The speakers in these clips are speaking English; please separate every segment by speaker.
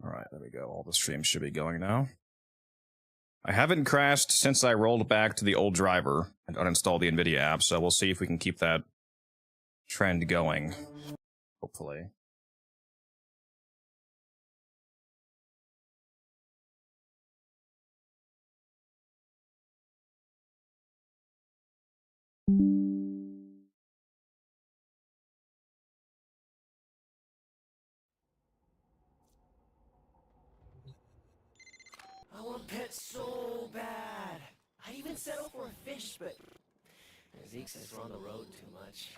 Speaker 1: Alright, there we go. All the streams should be going now. I haven't crashed since I rolled back to the old driver and uninstalled the NVIDIA app, so we'll see if we can keep that trend going. Hopefully.
Speaker 2: I want pets so bad. I'd even settle for a fish, but Zeke says we're on the road too much.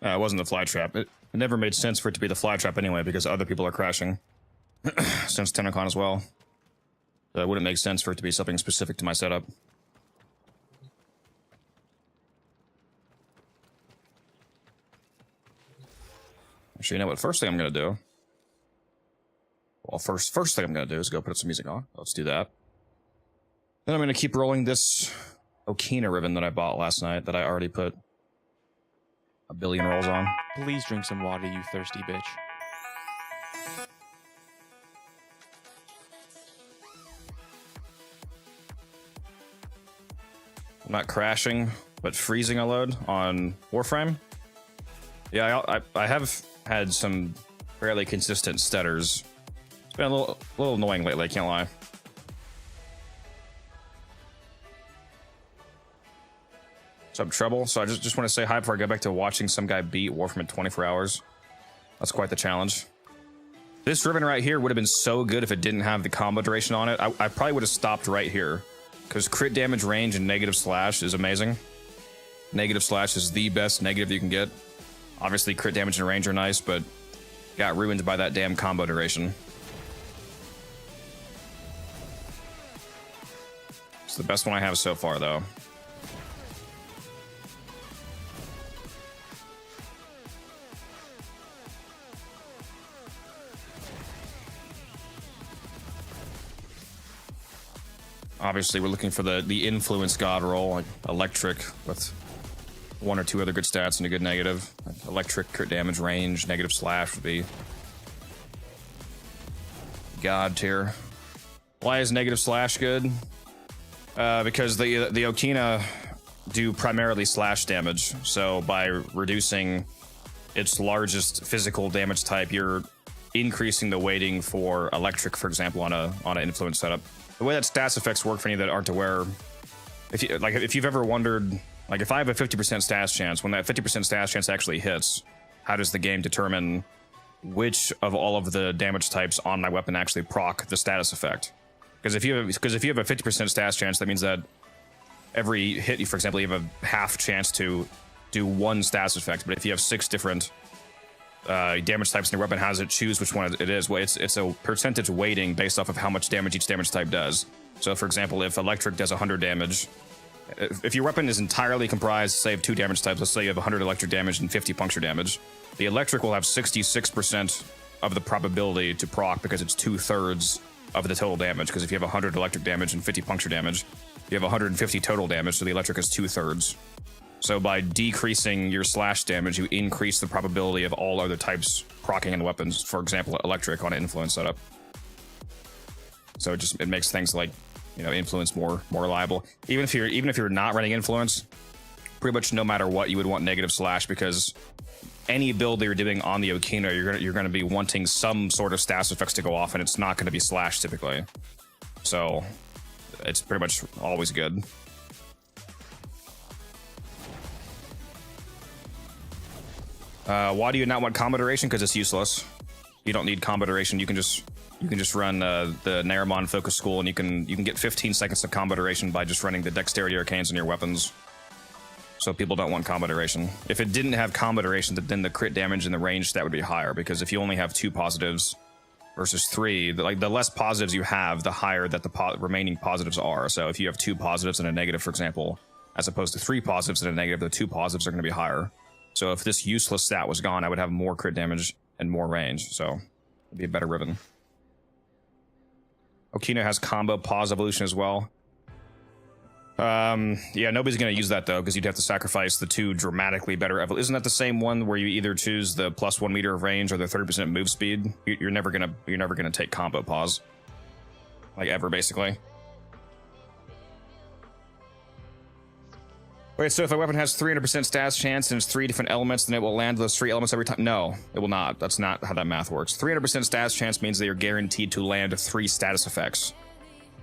Speaker 1: It wasn't the fly trap. It never made sense for it to be the fly trap anyway, because other people are crashing. Since TennoCon as well. So it wouldn't make sense for it to be something specific to my setup. Actually, you know what? First thing I'm going to do... Well, first thing I'm going to do is go put some music on. Let's do that. Then I'm going to keep rolling this Arcane ribbon that I bought last night that I already put a billion rolls on.
Speaker 3: Please drink some water, you thirsty bitch.
Speaker 1: I'm not crashing, but freezing a load on Warframe. Yeah, I have had some fairly consistent stutters. It's been a little annoying lately, I can't lie. What's up, Trouble? So I just want to say hi before I go back to watching some guy beat Warframe in 24 hours. That's quite the challenge. This ribbon right here would have been so good if it didn't have the combo duration on it. I probably would have stopped right here, because crit damage range and negative slash is amazing. Negative slash is the best negative you can get. Obviously, crit damage and range are nice, but got ruined by that damn combo duration. It's the best one I have so far, though. Obviously, we're looking for the influence god roll, like electric, with one or two other good stats and a good negative. Like electric, crit damage, range, negative slash would be god tier. Why is negative slash good? Because the Arcane do primarily slash damage, so by reducing its largest physical damage type, you're increasing the weighting for electric, for example, on an influence setup. The way that stats effects work, for any that aren't aware, if you've ever wondered, like if I have a 50% stats chance, when that 50% stats chance actually hits, how does the game determine which of all of the damage types on my weapon actually proc the status effect? Because if you have a 50% stats chance, that means that every hit, for example, you have a half chance to do one status effect. But if you have 6 different damage types in your weapon, how does it choose which one it is? Well, it's a percentage weighting based off of how much damage each damage type does. So, for example, if electric does 100 damage, if your weapon is entirely comprised, say, of 2 damage types, let's say you have 100 electric damage and 50 puncture damage, the electric will have 66% of the probability to proc because it's 2/3 of the total damage. Because if you have 100 electric damage and 50 puncture damage, you have 150 total damage, so the electric is 2/3. So by decreasing your slash damage, you increase the probability of all other types proccing in weapons, for example, electric on an influence setup. So it makes things like, you know, influence more reliable. Even if you're not running influence, pretty much no matter what, you would want negative slash, because any build that you're doing on the Arcane, you're gonna be wanting some sort of status effects to go off, and it's not gonna be slash typically. So it's pretty much always good. Why do you not want combo duration? Because it's useless. You don't need combo duration. You can just run the Naramon Focus School, and you can get 15 seconds of combo duration by just running the Dexterity Arcanes in your weapons. So people don't want combo duration. If it didn't have combo duration, then the crit damage and the range stat would be higher, because if you only have 2 positives versus 3, the less positives you have, the higher that the remaining positives are. So if you have 2 positives and a negative, for example, as opposed to 3 positives and a negative, the 2 positives are going to be higher. So if this useless stat was gone, I would have more crit damage and more range. So it'd be a better ribbon. Arcane has combo pause evolution as well. Yeah, nobody's gonna use that though, because you'd have to sacrifice the 2 dramatically better. Isn't that the same one where you either choose the +1 meter of range or the 30% move speed? You're never gonna take combo pause, like ever, basically. Wait, so if a weapon has 300% stats chance and it's 3 different elements, then it will land those 3 elements every time? No, it will not. That's not how that math works. 300% stats chance means they are guaranteed to land 3 status effects.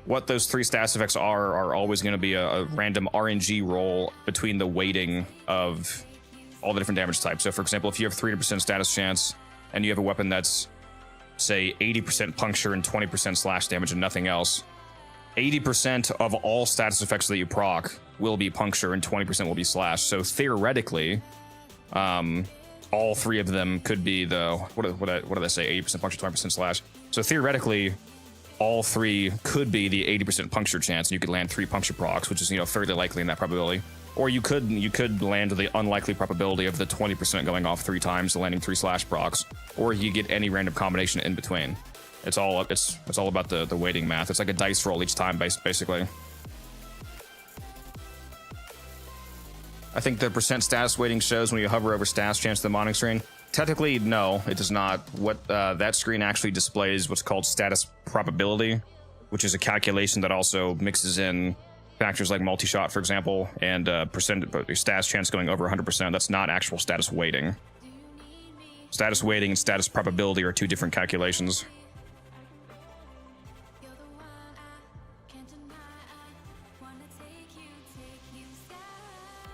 Speaker 1: What those 3 status effects are always going to be a random RNG roll between the weighting of all the different damage types. So, for example, if you have 300% status chance and you have a weapon that's, say, 80% puncture and 20% slash damage and nothing else, 80% of all status effects that you proc will be puncture and 20% will be slash. So theoretically, all 3 of them could be the what did I say? 80% puncture, 20% slash. So theoretically, all 3 could be the 80% puncture chance, and you could land 3 puncture procs, which is, you know, fairly likely in that probability. Or you could land the unlikely probability of the 20% going off 3 times, landing 3 slash procs, or you get any random combination in between. It's all about the weighting math. It's like a dice roll each time, basically. I think the percent status weighting shows when you hover over status chance to the modding screen. Technically, no, it does not. What that screen actually displays what's called status probability, which is a calculation that also mixes in factors like multi-shot, for example, and status chance going over 100%. That's not actual status weighting. Status weighting and status probability are 2 different calculations.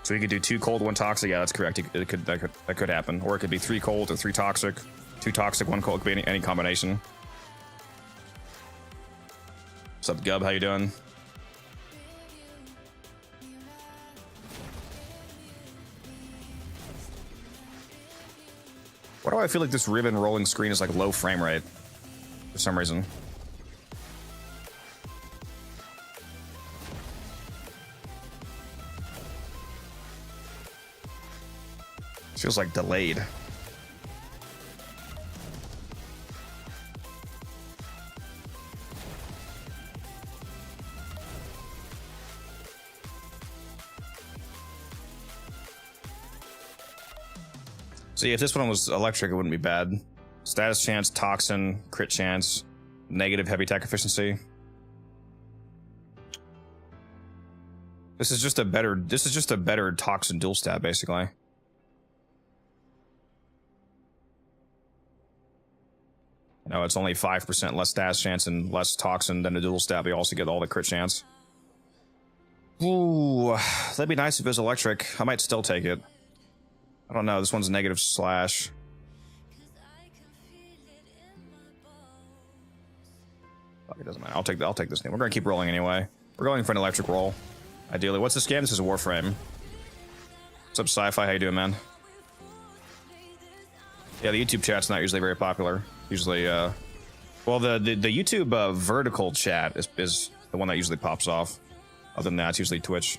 Speaker 1: So you could do 2 cold, 1 toxic. Yeah, that's correct. That could happen. Or it could be 3 cold or 3 toxic, 2 toxic, 1 cold. It could be any combination. What's up, Gub? How you doing? Why do I feel like this Riven rolling screen is like low frame rate for some reason? Feels like delayed. See, if this one was electric, it wouldn't be bad. Status chance, toxin, crit chance, negative heavy attack efficiency. This is just a better toxin dual stab, basically. No, it's only 5% less status chance and less toxin than a dual stab. You also get all the crit chance. Ooh, that'd be nice if it was electric. I might still take it. I don't know. This one's negative slash. Fuck, it doesn't matter. I'll take this name. We're gonna keep rolling anyway. We're going for an electric roll, ideally. What's this game? This is a Warframe. What's up, Sci-Fi? How you doing, man? Yeah, the YouTube chat's not usually very popular. Usually, well, the YouTube vertical chat is the one that usually pops off. Other than that, it's usually Twitch.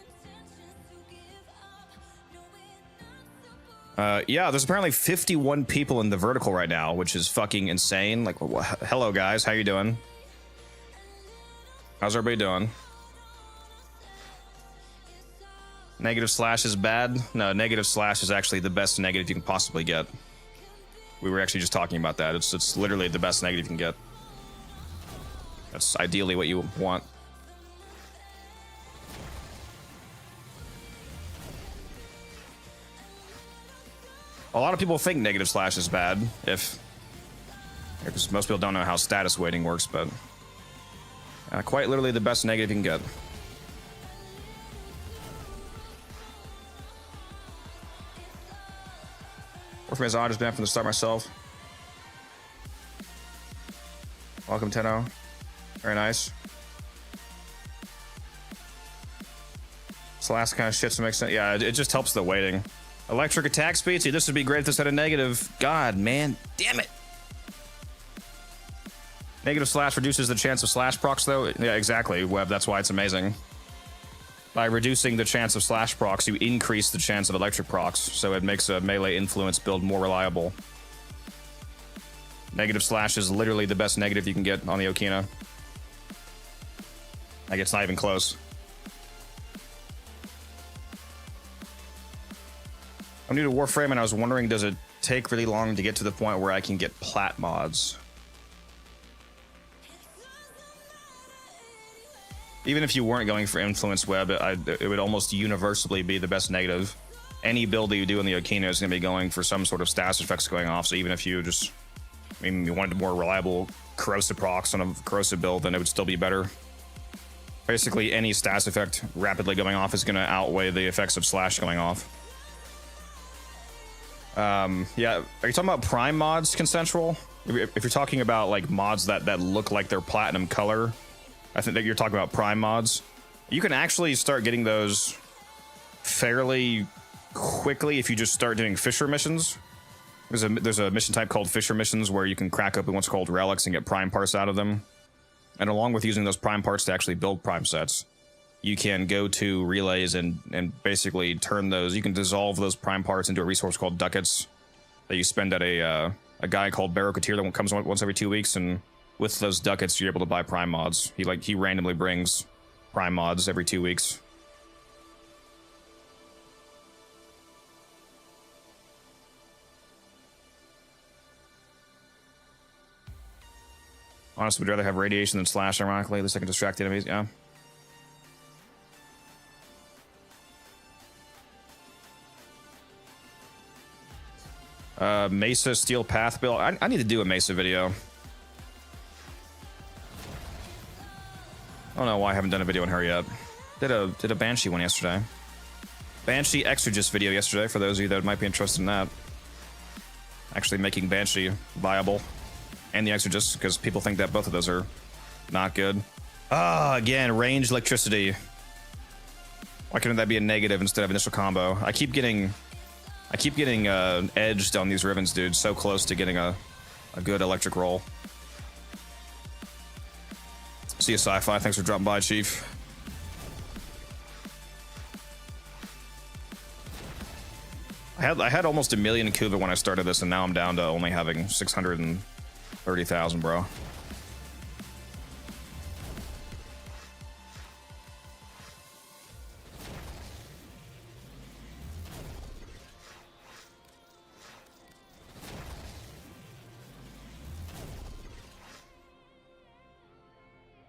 Speaker 1: Yeah, there's apparently 51 people in the vertical right now, which is fucking insane. Like, hello guys, how you doing? How's everybody doing? Negative slash is bad? No, negative slash is actually the best negative you can possibly get. We were actually just talking about that. It's literally the best negative you can get. That's ideally what you want. A lot of people think negative slash is bad, because most people don't know how status weighting works, but quite literally the best negative you can get. Warframe is on, just been from the start myself. Welcome, Tenno. Very nice. This last kind of shit to make sense. Yeah, it just helps the weighting. Electric attack speed. See, this would be great if this had a negative. God, man. Damn it. Negative slash reduces the chance of slash procs, though. Yeah, exactly, Web. That's why it's amazing. By reducing the chance of slash procs, you increase the chance of electric procs, so it makes a melee influence build more reliable. Negative slash is literally the best negative you can get on the Okina. Like, it's not even close. I'm new to Warframe and I was wondering, does it take really long to get to the point where I can get plat mods? Even if you weren't going for influence web, it would almost universally be the best negative. Any build that you do in the Arcane is going to be going for some sort of status effects going off. So even if you just, I mean, you wanted a more reliable corrosive procs on a corrosive build, then it would still be better. Basically, any status effect rapidly going off is going to outweigh the effects of slash going off. Yeah, are you talking about prime mods, consensual? If you're talking about like mods that look like they're platinum color, I think that you're talking about prime mods. You can actually start getting those fairly quickly if you just start doing Fisher missions. There's a mission type called Fisher missions where you can crack open what's called relics and get prime parts out of them. And along with using those prime parts to actually build prime sets, you can go to relays and basically turn those. You can dissolve those prime parts into a resource called ducats that you spend at a guy called Barokatir that comes once every 2 weeks, and with those ducats you're able to buy prime mods. He randomly brings prime mods every 2 weeks. Honestly, would rather have radiation than slash, ironically. At least I can distract the enemies, yeah. Mesa Steel Path build. I need to do a Mesa video. I don't know why I haven't done a video on her yet. Did a Banshee one yesterday. Banshee Exorgist video yesterday, for those of you that might be interested in that. Actually making Banshee viable. And the Exorgist, because people think that both of those are not good. Ah, again, range electricity. Why couldn't that be a negative instead of initial combo? I keep getting edged on these Rivens, dude. So close to getting a good electric roll. See you, Sci-Fi. Thanks for dropping by, Chief. I had almost 1 million Kuva when I started this, and now I'm down to only having 630,000, bro.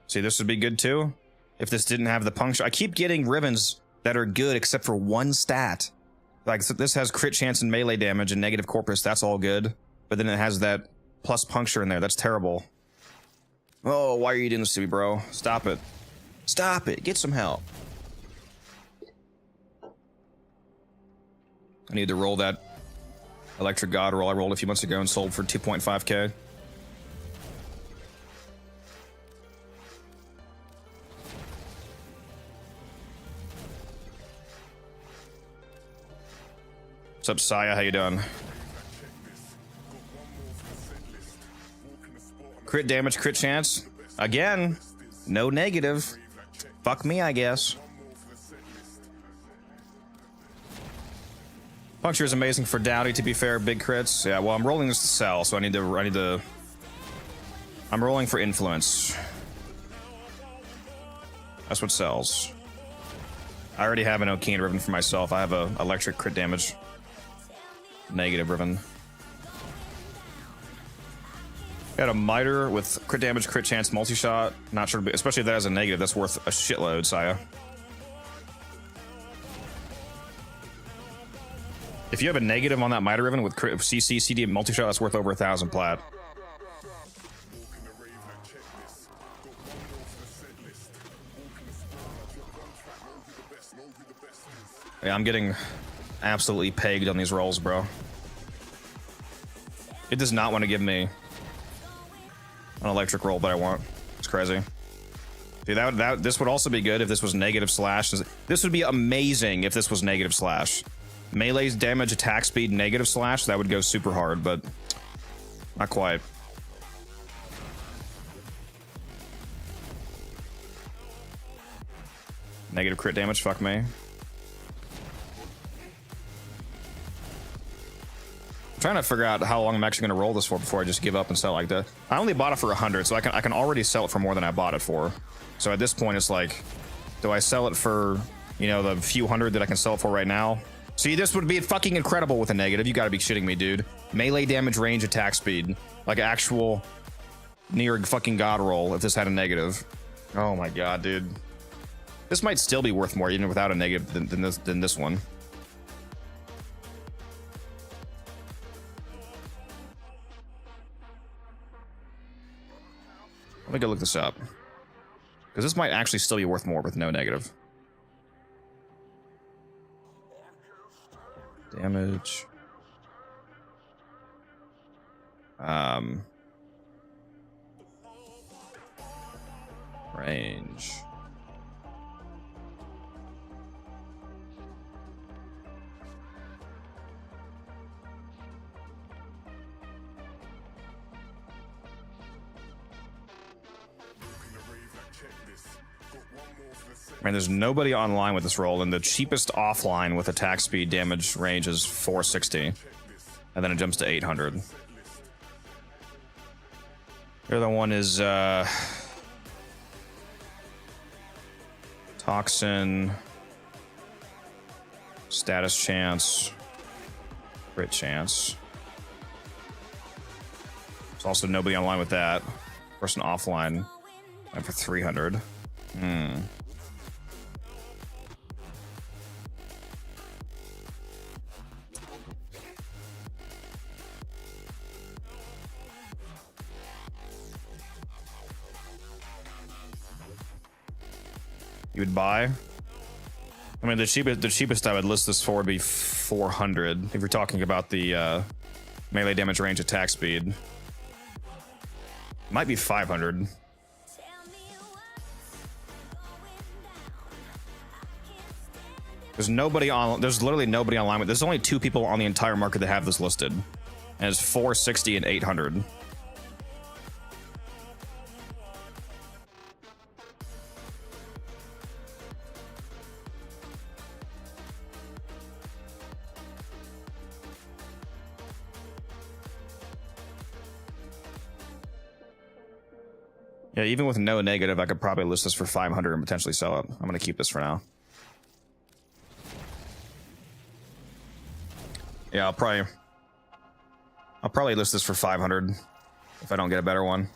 Speaker 1: See, this would be good too if this didn't have the puncture. I keep getting Rivens that are good except for one stat. Like, so this has crit chance and melee damage and negative corpus. That's all good. But then it has that plus puncture in there. That's terrible. Oh, why are you doing this to me, bro? Stop it. Stop it. Get some help. I need to roll that Electric God roll I rolled a few months ago and sold for 2.5k. What's up, Saya? How you doing? Crit damage, crit chance. Again, no negative. Fuck me, I guess. Puncture is amazing for Dowdy, to be fair. Big crits. Yeah, well, I'm rolling this to sell, so I need to... I'm rolling for influence. That's what sells. I already have an Arcane Riven for myself. I have a electric crit damage. Negative Riven. Got a miter with crit damage, crit chance, multi-shot. Not sure, especially if that has a negative. That's worth a shitload, Saya. If you have a negative on that miter Riven with crit, CC, CD, and multi-shot, that's worth over 1,000 plat. Yeah, I'm getting absolutely pegged on these rolls, bro. It does not want to give me an electric roll that I want. It's crazy. Dude, this would also be good if this was negative slash. This would be amazing if this was negative slash. Melee's damage, attack speed, negative slash. That would go super hard, but not quite. Negative crit damage, fuck me. I'm trying to figure out how long I'm actually going to roll this for before I just give up and sell like that. I only bought it for 100, so I can already sell it for more than I bought it for. So at this point, it's like, do I sell it for, you know, the few hundred that I can sell it for right now, See, this would be fucking incredible with a negative. You gotta be shitting me, dude. Melee damage, range, attack speed. Like actual near fucking god roll if this had a negative. Oh my god, dude. This might still be worth more even without a negative than this one. Let me go look this up. Because this might actually still be worth more with no negative. Damage. Range. Man, there's nobody online with this roll, and the cheapest offline with attack speed damage range is 460, and then it jumps to 800. The other one is Toxin, status chance, crit chance. There's also nobody online with that. Person offline, and for 300. You would buy? I mean, the cheapest I would list this for would be 400 if you're talking about the melee damage, range, attack speed. Might be 500. There's nobody on. There's literally nobody online with. There's only 2 people on the entire market that have this listed, and it's 460 and 800. Yeah, even with no negative, I could probably list this for 500 and potentially sell it. I'm gonna keep this for now. Yeah, I'll probably list this for 500 if I don't get a better one.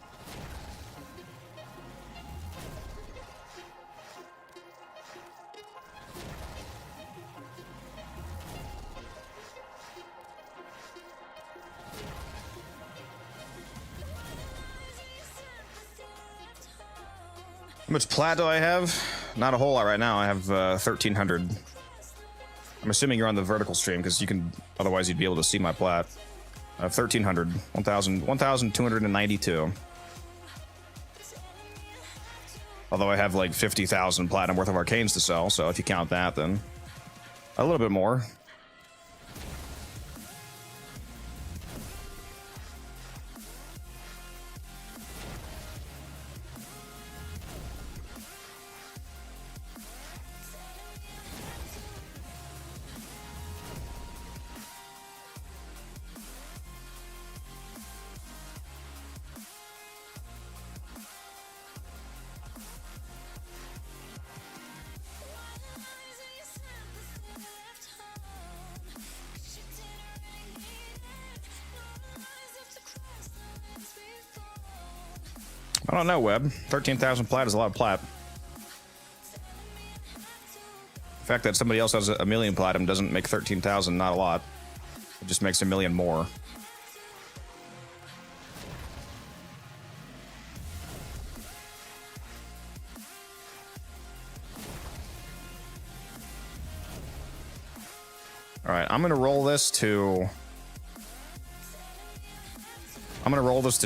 Speaker 1: How much plat do I have? Not a whole lot right now. I have 1,300. I'm assuming you're on the vertical stream because you can, otherwise you'd be able to see my plat. 1,300, 1,292. Although I have like 50,000 platinum worth of arcanes to sell, so if you count that, then a little bit more. I don't know, Web. 13,000 plat is a lot of plat. The fact that somebody else has a million platinum doesn't make 13,000 not a lot. It just makes a million more. All right, I'm gonna roll this to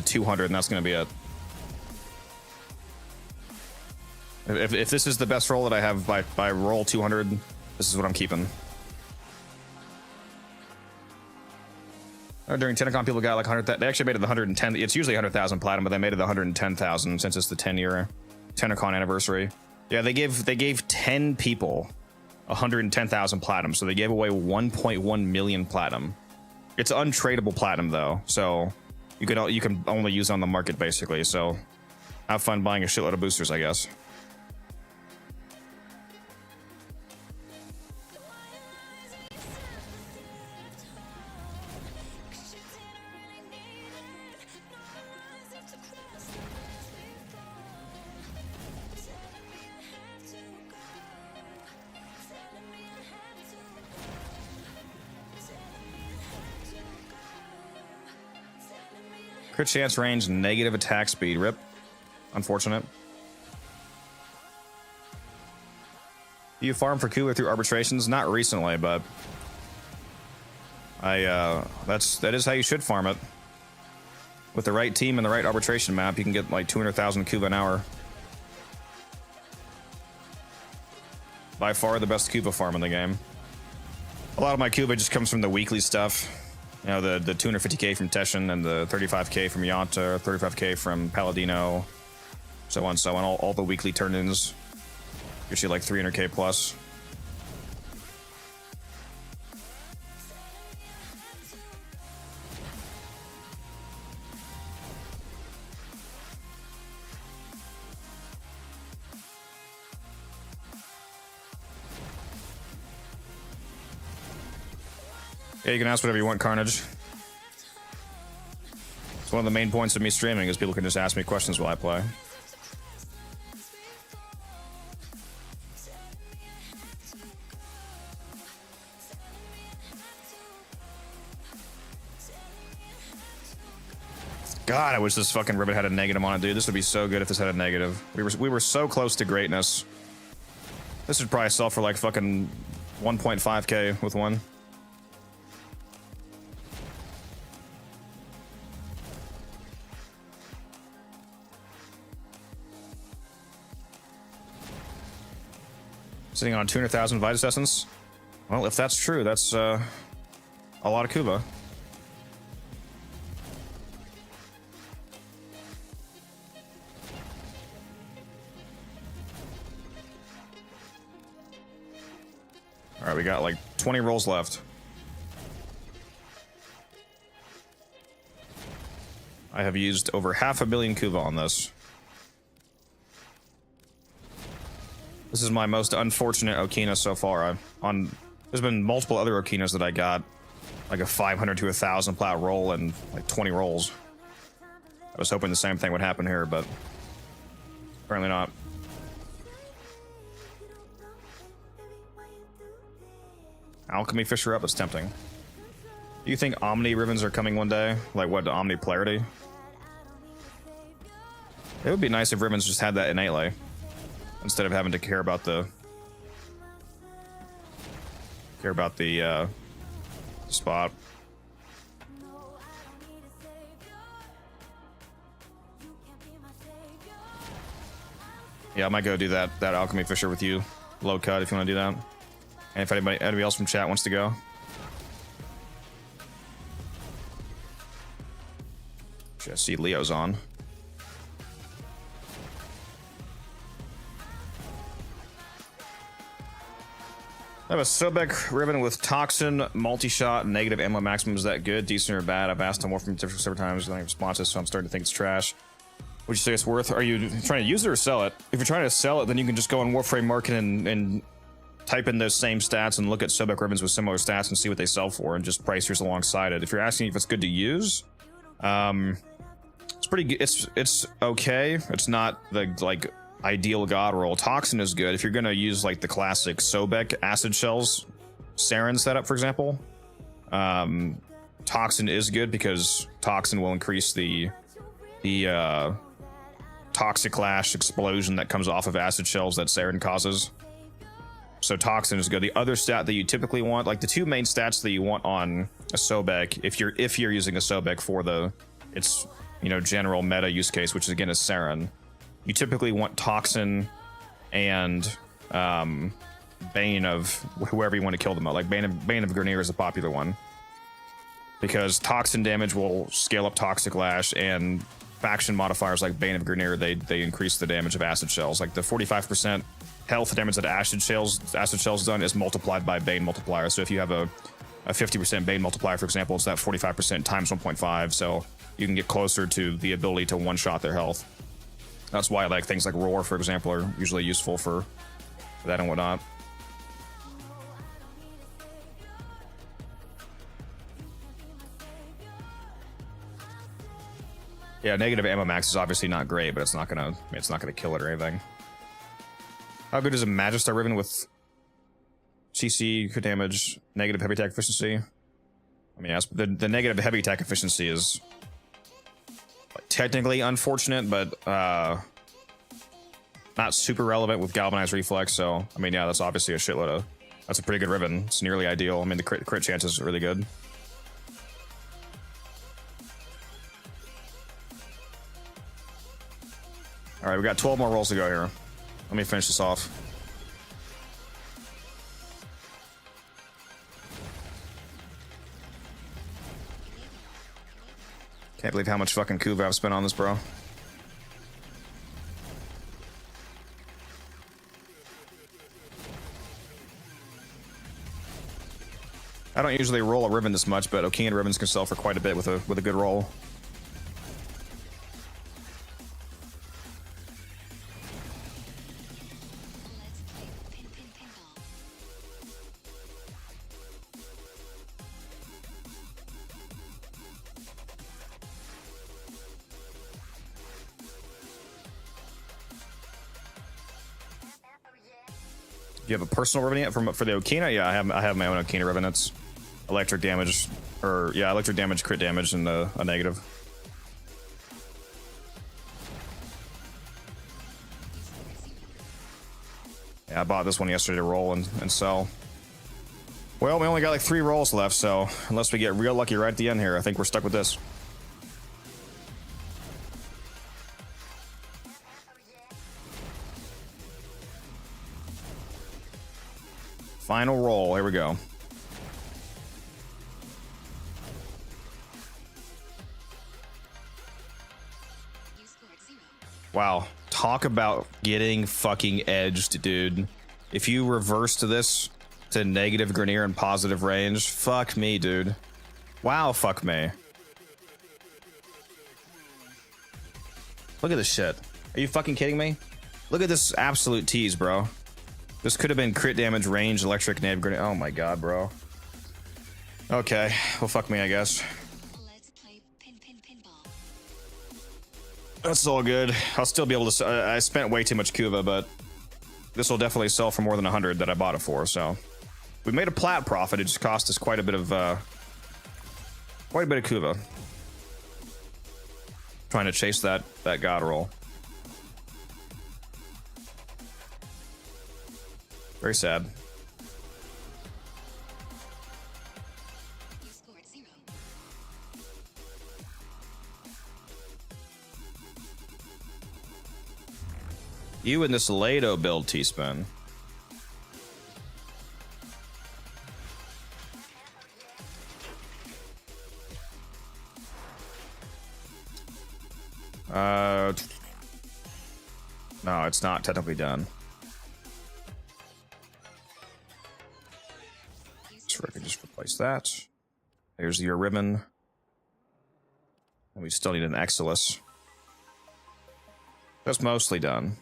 Speaker 1: 200, and that's gonna be it. If this is the best roll that I have by roll 200, this is what I'm keeping. During TennoCon, people got like 100. They actually made it the 110. It's usually 100,000 platinum, but they made it the 110,000 since it's the 10-year TennoCon anniversary. Yeah, they gave 10 people 110,000 platinum, so they gave away 1.1 million platinum. It's untradeable platinum though, so you can only use it on the market basically. So have fun buying a shitload of boosters, I guess. Crit chance range, negative attack speed. Rip. Unfortunate. Do you farm for Kuva through arbitrations? Not recently, but that is how you should farm it. With the right team and the right arbitration map, you can get like 200,000 Kuva an hour. By far the best Kuva farm in the game. A lot of my Kuva just comes from the weekly stuff. You know, the 250k from Teshin and the 35k from Yanta, 35k from Paladino, so on and so on. All the weekly turn-ins get you like 300k plus. Yeah, you can ask whatever you want, Carnage. It's one of the main points of me streaming is people can just ask me questions while I play. God, I wish this fucking ribbon had a negative on it, dude. This would be so good if this had a negative. We were so close to greatness. This would probably sell for like fucking 1.5k with one. Sitting on 200,000 Vitus Essence. Well, if that's true, that's a lot of Kuva. All right, we got like 20 rolls left. I have used over 500 million Kuva on this. This is my most unfortunate Okina so far. There's been multiple other Okinas that I got like a 500 to 1,000 plat roll and like 20 rolls. I was hoping the same thing would happen here, but apparently not. Alchemy Fisher up, it's tempting. Do you think Omni Rivens are coming one day? Like what, Omni Polarity? It would be nice if Rivens just had that innately, instead of having to care about the spot. Yeah, I might go do that Alchemy Fisher with you, low cut, if you want to do that. And if anybody else from chat wants to go. I see Leo's on. I have a Sobek Ribbon with Toxin, multi-shot, negative ammo maximum. Is that good, decent, or bad? I've asked him more from different several times, getting responses, so I'm starting to think it's trash. Would you say it's worth? Are you trying to use it or sell it? If you're trying to sell it, then you can just go on Warframe Market and type in those same stats and look at Sobek Ribbons with similar stats and see what they sell for and just price yours alongside it. If you're asking if it's good to use, it's pretty good. It's okay. It's not the like ideal god roll. Toxin is good if you're gonna use like the classic Sobek acid shells Saren setup, for example. Toxin is good because Toxin will increase the toxic lash explosion that comes off of acid shells that Saren causes. So Toxin is good. The other stat that you typically want, like the two main stats that you want on a Sobek, if you're using a Sobek for its general meta use case, which again is Saren, you typically want Toxin and Bane of whoever you want to kill them. Like Bane of Grineer is a popular one because Toxin damage will scale up Toxic Lash, and faction modifiers like Bane of Grineer they increase the damage of acid shells. Like the 45% health damage that acid shells done is multiplied by Bane multiplier. So if you have a 50% Bane multiplier, for example, it's that 45% times 1.5. So you can get closer to the ability to one-shot their health. That's why like things like Roar, for example, are usually useful for that and whatnot. Yeah, negative ammo max is obviously not great, but it's not gonna kill it or anything. How good is a Magister Riven with CC, crit damage, negative heavy attack efficiency? I mean, the negative heavy attack efficiency is technically unfortunate, but not super relevant with galvanized reflex. So I mean, yeah, that's obviously a shitload of. That's a pretty good ribbon. It's nearly ideal. I mean, the crit chance is really good. All right, we got 12 more rolls to go here. Let me finish this off. Can't believe how much fucking Kuva I've spent on this, bro. I don't usually roll a ribbon this much, but Arcane ribbons can sell for quite a bit with a good roll. Do you have a personal ribbon yet for the Okina? Yeah, I have my own Okina ribbon. It's electric damage, or yeah, electric damage, crit damage, and a negative. Yeah, I bought this one yesterday to roll and sell. Well, we only got like 3 rolls left, so unless we get real lucky right at the end here, I think we're stuck with this. Final roll, here we go. Wow, talk about getting fucking edged, dude. If you reverse to this to negative Grenier and positive range, fuck me, dude. Wow, fuck me. Look at this shit. Are you fucking kidding me? Look at this absolute tease, bro. This could have been crit damage, range, electric, negative Grenier. Oh my god, bro. Okay, well, fuck me, I guess. That's all good. I'll still be able to. I spent way too much Kuva, but this will definitely sell for more than 100 that I bought it for. So we made a plat profit. It just cost us quite a bit of Kuva. Trying to chase that god roll. Very sad. You in this Lado build, Teaspoon. No, it's not technically done. So I can just replace that. Here's your ribbon. And we still need an Exilus. That's mostly done.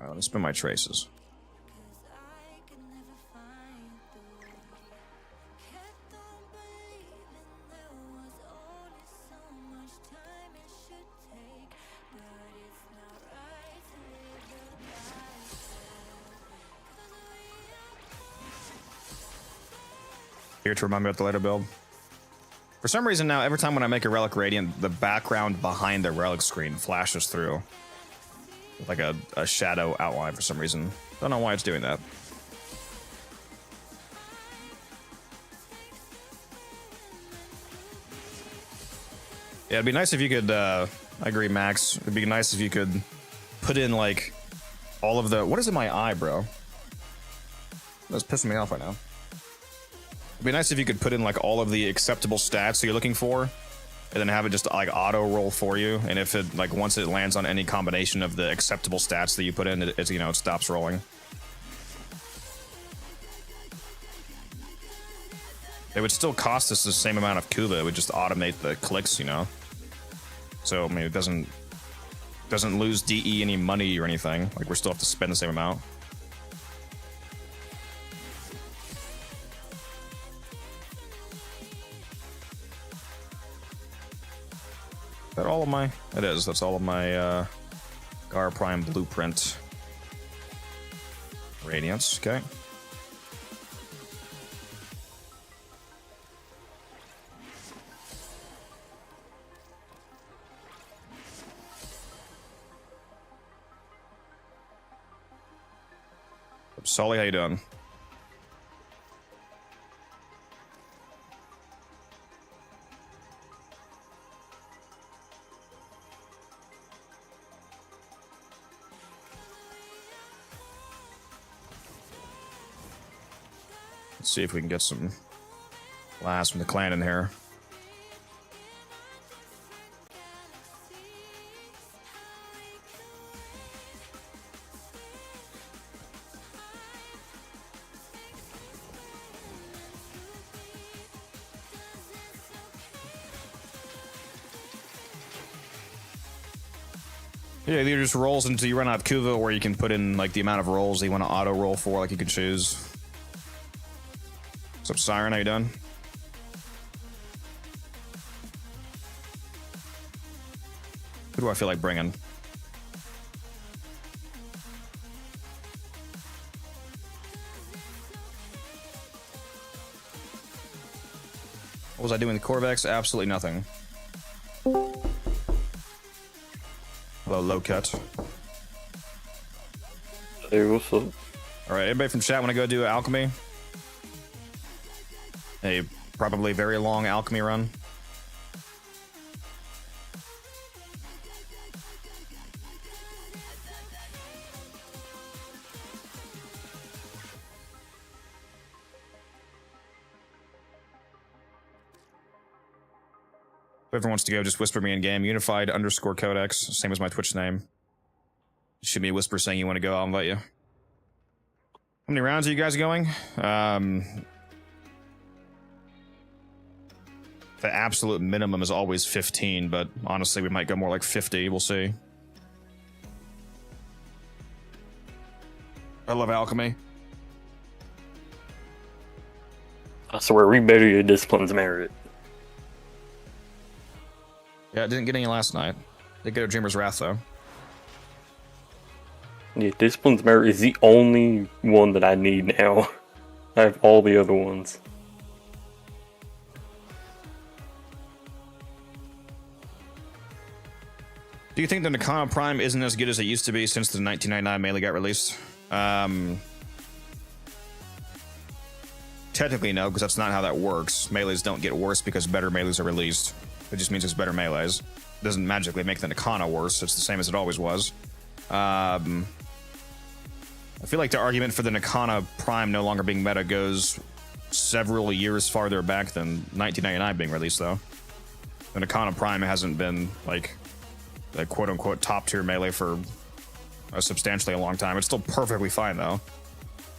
Speaker 1: Let me spin my traces. Here to remind me about the later build. For some reason now, every time when I make a Relic Radiant, the background behind the Relic screen flashes through. With like a shadow outline for some reason. Don't know why it's doing that. Yeah, it'd be nice if you could, I agree, Max. It'd be nice if you could put in, like, all of the... What is in my eye, bro? That's pissing me off right now. It'd be nice if you could put in, like, all of the acceptable stats that you're looking for, and then have it just, like, auto-roll for you. And if it, like, once it lands on any combination of the acceptable stats that you put in, it you know, it stops rolling. It would still cost us the same amount of Kuva. It would just automate the clicks, you know? So, I mean, it doesn't lose DE any money or anything. Like, we still have to spend the same amount. that all of my? It is. That's all of my Gar Prime blueprint. Radiance, okay. Sully, how you doing? Let's see if we can get some blast from the clan in here. Yeah, either just rolls until you run out of Kuva, or you can put in like the amount of rolls that you want to auto roll for, like you can choose. What's up, Siren? How you doing? Who do I feel like bringing? What was I doing with Corvex? Absolutely nothing. Hello, low cut.
Speaker 4: Hey, what's up?
Speaker 1: Alright, anybody from chat want to go do Alchemy? A probably very long Alchemy run. Whoever wants to go, just whisper me in game. Unified_Codex, same as my Twitch name. Shoot me a whisper saying you want to go, I'll invite you. How many rounds are you guys going? The absolute minimum is always 15, but honestly, we might go more like 50. We'll see. I love Alchemy.
Speaker 4: I swear, we better your discipline's merit.
Speaker 1: Yeah, it didn't get any last night. Did get a Dreamer's Wrath, though.
Speaker 4: Yeah, discipline's merit is the only one that I need now. I have all the other ones.
Speaker 1: Do you think the Nakana Prime isn't as good as it used to be since the 1999 melee got released? Technically, no, because that's not how that works. Melees don't get worse because better melees are released. It just means it's better melees. It doesn't magically make the Nakana worse. It's the same as it always was. I feel like the argument for the Nakana Prime no longer being meta goes several years farther back than 1999 being released, though. The Nakana Prime hasn't been, like, the quote-unquote top-tier melee for a substantially a long time. It's still perfectly fine, though.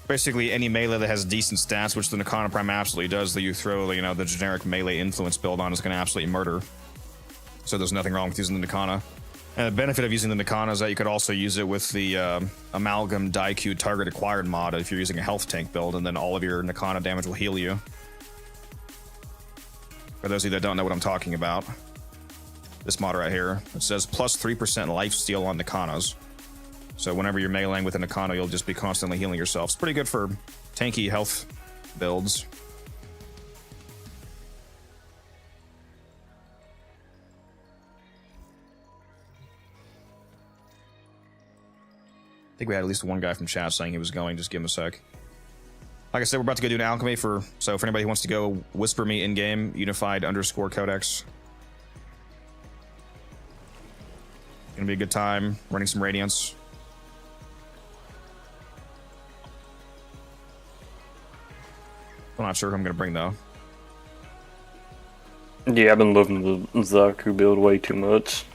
Speaker 1: Basically, any melee that has decent stats, which the Nakana Prime absolutely does, that you throw, you know, the generic melee influence build on is going to absolutely murder. So there's nothing wrong with using the Nakana. And the benefit of using the Nakana is that you could also use it with the Amalgam Daikyu Target Acquired mod if you're using a health tank build, and then all of your Nakana damage will heal you. For those of you that don't know what I'm talking about, this mod right here, it says plus 3% lifesteal on Nakanas. So whenever you're meleeing with a Nakana, you'll just be constantly healing yourself. It's pretty good for tanky health builds. I think we had at least one guy from chat saying he was going. Just give him a sec. Like I said, we're about to go do an Alchemy so for anybody who wants to go, whisper me in-game, Unified_Codex. Gonna be a good time, running some Radiance. I'm not sure who I'm gonna bring, though.
Speaker 4: Yeah, I've been loving the Zaku build way too much.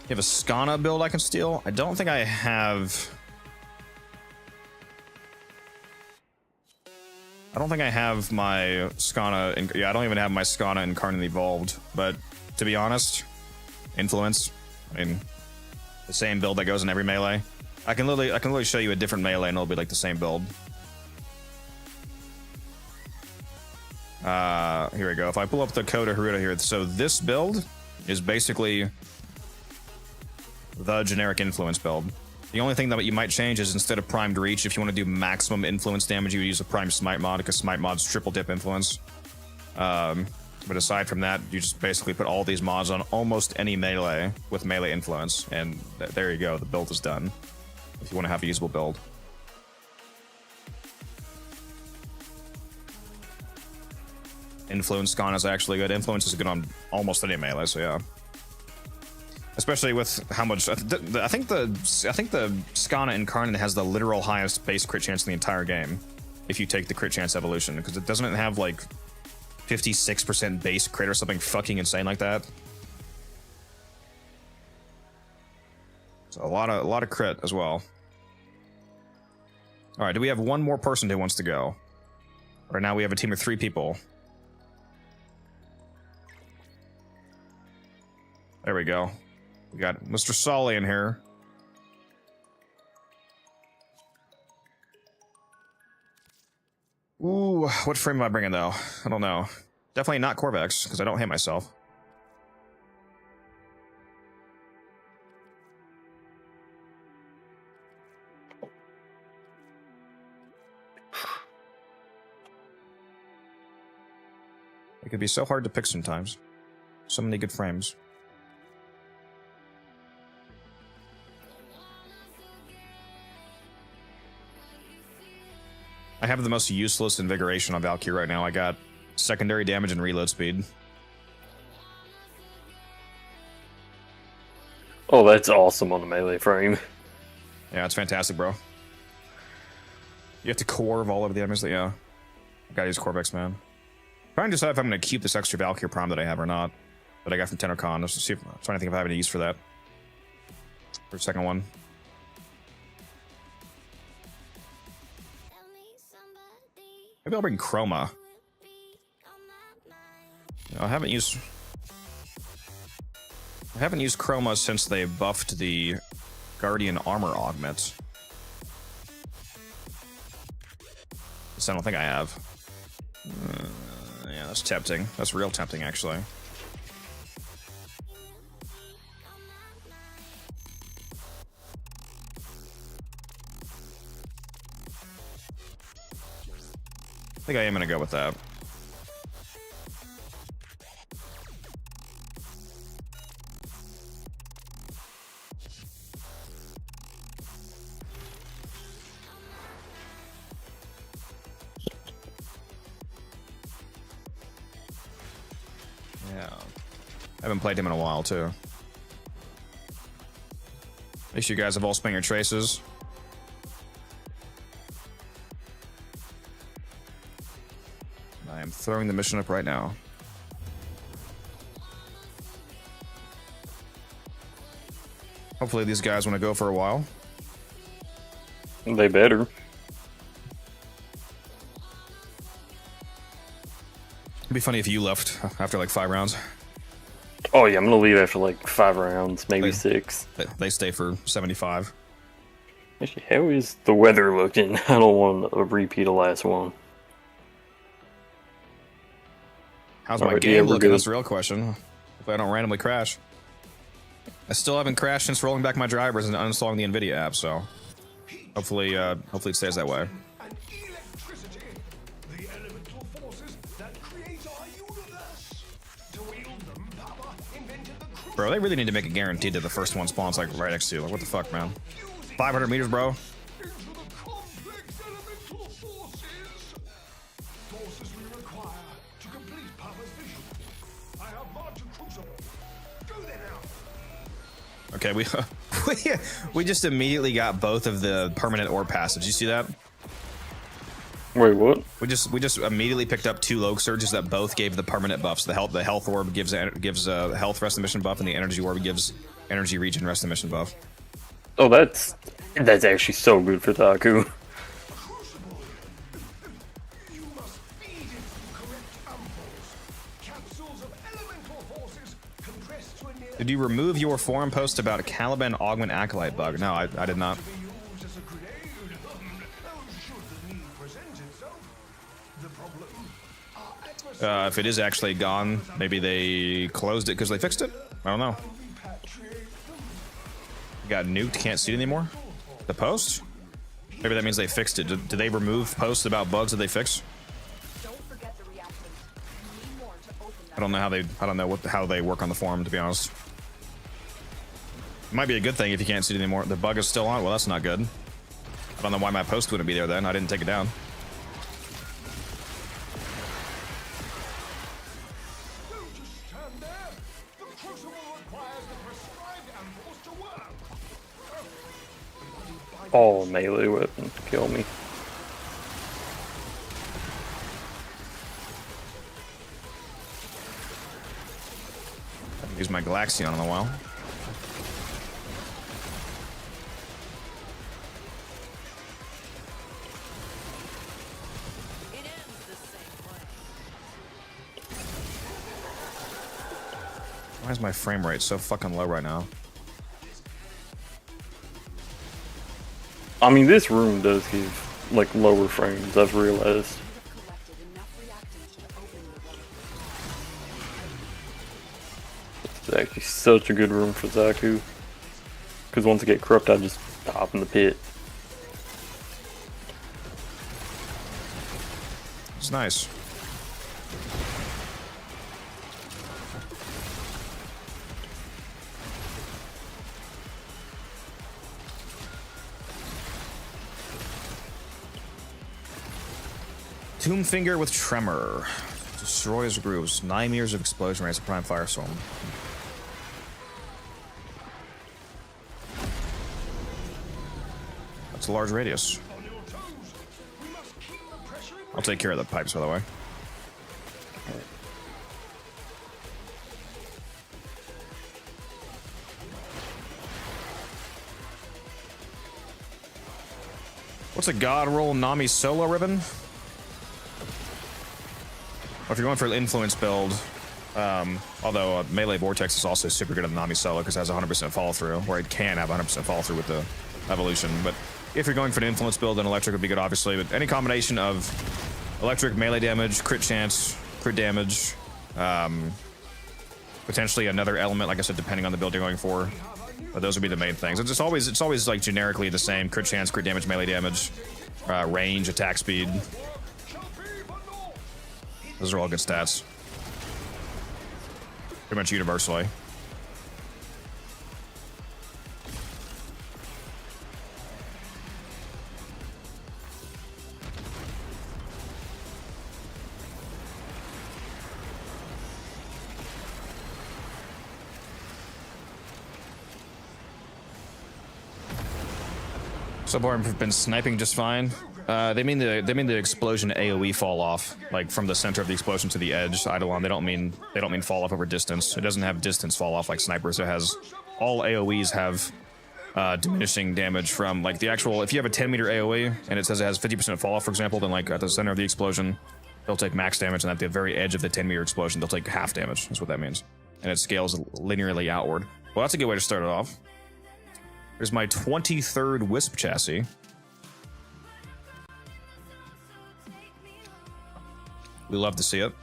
Speaker 1: You have a Skana build I can steal? I don't think I have... I don't think I have my Skana... Yeah, I don't even have my Skana Incarnate Evolved. But, to be honest, Influence, I mean, the same build that goes in every melee. I can literally show you a different melee and it'll be like the same build. Here we go. If I pull up the Coda Haruta here, so this build is basically the generic influence build. The only thing that you might change is instead of primed reach, if you want to do maximum influence damage, you would use a primed smite mod, because smite mod's triple dip influence. But aside from that, you just basically put all these mods on almost any melee with melee influence, and there you go, the build is done. If you want to have a usable build. Influence Scan is actually good. Influence is good on almost any melee, so yeah. Especially with how much I think the Skana Incarnate has the literal highest base crit chance in the entire game. If you take the crit chance evolution, because it doesn't have like 56% base crit or something fucking insane like that. So a lot of crit as well. All right, do we have one more person who wants to go? Right now we have a team of 3 people. There we go. We got Mr. Solly in here. Ooh, what frame am I bringing though? I don't know. Definitely not Corvex, because I don't hate myself. It could be so hard to pick sometimes. So many good frames. I have the most useless invigoration on Valkyrie right now. I got secondary damage and reload speed.
Speaker 4: Oh, that's awesome on the melee frame.
Speaker 1: Yeah, it's fantastic, bro. You have to Corv all over the enemies. Yeah, I gotta use Corvex, man. Trying to decide if I'm gonna keep this extra Valkyrie prom that I have or not, that I got from TennoCreate. Let's see if I'm trying to think if I have any use for that. For the second one. Maybe I'll bring Chroma. I haven't used Chroma since they buffed the Guardian armor augment. So I don't think I have. Yeah, that's tempting. That's real tempting, actually. I think I am gonna go with that. Yeah. I haven't played him in a while, too. Make sure you guys have all spent your traces. I am throwing the mission up right now. Hopefully these guys want to go for a while.
Speaker 4: They better.
Speaker 1: It'd be funny if you left after like 5 rounds.
Speaker 4: Oh yeah, I'm gonna leave after like 5 rounds, maybe 6.
Speaker 1: They stay for 75.
Speaker 4: Actually, how is the weather looking? I don't want a repeat of last one.
Speaker 1: How's my game looking? That's the real question. Hopefully I don't randomly crash. I still haven't crashed since rolling back my drivers and uninstalling the NVIDIA app, so hopefully it stays that way. Bro, they really need to make a guarantee that the first one spawns like right next to you. Like, what the fuck, man? 500 meters, bro. Okay, we just immediately got both of the permanent orb passage. You see that?
Speaker 4: Wait, what?
Speaker 1: We just immediately picked up 2 Log Surges that both gave the permanent buffs. The health orb gives health rest of mission buff, and the energy orb gives energy regen rest of mission buff.
Speaker 4: Oh, that's actually so good for Taku.
Speaker 1: Did you remove your forum post about Caliban Augment Acolyte bug? No, I did not. If it is actually gone, maybe they closed it because they fixed it? I don't know. Got nuked, can't see it anymore? The post? Maybe that means they fixed it. Did they remove posts about bugs that they fix? I don't know how they work on the forum, to be honest. It might be a good thing if you can't see it anymore. The bug is still on? Well, that's not good. I don't know why my post wouldn't be there then. I didn't take it down.
Speaker 4: Oh, melee weapon. Kill me.
Speaker 1: Haven't used my Galaxion in a while. Why is my frame rate so fucking low right now?
Speaker 4: I mean, this room does give, like, lower frames, I've realized. It's actually such a good room for Zaku. Because once I get corrupt, I just hop in the pit.
Speaker 1: It's nice. Tombfinger with Tremor. Destroys grooves. 9 years of explosion rates of Prime Firestorm. That's a large radius. I'll take care of the pipes, by the way. What's a god roll Nami solo ribbon? Or if you're going for an influence build, although Melee Vortex is also super good at Nami solo because it has 100% follow through, or it can have 100% follow through with the evolution. But if you're going for an influence build, then electric would be good, obviously. But any combination of electric, melee damage, crit chance, crit damage, potentially another element, like I said, depending on the build you're going for. But those would be the main things. It's always like generically the same: crit chance, crit damage, melee damage, range, attack speed. Those are all good stats. Pretty much universally. So far, I've been sniping just fine. They mean the explosion AOE fall off, like from the center of the explosion to the edge. Eidolon, they don't mean fall off over distance. It doesn't have distance fall off like snipers. It has all AOEs have diminishing damage from like the actual. If you have a 10-meter AOE and it says it has 50% fall off, for example, then like at the center of the explosion, they'll take max damage, and at the very edge of the 10-meter explosion, they'll take half damage. That's what that means, and it scales linearly outward. Well, that's a good way to start it off. Here's my 23rd Wisp chassis. We love to see it.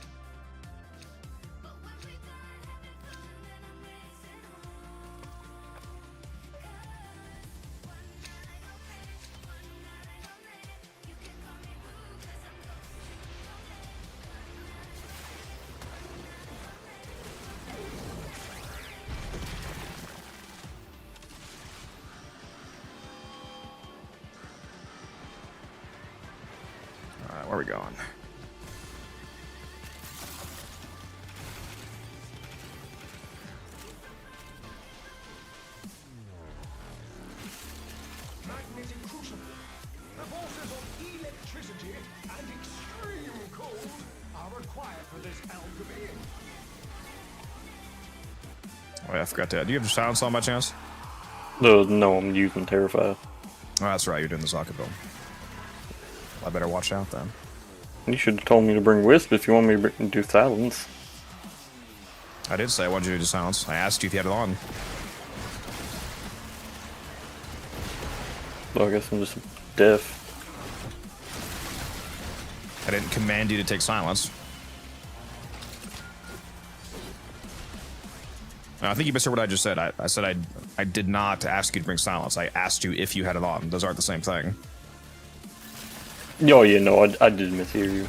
Speaker 1: All right, where are we going? Oh, yeah, I forgot that. Do you have the silence on by chance?
Speaker 4: No, I'm using Terrify.
Speaker 1: Oh, that's right. You're doing the Zaka build. I better watch out then.
Speaker 4: You should have told me to bring Wisp if you want me to do Silence.
Speaker 1: I did say I wanted you to do silence. I asked you if you had it on.
Speaker 4: Well, I guess I'm just deaf.
Speaker 1: I didn't command you to take silence. I think you misheard what I just said. I said I did not ask you to bring silence. I asked you if you had it on. Those aren't the same thing.
Speaker 4: Oh yeah, no, I did mishear you.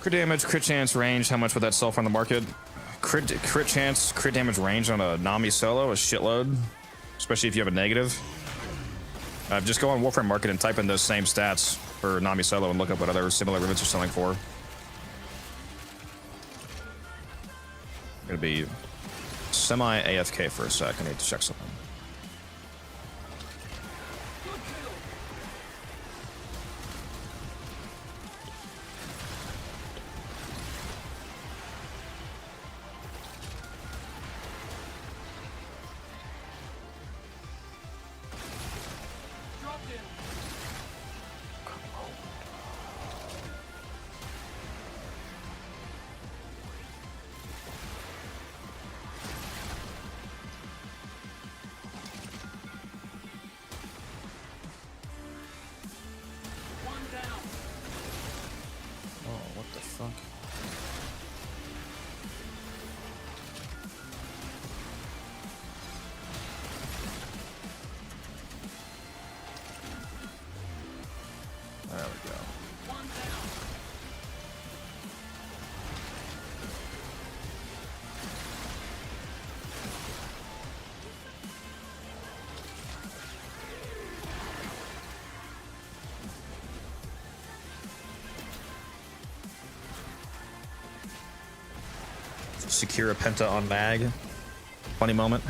Speaker 1: Crit damage, crit chance, range. How much would that sell for on the market? Crit chance, crit damage, range on a Nami solo, a shitload. Especially if you have a negative. Just go on Warframe Market and type in those same stats for Nami solo and look up what other similar rivets are selling for. I'm gonna be semi AFK for a sec. I need to check something. There we go. Secure a penta on mag. Funny moment.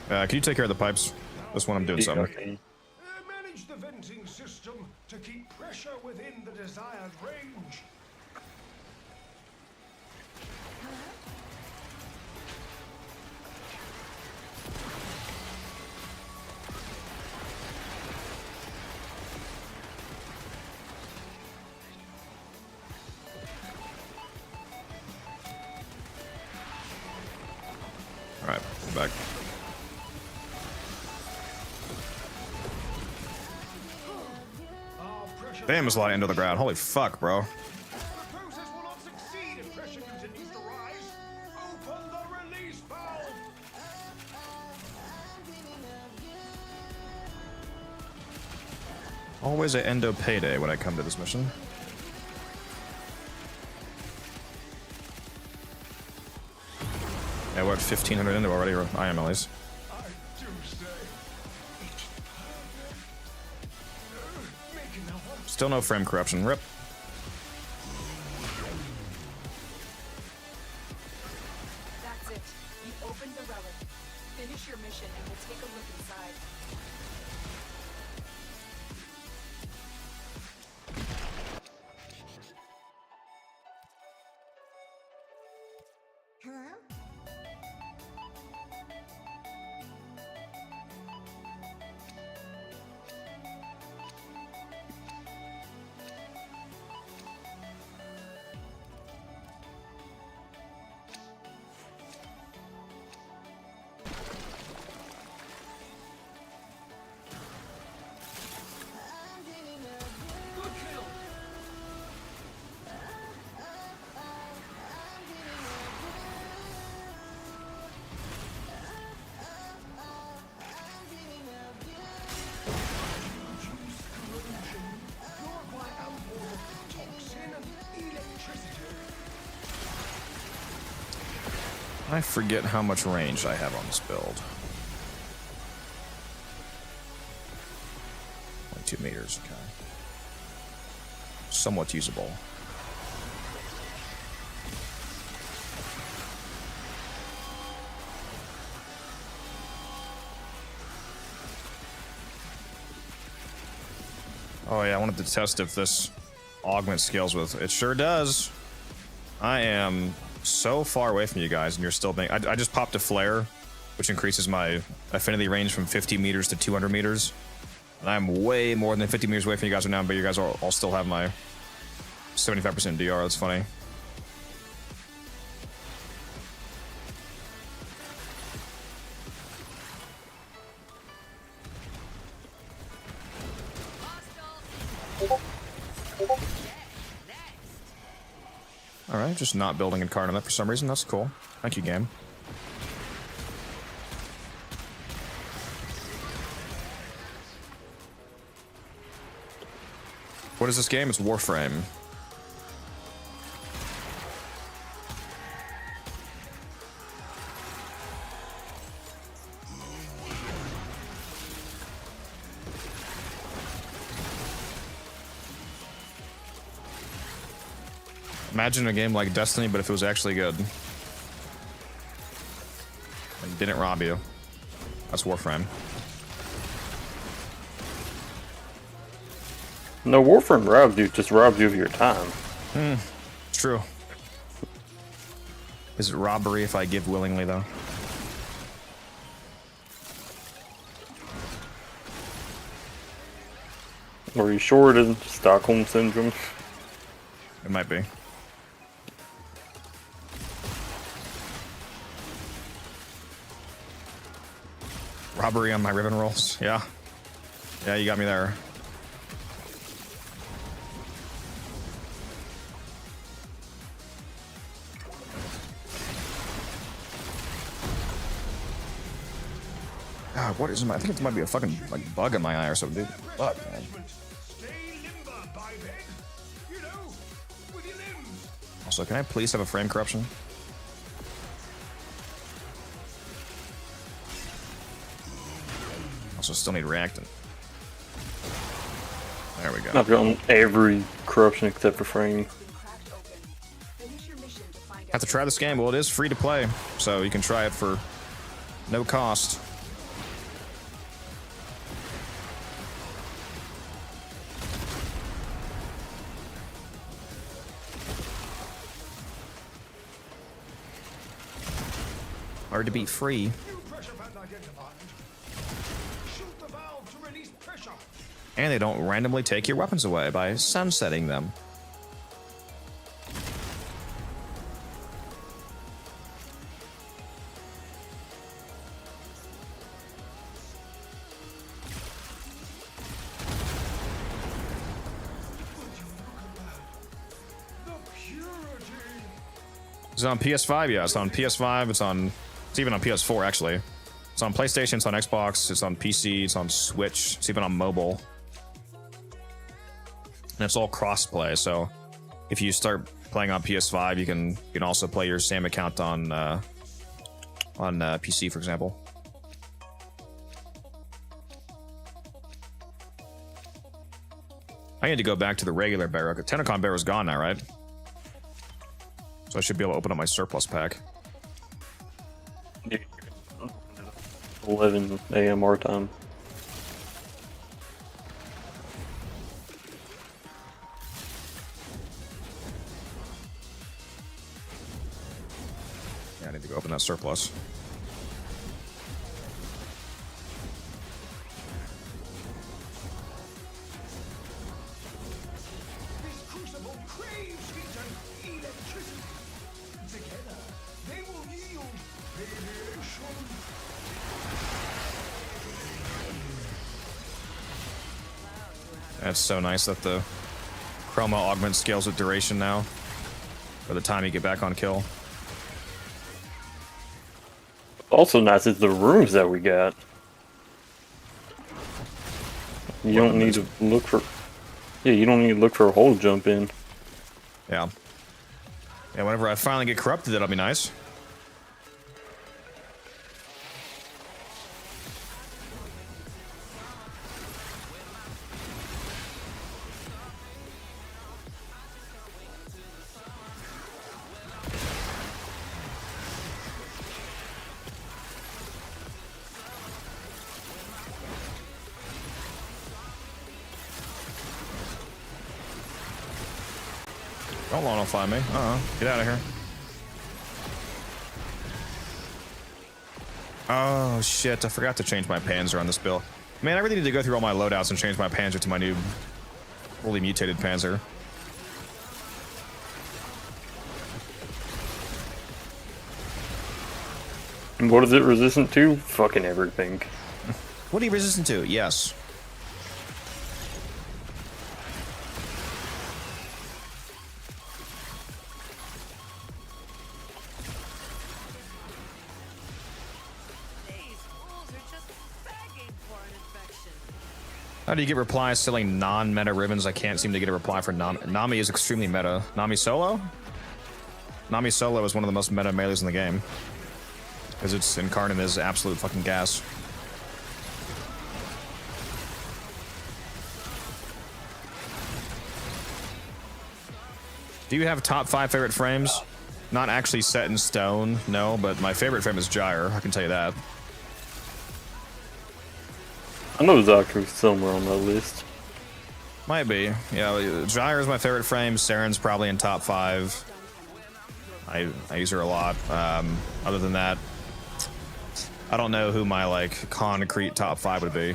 Speaker 1: Can you take care of the pipes? This one I'm doing something.
Speaker 4: Okay.
Speaker 5: Manage the venting system to keep pressure within the desired range.
Speaker 1: All right, we're back. Damn, there's a lot into the ground. Holy fuck, bro.
Speaker 5: The process will not succeed if pressure continues to rise. Open the release valve.
Speaker 1: Always a endo payday when I come to this mission. Yeah, we're at 1500 endo already, or I am at least.
Speaker 5: I do say it's perfect. Make another.
Speaker 1: Still no frame corruption. Rip.
Speaker 6: That's it. You opened the relic. Finish your mission and we'll take a look inside.
Speaker 1: I forget how much range I have on this build. 2 meters, okay. Somewhat usable. Oh yeah, I wanted to test if this augment scales with. It sure does. I am so far away from you guys, and you're still being. I just popped a flare, which increases my affinity range from 50 meters to 200 meters. And I'm way more than 50 meters away from you guys right now, but you guys all still have my 75% DR. That's funny. All right, just not building Incarnate for some reason. That's cool. Thank you, game. What is this game? It's Warframe. Imagine a game like Destiny, but if it was actually good. And didn't rob you. That's Warframe.
Speaker 4: No, Warframe robs you, just robs you of your time.
Speaker 1: It's true. Is it robbery if I give willingly, though?
Speaker 4: Are you sure it isn't Stockholm Syndrome?
Speaker 1: It might be. Robbery on my Riven rolls. Yeah. Yeah, you got me there. God, what is my? I think it might be a fucking like bug in my eye or something, dude. Fuck, man.
Speaker 5: Stay limber, biped. You know, with your limbs.
Speaker 1: Also, can I please have a frame corruption? Also, still need reactant. There we go.
Speaker 4: I've gotten every corruption except for frame.
Speaker 6: Cracked open. Finish your mission to find
Speaker 1: Have to try this game. Well, it is free to play, so you can try it for no cost. Hard to beat free.
Speaker 5: New pressure band identified. Shoot the valve to release pressure.
Speaker 1: And they don't randomly take your weapons away by sunsetting them.
Speaker 5: The purity.
Speaker 1: It's on PS5, yeah. It's on PS5. It's even on PS4, actually. It's on PlayStation, it's on Xbox, it's on PC, it's on Switch, it's even on mobile. And it's all cross-play, so if you start playing on PS5, you can also play your same account on PC, for example. I need to go back to the regular barrel. TennoCreate barrel is gone now, right? So I should be able to open up my surplus pack.
Speaker 4: 11 a.m. our time.
Speaker 1: Yeah, I need to go open that surplus.
Speaker 5: This crucible craves heat and electricity. Together, they will yield radiation.
Speaker 1: That's so nice that the chroma augment scales with duration now. By the time you get back on kill.
Speaker 4: Also nice is the rooms that we got. You don't need to look for... Yeah, you don't need to look for a hole to jump in.
Speaker 1: Yeah. Yeah, whenever I finally get corrupted, that'll be nice. Don't want to find me. Get out of here. Oh shit, I forgot to change my Panzer on this build. Man, I really need to go through all my loadouts and change my Panzer to my new fully mutated Panzer.
Speaker 4: And what is it resistant to? Fucking everything.
Speaker 1: What are you resistant to? Yes.
Speaker 7: These fools are just begging for an infection.
Speaker 1: How do you get replies selling non-meta ribbons? I can't seem to get a reply for Nami is extremely meta. Nami solo? Nami solo is one of the most meta melees in the game. Because its incarnate is absolute fucking gas. Do you have top 5 favorite frames? Not actually set in stone, no, but my favorite frame is Gyre, I can tell you that.
Speaker 4: I know Zaku's somewhere on that list.
Speaker 1: Might be. Yeah, Gyre is my favorite frame. Saren's probably in top 5. I use her a lot. Other than that, I don't know who my like concrete top 5 would be.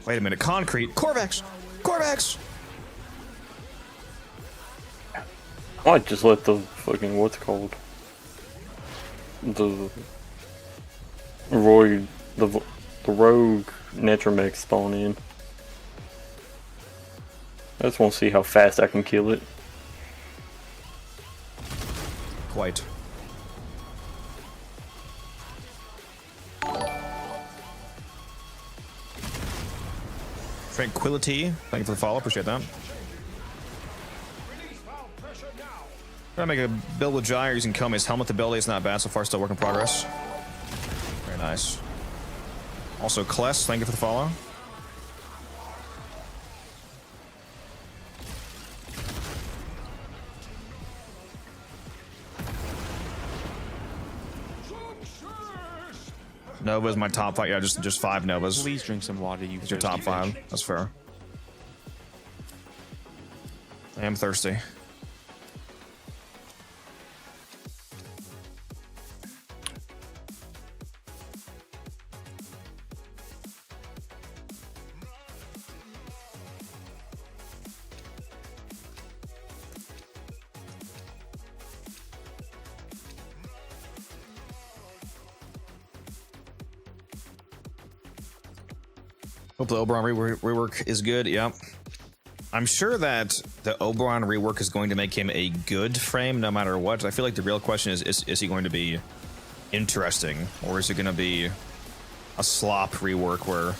Speaker 1: Wait a minute, concrete Corvex. Corvex.
Speaker 4: I might just let the fucking what's it called, the rogue Netromech spawn in. I just want to see how fast I can kill it.
Speaker 1: Quite. Tranquility, thank you for the follow, appreciate that. Trying to make a build with Gyre using Komi's helmet ability. It's not bad so far, still work in progress. Very nice. Also, Kless, thank you for the follow. Nova is my top 5. Yeah, just 5 Novas.
Speaker 3: Please drink some water, you
Speaker 1: It's your
Speaker 3: thirsty
Speaker 1: top 5.
Speaker 3: bitch.
Speaker 1: That's fair. I am thirsty. Hope the Oberon rework is good. Yep. I'm sure that the Oberon rework is going to make him a good frame no matter what. I feel like the real question is he going to be interesting, or is it going to be a slop rework where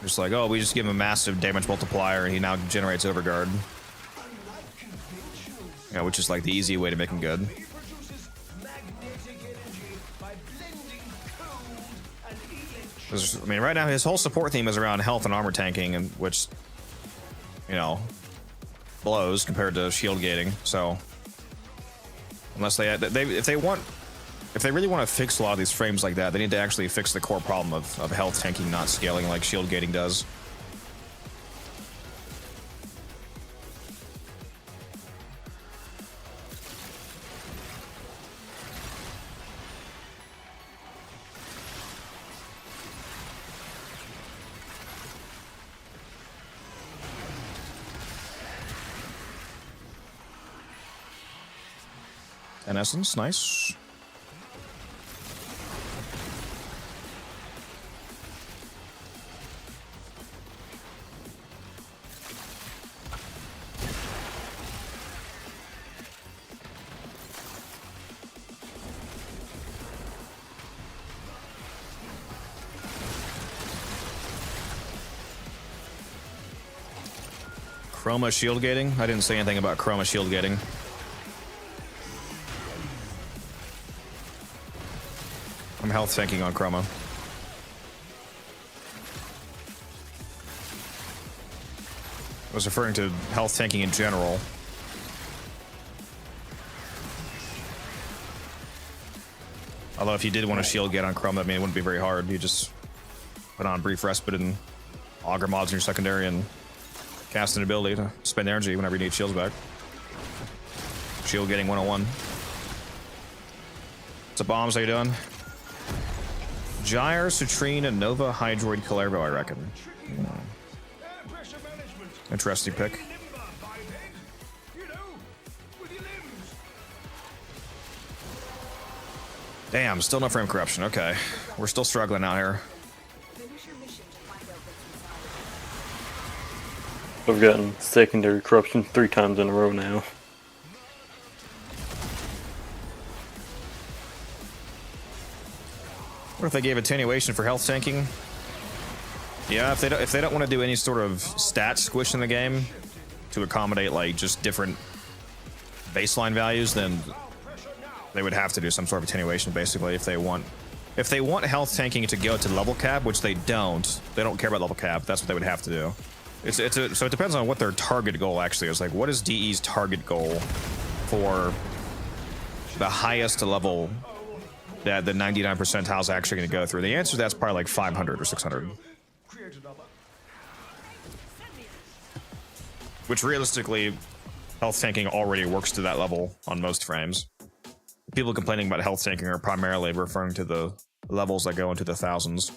Speaker 1: just like, oh, we just give him a massive damage multiplier and he now generates Overguard. Yeah, which is like the easy way to make him good. I mean, right now his whole support theme is around health and armor tanking, and which, you know, blows compared to shield gating. So, unless if they really want to fix a lot of these frames like that, they need to actually fix the core problem of health tanking not scaling like shield gating does. In essence, nice. Chroma shield gating? I didn't say anything about Chroma shield gating. I'm health tanking on Chroma. I was referring to health tanking in general. Although if you did want to shield get on Chroma, I mean, it wouldn't be very hard. You just put on Brief Respite and Augur mods in your secondary and cast an ability to spend energy whenever you need shields back. Shield getting 101. What's up, Bombs? How you doing? Gyre, Citrine, and Nova, Hydroid, Calervo, I reckon. Interesting pick. Damn, still no frame corruption. Okay. We're still struggling out here.
Speaker 6: Finish your mission to find out what's inside.
Speaker 4: I've gotten secondary corruption 3 times in a row now.
Speaker 1: What if they gave attenuation for health tanking? Yeah, if they don't want to do any sort of stat squish in the game to accommodate like just different baseline values, then they would have to do some sort of attenuation basically if they want health tanking to go to level cap, which they don't. They don't care about level cap. That's what they would have to do. So it depends on what their target goal actually is. Like, what is DE's target goal for the highest level that the 99 percentile is actually going to go through? The answer to that's probably like 500 or 600. Which realistically, health tanking already works to that level on most frames. People complaining about health tanking are primarily referring to the levels that go into the thousands.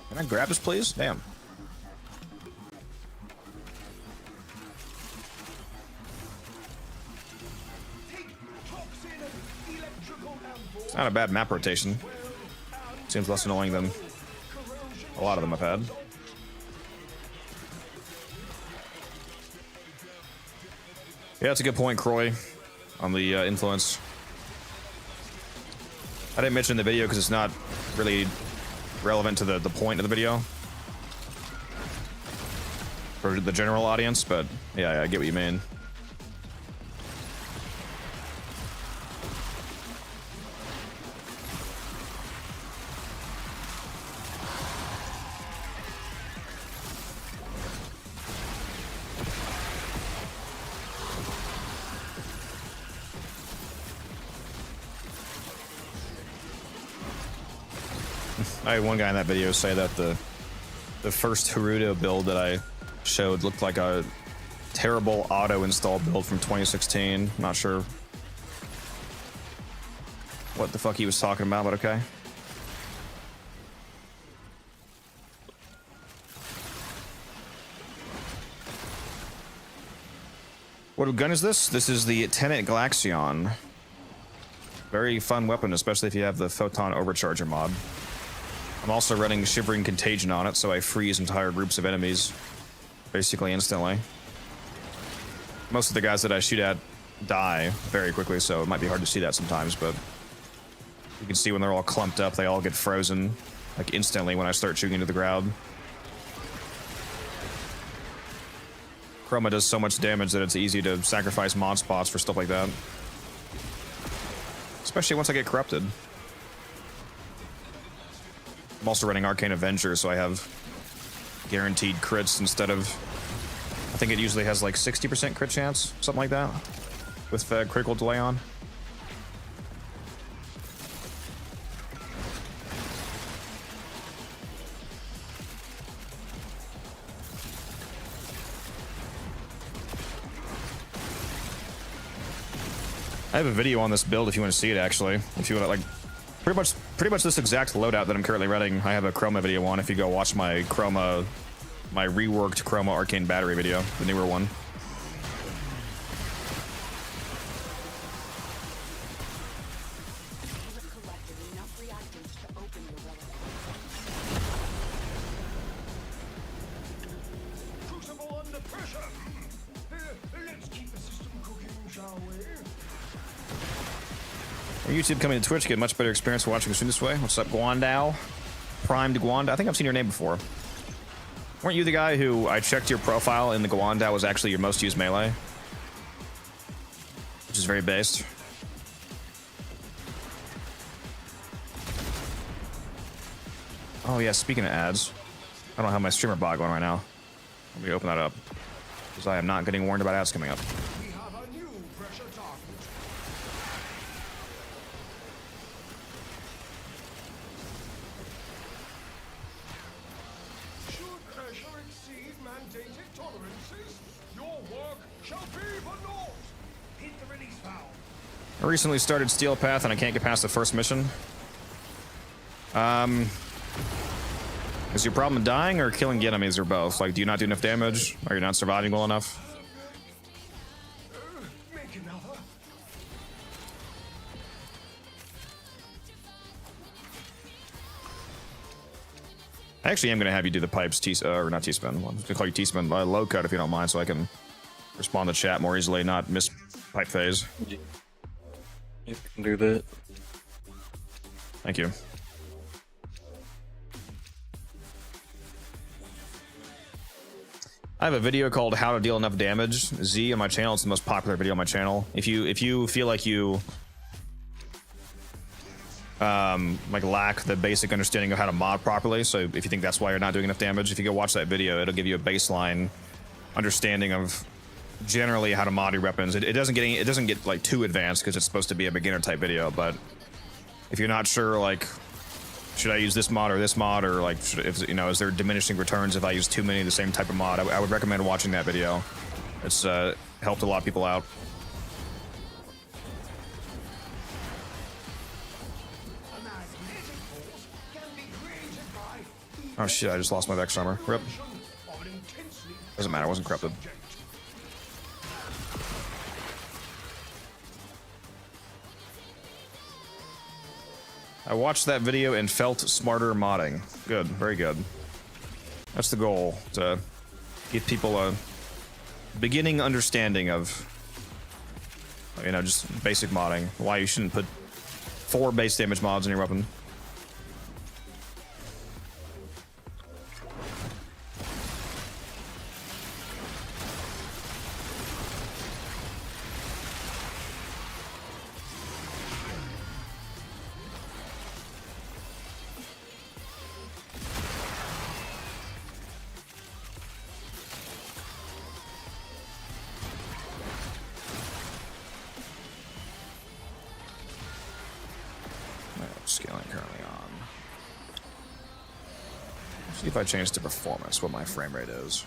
Speaker 1: Can I grab this, please? Damn. It's not a bad map rotation. Seems less annoying than a lot of them I've had. Yeah, that's a good point, Croy, on the influence. I didn't mention in the video because it's not really relevant to the point of the video for the general audience, but yeah, I get what you mean. I had one guy in that video say that the first Haruto build that I showed looked like a terrible auto-install build from 2016. Not sure what the fuck he was talking about, but okay. What gun is this? This is the Tenet Galaxion. Very fun weapon, especially if you have the Photon Overcharger mod. I'm also running Shivering Contagion on it, so I freeze entire groups of enemies basically instantly. Most of the guys that I shoot at die very quickly, so it might be hard to see that sometimes, but you can see when they're all clumped up, they all get frozen like instantly when I start shooting into the ground. Chroma does so much damage that it's easy to sacrifice mod spots for stuff like that. Especially once I get corrupted. I'm also running Arcane Avenger, so I have guaranteed crits instead of... I think it usually has like 60% crit chance, something like that, with critical delay on. I have a video on this build if you want to see it, actually. If you want to, like, pretty much this exact loadout that I'm currently running, I have a Chroma video on if you go watch my reworked Chroma Arcane battery video, the newer one.
Speaker 5: Crucible under pressure. Let's keep the system cooking, shall we?
Speaker 1: YouTube coming to Twitch, get a much better experience watching the stream this way. What's up, Guandao? Primed Guandao. I think I've seen your name before. Weren't you the guy who I checked your profile and the Guandao was actually your most used melee? Which is very based. Oh yeah, speaking of ads. I don't have my streamer bot going right now. Let me open that up. Because I am not getting warned about ads coming up.
Speaker 5: We have a new pressure target. Should pressure exceed mandated tolerances, your work shall be for naught. Hit the release valve.
Speaker 1: I recently started Steel Path and I can't get past the first mission. Is your problem dying or killing the enemies or both? Like, do you not do enough damage? Or you're not surviving well enough?
Speaker 5: Make another.
Speaker 1: I actually am going to have you do the pipes, or not T-spin. Well, I'm going to call you T-spin low cut if you don't mind, so I can respond to chat more easily, not miss pipe phase.
Speaker 4: You can do that.
Speaker 1: Thank you. I have a video called How to Deal Enough Damage. Z on my channel. It's the most popular video on my channel. If you feel like you like lack the basic understanding of how to mod properly, so if you think that's why you're not doing enough damage, if you go watch that video, it'll give you a baseline understanding of generally how to mod your weapons. It doesn't get like too advanced because it's supposed to be a beginner type video, but if you're not sure, like, should I use this mod or like, is there diminishing returns if I use too many of the same type of mod? I would recommend watching that video. It's helped a lot of people out. Oh shit, I just lost my Vex armor. Rip. Doesn't matter, it wasn't corrupted. I watched that video and felt smarter modding. Good, very good. That's the goal, to give people a beginning understanding of, just basic modding. Why you shouldn't put 4 base damage mods in your weapon. Scaling currently on. See if I change to performance, what my frame rate is.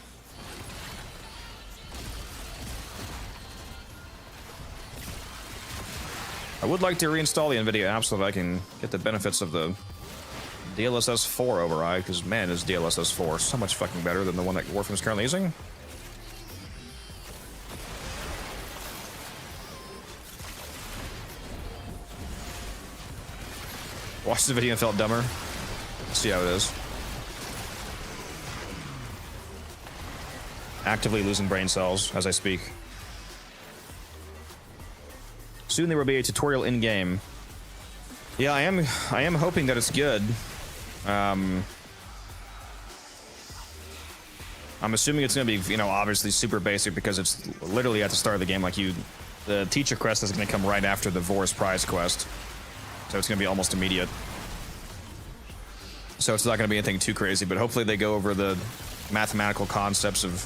Speaker 1: I would like to reinstall the NVIDIA app so that I can get the benefits of the DLSS 4 override, because man, is DLSS 4 so much fucking better than the one that Warframe is currently using. Watched the video and felt dumber. Let's see how it is. Actively losing brain cells as I speak. Soon there will be a tutorial in game. Yeah, I am hoping that it's good. I'm assuming it's gonna be, obviously super basic because it's literally at the start of the game. Like the teacher quest is gonna come right after the Vor's prize quest. So it's going to be almost immediate. So it's not going to be anything too crazy, but hopefully they go over the mathematical concepts of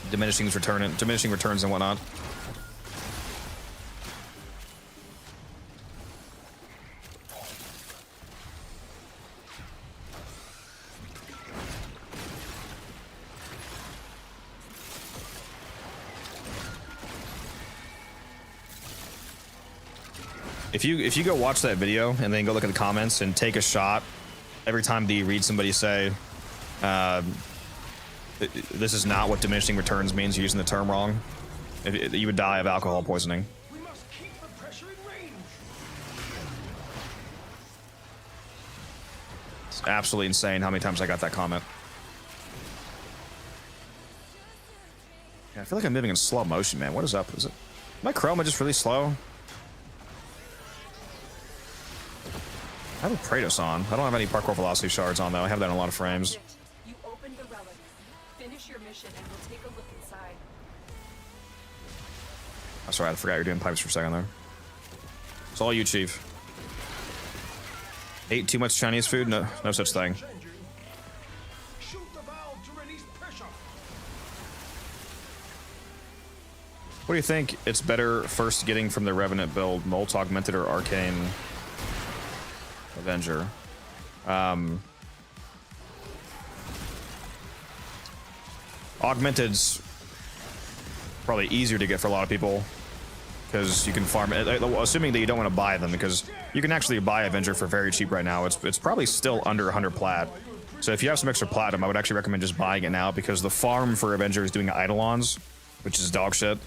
Speaker 1: diminishing returns and whatnot. If you go watch that video and then go look at the comments and take a shot every time that you read somebody say, this is not what diminishing returns means, you're using the term wrong, you would die of alcohol poisoning.
Speaker 5: We must keep the pressure in range.
Speaker 1: It's absolutely insane how many times I got that comment. Yeah, I feel like I'm moving in slow motion, man. What is up? Is it my chroma just really slow? I have a Kratos on. I don't have any parkour velocity shards on though. I have that in a lot of frames.
Speaker 6: You opened the relic. Finish your mission and we'll take a look inside.
Speaker 1: I'm sorry, I forgot you're doing pipes for a second there. It's all you, Chief. Ate too much Chinese food? No such thing. What do you think it's better first getting from the Revenant build, Molt Augmented or Arcane Avenger? Augmented's probably easier to get for a lot of people because you can farm it, assuming that you don't want to buy them, because you can actually buy Avenger for very cheap right now. It's probably still under 100 plat. So if you have some extra platinum, I would actually recommend just buying it now, because the farm for Avenger is doing Eidolons, which is dog shit.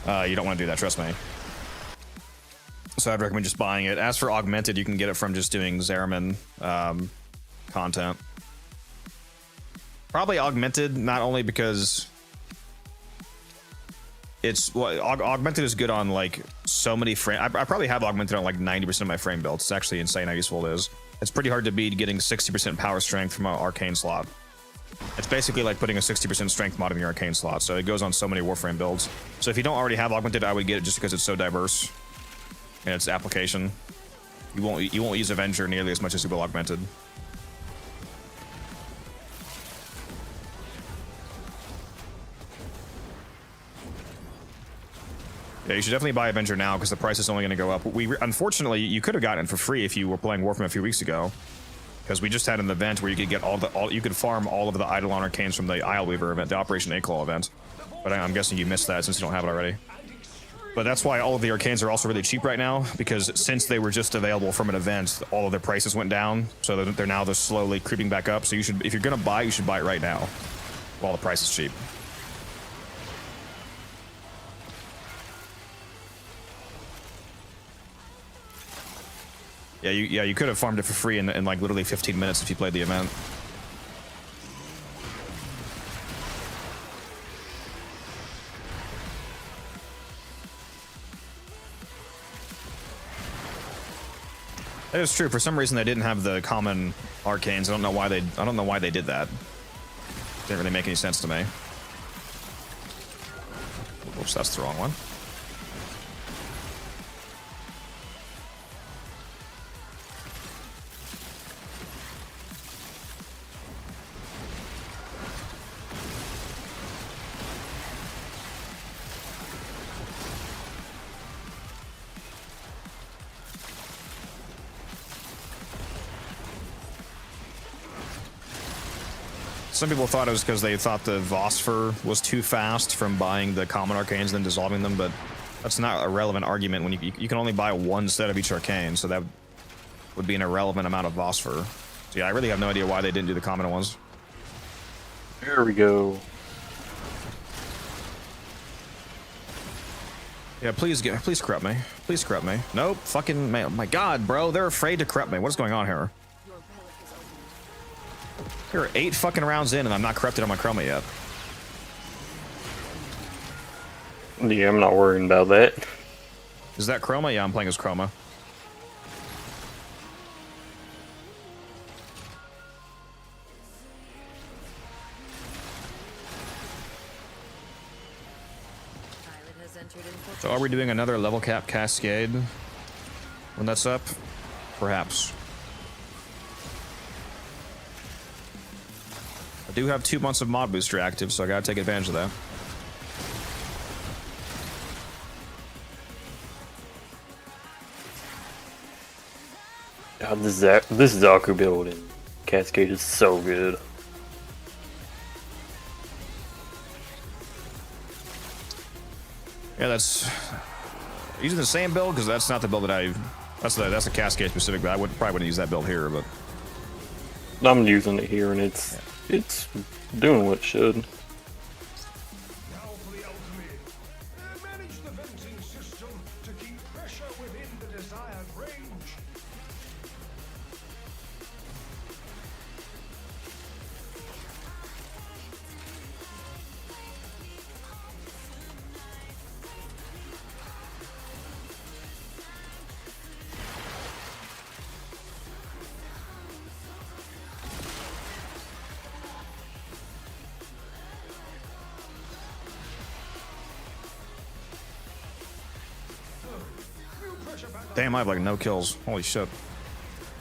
Speaker 1: You don't want to do that, trust me. So I'd recommend just buying it. As for Augmented, you can get it from just doing Zeraman content. Probably Augmented, not only because it's Augmented is good on like so many frame. I probably have Augmented on like 90% of my frame builds. It's actually insane how useful it is. It's pretty hard to beat getting 60% power strength from an Arcane slot. It's basically like putting a 60% strength mod in your Arcane slot, so it goes on so many Warframe builds. So if you don't already have Augmented, I would get it just because it's so diverse in its application. You won't use Avenger nearly as much as you will Augmented. Yeah, you should definitely buy Avenger now because the price is only going to go up. Unfortunately, you could have gotten it for free if you were playing Warframe a few weeks ago, because we just had an event where you could get you could farm all of the Eidolon Arcanes from the Isleweaver event, the Operation A-Claw event. But I'm guessing you missed that since you don't have it already. But that's why all of the Arcanes are also really cheap right now, because since they were just available from an event, all of their prices went down, so they're now slowly creeping back up. So you should, if you're gonna buy, you should buy it right now, while the price is cheap. Yeah, you could have farmed it for free in like literally 15 minutes if you played the event. That is true. For some reason, they didn't have the common Arcanes. I don't know why they did that. Didn't really make any sense to me. Oops, that's the wrong one. Some people thought it was because they thought the Vosper was too fast from buying the common Arcanes and then dissolving them, but that's not a relevant argument when you can only buy one set of each Arcane, so that would be an irrelevant amount of Vosper. So yeah, I really have no idea why they didn't do the common ones.
Speaker 4: There we go.
Speaker 1: Yeah, please corrupt me. Please corrupt me. Nope, fucking man. Oh my god, bro, they're afraid to corrupt me. What's going on here? There are 8 fucking rounds in and I'm not corrupted on my chroma yet.
Speaker 4: Yeah, I'm not worrying about that.
Speaker 1: Is that chroma? Yeah, I'm playing as chroma. So are we doing another level cap cascade when that's up? Perhaps. I do have 2 months of mod booster active, so I gotta take advantage of that.
Speaker 4: God, this Zaku build in Cascade is so good.
Speaker 1: Yeah, that's using the same build because that's not the build that that's a Cascade specific, but I probably wouldn't use that build here. But
Speaker 4: I'm using it here, and it's doing what it should.
Speaker 5: Now for the Alchemy. Manage the venting system to keep pressure within the desired range.
Speaker 1: damn, I have like no kills. Holy shit.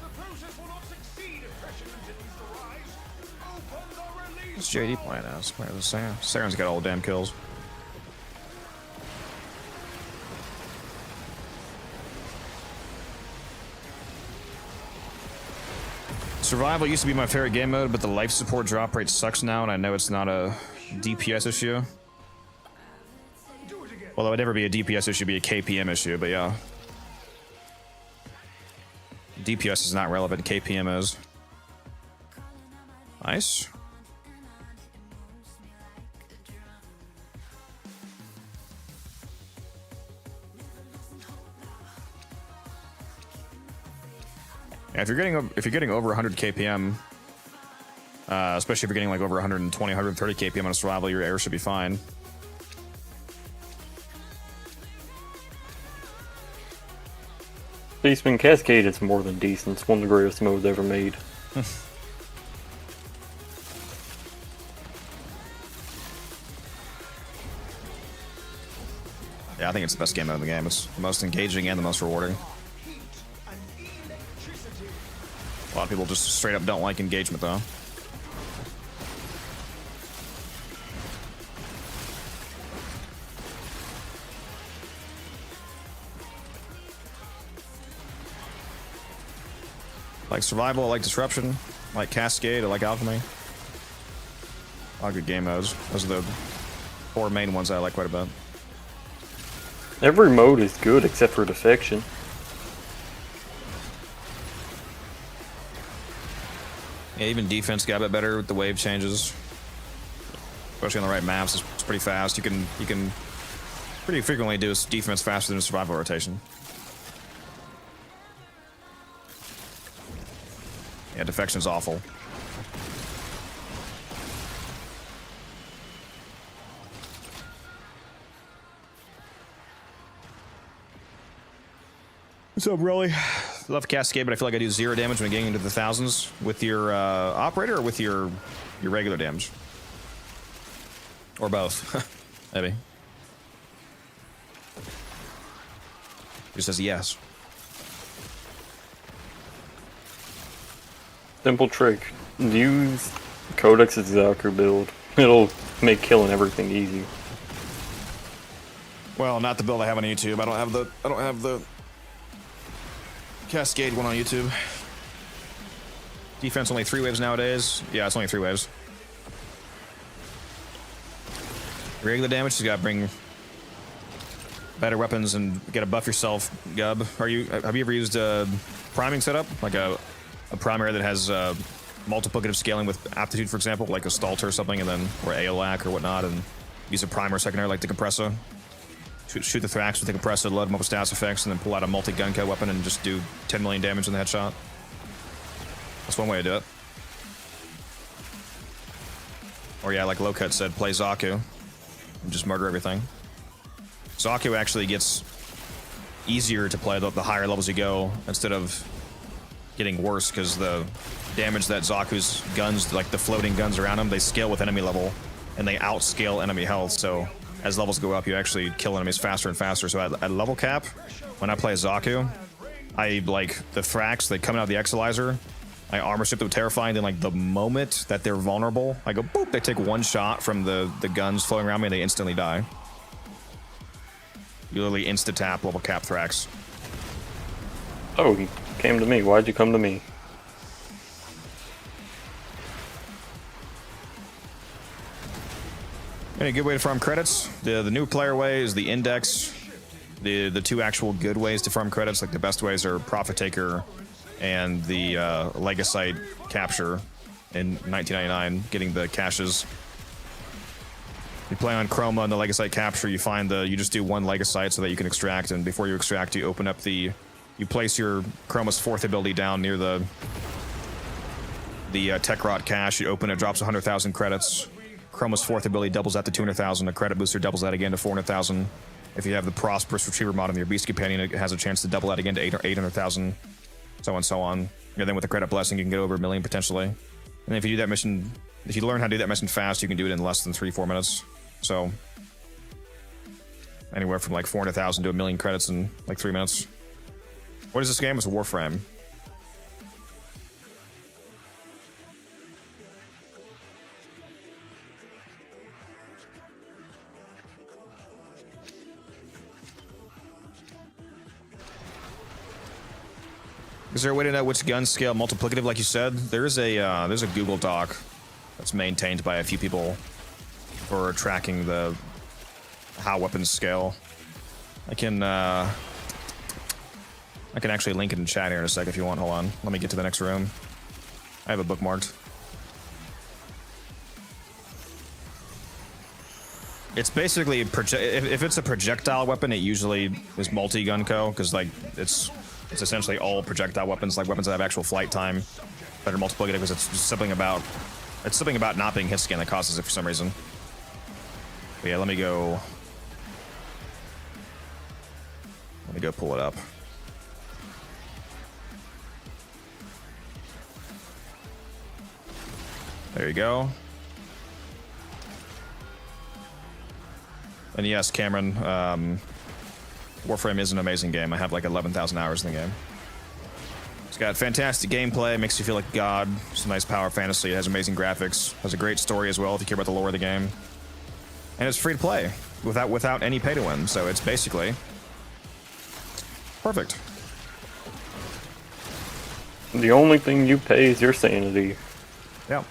Speaker 5: The process will not succeed if pressure continues to rise. Open the release.
Speaker 1: What's JD playing as? Where's Saren's got all the damn kills. Survival used to be my favorite game mode, but the life support drop rate sucks now, and I know it's not a DPS issue. Although it'd never be a DPS issue, it'd be a KPM issue, but yeah. DPS is not relevant, KPM is. Nice. Yeah, if you're getting over 100 KPM, especially if you're getting like over 120, 130 KPM on a survival, your air should be fine.
Speaker 4: Beastman Cascade is more than decent. It's one of the greatest modes ever made.
Speaker 1: Yeah, I think it's the best game mode in the game. It's the most engaging and the most rewarding. A lot of people just straight up don't like engagement, though. Like survival, I like disruption, I like cascade, I like alchemy. All good game modes. Those are the 4 main ones I like quite a bit.
Speaker 4: Every mode is good except for defection.
Speaker 1: Yeah, even defense got a bit better with the wave changes. Especially on the right maps, it's pretty fast. You can pretty frequently do defense faster than a survival rotation. Yeah, defection's awful. So really, love Cascade, but I feel like I do 0 damage when getting into the thousands with your operator or with your regular damage, or both, maybe. He says yes.
Speaker 4: Simple trick. Use Codex's Zaku build. It'll make killing everything easy.
Speaker 1: Well, not the build I have on YouTube. I don't have the Cascade one on YouTube. Defense only 3 waves nowadays. Yeah, it's only 3 waves. Regular damage, you gotta bring better weapons and gotta buff yourself, Gub. Have you ever used a priming setup? Like a primary that has multiplicative scaling with aptitude, for example, like a Stalter or something, and then or Aolak or whatnot, and use a primer secondary like the Compressor. Shoot the Thrax with the Compressor, load them up with stats effects, and then pull out a multi-gun weapon and just do 10 million damage in the headshot. That's one way to do it. Or yeah, like Lowcut said, play Zaku and just murder everything. Zaku actually gets easier to play the higher levels you go, instead of getting worse, because the damage that Zaku's guns, like the floating guns around him, they scale with enemy level, and they outscale enemy health, so as levels go up, you actually kill enemies faster and faster. So at level cap, when I play Zaku, I like the Thrax, they come out of the Exilizer, I armor ship them terrifying, then like the moment that they're vulnerable, I go boop, they take 1 shot from the guns flowing around me and they instantly die. You literally insta-tap level cap Thrax.
Speaker 4: Oh, he came to me. Why'd you come to me?
Speaker 1: Any good way to farm credits? The new player way is the index. The 2 actual good ways to farm credits, like the best ways, are Profit Taker and the Legasite capture in 1999, getting the caches. You play on Chroma and the Legasite capture, you find you just do 1 Legasite so that you can extract, and before you extract, you open up you place your Chroma's 4th ability down near the Tech Rot cache, you open it, drops 100,000 credits. Chroma's 4th ability doubles that to 200,000. The credit booster doubles that again to 400,000. If you have the Prosperous Retriever mod on your Beast Companion, it has a chance to double that again to 800,000. So on and so on. And then with the Credit Blessing, you can get over 1 million potentially. And if you do that mission, if you learn how to do that mission fast, you can do it in less than 3-4 minutes. So anywhere from like 400,000 to 1 million credits in like 3 minutes. What is this game? It's a Warframe. Is there a way to know which guns scale multiplicative, like you said? There's a Google Doc that's maintained by a few people for tracking how weapons scale. I can actually link it in chat here in a sec if you want. Hold on. Let me get to the next room. I have it bookmarked. It's basically if it's a projectile weapon, it usually is multi-gun co, because like it's essentially all projectile weapons, like weapons that have actual flight time that are multiplicative, because it's something about not being hit scan that causes it for some reason. But yeah, let me go pull it up. There you go. And yes, Cameron, Warframe is an amazing game. I have like 11,000 hours in the game. It's got fantastic gameplay, makes you feel like God. It's a nice power fantasy. It has amazing graphics. Has a great story as well if you care about the lore of the game. And it's free to play without any pay to win. So it's basically perfect.
Speaker 4: The only thing you pay is your sanity.
Speaker 1: Yeah.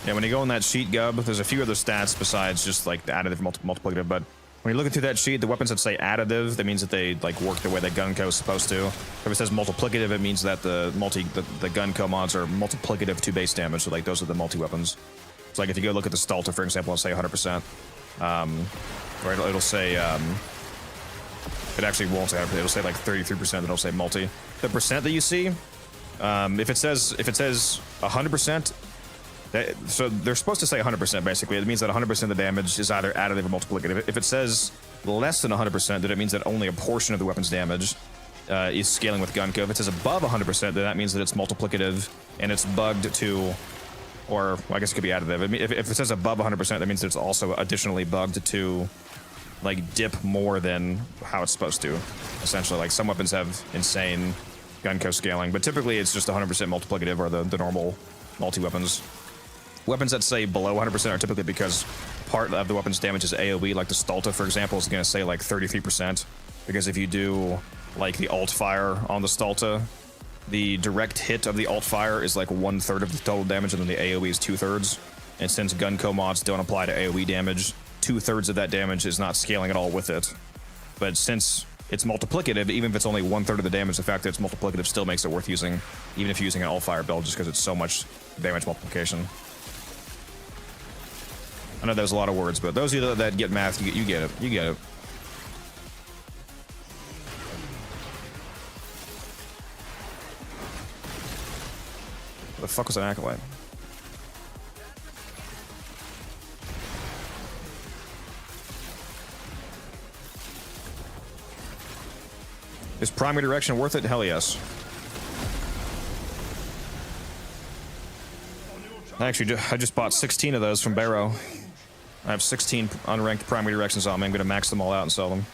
Speaker 1: Yeah, when you go in that sheet, Gub, there's a few other stats besides just like the additive multiplicative, but when you're looking through that sheet, the weapons that say additive, that means that they like work the way that gun co is supposed to. If it says multiplicative, it means that the gun co mods are multiplicative to base damage, so like those are the multi-weapons. So like if you go look at the Stalta, for example, it'll say 100%. Or it'll say, it actually won't say 100%, it'll say like 33%, then it'll say multi. The percent that you see, if it says 100%, so they're supposed to say 100% basically. It means that 100% of the damage is either additive or multiplicative. If it says less than 100%, then it means that only a portion of the weapon's damage is scaling with gun co. If it says above 100%, then that means that it's multiplicative and it's bugged to, or well, I guess it could be additive. If it says above 100%, that means that it's also additionally bugged to like dip more than how it's supposed to. Essentially, like some weapons have insane gun co scaling, but typically it's just 100% multiplicative or the normal multi-weapons. Weapons that say below 100% are typically because part of the weapon's damage is AoE, like the Stalta, for example, is going to say like 33%. Because if you do like the alt fire on the Stalta, the direct hit of the alt fire is like 1/3 of the total damage, and then the AoE is 2/3. And since gun co mods don't apply to AoE damage, 2/3 of that damage is not scaling at all with it. But since it's multiplicative, even if it's only 1/3 of the damage, the fact that it's multiplicative still makes it worth using, even if you're using an alt fire build, just because it's so much damage multiplication. I know there's a lot of words, but those of you that get math, you get it. You get it. What the fuck was an acolyte? Is primary direction worth it? Hell yes. Actually, I just bought 16 of those from Barrow. I have 16 unranked primary directions on me. I'm going to max them all out and sell them.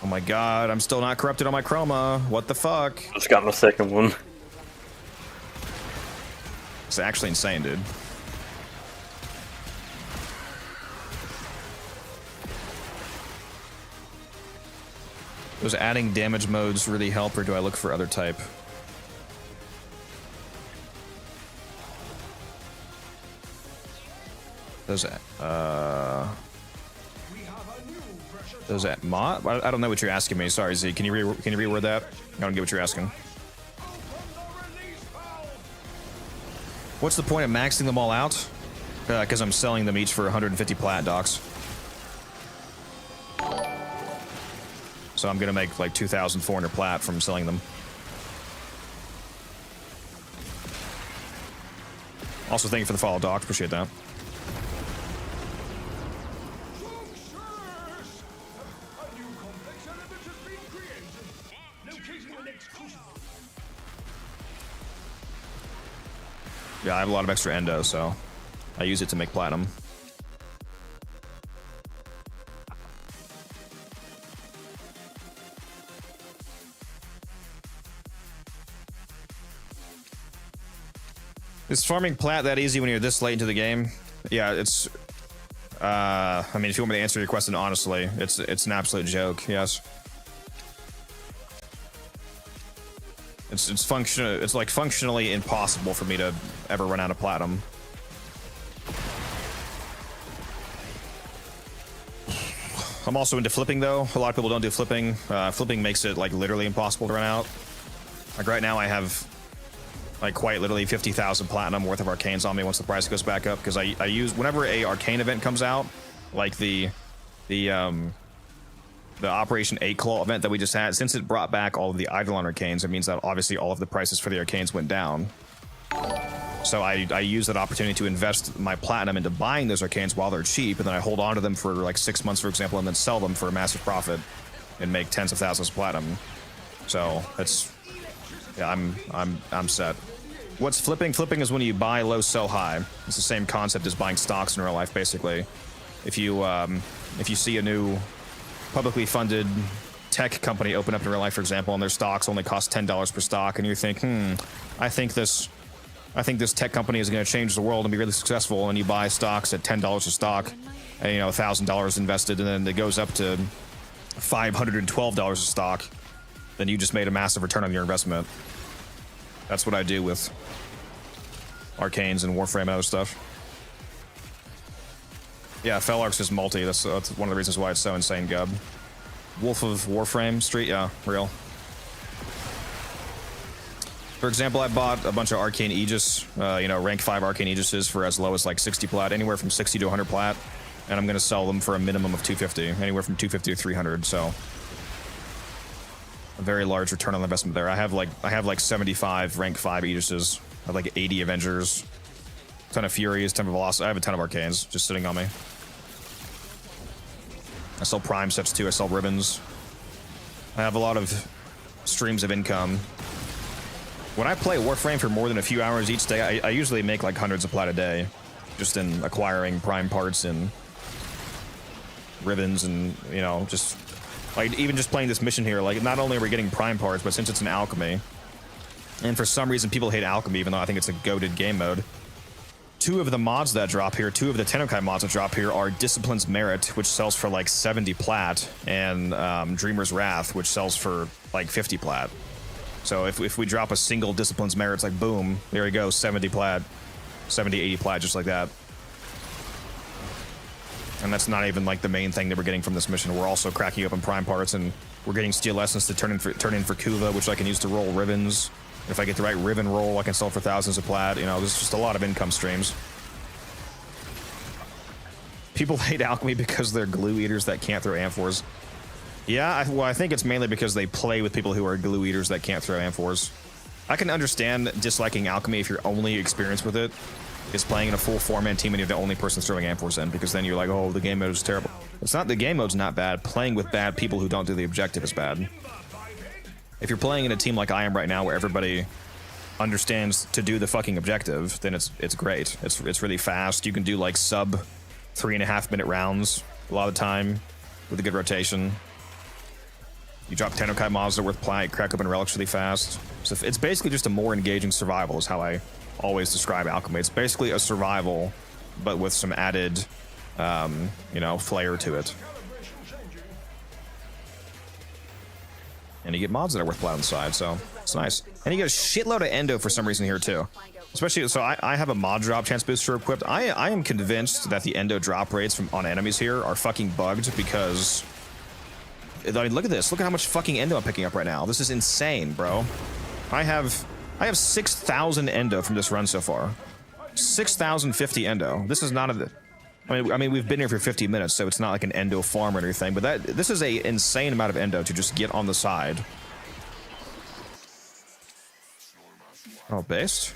Speaker 1: Oh my god, I'm still not corrupted on my chroma. What the fuck?
Speaker 4: Just got my second one.
Speaker 1: It's actually insane, dude. Does adding damage modes really help, or do I look for other type? Those at mod? I don't know what you're asking me. Sorry, Z. Can you reword that? I don't get what you're asking. What's the point of maxing them all out? Because I'm selling them each for 150 plat docs. So I'm gonna make like 2,400 plat from selling them. Also, thank you for the follow, doc. Appreciate that. Yeah, I have a lot of extra endo, so I use it to make platinum. Is farming plat that easy when you're this late into the game? Yeah, it's. I mean, if you want me to answer your question honestly, it's an absolute joke. Yes. It's like functionally impossible for me to ever run out of platinum. I'm also into flipping though. A lot of people don't do flipping. Flipping makes it like literally impossible to run out. Like right now I have like quite literally 50,000 platinum worth of arcanes on me once the price goes back up, because I use whenever a arcane event comes out, like the Operation 8 Claw event that we just had, since it brought back all of the Eidolon arcanes, it means that obviously all of the prices for the arcanes went down. So I use that opportunity to invest my platinum into buying those arcanes while they're cheap, and then I hold on to them for like 6 months, for example, and then sell them for a massive profit and make tens of thousands of platinum. So it's, yeah, I'm set. What's flipping? Flipping is when you buy low, sell high. It's the same concept as buying stocks in real life, basically. If you see a new publicly funded tech company open up in real life, for example, and their stocks only cost $10 per stock, and you think, I think this tech company is going to change the world and be really successful, and you buy stocks at $10 a stock, and you know, $1,000 invested, and then it goes up to $512 a stock, then you just made a massive return on your investment. That's what I do with Arcanes and Warframe and other stuff. Yeah, Felarx is multi. That's one of the reasons why it's so insane, Gub. Wolf of Warframe Street, yeah, real. For example, I bought a bunch of Arcane Aegis, you know, rank 5 Arcane Aegises for as low as like 60 plat, anywhere from 60 to 100 plat, and I'm going to sell them for a minimum of 250, anywhere from 250 to 300, so a very large return on investment there. I have like 75 rank 5 Aegises, I have like 80 Avengers, a ton of Furies, ton of Velocity. I have a ton of Arcanes just sitting on me. I sell Prime sets too, I sell ribbons. I have a lot of streams of income. When I play Warframe for more than a few hours each day, I usually make like hundreds of plat a day, just in acquiring Prime parts and ribbons, and you know, just like even just playing this mission here, like not only are we getting Prime parts, but since it's an Alchemy, and for some reason people hate Alchemy, even though I think it's a goated game mode. Two of the mods that drop here, two of the TennoCreate mods that drop here are Discipline's Merit, which sells for like 70 plat, and Dreamer's Wrath, which sells for like 50 plat. So if we drop a single Discipline's Merit, it's like boom, there you go, 70 plat, 70, 80 plat, just like that. And that's not even like the main thing that we're getting from this mission. We're also cracking open Prime parts, and we're getting Steel Essence to turn in for Kuva, which I can use to roll ribbons. If I get the right ribbon roll, I can sell for thousands of plat. You know, there's just a lot of income streams. People hate Alchemy because they're glue eaters that can't throw amphors. Yeah, well, I think it's mainly because they play with people who are glue eaters that can't throw amphors. I can understand disliking Alchemy if your only experience with it is playing in a full 4-man team and you're the only person throwing amphors in, because then you're like, oh, the game mode is terrible. It's not, the game mode's not bad. Playing with bad people who don't do the objective is bad. If you're playing in a team like I am right now, where everybody understands to do the fucking objective, then it's great. It's really fast. You can do like sub 3.5 minute rounds a lot of the time with a good rotation. You drop TennoCreate mobs that are worth plat, crack open relics really fast. So it's basically just a more engaging survival is how I always describe Alchemy. It's basically a survival, but with some added, you know, flair to it. And you get mods that are worth plat on the side, so it's nice. And you get a shitload of endo for some reason here too. Especially, so I have a mod drop chance booster equipped. I am convinced that the endo drop rates on enemies here are fucking bugged, because I mean, look at this. Look at how much fucking endo I'm picking up right now. This is insane, bro. I have 6,000 endo from this run so far. 6,050 endo. This is not a... I mean, we've been here for 50 minutes, so it's not like an endo farm or anything, but this is a insane amount of endo to just get on the side. Oh, based?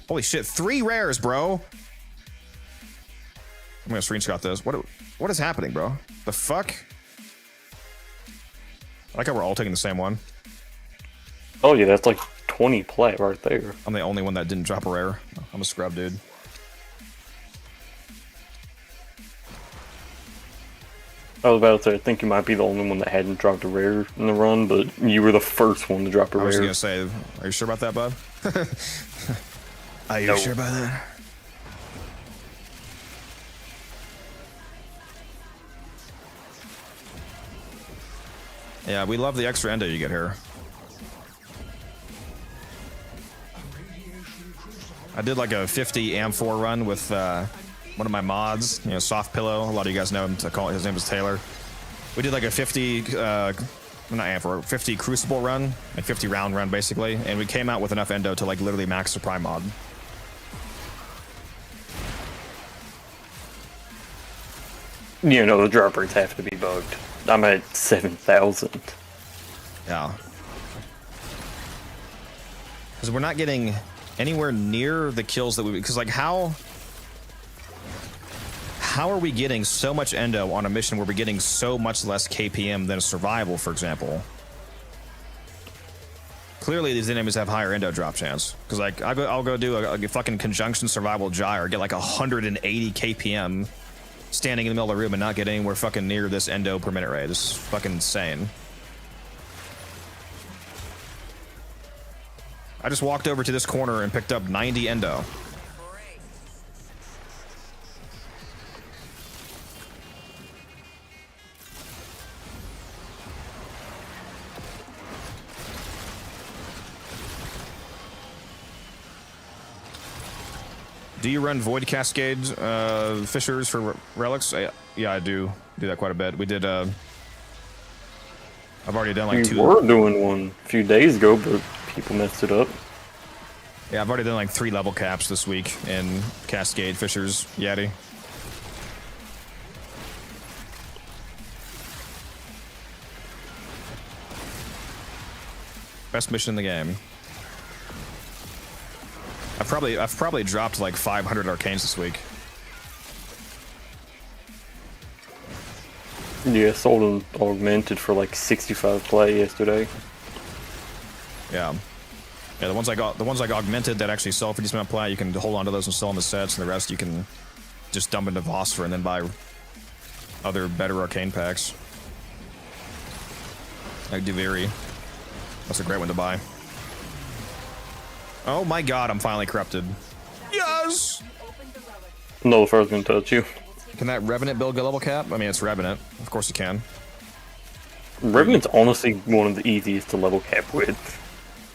Speaker 1: Holy shit, 3 rares, bro! I'm gonna screenshot this. What is happening, bro? The fuck? I like how we're all taking the same one.
Speaker 4: Oh yeah, that's like 20 plat right there.
Speaker 1: I'm the only one that didn't drop a rare. I'm a scrub, dude.
Speaker 4: I was about to say, I think you might be the only one that hadn't dropped a rare in the run, but you were the first one to drop a rare.
Speaker 1: I was gonna say, are you sure about that, bud? Are you
Speaker 4: No.
Speaker 1: sure about that? Yeah, we love the extra endo you get here. I did like a 50 AM4 run with one of my mods, you know, Soft Pillow. A lot of you guys know him. To call his name is Taylor. We did like a 50, not AM4, 50 Crucible run, like 50 round run basically, and we came out with enough endo to like literally max the Prime mod.
Speaker 4: You know, the drop rates have to be bugged. I'm at 7,000.
Speaker 1: Yeah. Because we're not getting anywhere near the kills that we... Because, like, how are we getting so much endo on a mission where we're getting so much less KPM than a survival, for example? Clearly, these enemies have higher endo drop chance. Because, like, I'll go do a fucking conjunction survival gyre, get like 180 KPM standing in the middle of the room and not get anywhere fucking near this endo per minute rate. This is fucking insane. I just walked over to this corner and picked up 90 endo. Do you run Void Cascade fissures for relics? Yeah, I do that quite a bit. We did. I've already done like
Speaker 4: We
Speaker 1: two.
Speaker 4: were doing one a few days ago, but people messed it up.
Speaker 1: Yeah, I've already done like 3 level caps this week in Cascade fissures. Yeti. Best mission in the game. I've probably dropped like 500 arcanes this week.
Speaker 4: Yeah, sold them augmented for like 65 play yesterday.
Speaker 1: Yeah. Yeah, the ones I got augmented that actually sell for decent amount of play, you can hold on to those and sell them as sets, and the rest you can just dump into Phosphor and then buy other better arcane packs. Like Duviri. That's a great one to buy. Oh my god, I'm finally corrupted. Yes!
Speaker 4: No, the first gonna touch you.
Speaker 1: Can that Revenant build get level cap? I mean, it's Revenant. Of course it can.
Speaker 4: Revenant's honestly one of the easiest to level cap with.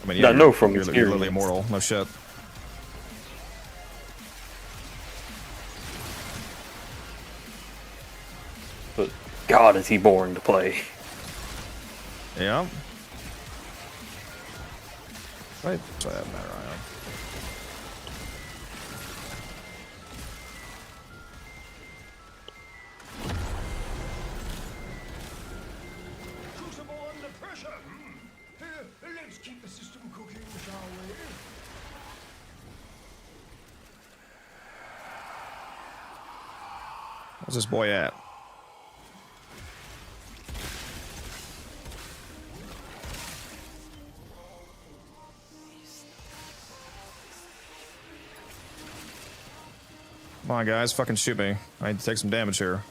Speaker 1: I mean, yeah,
Speaker 4: I know from
Speaker 1: you're
Speaker 4: experience.
Speaker 1: literally immortal. No shit.
Speaker 4: But God, is he boring to play.
Speaker 1: Yeah. Right. So that matter.
Speaker 5: Crucible under pressure. Let's keep the system cooking, shall we?
Speaker 1: Where's this boy at? Come on, guys, fucking shoot me. I need to take some damage here.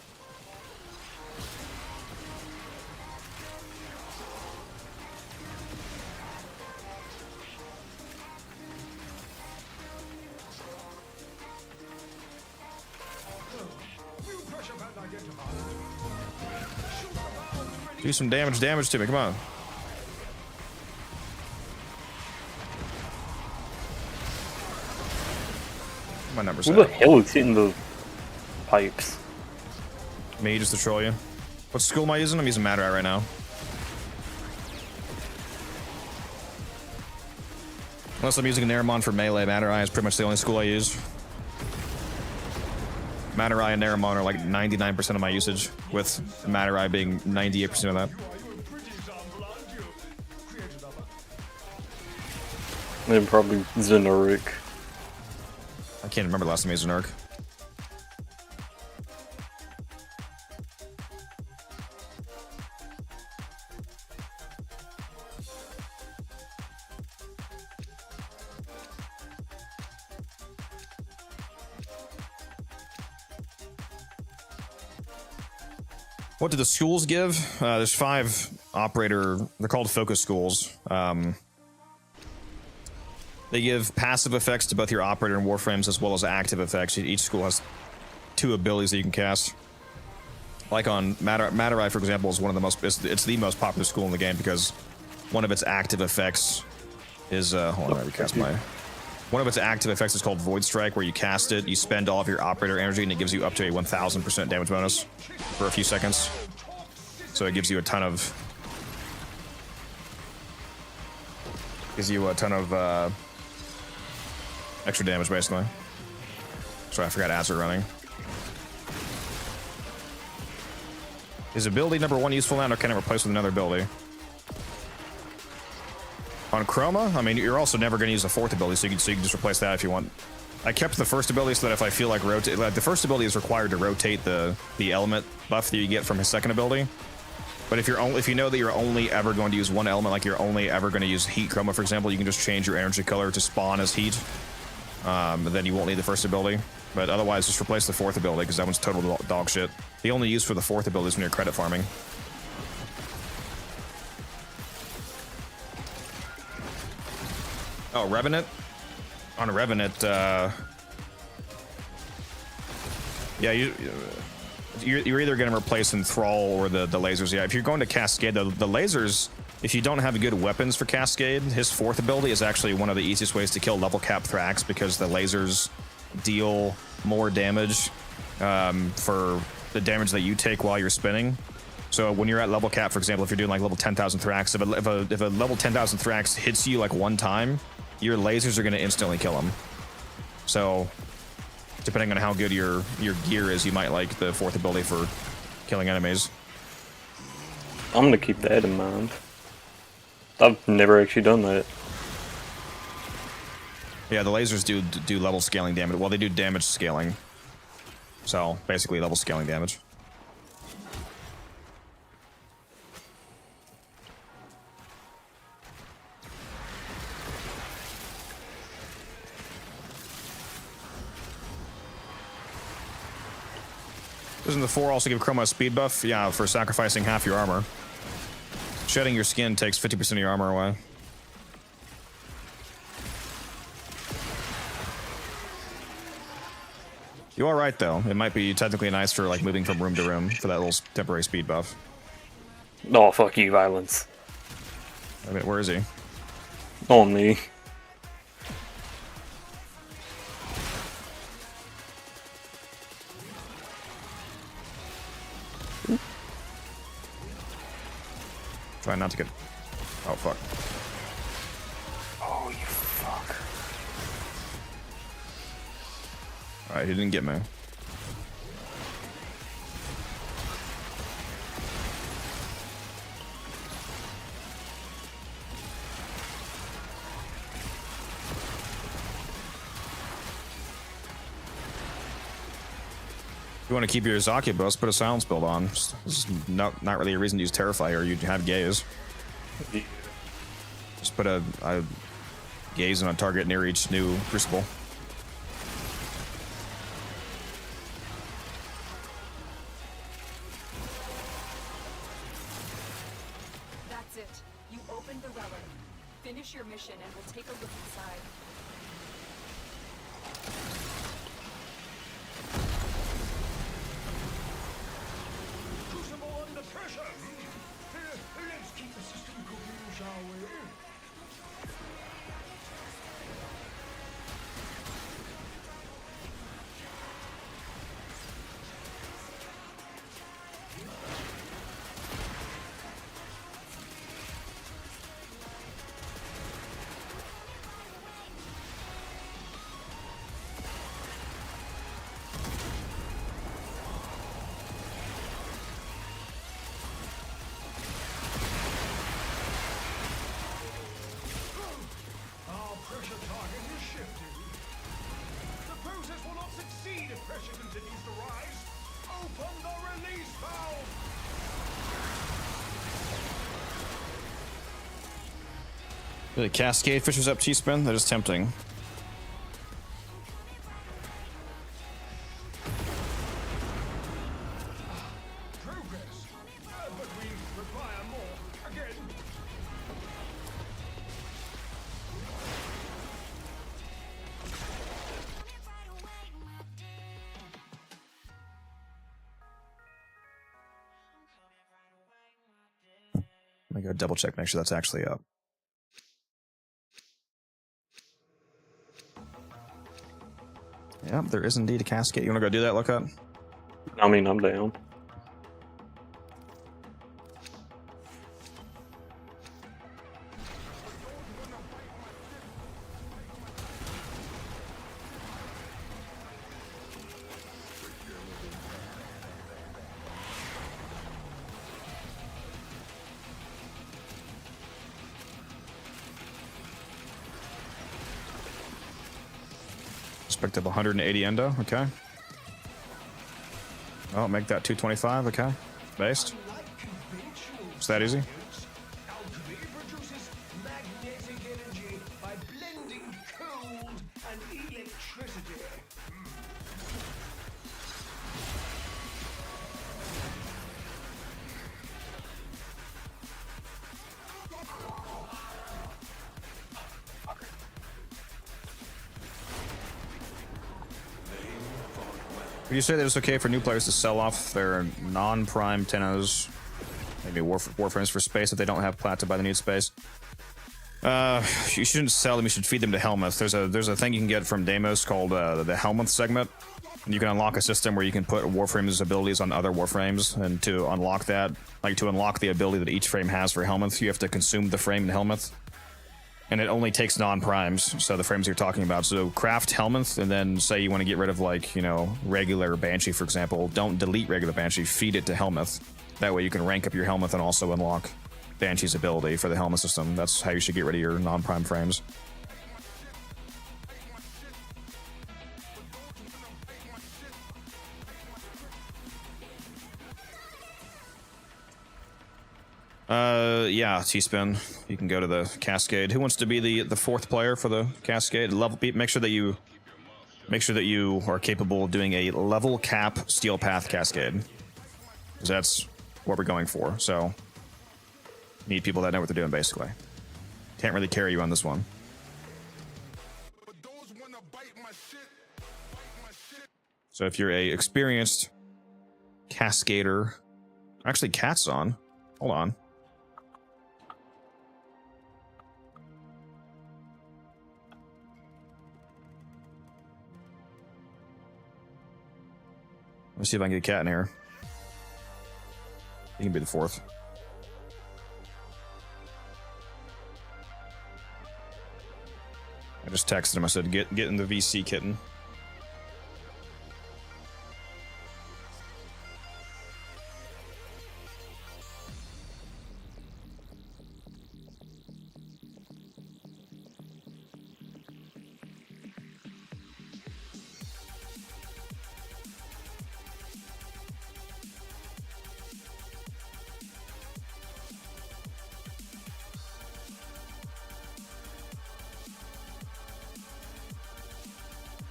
Speaker 1: Do some damage to me, come on. My number's
Speaker 4: Who the hell is hitting the pipes?
Speaker 1: Me, just to troll you. What school am I using? I'm using Mad Eye right now. Unless I'm using Naramon for melee, Mad Eye is pretty much the only school I use. Mad Eye and Naramon are like 99% of my usage, with Mad Eye being 98% of that.
Speaker 4: Then probably Zenoric.
Speaker 1: I can't remember the last time I used an arc. What do the schools give? There's 5 operator, they're called focus schools. They give passive effects to both your operator and warframes as well as active effects. Each school has 2 abilities that you can cast. Like on Matarai, for example, is one of the most it's the most popular school in the game because one of its active effects is hold on, I recast my. One of its active effects is called Void Strike, where you cast it, you spend all of your operator energy, and it gives you up to a 1000% damage bonus for a few seconds. So it gives you a ton of extra damage, basically. Sorry, I forgot ads are running. Is ability number 1 useful now, or can it replace with another ability? On Chroma, I mean, you're also never going to use a 4th ability, so you can just replace that if you want. I kept the first ability so that if I feel like rotate, the first ability is required to rotate the element buff that you get from his second ability. But if you know that you're only ever going to use one element, like you're only ever going to use heat Chroma, for example, you can just change your energy color to spawn as heat. Then you won't need the first ability. But otherwise, just replace the 4th ability because that one's total dog shit. The only use for the 4th ability is when you're credit farming. Oh, Revenant? On a Revenant, yeah, you're either going to replace Enthrall or the lasers. Yeah, if you're going to Cascade, the lasers, if you don't have good weapons for Cascade, his 4th ability is actually one of the easiest ways to kill level cap Thrax because the lasers deal more damage for the damage that you take while you're spinning. So when you're at level cap, for example, if you're doing like level 10,000 Thrax, if a level 10,000 Thrax hits you like one time, your lasers are going to instantly kill him. So depending on how good your gear is, you might like the 4th ability for killing enemies.
Speaker 4: I'm gonna keep that in mind. I've never actually done that.
Speaker 1: Yeah, the lasers do level scaling damage. Well, they do damage scaling. So basically level scaling damage. Doesn't the 4 also give Chroma a speed buff? Yeah, for sacrificing half your armor. Shedding your skin takes 50% of your armor away. You are right, though. It might be technically nice for like moving from room to room for that little temporary speed buff.
Speaker 4: Oh, fuck you, violence.
Speaker 1: I mean, where is he?
Speaker 4: On me.
Speaker 1: Try not to get... Oh, fuck.
Speaker 4: Oh, you fuck.
Speaker 1: Alright, he didn't get me. If you want to keep your Zakia boast, put a silence build on. It's not really a reason to use Terrify, or you'd have Gaze. Just put a Gaze on a target near each new Crucible.
Speaker 6: That's it. You opened the relic. Finish your mission and we'll take a look inside.
Speaker 5: Crucible under pressure. Let's keep the system cooking, shall we? Our pressure target is shifting. The process will not succeed if pressure continues to rise. Open the release valve!
Speaker 1: The Cascade Fishers up T-Spin? That is tempting.
Speaker 5: Progress. But we require more. Again.
Speaker 1: me go double check, make sure that's actually up. Yep, there is indeed a cascade. You want to go do that, look up?
Speaker 4: I mean, I'm down.
Speaker 1: Perspective 180 endo, okay. Oh, make that 225, okay. Based. Is that easy?
Speaker 5: Alchemy produces magnetic energy by blending cold and electricity.
Speaker 1: Would you say that it's okay for new players to sell off their non-prime Tennos, maybe Warframes for space if they don't have plat to buy the need space? You shouldn't sell them, you should feed them to Helmuth. There's a thing you can get from Deimos called the Helmuth segment. And you can unlock a system where you can put Warframe's abilities on other Warframes, and to unlock that, like to unlock the ability that each frame has for Helmuth, you have to consume the frame in Helmuth. And it only takes non-primes, so the frames you're talking about. So craft Helmuth, and then say you want to get rid of, like, you know, regular Banshee, for example. Don't delete regular Banshee, feed it to Helmuth. That way you can rank up your Helmuth and also unlock Banshee's ability for the Helmuth system. That's how you should get rid of your non-prime frames. Yeah, T-Spin. You can go to the Cascade. Who wants to be the fourth player for the Cascade? Make sure that you are capable of doing a level cap Steel Path Cascade, because that's what we're going for. So, need people that know what they're doing, basically. Can't really carry you on this one. So if you're a experienced Cascader, actually, Cat's on. Hold on. Let's see if I can get Cat in here. He can be the fourth. I just texted him. I said, get in the VC, kitten.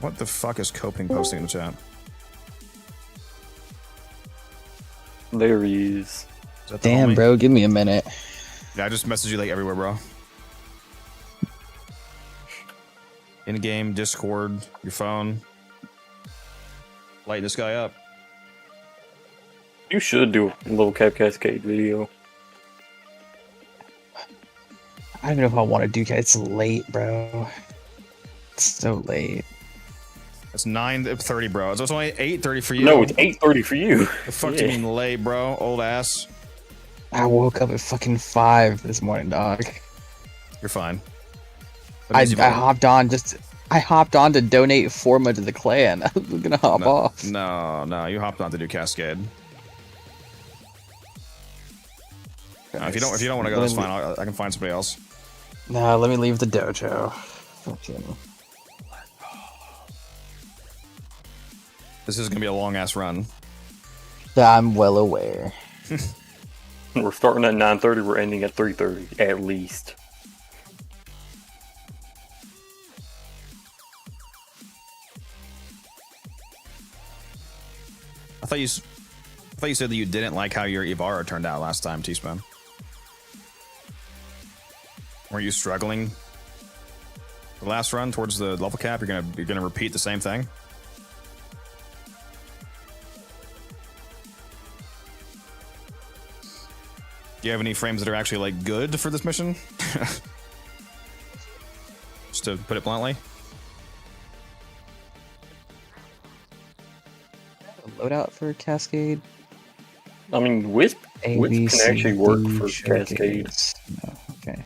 Speaker 1: What the fuck is Coping posting in the chat?
Speaker 4: There he is.
Speaker 1: That the
Speaker 8: Damn,
Speaker 1: homie?
Speaker 8: bro, give me a minute.
Speaker 1: Yeah, I just messaged you like everywhere, bro. In-game, Discord, your phone. Light this guy up.
Speaker 4: You should do a little cap cascade video.
Speaker 8: I don't even know if I want to do. It's late, bro. It's so late.
Speaker 1: It's 9:30, bro. So it's only 8:30 for you.
Speaker 4: No, it's 8:30 for you.
Speaker 1: The fuck do you mean late, bro? Old ass.
Speaker 8: I woke up at fucking 5 this morning, dog.
Speaker 1: You're fine.
Speaker 8: I hopped on to donate Forma to the clan. I was gonna hop off.
Speaker 1: No, you hopped on to do Cascade. If you don't want to go, that's fine. I can find somebody else.
Speaker 8: No, let me leave the dojo. Fucking.
Speaker 1: This is gonna be a long ass run.
Speaker 8: I'm well aware.
Speaker 4: We're starting at 9:30. We're ending at 3:30 at least.
Speaker 1: I thought you said that you didn't like how your Ivara turned out last time, T-Spin. Were you struggling the last run towards the level cap? You're gonna repeat the same thing? Do you have any frames that are actually like good for this mission? Just to put it bluntly.
Speaker 8: Loadout for Cascade.
Speaker 4: I mean, Wisp can actually work for Cascade.
Speaker 8: No, okay.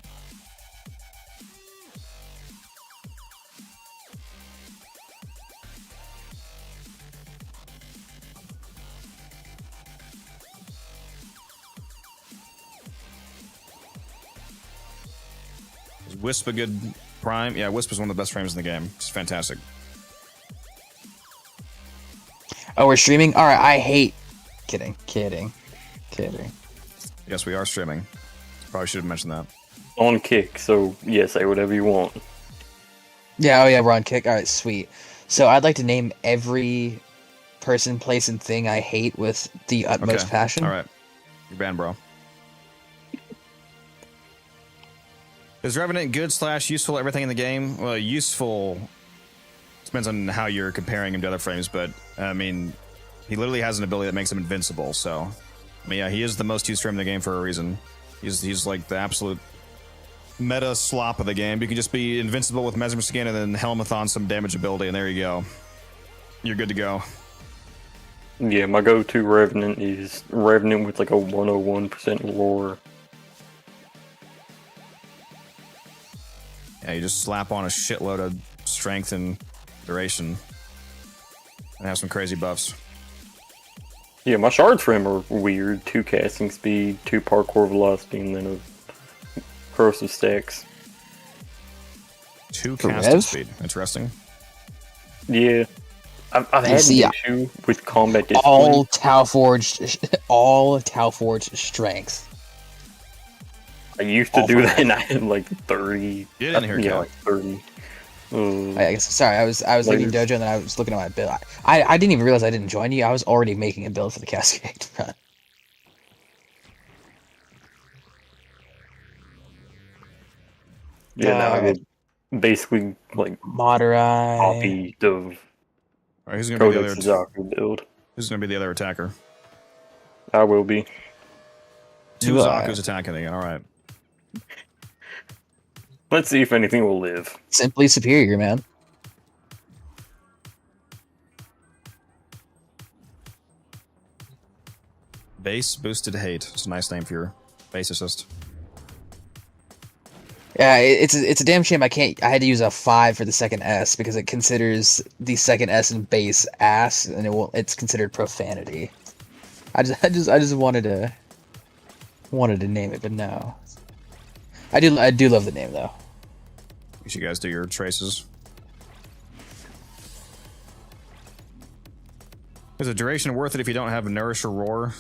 Speaker 1: Is Wisp a good prime? Yeah, Wisp is one of the best frames in the game. It's fantastic.
Speaker 8: Oh, we're streaming? Alright, I hate... Kidding.
Speaker 1: Yes, we are streaming. Probably should have mentioned that.
Speaker 4: On Kick, so yeah, say whatever you want.
Speaker 8: Yeah, oh yeah, we're on Kick. Alright, sweet. So I'd like to name every person, place, and thing I hate with the utmost passion.
Speaker 1: Alright. You're banned, bro. Is Revenant good / useful everything in the game? Well, useful depends on how you're comparing him to other frames, but I mean, he literally has an ability that makes him invincible, so I mean, yeah, he is the most used frame in the game for a reason. He's like the absolute meta slop of the game. You can just be invincible with Mesmer Skin and then Helmeth on some damage ability, and there you go. You're good to go.
Speaker 4: Yeah, my go-to Revenant is Revenant with like a 101% roar.
Speaker 1: Yeah, you just slap on a shitload of strength and duration and have some crazy buffs.
Speaker 4: Yeah, my shards for him are weird. 2 casting speed, 2 parkour velocity, and then a corrosive stacks.
Speaker 1: 2 casting speed. Interesting.
Speaker 4: Yeah. I've had an issue with combat discipline.
Speaker 8: All Talforged strength.
Speaker 4: I used to do that and I had like 30.
Speaker 1: You didn't hear
Speaker 4: like 30.
Speaker 8: I guess, sorry, I was looking Dojo and then I was looking at my build. I didn't even realize I didn't join you. I was already making a build for the Cascade run.
Speaker 4: Yeah, now I get basically like
Speaker 8: Moderai.
Speaker 4: copy of
Speaker 1: Alright, who's gonna be the
Speaker 4: Codex
Speaker 1: other
Speaker 4: Zaku build.
Speaker 1: Who's gonna be the other attacker?
Speaker 4: I will be.
Speaker 1: 2 Zaku's attacking again, alright.
Speaker 4: Let's see if anything will live.
Speaker 8: Simply superior, man.
Speaker 1: Base Boosted Hate. It's a nice name for your base assist.
Speaker 8: Yeah, it's a damn shame I had to use a 5 for the second S because it considers the second S in base ass and it's considered profanity. I just wanted to name it, but no. I do love the name though.
Speaker 1: You should guys do your traces. Is the duration worth it if you don't have Nourish or Roar?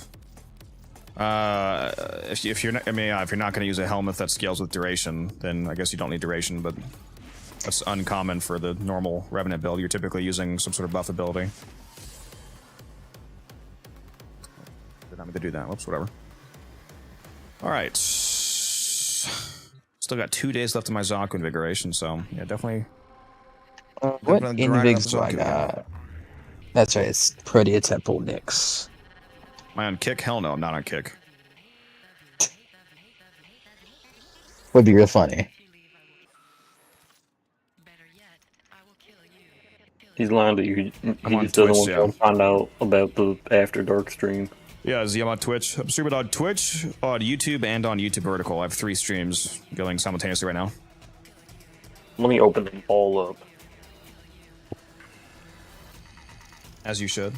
Speaker 1: If you're not, if you're not going to use a helmet that scales with duration, then I guess you don't need duration. But that's uncommon for the normal Revenant build. You're typically using some sort of buff ability. Did not mean to do that. Whoops, whatever. All right. Still got 2 days left of my Zaku Invigoration, so yeah, definitely.
Speaker 8: What Invigs do I got? That's right, it's Protea Temple Nyx.
Speaker 1: Am I on Kick? Hell no, I'm not on Kick.
Speaker 8: Would be real funny.
Speaker 4: He's lying to you. He
Speaker 1: I'm on
Speaker 4: just doesn't
Speaker 1: Twitch,
Speaker 4: want to find out about the After Dark stream.
Speaker 1: Yeah, I'm on Twitch. I'm streaming on Twitch, on YouTube, and on YouTube Vertical. I have 3 streams going simultaneously right now.
Speaker 4: Let me open them all up.
Speaker 1: As you should.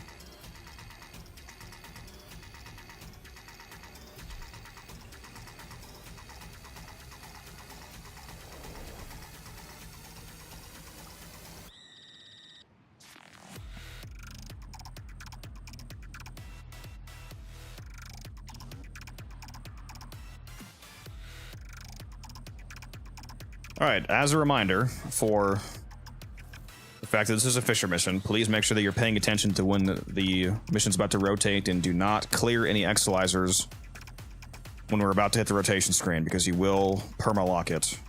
Speaker 1: Alright, as a reminder for the fact that this is a Fisher mission, please make sure that you're paying attention to when the mission's about to rotate and do not clear any Exilizers when we're about to hit the rotation screen, because you will perma-lock it.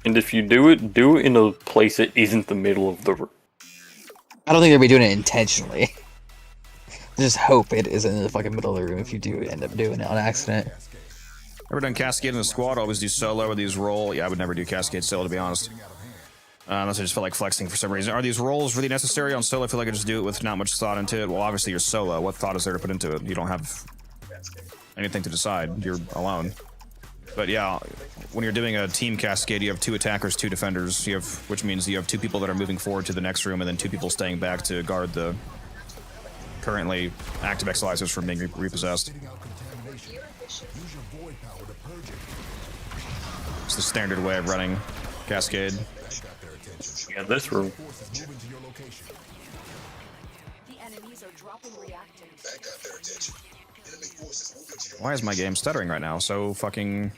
Speaker 4: And if you do it in a place that isn't the middle of the room.
Speaker 8: I don't think they'll be doing it intentionally. Just hope it isn't in the fucking middle of the room if you do end up doing it on accident.
Speaker 1: Ever done Cascade in a squad? Always do solo with these roll. Yeah, I would never do Cascade solo, to be honest. Unless I just felt like flexing for some reason. Are these rolls really necessary on solo? I feel like I just do it with not much thought into it. Well, obviously you're solo. What thought is there to put into it? You don't have anything to decide. You're alone. But yeah, when you're doing a team Cascade, you have 2 attackers, 2 defenders. You have, which means you have 2 people that are moving forward to the next room, and then 2 people staying back to guard the currently active Exilizers from being repossessed. It's the standard way of running Cascade.
Speaker 4: Yeah, this room.
Speaker 6: The enemies are dropping reactants.
Speaker 1: Why is my game stuttering right now so fucking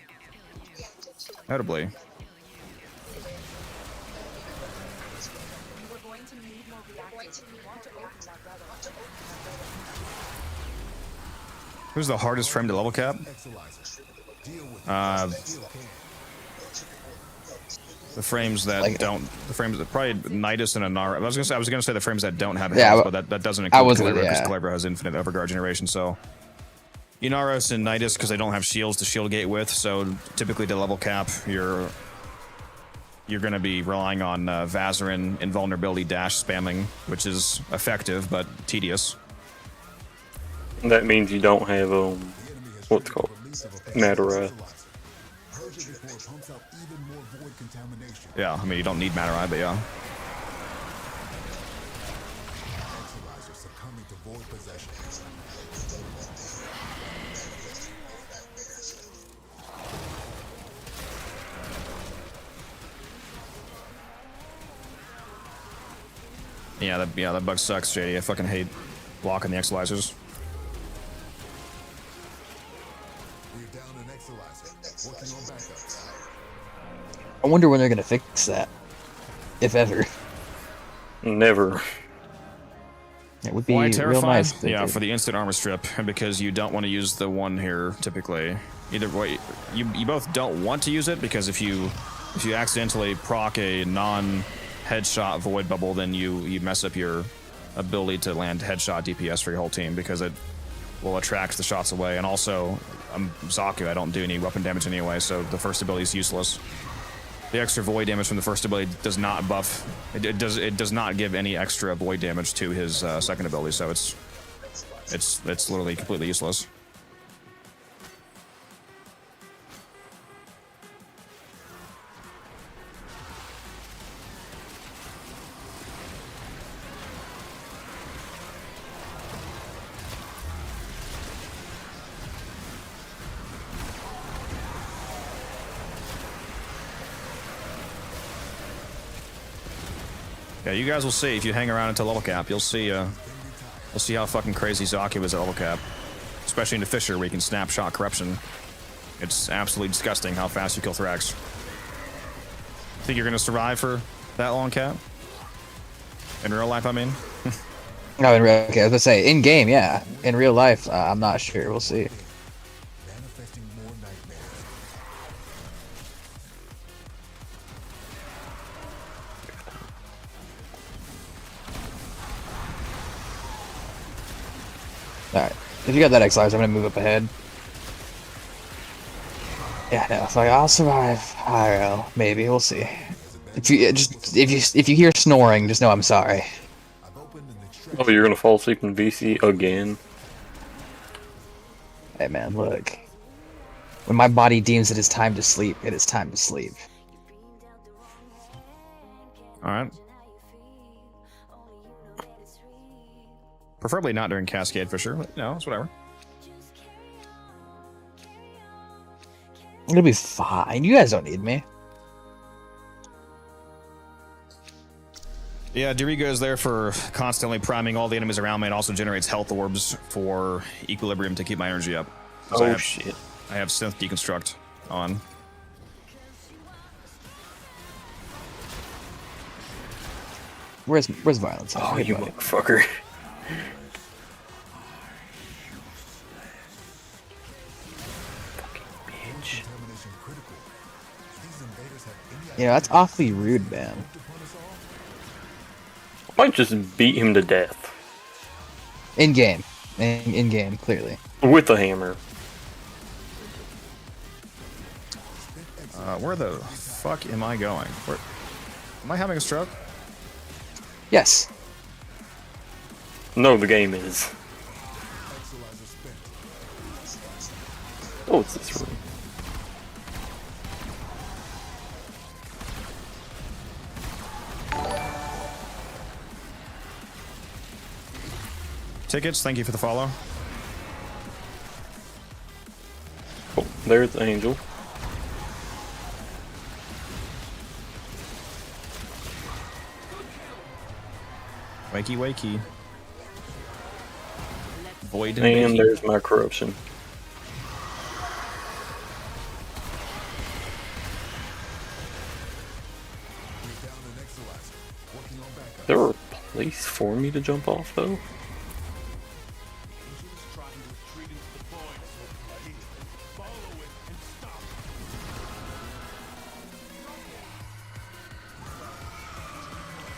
Speaker 1: notably?
Speaker 6: We're going to need more reactants. We want to open that relic.
Speaker 1: Who's the hardest frame to level cap? The frames that
Speaker 8: Like-
Speaker 1: don't, the frames that probably Nidus and Anara. I was gonna say the frames that don't have
Speaker 8: Yeah,
Speaker 1: health, but that doesn't
Speaker 8: I
Speaker 1: include
Speaker 8: wasn't-
Speaker 1: Calibra because
Speaker 8: yeah.
Speaker 1: Calibra has infinite Everguard generation. So Inaros and Nidus because they don't have shields to shield gate with. So typically to level cap, you're gonna be relying on Vazarin invulnerability dash spamming, which is effective but tedious.
Speaker 4: That means you don't have what's it called Matter.
Speaker 1: Yeah, I mean you don't need Matterai, but yeah. Yeah, that bug sucks, JD. I fucking hate blocking the Exilizers.
Speaker 8: I wonder when they're gonna fix that, if ever.
Speaker 4: Never.
Speaker 8: It would be
Speaker 1: Why
Speaker 8: real
Speaker 1: terrified?
Speaker 8: nice. if they
Speaker 1: Yeah,
Speaker 8: did.
Speaker 1: for the instant armor strip, and because you don't want to use the one here typically. Either way, you both don't want to use it because if you accidentally proc a non-headshot void bubble, then you mess up your ability to land headshot DPS for your whole team because it will attract the shots away. And also, I'm Zaku. I don't do any weapon damage anyway, so the first ability is useless. The extra void damage from the first ability does not buff. It does not give any extra void damage to his second ability, so it's literally completely useless. Yeah, you guys will see if you hang around until level cap. You'll see how fucking crazy Zaku is at level cap, especially into Fisher where you can snapshot corruption. It's absolutely disgusting how fast you kill Thrax. Think you're gonna survive for that long, Cap? In real life, I mean.
Speaker 8: No, in real. Okay, I was gonna say in game, yeah. In real life, I'm not sure. We'll see. All right. If you got that Exilers, I'm gonna move up ahead. Yeah, no. It's like I'll survive. I don't know. Maybe we'll see. If you hear snoring, just know I'm sorry.
Speaker 4: Oh, you're gonna fall asleep in VC again?
Speaker 8: Hey man, look. When my body deems it is time to sleep, it is time to sleep.
Speaker 1: All right. Preferably not during Cascade for sure, but no, it's whatever.
Speaker 8: It'll be fine. You guys don't need me.
Speaker 1: Yeah, Dirigo is there for constantly priming all the enemies around me and also generates health orbs for equilibrium to keep my energy up. 'Cause
Speaker 4: Oh shit.
Speaker 1: I have Synth Deconstruct on.
Speaker 8: Where's Violence?
Speaker 4: Oh,
Speaker 8: Hey,
Speaker 4: you
Speaker 8: buddy.
Speaker 4: motherfucker. Bitch.
Speaker 8: Yeah, that's awfully rude, man.
Speaker 4: Might just beat him to death.
Speaker 8: In game. in game, clearly.
Speaker 4: With a hammer.
Speaker 1: Where the fuck am I going? Where, am I having a stroke?
Speaker 8: Yes.
Speaker 4: No, the game is. Oh, it's this room.
Speaker 1: Tickets, thank you for the follow.
Speaker 4: Oh, there's Angel.
Speaker 1: Wakey, wakey. Void and
Speaker 4: And
Speaker 1: bakey.
Speaker 4: there's my corruption. There were a place for me to jump off, though?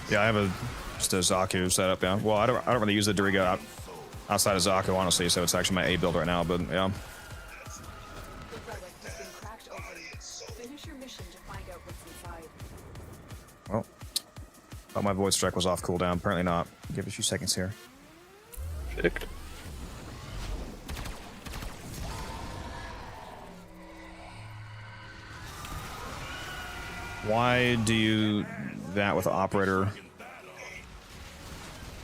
Speaker 1: Yeah, I have just a Zaku setup. Yeah. Well, I don't really use the Dorigo outside of Zaku, honestly. So it's actually my A build right now. But yeah.
Speaker 6: The relic has been cracked open. Finish your mission to find out what's inside.
Speaker 1: Well, thought my void strike was off cooldown. Apparently not. Give it a few seconds here.
Speaker 4: Picked.
Speaker 1: Why do you that with operator?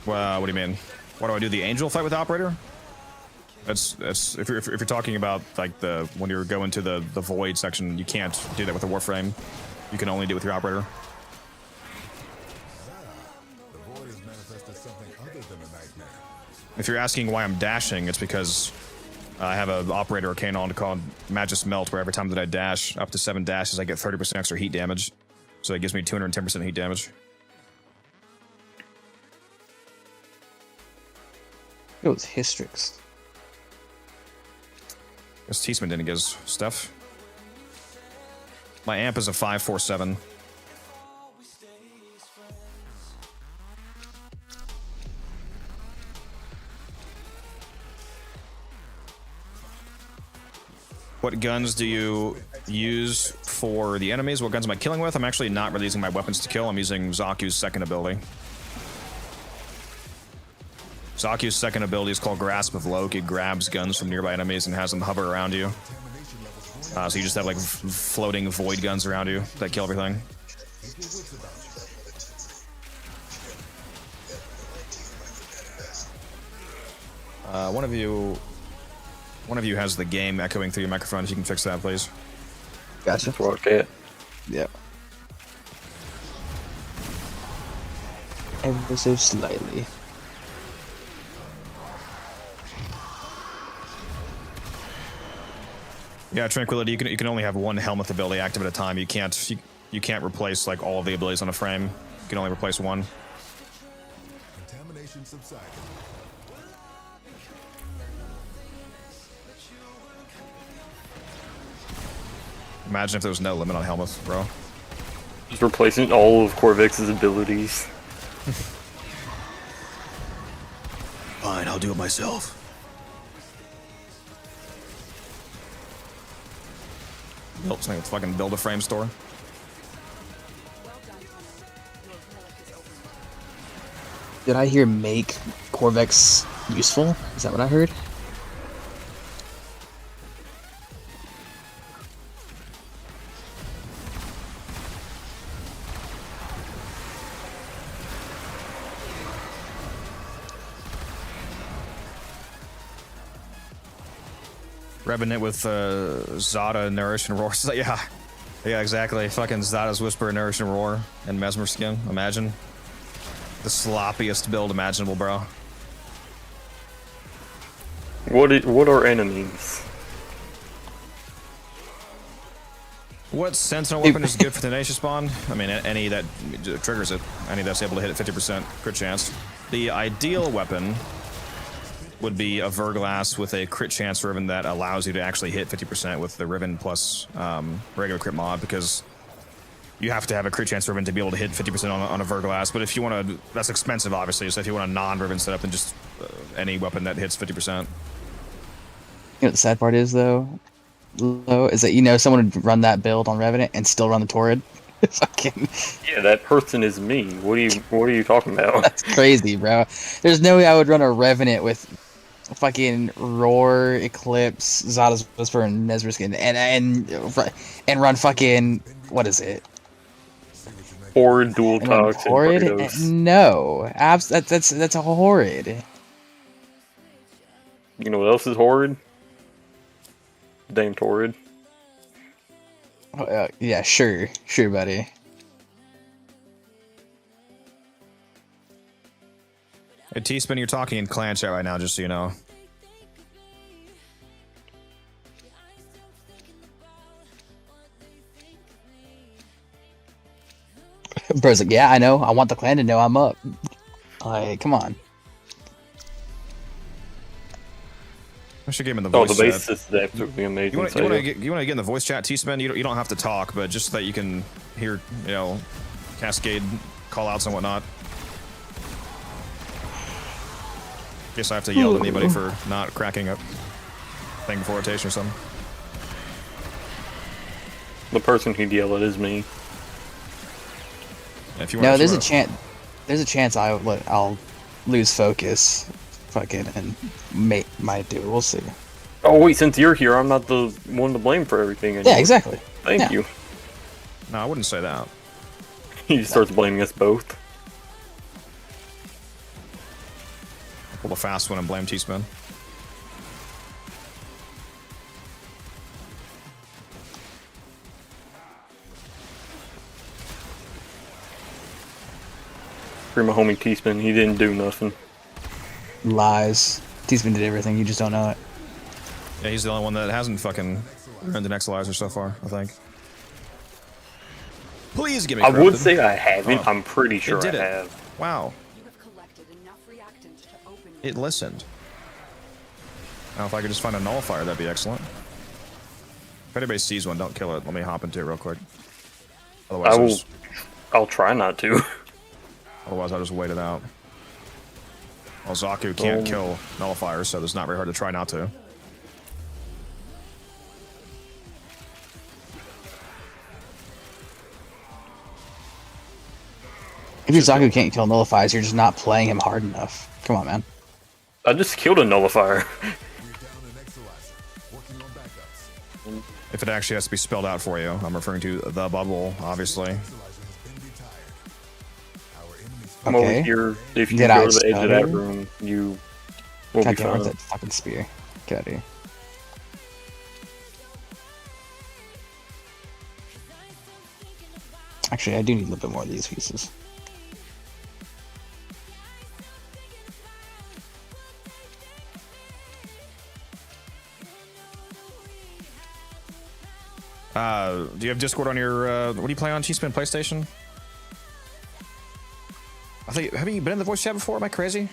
Speaker 1: Well, what do you mean? Why do I do the angel fight with operator? That's if you're talking about like the when you're going to the void section, you can't do that with a Warframe. You can only do it with your operator.
Speaker 5: The void has manifested something other than a nightmare.
Speaker 1: If you're asking why I'm dashing, it's because I have an operator Arcane on called Magus Melt, where every time that I dash up to 7 dashes, I get 30% extra heat damage. So it gives me 210% heat damage.
Speaker 8: It was Hystrix.
Speaker 1: Guess Teasman didn't get his stuff. My amp is a 547. What guns do you use for the enemies? What guns am I killing with? I'm actually not really using my weapons to kill. I'm using Zaku's second ability. Zaku's second ability is called Grasp of Loke. It grabs guns from nearby enemies and has them hover around you. So you just have like floating void guns around you that kill everything. One of you has the game echoing through your microphone. If you can fix that, please.
Speaker 8: Gotcha.
Speaker 4: That's where I get.
Speaker 8: Yep. Ever so slightly.
Speaker 1: Yeah, Tranquility. You can only have one helmet ability active at a time. You can't replace like all of the abilities on a frame. You can only replace one.
Speaker 5: Contamination subsided.
Speaker 1: Imagine if there was no limit on helmets, bro.
Speaker 4: Just replacing all of Corvex's abilities.
Speaker 1: Fine, I'll do it myself. Built something with fucking build a frame store.
Speaker 6: Well done, Connor. Your relic is open.
Speaker 8: Did I hear make Corvex useful? Is that what I heard?
Speaker 1: Revenant with Zada, Nourish, and Roar. Yeah, exactly. Fucking Zada's Whisper, Nourish, and Roar, and Mesmer Skin. Imagine. The sloppiest build imaginable, bro.
Speaker 4: What are enemies?
Speaker 1: What Sentinel weapon is good for Tenacious Spawn? I mean, any that triggers it. Any that's able to hit at 50% crit chance. The ideal weapon would be a Verglass with a crit chance Riven that allows you to actually hit 50% with the Riven plus regular crit mod, because you have to have a crit chance ribbon to be able to hit 50% on a Verglass. But if you want to, that's expensive, obviously. So if you want a non-ribbon setup, then just any weapon that hits 50%.
Speaker 8: You know what the sad part is, though? Is that, someone would run that build on Revenant and still run the Torrid? Fucking...
Speaker 4: Yeah, that person is me. What are you talking about?
Speaker 8: That's crazy, bro. There's no way I would run a Revenant with fucking Roar, Eclipse, Zada's Whisper, and Nezriskin, and run fucking... What is it?
Speaker 4: Horde, Dual Tox, and
Speaker 8: Horrid?
Speaker 4: Kratos.
Speaker 8: No. That's a horrid.
Speaker 4: You know what else is horrid? Damn Torrid.
Speaker 8: Yeah, sure, buddy.
Speaker 1: Hey, T-Spin, you're talking in clan chat right now, just so you know.
Speaker 8: Bro's like, yeah, I know. I want the clan to know I'm up. Like, come on.
Speaker 1: I should get him in the
Speaker 4: Oh,
Speaker 1: voice
Speaker 4: the
Speaker 1: chat.
Speaker 4: base is absolutely amazing.
Speaker 1: You want to get in the voice chat, T-Spin? You don't have to talk, but just so that you can hear, cascade call-outs and whatnot. Guess I have to yell at anybody for not cracking up thing before rotation or something.
Speaker 4: The person who'd yell at is me.
Speaker 1: Yeah, if you want,
Speaker 8: No, there's a chance. There's a chance I'll lose focus, fucking, and might do it. We'll see.
Speaker 4: Oh wait, since you're here, I'm not the one to blame for everything anymore.
Speaker 8: Yeah, exactly.
Speaker 4: Thank you.
Speaker 1: No, I wouldn't say that.
Speaker 4: He starts blaming us both.
Speaker 1: Pull the fast one and blame T-Spin.
Speaker 4: Free my homie T-Spin, he didn't do nothing.
Speaker 8: Lies. T-Spin did everything. You just don't know it.
Speaker 1: Yeah, he's the only one that hasn't fucking earned an Exalizer so far, I think. Please give me
Speaker 4: I would
Speaker 1: corrupted.
Speaker 4: say I haven't.
Speaker 1: Oh.
Speaker 4: I'm pretty sure
Speaker 1: It did
Speaker 4: I
Speaker 1: it.
Speaker 4: have.
Speaker 1: Wow.
Speaker 6: You have collected enough reactant to open
Speaker 1: It listened. Now, if I could just find a nullifier, that'd be excellent. If anybody sees one, don't kill it. Let me hop into it real quick. Otherwise,
Speaker 4: I'll try not to.
Speaker 1: I'll just wait it out. Well, Zaku can't kill nullifiers, so it's not very hard to try not to.
Speaker 8: If your Zaku can't kill nullifiers, you're just not playing him hard enough. Come on, man.
Speaker 4: I just killed a nullifier.
Speaker 1: If it actually has to be spelled out for you, I'm referring to the bubble, obviously.
Speaker 4: I'm over
Speaker 8: Okay.
Speaker 4: here. If you
Speaker 8: Get
Speaker 4: go
Speaker 8: out,
Speaker 4: to the edge of that
Speaker 8: Scotty.
Speaker 4: room, you will
Speaker 8: God
Speaker 4: be
Speaker 8: damn, where's
Speaker 4: fine.
Speaker 8: that fucking spear? Get out of here. Actually, I do need a little bit more of these pieces.
Speaker 1: Do you have Discord on your, what do you play on, T-Spin PlayStation? Haven't you been in the voice chat before? Am I crazy?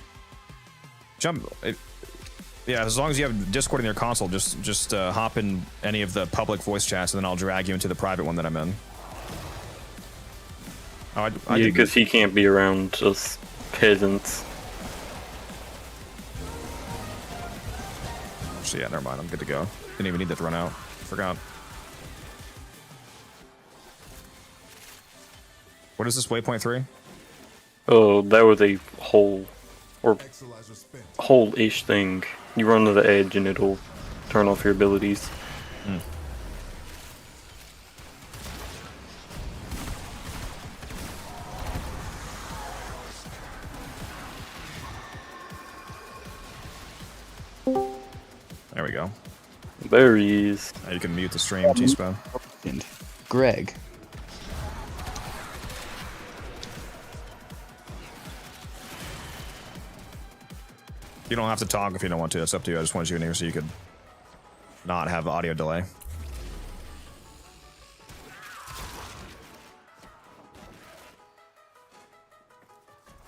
Speaker 1: Yeah, as long as you have Discord in your console, just hop in any of the public voice chats, and then I'll drag you into the private one that I'm in. Oh, I
Speaker 4: Yeah,
Speaker 1: did-
Speaker 4: because he can't be around us peasants.
Speaker 1: So yeah, never mind. I'm good to go. Didn't even need that to run out. Forgot. What is this, waypoint 3?
Speaker 4: Oh, that was a whole-ish thing. You run to the edge and it'll turn off your abilities.
Speaker 1: There we go.
Speaker 4: There he is.
Speaker 1: Now you can mute the stream, T-Spin.
Speaker 8: And Greg.
Speaker 1: You don't have to talk if you don't want to. It's up to you. I just wanted you in here so you could not have audio delay.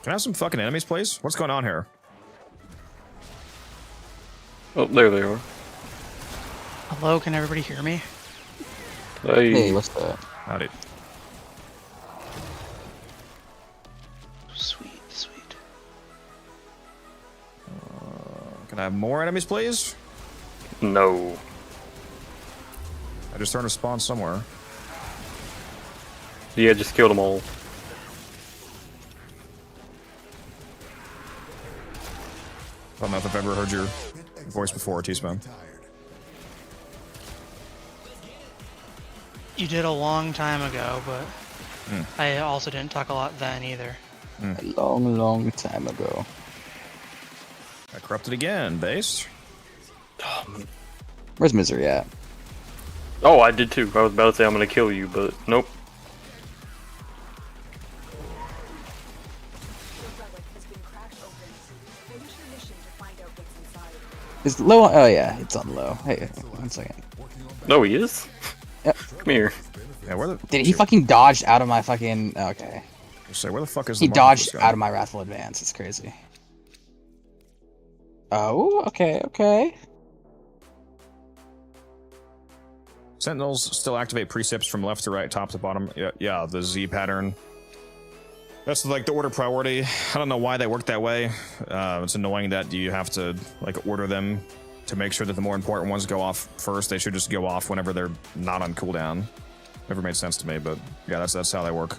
Speaker 1: Can I have some fucking enemies, please? What's going on here?
Speaker 4: Oh, there they are.
Speaker 9: Hello, can everybody hear me?
Speaker 8: Hey,
Speaker 4: Hey,
Speaker 8: what's that?
Speaker 1: Howdy. More enemies, please?
Speaker 4: No.
Speaker 1: I just turned a spawn somewhere.
Speaker 4: Yeah, just killed them all.
Speaker 1: I don't know if I've ever heard your voice before, T-Spam.
Speaker 9: You did a long time ago, but I also didn't talk a lot then either.
Speaker 8: A long, long time ago.
Speaker 1: I corrupted again, based.
Speaker 8: Where's Misery at?
Speaker 4: Oh, I did too. I was about to say I'm gonna kill you, but nope.
Speaker 6: Your relic has been cracked open. Finish your mission to find out what's inside.
Speaker 8: Is it low? Oh yeah, it's on low. Hey, 1 second.
Speaker 4: No, he is.
Speaker 8: Yep.
Speaker 4: Come here.
Speaker 1: Yeah, where the...
Speaker 8: Did he fucking dodge out of my fucking... Okay.
Speaker 1: Say, where the fuck is
Speaker 8: He
Speaker 1: the mark for
Speaker 8: dodged
Speaker 1: this guy?
Speaker 8: out of my Wrathful Advance. It's crazy. Oh, okay.
Speaker 1: Sentinels still activate precepts from left to right, top to bottom. Yeah, the Z pattern. That's like the order priority. I don't know why they work that way. It's annoying that you have to like order them to make sure that the more important ones go off first. They should just go off whenever they're not on cooldown. Never made sense to me, but yeah, that's how they work.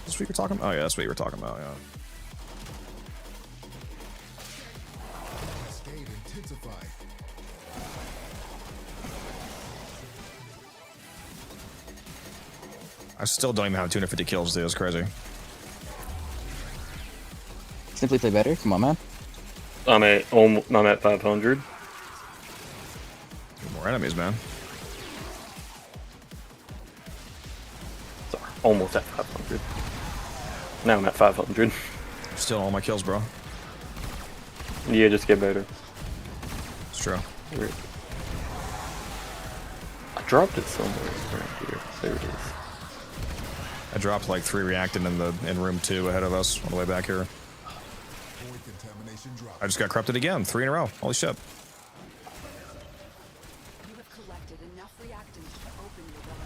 Speaker 1: Is this what you're talking about? Oh yeah, that's what you were talking about, yeah.
Speaker 5: Cascade intensified.
Speaker 1: I still don't even have 250 kills, dude. It's crazy.
Speaker 8: Simply play better. Come on, man.
Speaker 4: I'm at 500.
Speaker 1: More enemies, man.
Speaker 4: Sorry, almost at 500. Now I'm at 500.
Speaker 1: Still all my kills, bro.
Speaker 4: Yeah, just get better.
Speaker 1: It's true.
Speaker 4: I dropped it somewhere around here. There it is.
Speaker 1: I dropped like 3 reactant in room 2 ahead of us on the way back here.
Speaker 5: Void contamination drop.
Speaker 1: I just got corrupted again, 3 in a row. Holy shit.
Speaker 6: You have collected enough reactant to open your relic.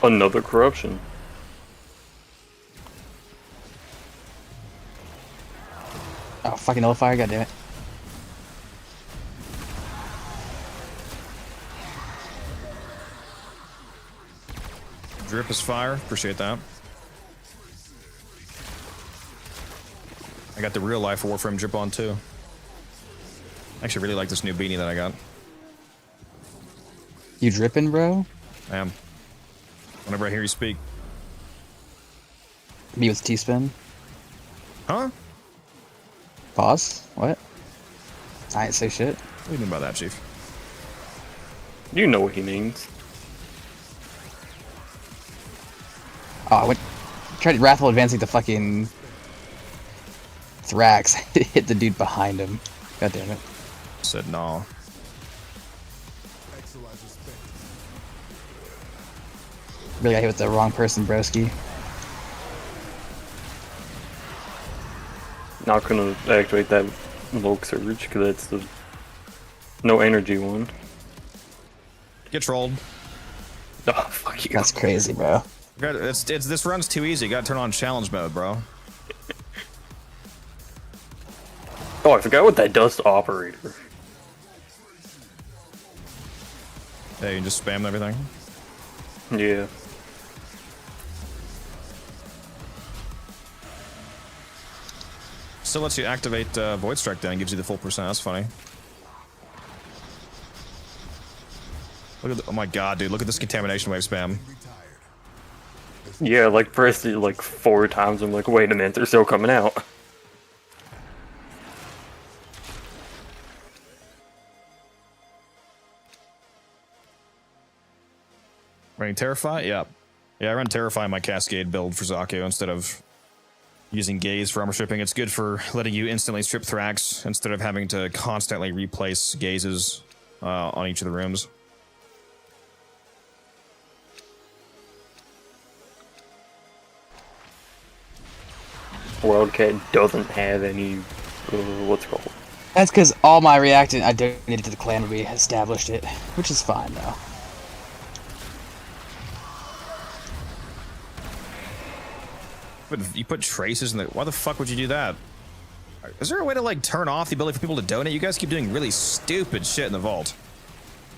Speaker 4: Another corruption.
Speaker 8: Oh, fucking nullifier. God damn it.
Speaker 1: Drip is fire. Appreciate that. I got the real life Warframe drip on too. I actually really like this new beanie that I got.
Speaker 8: You dripping, bro?
Speaker 1: I am. Whenever I hear you speak.
Speaker 8: Me with T-spin.
Speaker 1: Huh?
Speaker 8: Pause. What? I ain't say shit.
Speaker 1: What do you mean by that, Chief?
Speaker 4: You know what he means.
Speaker 8: Oh, I went... Tried Wrathful advancing the fucking... Thrax. Hit the dude behind him. God damn it.
Speaker 1: Said no.
Speaker 5: Exolizer spent.
Speaker 8: Really got hit with the wrong person, broski.
Speaker 4: Not gonna activate that Volk Surge because that's the no energy one.
Speaker 1: Get trolled.
Speaker 4: Oh, fuck you.
Speaker 8: That's crazy, bro.
Speaker 1: It's this run's too easy. You gotta turn on challenge mode, bro.
Speaker 4: Oh, I forgot what that does to Operator.
Speaker 1: Yeah, you can just spam everything.
Speaker 4: Yeah.
Speaker 1: Still lets you activate Void Strike then, gives you the full percent. That's funny. Look at oh my god, dude! Look at this contamination wave spam.
Speaker 4: Yeah, like pressed it like 4 times. I'm like, wait a minute, they're still coming out.
Speaker 1: Running Terrify? Yeah. Yeah, I run Terrify in my Cascade build for Zaku instead of using Gaze for armor stripping. It's good for letting you instantly strip Thrax instead of having to constantly replace Gazes on each of the rooms.
Speaker 4: Wildcat doesn't have any, what's it called?
Speaker 8: That's because all my reactant I donated to the clan would be established it, which is fine though.
Speaker 1: But you put traces in the... Why the fuck would you do that? Is there a way to, like, turn off the ability for people to donate? You guys keep doing really stupid shit in the vault.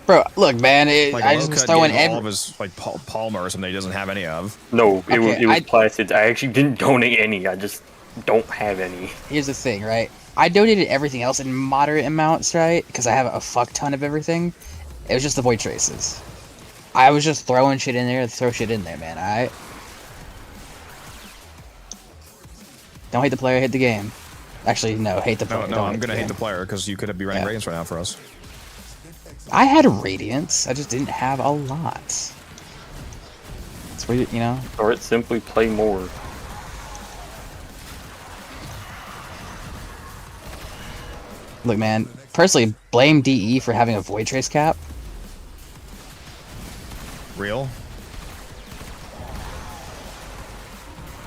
Speaker 8: Bro, look, man,
Speaker 1: Like,
Speaker 8: I just was throwing
Speaker 1: all of his, like, Palmer or something he doesn't have any of.
Speaker 4: No, it was
Speaker 8: Okay,
Speaker 4: Placids. I actually didn't donate any. I just don't have any.
Speaker 8: Here's the thing, right? I donated everything else in moderate amounts, right? Because I have a fuck ton of everything. It was just the void traces. I was just throwing shit in there to throw shit in there, man, alright? Don't hate the player, hate the game. Actually, no, hate the player.
Speaker 1: No, I'm gonna hate the player because you could be running Radiance right now for us.
Speaker 8: I had Radiance, I just didn't have a lot. It's weird, you know?
Speaker 4: Or it simply play more.
Speaker 8: Look, man, personally, blame DE for having a void trace cap.
Speaker 1: Real?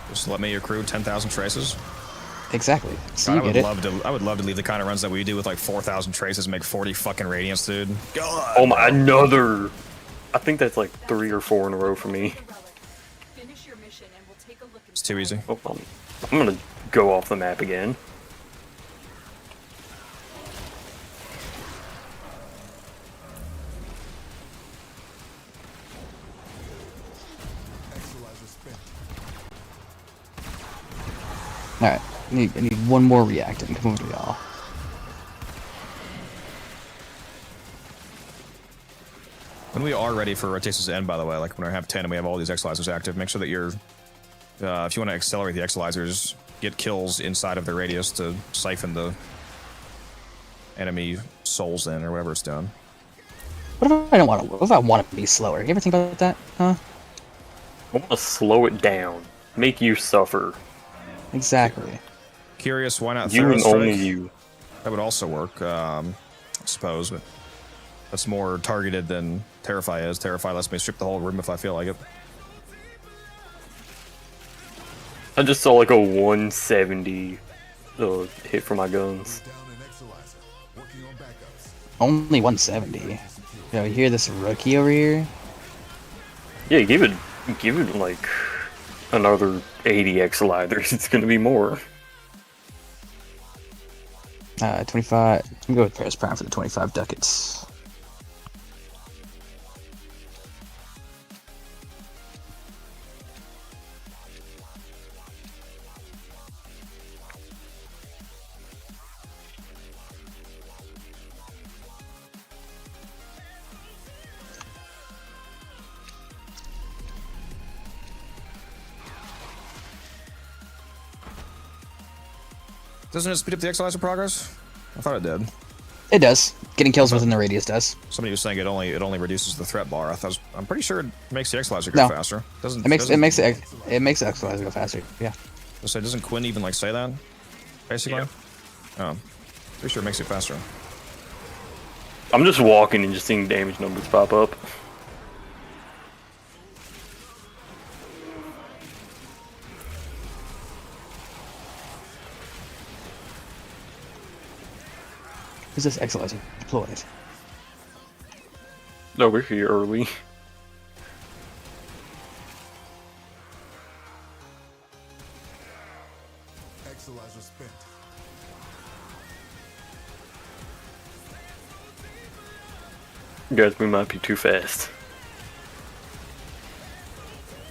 Speaker 1: Just let me accrue 10,000 traces.
Speaker 8: Exactly. So
Speaker 1: God,
Speaker 8: you get it.
Speaker 1: I would love to leave the kind of runs that we do with like 4,000 traces and make 40 fucking Radiance, dude. God.
Speaker 4: Oh my, another! I think that's like 3 or 4 in a row for me.
Speaker 6: Finish your mission and we'll take a look.
Speaker 1: It's too easy.
Speaker 4: Oh, I'm gonna go off the map again.
Speaker 8: Alright, I need one more reactant. Come on, y'all.
Speaker 1: When we are ready for rotations to end, by the way, like when I have 10 and we have all these Exolizers active, make sure that you're, if you want to accelerate the Exolizers, get kills inside of the radius to siphon the enemy souls in or whatever it's doing.
Speaker 8: What if I don't want to? What if I want to be slower? You ever think about that? Huh?
Speaker 4: I want to slow it down. Make you suffer.
Speaker 8: Exactly.
Speaker 1: Curious, why not
Speaker 4: You
Speaker 1: Thorough
Speaker 4: and
Speaker 1: Strike?
Speaker 4: only you.
Speaker 1: That would also work, I suppose, but that's more targeted than Terrify is. Terrify lets me strip the whole room if I feel like it.
Speaker 4: I just saw like a 170 hit for my guns.
Speaker 8: Only 170. Yo, you hear this rookie over here?
Speaker 4: Yeah, give it like another 80 Exolizers. It's gonna be more.
Speaker 8: 25. I'm gonna go with Paris Prime for the 25 ducats.
Speaker 1: Doesn't it speed up the Exolizer progress? I thought it did.
Speaker 8: It does. Getting kills within the radius does.
Speaker 1: Somebody was saying it only reduces the threat bar. I'm pretty sure it makes the Exolizer go faster.
Speaker 8: It makes the Exolizer go faster. Yeah.
Speaker 1: So doesn't Quinn even like say that? Basically. Yeah. Oh, pretty sure it makes it faster.
Speaker 4: I'm just walking and just seeing damage numbers pop up.
Speaker 8: Is this Exolizer deployed?
Speaker 4: No, we're here early.
Speaker 5: Exolizer spent.
Speaker 4: Guys, we might be too fast.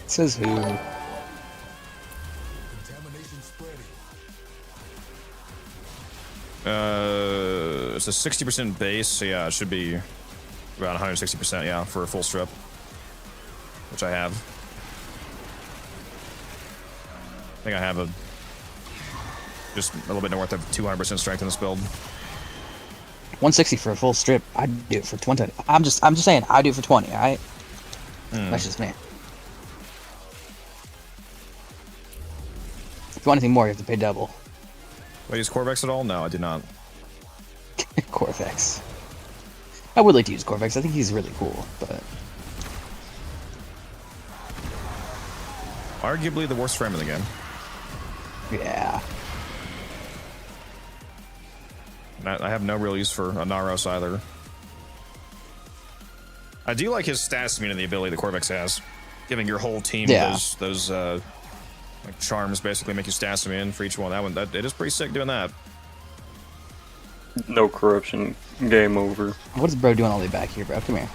Speaker 8: Says who?
Speaker 5: Contamination spreading.
Speaker 1: It's a 60% base, so yeah, it should be around 160%, yeah, for a full strip. Which I have. I think I have just a little bit north of 200% strength in this build.
Speaker 8: 160 for a full strip. I'd do it for 20. I'm just saying, I'd do it for 20, alright? That's just me. If you want anything more, you have to pay double.
Speaker 1: Do I use Corvex at all? No, I do not.
Speaker 8: Corvex. I would like to use Corvex. I think he's really cool, but
Speaker 1: Arguably the worst frame in the game.
Speaker 8: yeah.
Speaker 1: And I have no real use for Anaros either. I do like his status meter and the ability that Corvex has, giving your whole team those like charms, basically make you stats immune for each one. That it is pretty sick doing that.
Speaker 4: No corruption. Game over.
Speaker 8: What is bro doing all the way back here, bro? Come here.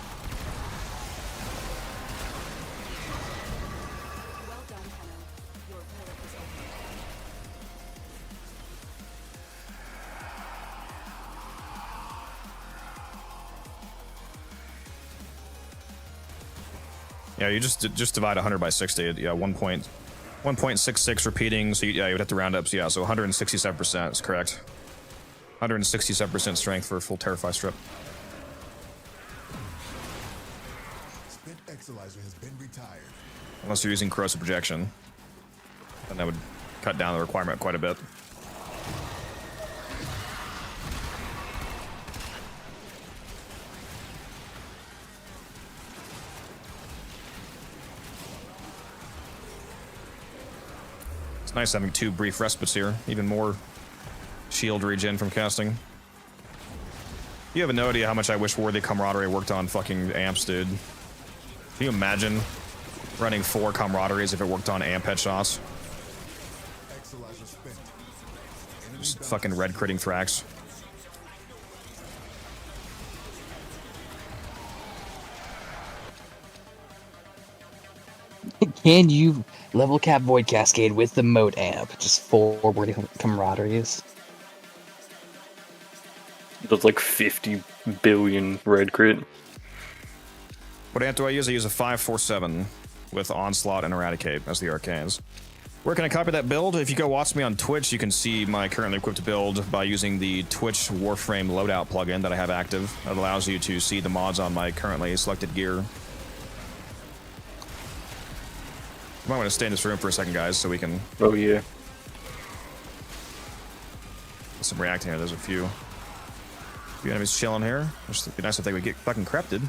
Speaker 6: Well done, Tenno. Your turret is open.
Speaker 1: Yeah, you just divide 100 by 60. Yeah, 1.66 repeating. So you would have to round up. So yeah, so 167% is correct. 167% strength for a full Terrify strip.
Speaker 5: Spent Exilizer has been retired.
Speaker 1: Unless you're using corrosive projection, then that would cut down the requirement quite a bit. It's nice having 2 brief respites here. Even more shield regen from casting. You have no idea how much I wish Worthy Camaraderie worked on fucking amps, dude. Can you imagine running 4 Camaraderies if it worked on amp headshots?
Speaker 5: Exilizer spent.
Speaker 1: Just fucking red critting Thrax.
Speaker 8: Can you level cap Void Cascade with the Moat amp? Just 4 Worthy Camaraderies.
Speaker 4: That's like 50 billion red crit.
Speaker 1: What amp do I use? I use a 547 with Onslaught and Eradicate as the Arcanes. Where can I copy that build? If you go watch me on Twitch, you can see my currently equipped build by using the Twitch Warframe loadout plugin that I have active. That allows you to see the mods on my currently selected gear. You might want to stay in this room for a second, guys, so we can
Speaker 4: Oh yeah.
Speaker 1: get some reacting here. There's a few enemies chilling here. It'd be nice if they would get fucking corrupted.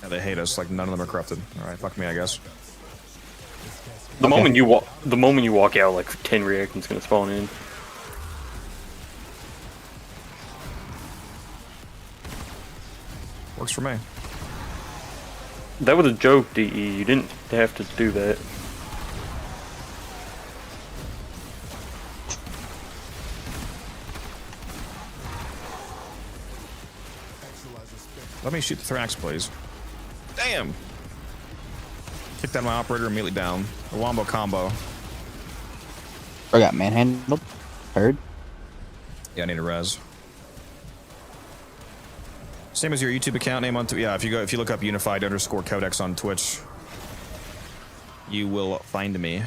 Speaker 1: Yeah, they hate us like none of them are corrupted. All right, fuck me, I guess.
Speaker 4: The moment you walk out, like 10 reactants gonna spawn in.
Speaker 1: Works for me.
Speaker 4: That was a joke, DE. You didn't have to do that.
Speaker 1: Let me shoot the Thrax, please. Damn! Kick that my operator immediately down. The wombo combo.
Speaker 8: I got manhandled. Heard.
Speaker 1: Yeah, I need a res. Same as your YouTube account name on yeah, if you look up unified_codex on Twitch, you will find me.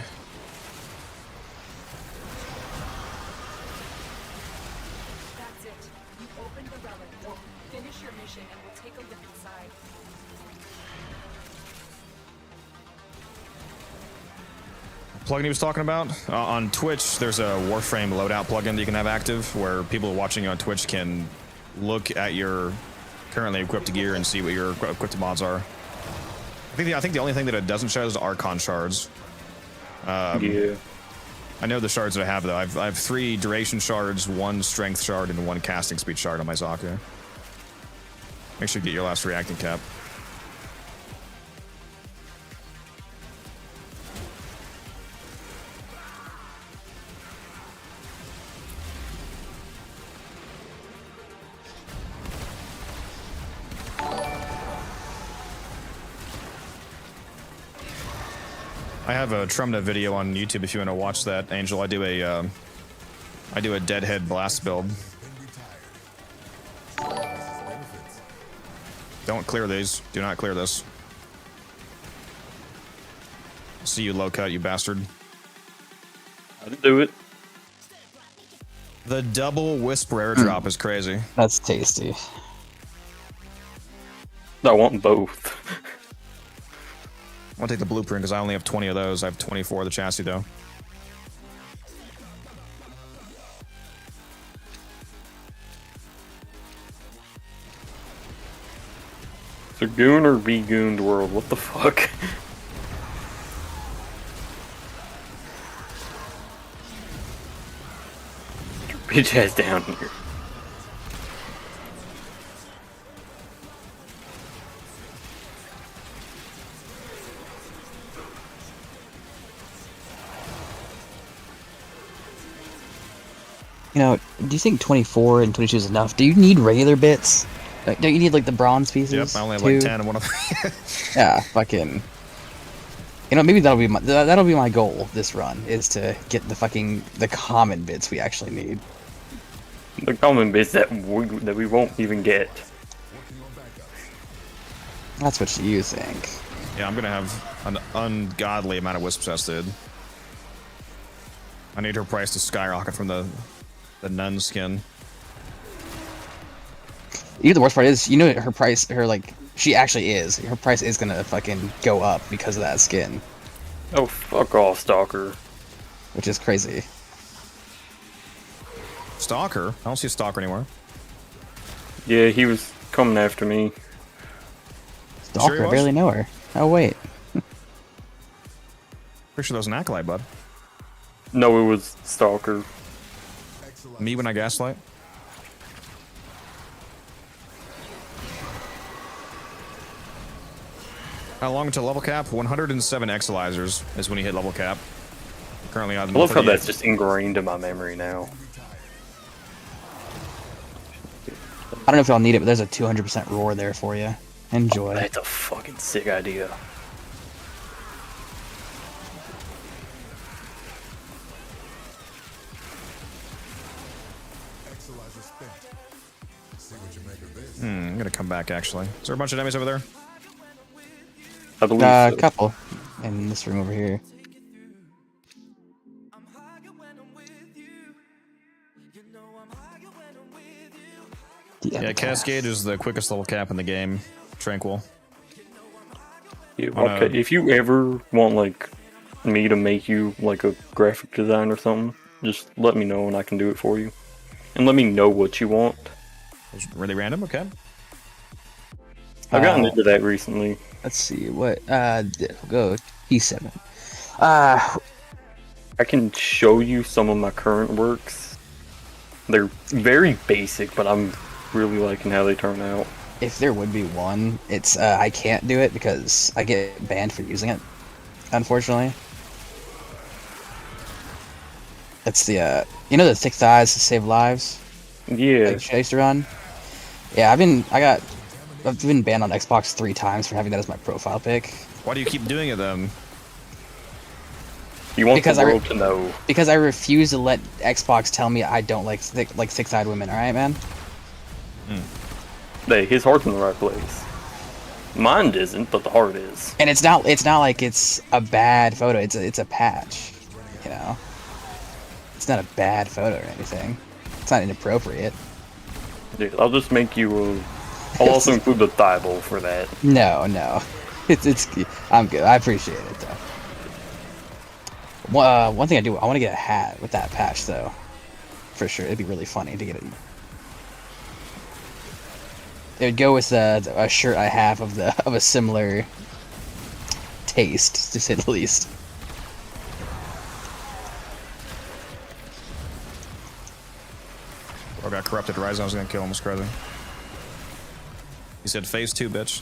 Speaker 6: That's it. You opened the relic. Finish your mission and we'll take a look inside.
Speaker 1: Plugin he was talking about on Twitch, there's a Warframe loadout plugin that you can have active where people watching you on Twitch can look at your currently equipped gear and see what your equipped mods are. I think the only thing that it doesn't show is Archon shards.
Speaker 4: Yeah.
Speaker 1: I know the shards that I have though. I have 3 duration shards, 1 strength shard, and 1 casting speed shard on my Zaku. Make sure you get your last reacting cap. I have a Trumna video on YouTube if you want to watch that, Angel. I do a Deadhead blast build. Don't clear these. Do not clear this. See you, low cut, you bastard.
Speaker 4: I didn't do it.
Speaker 1: The double whisper airdrop is crazy.
Speaker 8: That's tasty.
Speaker 4: I want both.
Speaker 1: I'm gonna take the blueprint because I only have 20 of those. I have 24 of the chassis though.
Speaker 4: It's a goon or be gooned world. What the fuck? Get your bitch ass down here.
Speaker 8: You know, do you think 24 and 22 is enough? Do you need regular bits? Like, don't you need like the bronze pieces?
Speaker 1: Yep, I only have
Speaker 8: too?
Speaker 1: like 10 and one of them.
Speaker 8: Yeah, fucking. You know, maybe that'll be my goal this run is to get the common bits we actually need.
Speaker 4: The common bits that we won't even get.
Speaker 8: That's what you think.
Speaker 1: Yeah, I'm gonna have an ungodly amount of wisp chest, dude. I need her price to skyrocket from the nun skin.
Speaker 8: You know, the worst part is, you know, her price, she actually is. Her price is gonna fucking go up because of that skin,
Speaker 4: Oh, fuck off, Stalker.
Speaker 8: which is crazy.
Speaker 1: Stalker? I don't see a stalker anywhere.
Speaker 4: Yeah, he was coming after me.
Speaker 8: Stalker,
Speaker 1: he
Speaker 8: I
Speaker 1: was?
Speaker 8: barely know her. Oh wait,
Speaker 1: Pretty sure that was an acolyte, bud.
Speaker 4: No, it was Stalker.
Speaker 1: Me when I gaslight? How long until level cap? 107 exilizers is when you hit level cap. Currently on
Speaker 4: I love how
Speaker 1: 38.
Speaker 4: that's just ingrained in my memory now.
Speaker 8: I don't know if y'all need it, but there's a 200% roar there for you. Enjoy.
Speaker 4: That's a fucking sick idea.
Speaker 1: I'm gonna come back actually. Is there a bunch of enemies over there?
Speaker 4: I believe
Speaker 8: A
Speaker 4: so.
Speaker 8: couple in this room over here.
Speaker 1: Yeah, Cascade is the quickest level cap in the game. Tranquil.
Speaker 4: Yeah, okay, if you ever want like me to make you like a graphic design or something, just let me know and I can do it for you. And let me know what you want.
Speaker 1: It's really random, okay.
Speaker 4: I've gotten into that recently.
Speaker 8: Let's see what. Go E7.
Speaker 4: I can show you some of my current works. They're very basic, but I'm really liking how they turn out.
Speaker 8: If there would be one, it's I can't do it because I get banned for using it. Unfortunately, it's the you know the thick thighs to save lives.
Speaker 4: Yeah.
Speaker 8: Like I used to run. Yeah, I've been banned on Xbox 3 times for having that as my profile pic.
Speaker 1: Why do you keep doing it then?
Speaker 4: You want
Speaker 8: Because
Speaker 4: the world to know.
Speaker 8: Because I refuse to let Xbox tell me I don't like thick-thighed women. All right, man.
Speaker 4: Hey, his heart's in the right place. Mine isn't, but the heart is.
Speaker 8: And it's not like it's a bad photo. It's a patch. You know. It's not a bad photo or anything. It's not inappropriate.
Speaker 4: Dude, I'll just make you a... I'll also include the thigh bowl for that.
Speaker 8: No. It's I'm good. I appreciate it though. One thing I want to get a hat with that patch though. For sure, it'd be really funny to get it. It would go with a shirt I have of a similar taste, to say the least.
Speaker 1: I got corrupted Ryzen, I was gonna kill him, was crazy. He said phase 2, bitch.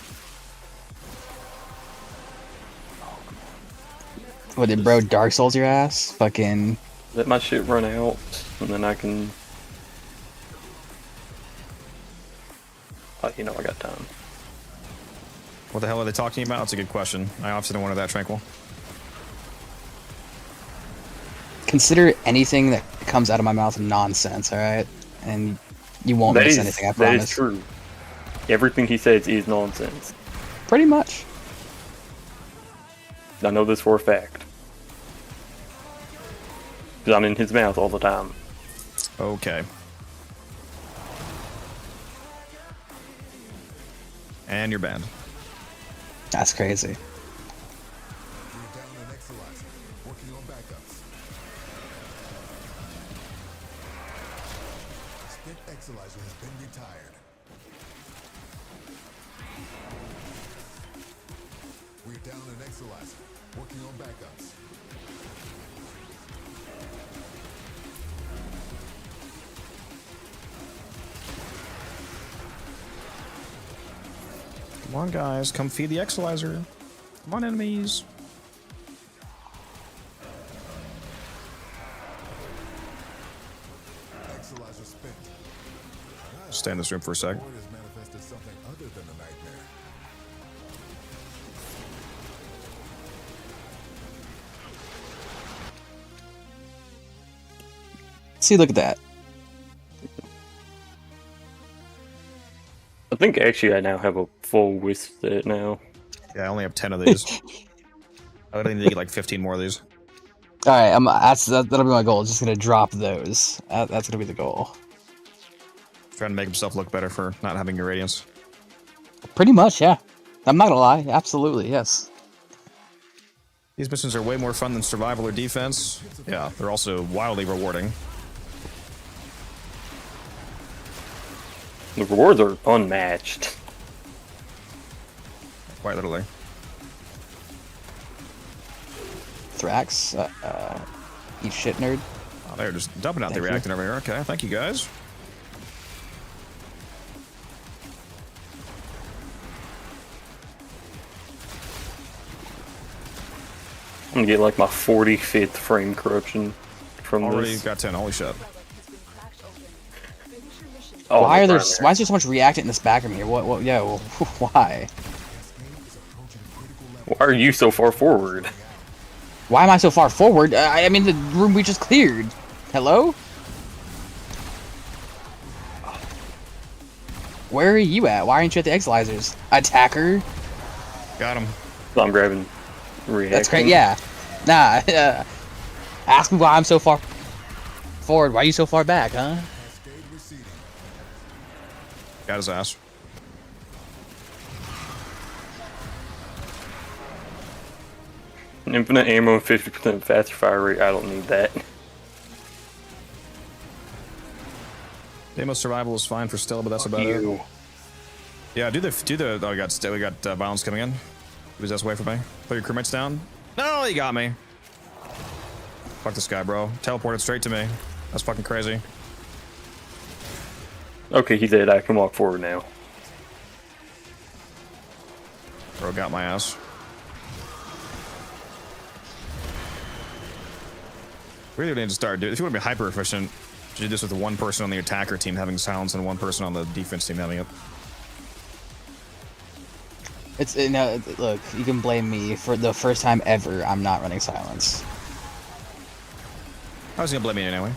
Speaker 8: What did bro Dark Souls your ass? Fucking.
Speaker 4: Let my shit run out, and then I can... Oh, you know I got time.
Speaker 1: What the hell are they talking about? That's a good question. I obviously don't want that tranquil.
Speaker 8: Consider anything that comes out of my mouth nonsense, alright? And you won't miss anything, I promise.
Speaker 4: That is true. Everything he says is nonsense.
Speaker 8: Pretty much.
Speaker 4: I know this for a fact. Because I'm in his mouth all the time.
Speaker 1: Okay. And you're banned.
Speaker 8: That's crazy.
Speaker 5: Exilizer has been retired. We're down an Exilizer, working on backups.
Speaker 1: Come on, guys. Come feed the Exilizer. Come on, enemies.
Speaker 5: Exilizer spent.
Speaker 1: Stay in this room for a sec.
Speaker 5: Ward has manifested something other than a nightmare.
Speaker 8: See, look at that.
Speaker 4: I think actually I now have a full wisp set now.
Speaker 1: Yeah, I only have 10 of these. I would need to get like 15 more of these.
Speaker 8: All right, that'll be my goal. Just gonna drop those. That's gonna be the goal.
Speaker 1: Trying to make himself look better for not having your radiance.
Speaker 8: Pretty much, yeah. I'm not gonna lie. Absolutely, yes.
Speaker 1: These missions are way more fun than survival or defense. Yeah, they're also wildly rewarding.
Speaker 4: The rewards are unmatched.
Speaker 1: Quite literally.
Speaker 8: Thrax, you shit nerd.
Speaker 1: Oh, they're just dumping out the
Speaker 8: Thank you.
Speaker 1: reacting over here. Okay, thank you guys.
Speaker 4: I'm gonna get like my 45th frame corruption from
Speaker 1: Already
Speaker 4: this.
Speaker 1: got 10. Holy shit.
Speaker 4: Oh,
Speaker 8: Why
Speaker 4: the
Speaker 8: are there?
Speaker 4: primary.
Speaker 8: Why is there so much reactant in this back room here? What? Yeah. Well, why?
Speaker 4: Why are you so far forward?
Speaker 8: Why am I so far forward? I mean, the room we just cleared. Hello? Where are you at? Why aren't you at the Exilizers? Attacker?
Speaker 1: Got him.
Speaker 4: So I'm grabbing reacting.
Speaker 8: That's great. Yeah. Nah. Ask me why I'm so far forward. Why are you so far back, huh?
Speaker 1: Got his ass.
Speaker 4: Infinite ammo and 50% faster fire rate. I don't need that.
Speaker 1: Demo survival is fine for still, but that's about it.
Speaker 4: You.
Speaker 1: Yeah, do the. Oh, we got violence coming in. Who's this way for me? Put your crewmates down. No, he got me. Fuck this guy, bro. Teleported straight to me. That's fucking crazy.
Speaker 4: Okay, he did. I can walk forward now.
Speaker 1: Bro got my ass. We really need to start doing. If you want to be hyper efficient, you should do this with one person on the attacker team having silence and one person on the defense team having it.
Speaker 8: It's no. Look, you can blame me for the first time ever. I'm not running silence.
Speaker 1: I was gonna blame me anyway.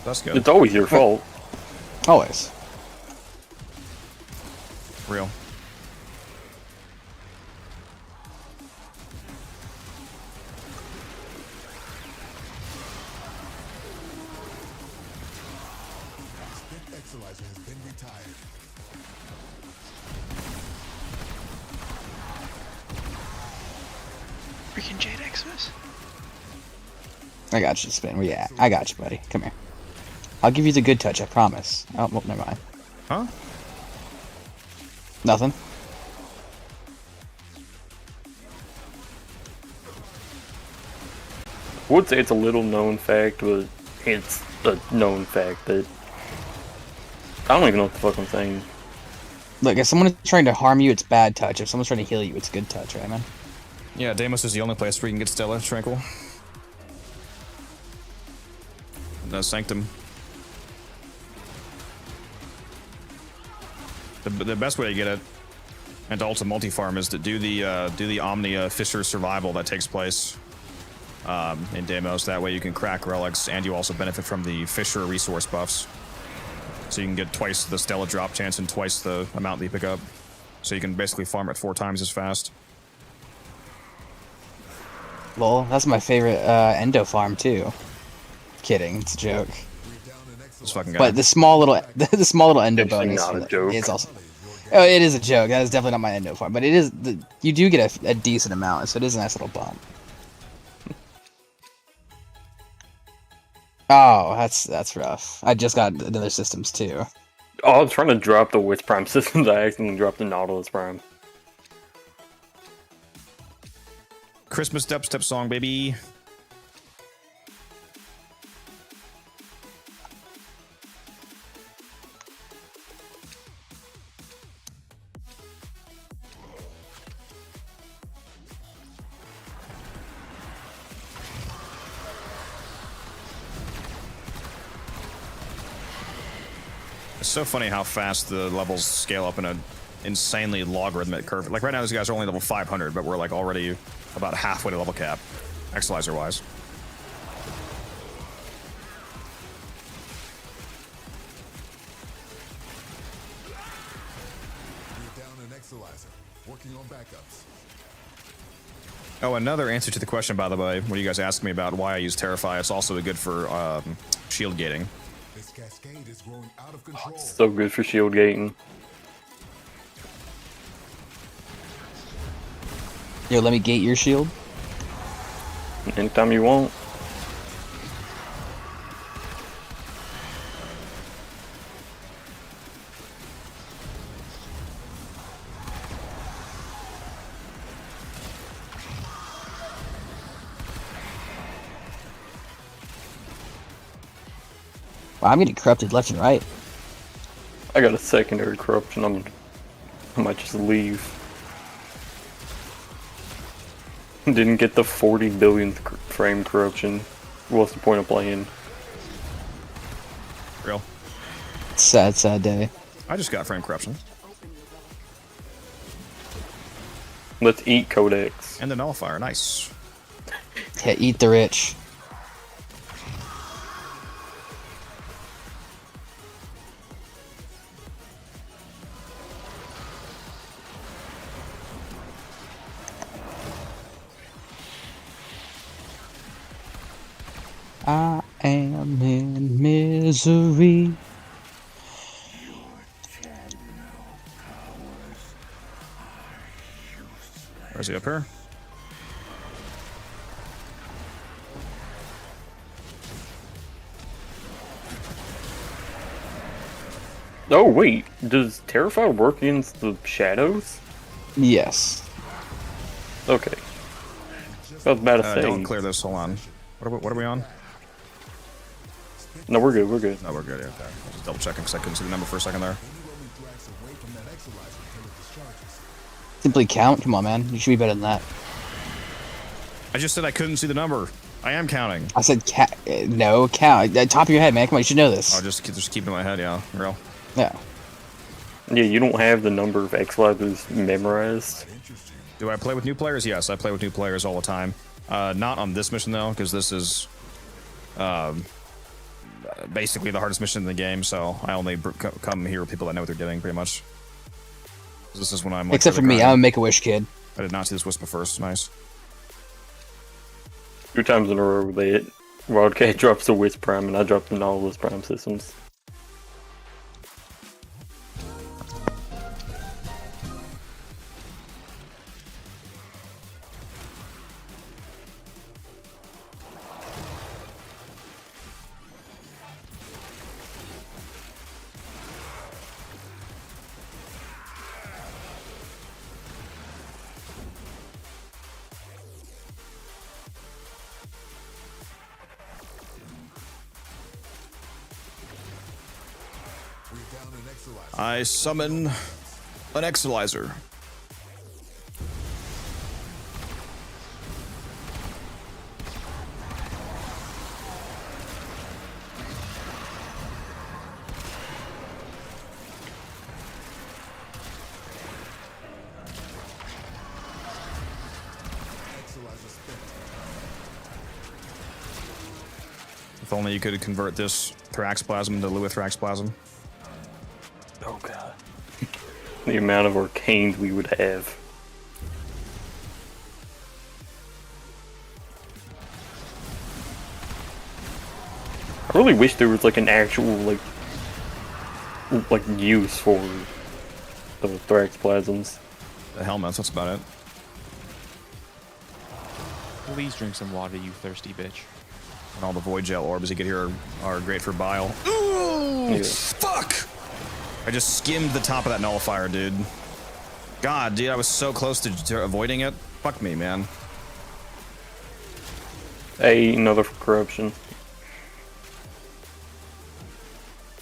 Speaker 1: That's good.
Speaker 4: It's always your fault.
Speaker 8: Always.
Speaker 1: Real.
Speaker 5: Exilizer has been retired.
Speaker 9: Freaking Jade Exodus.
Speaker 8: I got you, Spin. Yeah, I got you, buddy. Come here. I'll give you the good touch. I promise. Oh, well, never mind.
Speaker 1: Huh?
Speaker 8: Nothing.
Speaker 4: I would say it's a little known fact, but it's a known fact that I don't even know what the fuck I'm saying.
Speaker 8: Look, if someone is trying to harm you, it's bad touch. If someone's trying to heal you, it's good touch, right, man?
Speaker 1: Yeah, Deimos is the only place where you can get Stella Tranquil. No Sanctum. The best way to get it, and to also multi-farm, is to do the Omnia Fissure survival that takes place in Deimos. That way you can crack relics, and you also benefit from the Fissure resource buffs. So you can get twice the Stella drop chance and twice the amount that you pick up. So you can basically farm it 4 times as fast.
Speaker 8: Lol, that's my favorite endo farm, too. Kidding, it's a joke.
Speaker 1: This fucking guy.
Speaker 8: But the small little endo
Speaker 4: It's
Speaker 8: bonus
Speaker 4: not a joke.
Speaker 8: is also. Oh, it is a joke. That is definitely not my endo form, but it is. You do get a decent amount, so it is a nice little bump. Oh, that's rough. I just got another systems too.
Speaker 4: Oh, I was trying to drop the Witch Prime systems. I accidentally dropped the Nautilus Prime.
Speaker 1: Christmas dubstep song, baby. It's so funny how fast the levels scale up in an insanely logarithmic curve. Like right now, these guys are only level 500, but we're like already about halfway to level cap, Exalizer wise.
Speaker 5: We're down an Exalizer. Working on backups.
Speaker 1: Oh, another answer to the question, by the way, when you guys asked me about why I use Terrify, it's also good for shield gating.
Speaker 5: This cascade is growing out of control.
Speaker 4: So good for shield gating.
Speaker 8: Yo, let me gate your shield.
Speaker 4: Anytime you want.
Speaker 8: Wow, I'm getting corrupted left and right.
Speaker 4: I got a secondary corruption. I might just leave. Didn't get the 40 billionth frame corruption. What's the point of playing?
Speaker 1: Real.
Speaker 8: Sad day.
Speaker 1: I just got frame corruption.
Speaker 4: Let's eat Codex.
Speaker 1: And the nullifier, nice.
Speaker 8: Yeah, eat the rich. I am in misery.
Speaker 1: Where's he up here?
Speaker 4: Oh wait, does Terrify work against the shadows?
Speaker 8: Yes.
Speaker 4: Okay. I was about to say.
Speaker 1: Don't clear this, hold on. What are we on?
Speaker 4: No, we're good, we're good.
Speaker 1: No, we're good, yeah, okay. I was just double checking because I couldn't see the number for a second there.
Speaker 8: Simply count. Come on, man. You should be better than that.
Speaker 1: I just said I couldn't see the number. I am counting.
Speaker 8: I said no, count. Top of your head, man. Come on, you should know this.
Speaker 1: I'll just keep it in my head, yeah. Real.
Speaker 8: Yeah.
Speaker 4: Yeah, you don't have the number of X-Labs memorized.
Speaker 1: Do I play with new players? Yes, I play with new players all the time. Not on this mission, though, because this is basically the hardest mission in the game, so I only come here with people that know what they're doing, pretty much. This is when I'm like...
Speaker 8: Except for me, I'm a Make-A-Wish kid.
Speaker 1: I did not see this Whisper first. Nice.
Speaker 4: 2 times in a row, Wildcat drops the Wisp Prime, and I drop the Nautilus Prime systems.
Speaker 1: I summon an Exalizer. If only you could convert this Thraxplasm into Luithraxplasm.
Speaker 4: Oh god. The amount of Arcanes we would have. I really wish there was like an actual like use for the Thrax plasms.
Speaker 1: The helmets, that's about it.
Speaker 3: Please drink some water, you thirsty bitch.
Speaker 1: And all the void gel orbs you get here are great for bile. Ooh!
Speaker 4: Yeah.
Speaker 1: Fuck! I just skimmed the top of that nullifier, dude. God, dude, I was so close to avoiding it. Fuck me, man.
Speaker 4: Hey, another corruption.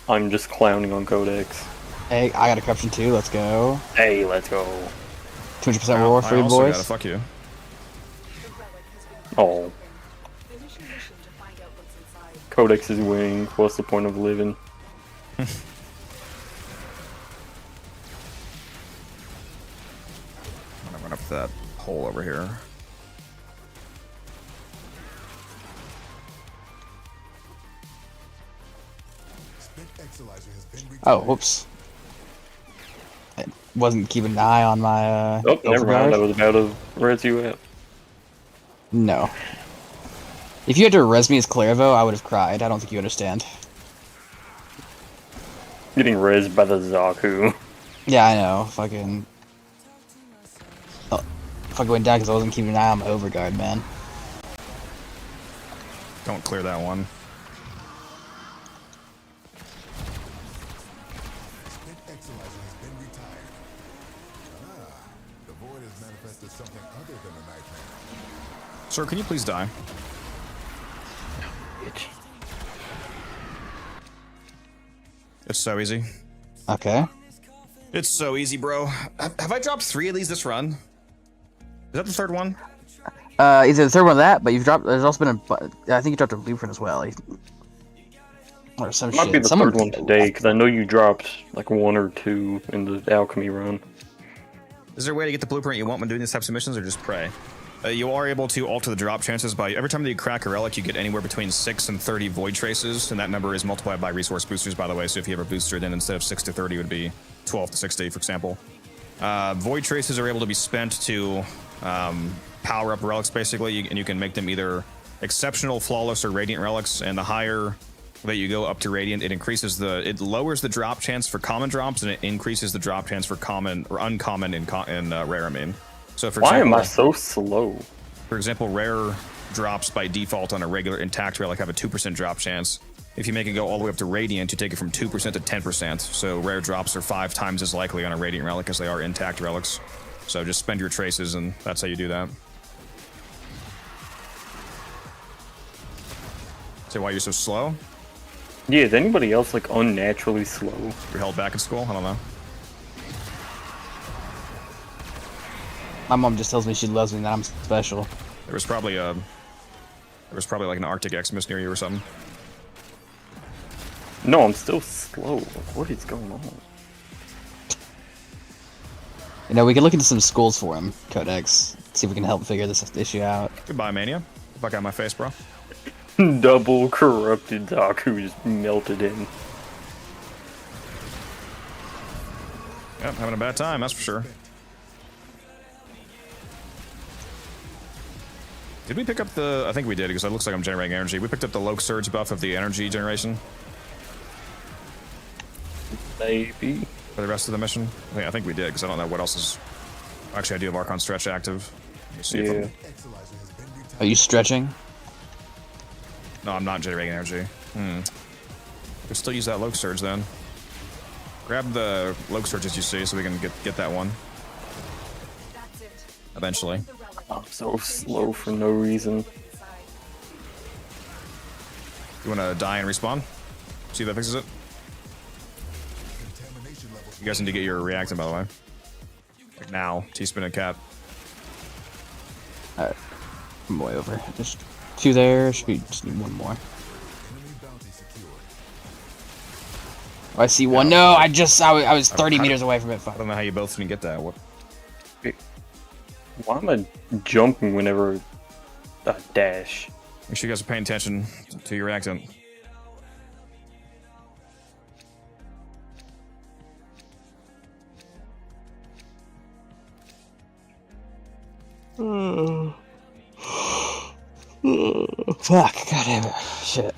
Speaker 4: I'm just clowning on Codex.
Speaker 8: Hey, I got a corruption too. Let's go.
Speaker 4: Hey, let's go.
Speaker 8: 200% roar for
Speaker 1: I
Speaker 8: you
Speaker 1: also
Speaker 8: boys.
Speaker 1: gotta fuck you.
Speaker 4: Oh.
Speaker 6: Finish your mission to find out what's inside.
Speaker 4: Codex is winning. What's the point of living?
Speaker 1: I'm gonna run up that hole over here.
Speaker 8: Oh, whoops. I wasn't keeping an eye on my
Speaker 4: Oh, never mind. I
Speaker 8: overguard.
Speaker 4: was about to res you out.
Speaker 8: No. If you had to res me as Clairvo, I would have cried. I don't think you understand.
Speaker 4: Getting resed by the Zaku.
Speaker 8: Yeah, I know. Fucking. Oh, fucking went down because I wasn't keeping an eye on my overguard, man.
Speaker 1: Don't clear that one. Sir, can you please die?
Speaker 4: Bitch.
Speaker 1: It's so easy.
Speaker 8: Okay.
Speaker 1: It's so easy, bro. Have I dropped 3 of these this run? Is that the 3rd one?
Speaker 8: Either the third one of that, but you've dropped. There's also been I think you dropped a blueprint as well. Or some
Speaker 4: Might
Speaker 8: shit.
Speaker 4: be the
Speaker 8: Someone,
Speaker 4: third one today, because I know you dropped like 1 or 2 in the Alchemy run.
Speaker 1: Is there a way to get the blueprint you want when doing these types of missions, or just pray? You are able to alter the drop chances by every time that you crack a relic, you get anywhere between 6 and 30 void traces, and that number is multiplied by resource boosters, by the way. So if you have a booster, then instead of 6 to 30, it would be 12 to 60, for example. Void traces are able to be spent to power up relics, basically, and you can make them either exceptional, flawless, or radiant relics. And the higher that you go up to radiant, it lowers the drop chance for common drops, and it increases the drop chance for common or uncommon in rare. I mean. So for
Speaker 4: Why
Speaker 1: example,
Speaker 4: am I so slow?
Speaker 1: For example, rare drops by default on a regular intact relic have a 2% drop chance. If you make it go all the way up to radiant, you take it from 2% to 10%. So rare drops are 5 times as likely on a radiant relic as they are intact relics. So just spend your traces, and that's how you do that. So why you're so slow?
Speaker 4: Yeah, is anybody else like unnaturally slow?
Speaker 1: You're held back in school? I don't know.
Speaker 8: my mom just tells me she loves me and that I'm special.
Speaker 1: There was probably like an Arctic Xmas near you or something.
Speaker 4: No, I'm still slow. Like, what is going on?
Speaker 8: You know, we can look into some schools for him, Codex. See if we can help figure this issue out.
Speaker 1: Goodbye, Mania. Fuck out my face, bro.
Speaker 4: Double corrupted Zaku just melted in.
Speaker 1: Yep, having a bad time, that's for sure. Did we pick up the... I think we did, because it looks like I'm generating energy. We picked up the Loke Surge buff of the energy generation.
Speaker 4: Maybe.
Speaker 1: For the rest of the mission? I think we did, because I don't know what else is... Actually, I do have Archon Stretch active. Let me see if I'm...
Speaker 8: Are you stretching?
Speaker 1: No, I'm not generating energy. We could still use that Loke Surge, then. Grab the Loke Surges you see, so we can get that one.
Speaker 6: That's it.
Speaker 1: Eventually.
Speaker 4: I'm so slow for no reason.
Speaker 1: You want to die and respawn? See if that fixes it? You guys need to get your reactant, by the way. Like now. Teaspoon and cat.
Speaker 8: Alright. I'm way over. Just 2 there. Should be just need 1 more. Oh, I see 1. No, I was 30 meters away from it.
Speaker 1: I
Speaker 8: Fuck.
Speaker 1: don't know how you both can get that. What?
Speaker 4: Why am I jumping whenever I dash?
Speaker 1: Make sure you guys are paying attention to your reactant.
Speaker 8: Fuck. God damn it. Shit.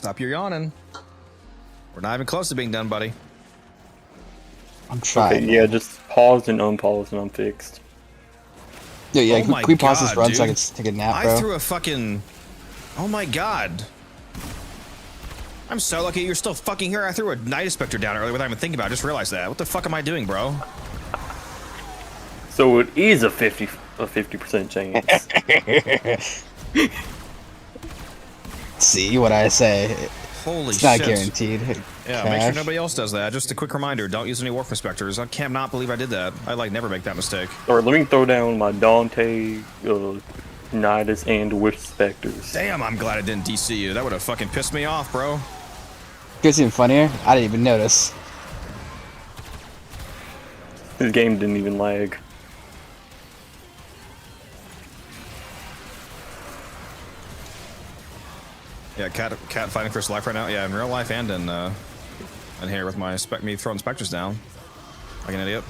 Speaker 1: Stop your yawning. We're not even close to being done, buddy.
Speaker 8: I'm trying.
Speaker 4: Okay, yeah, just pause and unpause and unfixed.
Speaker 8: Yeah,
Speaker 1: Oh my
Speaker 8: can we pause this
Speaker 1: God,
Speaker 8: run so I
Speaker 1: dude.
Speaker 8: can take a nap,
Speaker 1: I
Speaker 8: bro?
Speaker 1: threw a fucking... Oh my god. I'm so lucky you're still fucking here. I threw a Night Inspector down earlier without even thinking about it. I just realized that. What the fuck am I doing, bro?
Speaker 4: So it is a 50% chance.
Speaker 8: See what I say?
Speaker 1: Holy
Speaker 8: It's
Speaker 1: shit.
Speaker 8: not guaranteed.
Speaker 1: Yeah, make sure nobody else does that. Just a quick reminder, don't use any Warframe Inspectors. I cannot believe I did that. I, like, never make that mistake.
Speaker 4: Alright, let me throw down my Dante, Nidus, and Wisp Specters.
Speaker 1: Damn, I'm glad I didn't DC you. That would have fucking pissed me off, bro.
Speaker 8: Gets even funnier. I didn't even notice.
Speaker 4: This game didn't even lag.
Speaker 1: Yeah, cat fighting for his life right now. Yeah, in real life and in here with my me throwing specters down like an idiot.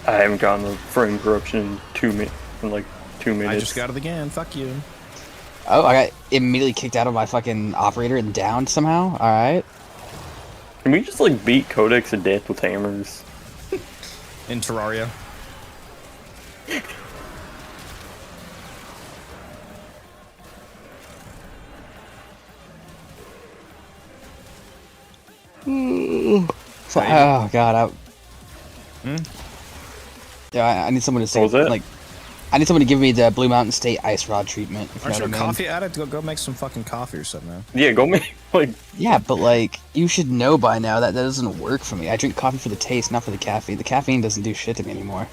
Speaker 4: I haven't gotten a frame corruption in like 2 minutes.
Speaker 1: I just got it again. Fuck you.
Speaker 8: Oh, I got immediately kicked out of my fucking operator and downed somehow. All right.
Speaker 4: Can we just like beat Codex to death with hammers?
Speaker 1: In Terraria.
Speaker 8: So, oh god, yeah, I need someone to say,
Speaker 4: What was that?
Speaker 8: like, I need someone to give me the Blue Mountain State ice rod treatment. If you
Speaker 1: Aren't
Speaker 8: know
Speaker 1: you a
Speaker 8: what I mean.
Speaker 1: coffee addict? Go make some fucking coffee or something, man.
Speaker 4: Yeah, go make like.
Speaker 8: Yeah, but like, you should know by now that doesn't work for me. I drink coffee for the taste, not for the caffeine. The caffeine doesn't do shit to me anymore.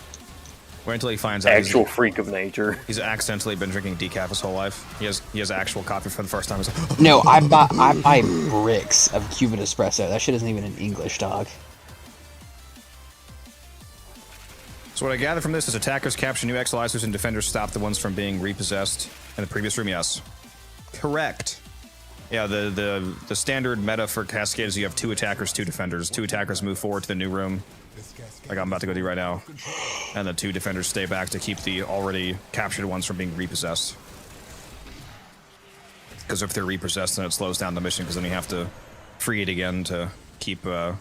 Speaker 1: Wait until he finds out
Speaker 4: Actual freak of nature.
Speaker 1: he's accidentally been drinking decaf his whole life. He has actual coffee for the first time. He's like,
Speaker 8: No, I buy bricks of Cuban espresso. That shit isn't even in English, dog.
Speaker 1: So what I gather from this is attackers capture new Exilizers and defenders stop the ones from being repossessed in the previous room. Yes, correct. Yeah, the standard meta for Cascade is you have 2 attackers, 2 defenders. 2 attackers move forward to the new room, like I'm about to go do right now, and the 2 defenders stay back to keep the already captured ones from being repossessed. Because if they're repossessed, then it slows down the mission. Because then you have to free it again to keep claiming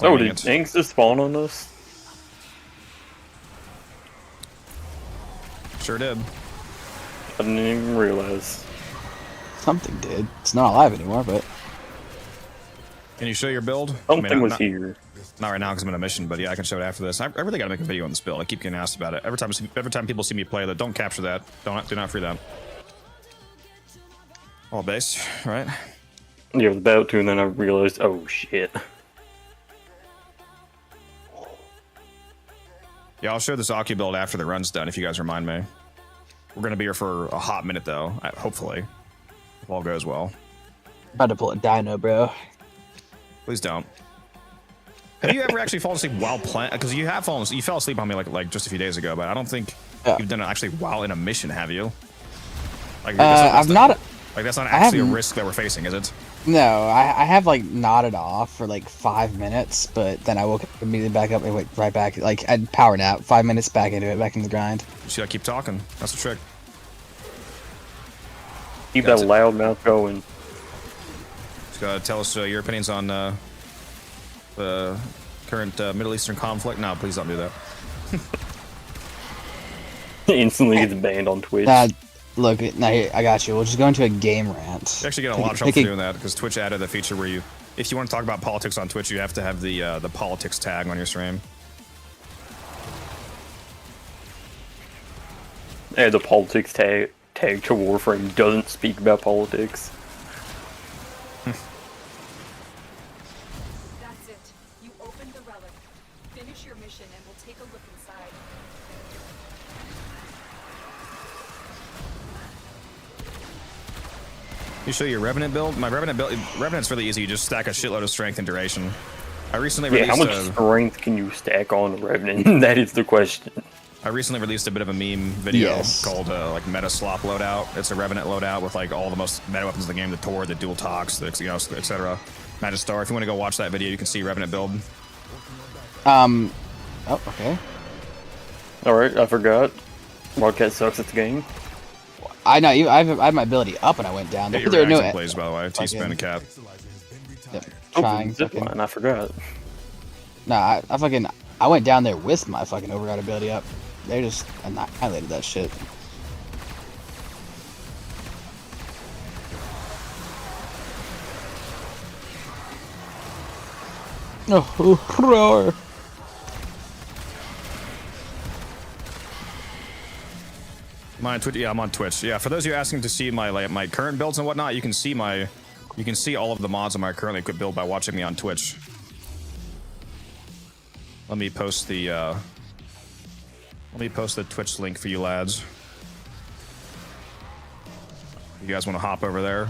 Speaker 4: Oh, did
Speaker 1: it.
Speaker 4: Inks just spawn on us?
Speaker 1: Sure did.
Speaker 4: I didn't even realize.
Speaker 8: Something did. It's not alive anymore, but
Speaker 1: Can you show your build?
Speaker 4: Something was
Speaker 1: not,
Speaker 4: here.
Speaker 1: Not right now because I'm in a mission, but yeah, I can show it after this. I really gotta make a video on this build. I keep getting asked about it every time people see me play that. Don't capture that. Do not free that. All base, right?
Speaker 4: Yeah, I was about to, and then I realized, oh shit.
Speaker 1: Yeah, I'll show this Aki build after the run's done if you guys remind me. We're gonna be here for a hot minute though, hopefully, if all goes well.
Speaker 8: about to pull a dino, bro.
Speaker 1: Please don't. Have you ever actually fallen asleep while playing? Because you have fallen. You fell asleep on me like just a few days ago, but I don't think you've done it actually while in a mission, have you? Like
Speaker 8: I've not.
Speaker 1: Like that's not actually a risk that we're facing, is it?
Speaker 8: No, I have like nodded off for like 5 minutes, but then I woke up immediately back up and went right back. Like I'd power nap, 5 minutes back into it, back in the grind.
Speaker 1: You just gotta keep talking. That's the trick.
Speaker 4: Keep that loud mouth going.
Speaker 1: Just gotta tell us your opinions on the current Middle Eastern conflict. No, please don't do that.
Speaker 4: Instantly gets banned on Twitch.
Speaker 8: Look, now here, I got you. We'll just go into a game rant.
Speaker 1: You actually get a lot of trouble for doing that because Twitch added a feature where if you want to talk about politics on Twitch, you have to have the politics tag on your stream.
Speaker 4: Yeah, the politics tag to Warframe doesn't speak about politics.
Speaker 6: That's it. You opened the relic. Finish your mission and we'll take a look inside.
Speaker 1: You show your Revenant build? My Revenant's really easy. You just stack a shitload of strength and duration. I recently released
Speaker 4: how much strength can you stack on a Revenant? That is the question.
Speaker 1: I recently released a bit of a meme video
Speaker 8: Yes.
Speaker 1: called like Meta Slop Loadout. It's a Revenant loadout with like all the most meta weapons in the game: the Tor, the Dual Tox, the etc. Magistar. If you want to go watch that video, you can see Revenant build.
Speaker 8: Oh, okay.
Speaker 4: Alright, I forgot. Wildcat sucks at the game.
Speaker 8: I know. I have my ability up, and I went down.
Speaker 1: Hit your
Speaker 8: There are no
Speaker 1: reactive plays, by the way. T-spin and cap.
Speaker 8: Yep,
Speaker 4: Oh,
Speaker 8: trying.
Speaker 4: zip
Speaker 8: Fucking,
Speaker 4: line, I forgot.
Speaker 8: nah, I went down there with my fucking override ability up. They just annihilated that shit. Oh, roar.
Speaker 1: My Twitch, yeah, I'm on Twitch. Yeah, for those of you asking to see my current builds and whatnot, you can see all of the mods on my currently equipped build by watching me on Twitch. Let me post the Twitch link for you lads. You guys want to hop over there?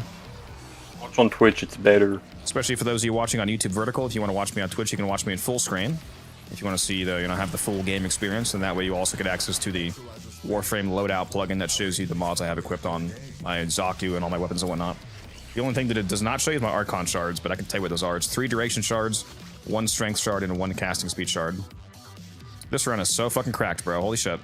Speaker 4: Watch on Twitch, it's better.
Speaker 1: Especially for those of you watching on YouTube Vertical, if you want to watch me on Twitch, you can watch me in full screen. If you want to see have the full game experience, and that way you also get access to the Warframe loadout plugin that shows you the mods I have equipped on my Zaku and all my weapons and whatnot. The only thing that it does not show you is my Archon shards, but I can tell you what those are. It's 3 duration shards, 1 strength shard, and 1 casting speed shard. This run is so fucking cracked, bro. Holy shit.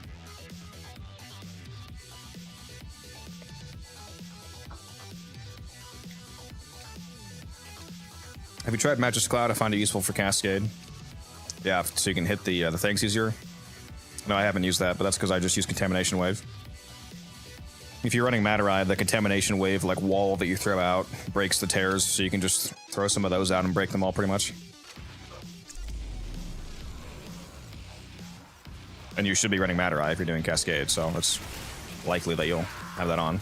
Speaker 1: Have you tried Magic's Cloud? I find it useful for Cascade. Yeah, so you can hit the things easier. No, I haven't used that, but that's because I just use Contamination Wave. If you're running Mataride, the Contamination Wave, like, wall that you throw out breaks the tears, so you can just throw some of those out and break them all pretty much. And you should be running Mataride if you're doing Cascade, so it's likely that you'll have that on.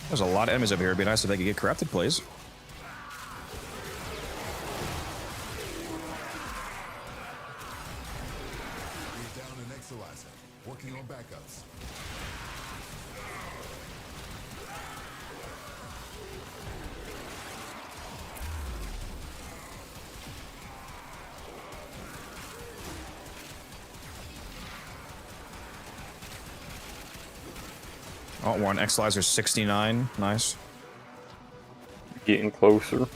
Speaker 1: There's a lot of enemies over here. It'd be nice if they could get corrupted, please.
Speaker 5: Working on backups.
Speaker 1: Oh, one Exilizer 69. Nice.
Speaker 4: Getting closer.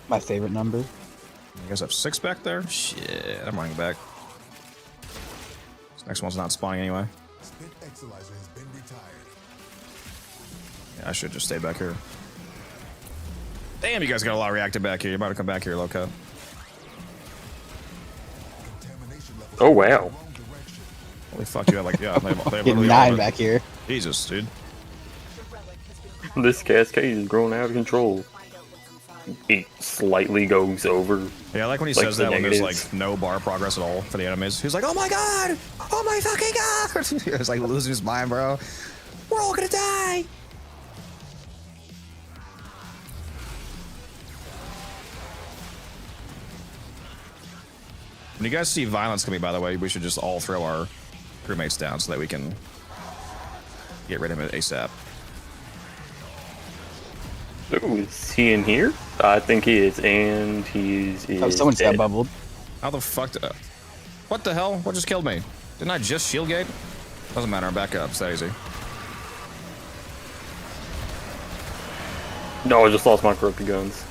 Speaker 8: My favorite number.
Speaker 1: You guys have 6 back there? Shit, I'm running back. This next one's not spawning anyway.
Speaker 5: Spent Exilizer has been retired.
Speaker 1: Yeah, I should just stay back here. Damn, you guys got a lot of reactive back here. You're about to come back here, low cut.
Speaker 4: Oh, wow.
Speaker 1: Holy fuck, you have like, yeah, they have
Speaker 8: Getting
Speaker 1: literally
Speaker 8: 9
Speaker 1: all of it.
Speaker 8: back here.
Speaker 1: Jesus, dude.
Speaker 4: This cascade is growing out of control. It slightly goes over.
Speaker 1: Yeah, I like when he
Speaker 4: like
Speaker 1: says
Speaker 4: the
Speaker 1: that when there's
Speaker 4: negatives.
Speaker 1: like no bar progress at all for the enemies. He's like, oh my god! Oh my fucking god! He's like losing his mind, bro. We're all gonna die! When you guys see violence coming, by the way, we should just all throw our crewmates down so that we can get rid of him ASAP.
Speaker 4: Ooh, is he in here? I think he is, and he's
Speaker 8: Oh, someone's got
Speaker 4: dead.
Speaker 8: bubbled.
Speaker 1: How the fuck? What the hell? What just killed me? Didn't I just shield gate? Doesn't matter. I'm back up. It's that easy.
Speaker 4: No, I just lost my corrupted guns.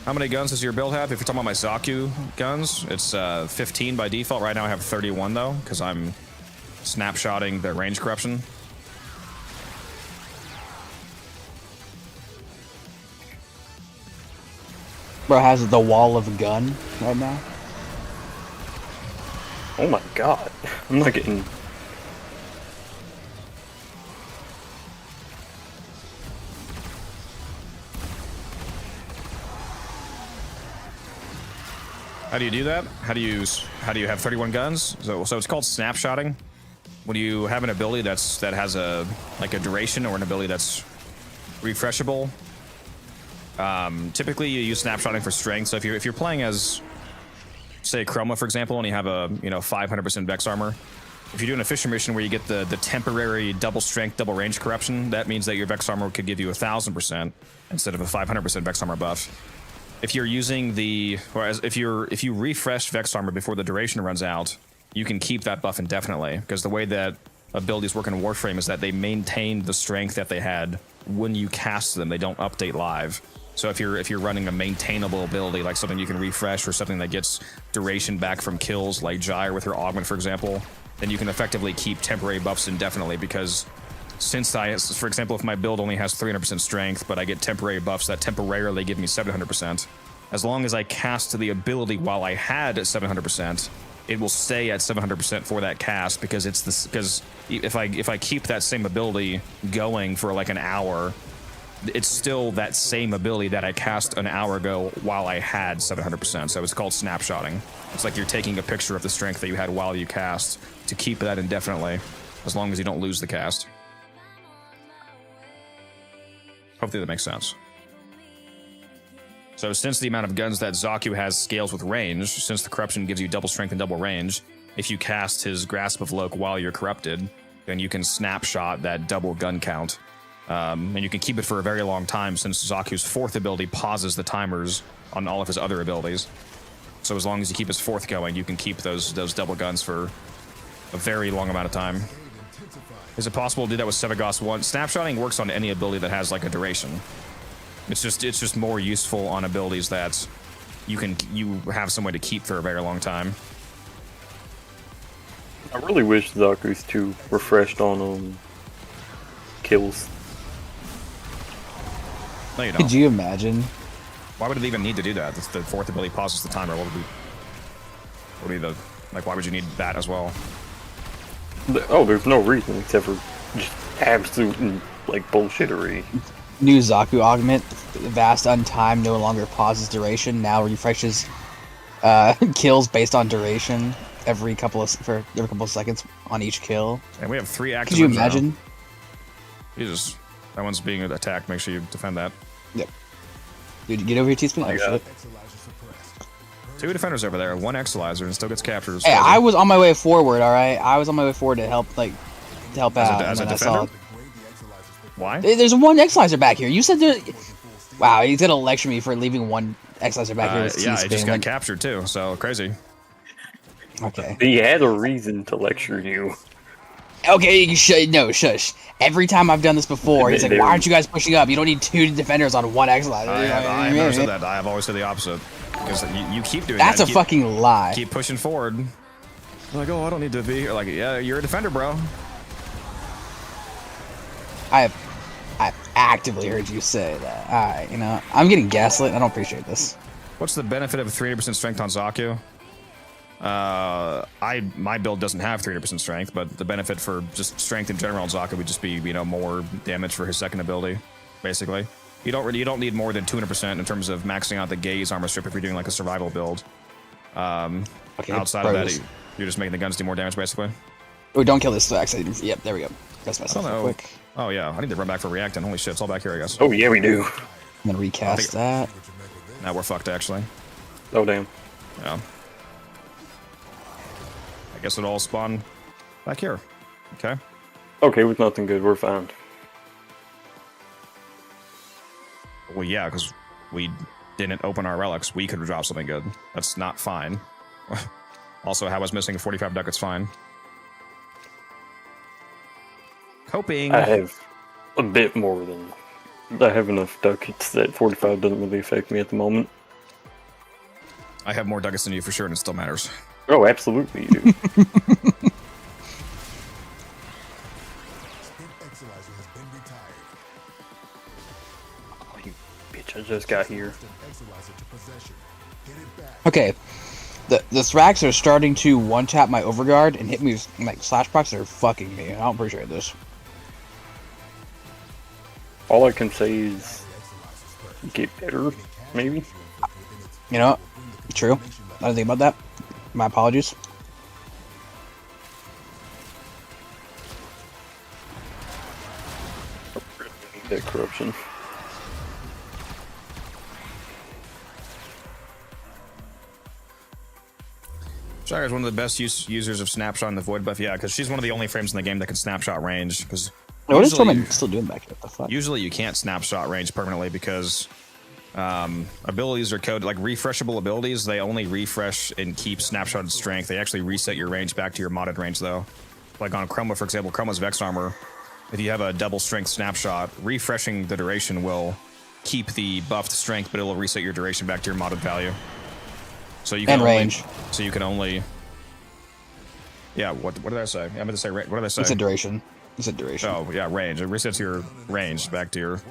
Speaker 1: How many guns does your build have? If you're talking about my Zaku guns, it's 15 by default. Right now I have 31 though, because I'm snapshotting the range corruption.
Speaker 8: Bro has the wall of gun right now.
Speaker 4: Oh my god. I'm not getting...
Speaker 1: How do you do that? How do you have 31 guns? So it's called snapshotting. When you have an ability that has a duration or an ability that's refreshable. Typically you use snapshotting for strength. So if you're playing as, say, Chroma, for example, and you have a 500% Vex armor, if you're doing a Fisher mission where you get the temporary double strength, double range corruption, that means that your Vex armor could give you 1,000% instead of a 500% Vex armor buff. If you're using if you refresh Vex armor before the duration runs out, you can keep that buff indefinitely, because the way that abilities work in Warframe is that they maintain the strength that they had when you cast them. They don't update live. So if you're running a maintainable ability, like something you can refresh or something that gets duration back from kills, like Gyre with her augment, for example, then you can effectively keep temporary buffs indefinitely, because since for example, if my build only has 300% strength, but I get temporary buffs that temporarily give me 700%, as long as I cast the ability while I had 700%, it will stay at 700% for that cast, because if I keep that same ability going for like an hour, it's still that same ability that I cast an hour ago while I had 700%. So it's called snapshotting. It's like you're taking a picture of the strength that you had while you cast to keep that indefinitely, as long as you don't lose the cast. Hopefully that makes sense. So since the amount of guns that Zaku has scales with range, since the corruption gives you double strength and double range, if you cast his Grasp of Loke while you're corrupted, then you can snapshot that double gun count. And you can keep it for a very long time, since Zaku's 4th ability pauses the timers on all of his other abilities. So as long as you keep his 4th going, you can keep those double guns for a very long amount of time. Is it possible to do that with Sevagoth 1? Snapshotting works on any ability that has like a duration. It's just more useful on abilities that you have some way to keep for a very long time.
Speaker 4: I really wish Zaku's 2 refreshed on kills.
Speaker 1: No, you don't.
Speaker 8: Could you imagine?
Speaker 1: Why would it even need to do that? The 4th ability pauses the timer. What would be the, like, why would you need that as well?
Speaker 4: Oh, there's no reason except for just absolute, like, bullshittery.
Speaker 8: New Zaku augment, vast untime, no longer pauses duration, now refreshes kills based on duration every couple of seconds on each kill.
Speaker 1: And we have 3 active.
Speaker 8: Could you imagine?
Speaker 1: Jesus, that one's being attacked. Make sure you defend that.
Speaker 8: Yep. Dude, get over here, T-Spin. Oh, shit.
Speaker 1: 2 defenders over there, 1 Exilizer, and still gets captured.
Speaker 8: Hey, I was on my way forward, alright? I was on my way forward to help, out.
Speaker 1: As a defender? Why?
Speaker 8: There's 1 Exilizer back here. You said there... Wow, he's gonna lecture me for leaving 1 Exilizer back here.
Speaker 1: Yeah, he just got captured too, so crazy.
Speaker 8: Okay.
Speaker 4: He had a reason to lecture you.
Speaker 8: Okay, shush. Every time I've done this before, he's like, why aren't you guys pushing up? You don't need 2 defenders on 1 Exilizer.
Speaker 1: I have never said that. I have always said the opposite. Because you keep doing
Speaker 8: that.
Speaker 1: That's
Speaker 8: a fucking lie.
Speaker 1: Keep pushing forward. You're like, oh, I don't need to be here. Like, yeah, you're a defender, bro.
Speaker 8: I've actively heard you say that. Alright, you know, I'm getting gaslit. I don't appreciate this.
Speaker 1: What's the benefit of 300% strength on Zaku? My build doesn't have 300% strength, but the benefit for just strength in general on Zaku would just be, you know, more damage for his 2nd ability, basically. You don't need more than 200% in terms of maxing out the gaze armor strip if you're doing like a survival build.
Speaker 8: Okay,
Speaker 1: outside of that, you're just making the guns do more damage, basically.
Speaker 8: Oh, don't kill this axe. Yep, there we go. That's myself real quick.
Speaker 1: Oh yeah, I need to run back for reacting. Holy shit, it's all back here, I guess.
Speaker 4: Oh yeah, we do.
Speaker 8: I'm gonna recast that.
Speaker 1: Now we're fucked, actually.
Speaker 4: Oh damn.
Speaker 1: Yeah. I guess it all spawned back here. Okay.
Speaker 4: Okay, with nothing good, we're fine.
Speaker 1: Well, yeah, because we didn't open our relics. We could have dropped something good. That's not fine. Also, how was missing 45 ducats fine? Coping.
Speaker 4: I have a bit more than... I have enough ducats that 45 doesn't really affect me at the moment.
Speaker 1: I have more ducats than you for sure, and it still matters.
Speaker 4: Oh, absolutely you do. Oh, you bitch, I just got here.
Speaker 8: Okay. The Thrax are starting to one-tap my Overguard and hit me with, like, slash procs that are fucking me. I don't appreciate this.
Speaker 4: All I can say is get better, maybe.
Speaker 8: You know, true. I didn't think about that. My apologies.
Speaker 4: That corruption.
Speaker 1: Shire is one of the best users of snapshot in the void buff. Yeah, because she's one of the only frames in the game that can snapshot range. Because
Speaker 8: what is Torment still doing back here? What the fuck?
Speaker 1: Usually you can't snapshot range permanently because abilities are coded, like refreshable abilities, they only refresh and keep snapshotted strength. They actually reset your range back to your modded range though. Like on Chroma, for example, Chroma's Vex armor, if you have a double strength snapshot, refreshing the duration will keep the buffed strength, but it'll reset your duration back to your modded value. So you can
Speaker 8: And
Speaker 1: only,
Speaker 8: range.
Speaker 1: So you can only. Yeah. What did I say? I meant to say. What did I say?
Speaker 8: You said duration. You said duration.
Speaker 1: Oh yeah, range. It resets your range back to your.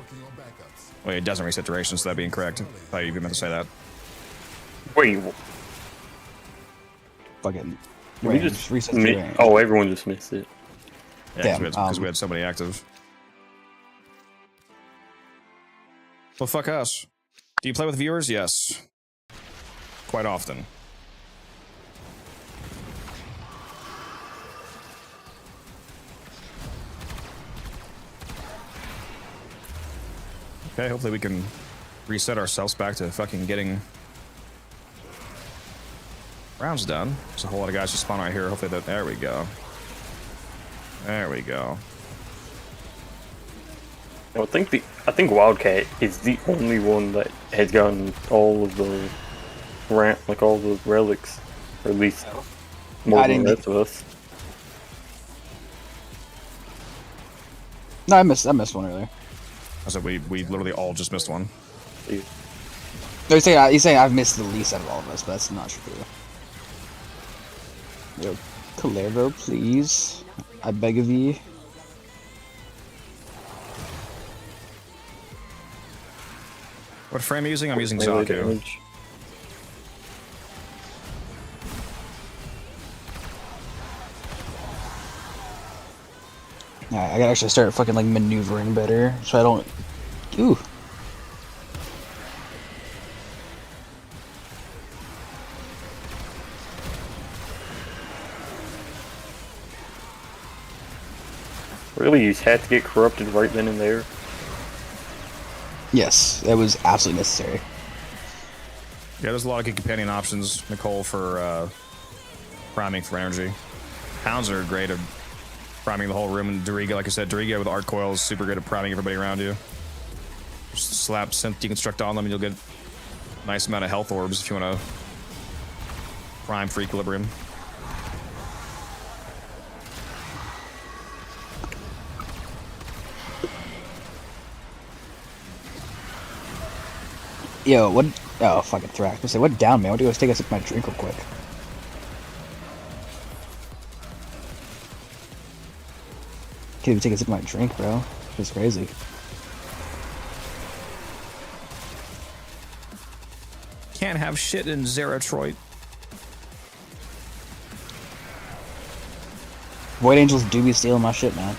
Speaker 1: Wait, it doesn't reset duration, so that'd be incorrect. I thought you meant to say that.
Speaker 4: Wait,
Speaker 8: Fucking.
Speaker 4: we
Speaker 8: Range.
Speaker 4: just
Speaker 8: Resets the range.
Speaker 4: oh, everyone just missed it.
Speaker 1: Yeah,
Speaker 8: Damn,
Speaker 1: because we had so many active. Well, fuck us. Do you play with viewers? Yes. Quite often. Okay, hopefully we can reset ourselves back to fucking getting rounds done. There's a whole lot of guys just spawn right here. Hopefully that. There we go. There we go.
Speaker 4: I think Wildcat is the only one that has gotten all of the all the relics, or at least more
Speaker 8: I
Speaker 4: than the
Speaker 8: didn't
Speaker 4: rest of us.
Speaker 8: No, I missed one earlier.
Speaker 1: I said we literally all just missed one.
Speaker 4: Yeah.
Speaker 8: No, he's saying I've missed the least out of all of us, but that's not true. Yo, Calervo, please. I beg of you.
Speaker 1: What frame are you using? I'm using
Speaker 4: Melee
Speaker 1: Zaku.
Speaker 4: damage.
Speaker 8: Alright, I gotta actually start fucking like maneuvering better, so I don't. Ooh.
Speaker 4: Really, you had to get corrupted right then and there.
Speaker 8: Yes, that was absolutely necessary.
Speaker 1: Yeah, there's a lot of good companion options, Nicole, for priming for energy. Hounds are great at priming the whole room, and Doriga, like I said, Doriga with Arc Coil is super good at priming everybody around you. Just slap Synth Deconstruct on them, and you'll get a nice amount of health orbs if you want to prime for equilibrium.
Speaker 8: Yo, what? Oh, fucking Thrax. I say, what down, man? I want to go take a sip of my drink real quick. Can't even take a sip of my drink, bro. It's crazy.
Speaker 1: Can't have shit in Zeratroit.
Speaker 8: Void Angels do be stealing my shit, man.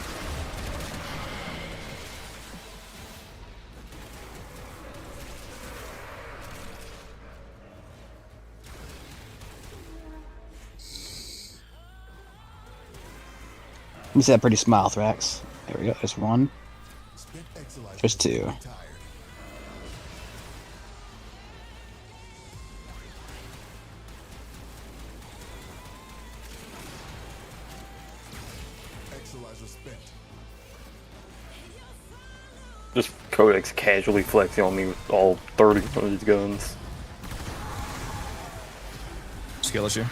Speaker 8: Let me see that pretty smile, Thrax. There we go. There's one. There's two.
Speaker 4: Just Codex casually flexing on me with all 30 of his guns.
Speaker 1: Skill issue.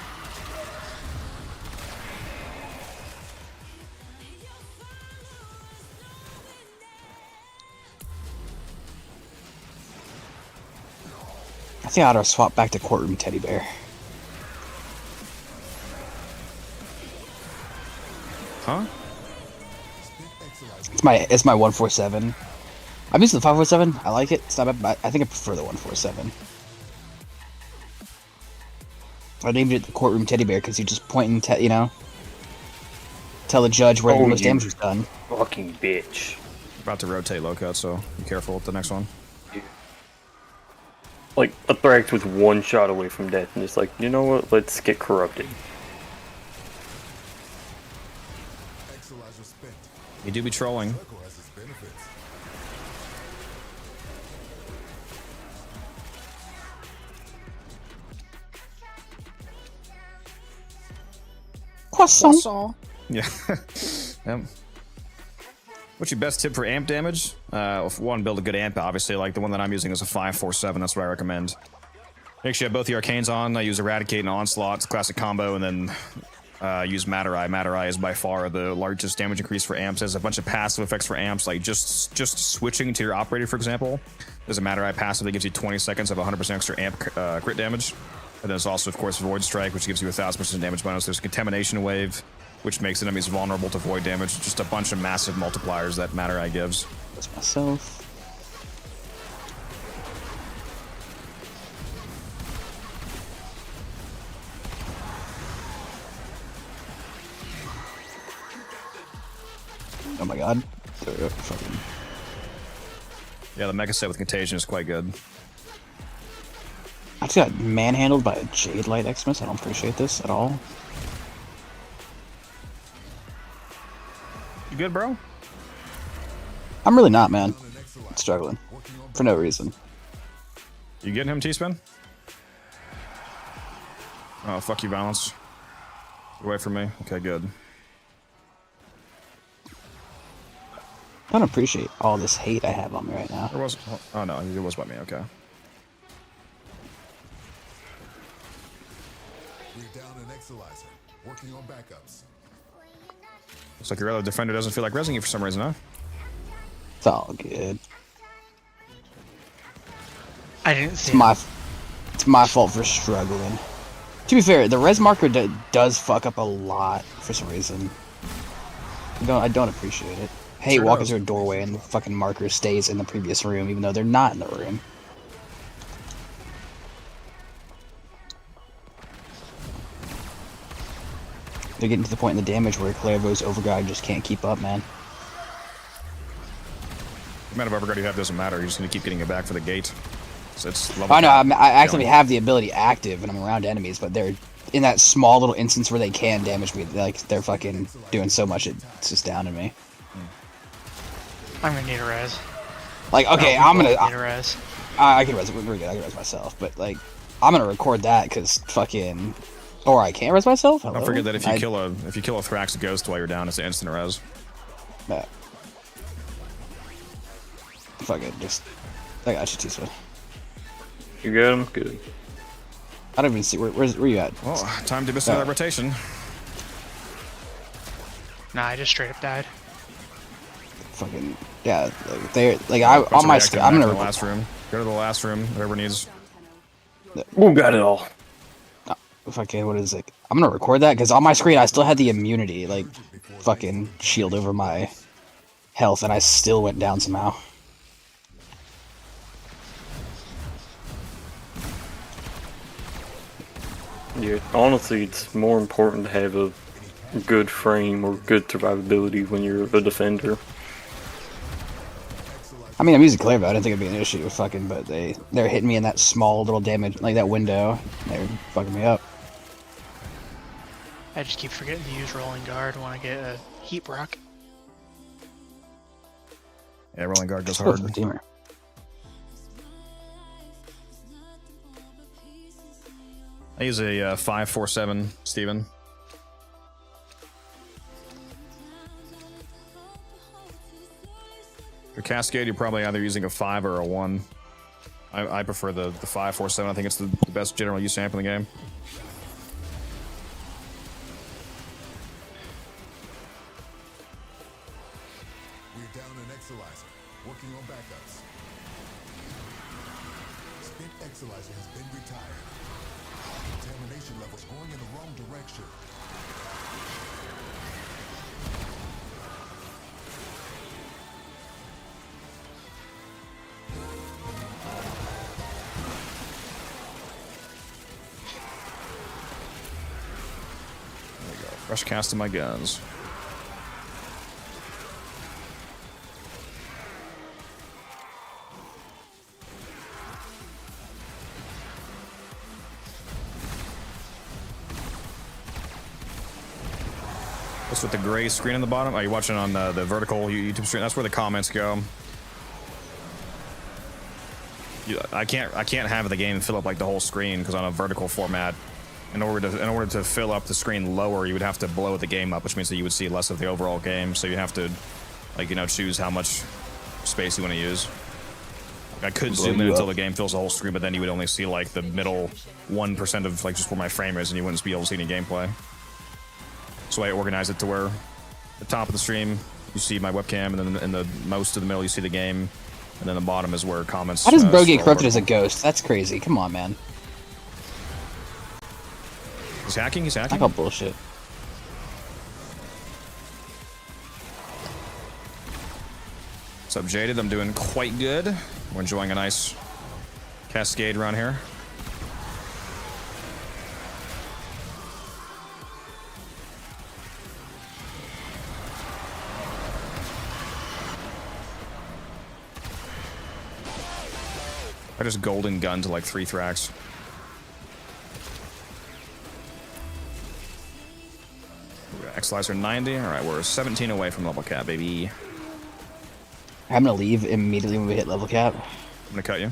Speaker 8: I think I ought to swap back to Courtroom Teddy Bear.
Speaker 1: Huh?
Speaker 8: It's my 147. I'm using the 547. I like it. It's not bad, but I think I prefer the 147. I named it the Courtroom Teddy Bear because you just point and you know, tell the judge where the most damage was done.
Speaker 4: Fucking bitch.
Speaker 1: About to rotate low cut, so be careful with the next one.
Speaker 4: Like, a Thrax with one shot away from death, and it's like, you know what, let's get corrupted.
Speaker 1: You do be trolling.
Speaker 8: Croissant.
Speaker 1: Yeah. Yep. What's your best tip for amp damage? If one, build a good amp, obviously. Like the one that I'm using is a 547. That's what I recommend. Make sure you have both the Arcanes on. I use Eradicate and Onslaught. It's a classic combo, and then use Matter Eye. Matter Eye is by far the largest damage increase for amps. There's a bunch of passive effects for amps, like just switching to your operator, for example. There's a Matter Eye passive that gives you 20 seconds of 100% extra amp crit damage. And there's also, of course, Void Strike, which gives you 1,000% damage bonus. There's Contamination Wave, which makes enemies vulnerable to void damage. Just a bunch of massive multipliers that Matter Eye gives.
Speaker 8: That's myself. Oh my god. Fucking.
Speaker 1: Yeah, the Mega set with Contagion is quite good.
Speaker 8: I just got manhandled by a Jade Light Xmas. I don't appreciate this at all.
Speaker 1: You good, bro?
Speaker 8: I'm really not, man. I'm struggling. For no reason.
Speaker 1: You getting him, T-Spin? Oh, fuck you, Balance. Get away from me. Okay, good.
Speaker 8: I don't appreciate all this hate I have on me right now.
Speaker 1: There was... Oh, no, it was by me. Okay.
Speaker 5: We're down an Exalizer. Working on backups.
Speaker 1: Looks like your other defender doesn't feel like resing you for some reason, huh?
Speaker 8: It's all good.
Speaker 9: I didn't see
Speaker 8: It's my fault for struggling. To be fair, the res marker does fuck up a lot for some reason. I don't appreciate it. I hate walking through a doorway and the fucking marker stays in the previous room, even though they're not in the room. They're getting to the point in the damage where Clairvaux's Overguard just can't keep up, man.
Speaker 1: The amount of Overguard you have doesn't matter. You're just going to keep getting it back for the gate. So it's level
Speaker 8: I know, I actually
Speaker 1: killing.
Speaker 8: have the ability active and I'm around enemies, but they're in that small little instance where they can damage me. Like, they're fucking doing so much, it's just down to me.
Speaker 9: I'm gonna need a res.
Speaker 8: Like, okay,
Speaker 9: No,
Speaker 8: I'm
Speaker 9: we
Speaker 8: gonna...
Speaker 9: both need a res.
Speaker 8: I can res, we're good, I can res myself, but, like, I'm gonna record that, because fucking... Or I can't res myself? Hello?
Speaker 1: Don't forget that if you kill a Thrax Ghost while you're down, it's an instant res.
Speaker 8: Fuck it, just... I got you, T-Spin.
Speaker 4: You got him? Good.
Speaker 8: I don't even see... Where you at?
Speaker 1: Well, time to miss another rotation.
Speaker 9: Nah, I just straight up died.
Speaker 8: Fucking... Yeah, like, they're... Like, on my screen... I'm gonna...
Speaker 1: Go to the last room. Go to the last room, whoever needs...
Speaker 4: Who got it all?
Speaker 8: Fucking, what is it? I'm gonna record that, because on my screen I still had the immunity, like, fucking shield over my health, and I still went down somehow.
Speaker 4: Yeah, honestly, it's more important to have a good frame or good survivability when you're a defender.
Speaker 8: I mean, I'm using Clairvaux, I didn't think it'd be an issue, fucking, but they're hitting me in that small little damage, like that window. They're fucking me up.
Speaker 9: I just keep forgetting to use Rolling Guard when I get a Heat Brock.
Speaker 1: Yeah, Rolling Guard goes
Speaker 8: Still
Speaker 1: hard.
Speaker 8: for Teamer.
Speaker 1: I use a 5-4-7, Steven. For Cascade, you're probably either using a 5 or a 1. I prefer the 5-4-7. I think it's the best general use amp in the game.
Speaker 5: We're down an Exalizer. Working on backups. Spent Exalizer has been retired. Contamination levels going in the wrong direction.
Speaker 1: Rush casting my guns. What's with the gray screen on the bottom? Are you watching on the vertical YouTube stream? That's where the comments go. I can't have the game fill up like the whole screen because on a vertical format, in order to fill up the screen lower, you would have to blow the game up, which means that you would see less of the overall game. So you have to, like, you know, choose how much space you want to use. Like, I could zoom in until the game fills the whole screen, but then you would only see like the middle 1% of like just where my frame is, and you wouldn't be able to see any gameplay. So I organize it to where the top of the stream you see my webcam, and then in the most of the middle you see the game, and then the bottom is where comments.
Speaker 8: How does bro get
Speaker 1: scroll
Speaker 8: corrupted as a
Speaker 1: vertical.
Speaker 8: ghost? That's crazy. Come on, man.
Speaker 1: He's hacking. He's hacking.
Speaker 8: I call bullshit.
Speaker 1: What's up, Jaded? I'm doing quite good. We're enjoying a nice cascade run here. I just golden gun to like 3 Thrax. X-Slicer 90. Alright, we're 17 away from level cap, baby.
Speaker 8: I'm gonna leave immediately when we hit level cap.
Speaker 1: I'm gonna cut you.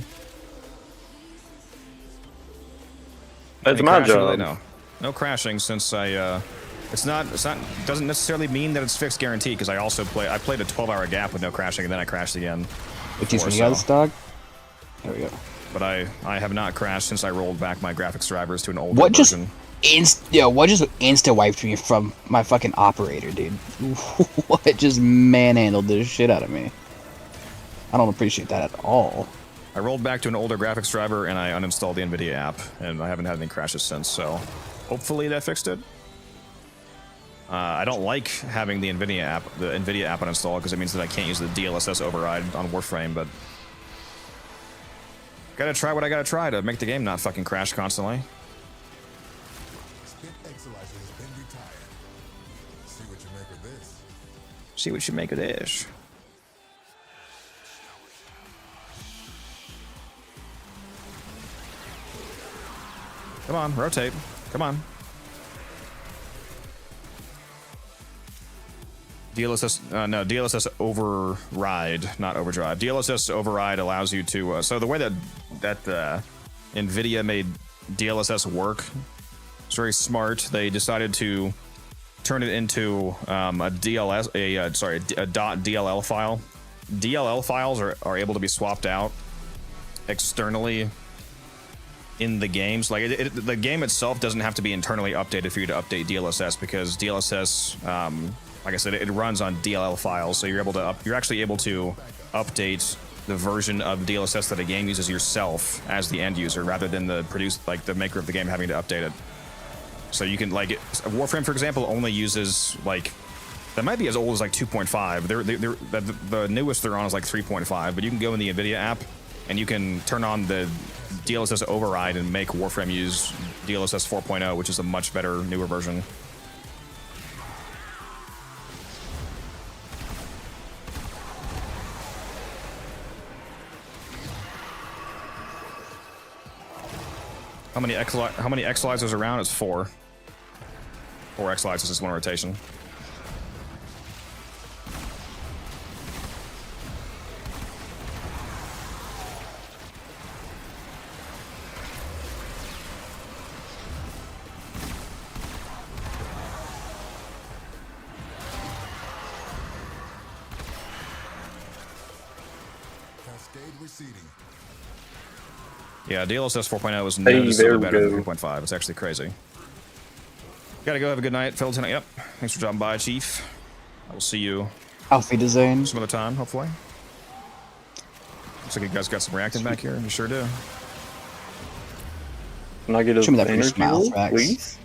Speaker 4: That's
Speaker 1: Any
Speaker 4: my
Speaker 1: crashing?
Speaker 4: job.
Speaker 1: No. No crashing since I, it's not, doesn't necessarily mean that it's fixed guaranteed, because I played a 12-hour gap with no crashing, and then I crashed again.
Speaker 8: Which is
Speaker 1: before,
Speaker 8: when you got this dog? There we go.
Speaker 1: But I have not crashed since I rolled back my graphics drivers to an older
Speaker 8: What just
Speaker 1: version.
Speaker 8: what just insta wiped me from my fucking operator, dude? What just manhandled the shit out of me? I don't appreciate that at all.
Speaker 1: I rolled back to an older graphics driver and I uninstalled the NVIDIA app, and I haven't had any crashes since, so hopefully that fixed it. I don't like having the NVIDIA app uninstalled, because it means that I can't use the DLSS override on Warframe, but gotta try what I gotta try to make the game not fucking crash constantly. See what you make of this. Come on, rotate. Come on. DLSS override, not overdrive. DLSS override allows you to. So the way that NVIDIA made DLSS work, it's very smart. They decided to turn it into a .dll file. DLL files are able to be swapped out externally in the games. Like the game itself doesn't have to be internally updated for you to update DLSS, because DLSS, like I said, it runs on DLL files, so you're actually able to update the version of DLSS that a game uses yourself as the end user, rather than the maker of the game having to update it. So you can, like, Warframe, for example, only uses, like, that might be as old as like 2.5. The newest they're on is like 3.5, but you can go in the NVIDIA app and you can turn on the DLSS override and make Warframe use DLSS 4.0, which is a much better, newer version. How many X-Licers around? It's 4. 4 X-Licers is 1 rotation. Yeah, DLSS 4.0 is noticeably better than 3.5. It's actually crazy. Gotta go. Have a good night, fellow Lieutenant. Yep. Thanks for dropping by, Chief. I will see you
Speaker 8: Auf Wiedersehen.
Speaker 1: some other time, hopefully. Looks like you guys got some reacting back here. You sure do.
Speaker 4: Can I get a
Speaker 8: Show me that
Speaker 4: energy
Speaker 8: smile,
Speaker 4: roll,
Speaker 8: Thrax.
Speaker 4: please?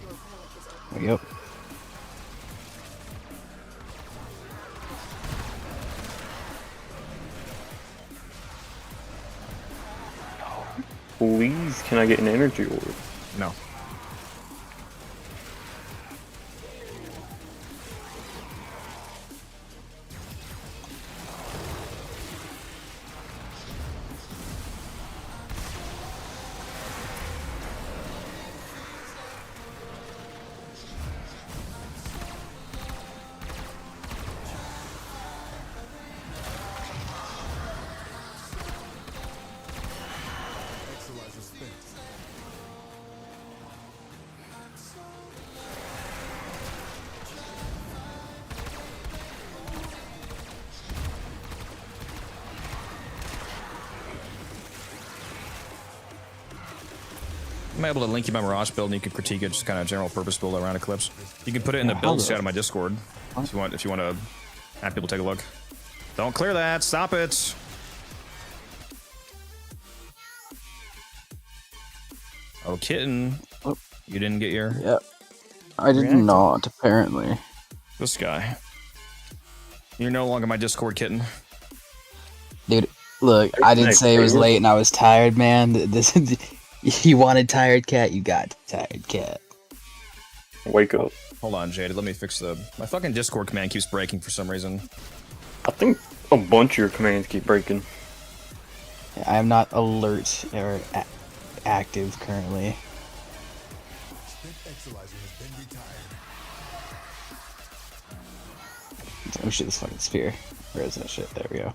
Speaker 8: There we go.
Speaker 4: Please, can I get an energy orb?
Speaker 1: No. I'm able to link you my Mirage build, and you can critique it, just kind of general purpose build around Eclipse. You can put it in the build chat of my Discord if you want. If you want to have people take a look. Don't clear that. Stop it. Oh, kitten. You didn't get your.
Speaker 10: Yep. I did not, apparently.
Speaker 1: This guy. You're no longer my Discord kitten.
Speaker 10: Dude, look, I didn't say it was late and I was tired, man. This, you wanted tired cat, you got tired cat.
Speaker 4: Wake up.
Speaker 1: Hold on, Jaded. Let me fix my fucking Discord command keeps breaking for some reason.
Speaker 4: I think a bunch of your commands keep breaking.
Speaker 10: I am not alert or active currently. Oh shit, this fucking spear. Where is that shit? There we go.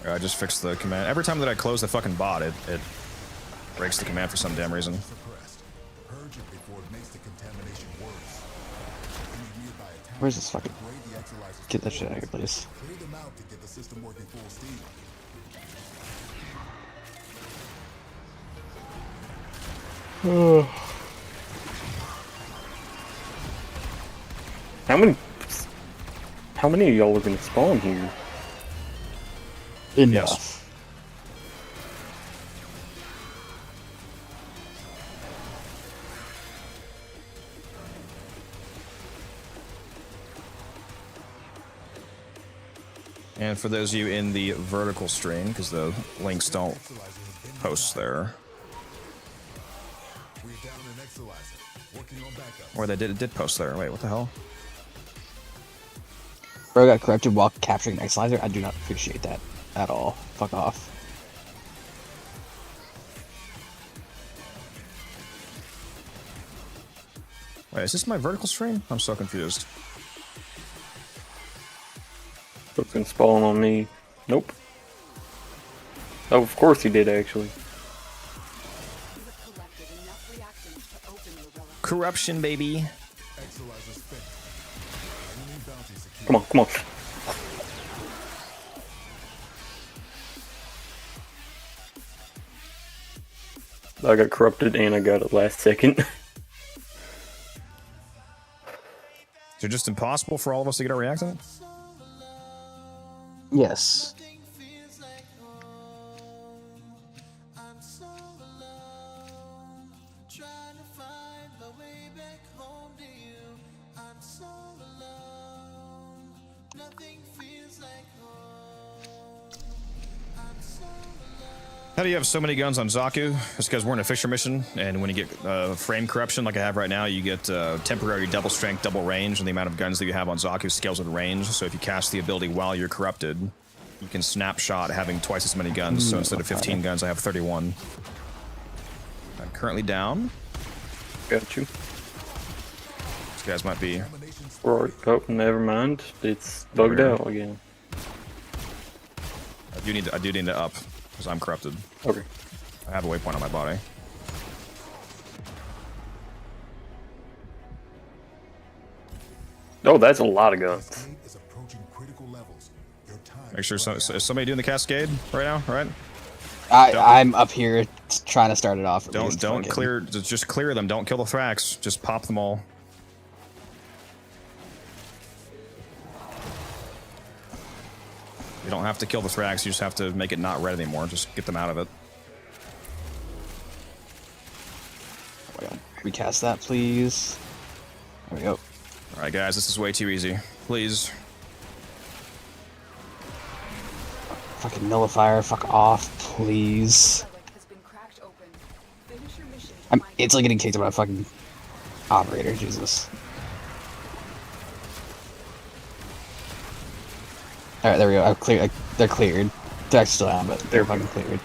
Speaker 1: I just fixed the command. Every time that I close the fucking bot, it breaks the command for some damn reason.
Speaker 10: Where's this fucking... Get that shit out of here, please.
Speaker 4: How many of y'all are gonna spawn here?
Speaker 10: Enough.
Speaker 1: Yes. And for those of you in the vertical stream, because the links don't post there. Or they did post there. Wait, what the hell?
Speaker 10: Bro got corrupted while capturing an Exilizer. I do not appreciate that at all. Fuck off.
Speaker 1: Wait, is this my vertical stream? I'm so confused.
Speaker 4: Fucking spawn on me. Nope. Oh, of course he did, actually.
Speaker 1: Corruption, baby.
Speaker 4: Come on, come on. I got corrupted and I got it last second.
Speaker 1: Is it just impossible for all of us to get a reactant?
Speaker 10: Yes.
Speaker 1: How do you have so many guns on Zaku? It's because we're in a Fisher mission, and when you get frame corruption like I have right now, you get temporary double strength, double range, and the amount of guns that you have on Zaku scales with range. So if you cast the ability while you're corrupted, you can snapshot having twice as many guns. So instead of 15 guns, I have 31. I'm currently down.
Speaker 4: Got you.
Speaker 1: These guys might be...
Speaker 4: Right. Oh, never mind. It's bugged out again.
Speaker 1: I do need to up, because I'm corrupted.
Speaker 4: Okay.
Speaker 1: I have a waypoint on my body.
Speaker 4: Oh, that's a lot of guns.
Speaker 1: Make sure is somebody doing the cascade right now, right?
Speaker 10: I'm up here trying to start it off.
Speaker 1: Don't clear, just clear them. Don't kill the Thrax. Just pop them all. You don't have to kill the Thrax, you just have to make it not red anymore. Just get them out of it.
Speaker 10: Oh my god. Recast that, please. There we go.
Speaker 1: Alright, guys, this is way too easy. Please.
Speaker 10: Fucking nullifier, fuck off, please. I'm instantly getting kicked by a fucking operator, Jesus. Alright, there we go. They're cleared. They're actually still down, but they're fucking cleared.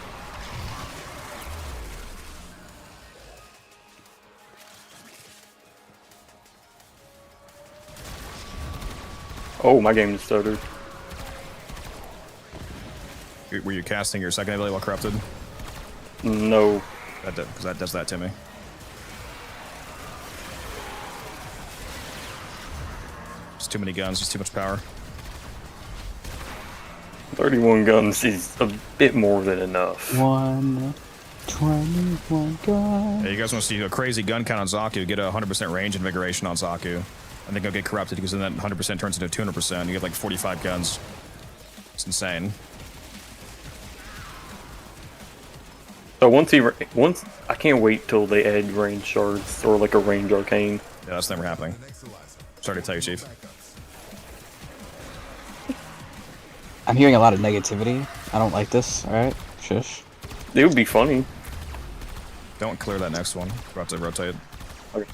Speaker 4: Oh, my game just stuttered.
Speaker 1: Were you casting your second ability while corrupted?
Speaker 4: No.
Speaker 1: Because that does that to me. Just too many guns, just too much power.
Speaker 4: 31 guns is a bit more than enough.
Speaker 8: 121 guns.
Speaker 1: Yeah, you guys want to see a crazy gun count on Zaku? Get a 100% range invigoration on Zaku. I think he'll get corrupted because then that 100% turns into 200%. You get like 45 guns. It's insane.
Speaker 4: So once I can't wait till they add range shards or like a range arcane.
Speaker 1: Yeah, that's never happening. Sorry to tell you, Chief.
Speaker 8: I'm hearing a lot of negativity. I don't like this. Alright, shush.
Speaker 4: It would be funny.
Speaker 1: Don't clear that next one. We're about to rotate.
Speaker 4: Okay.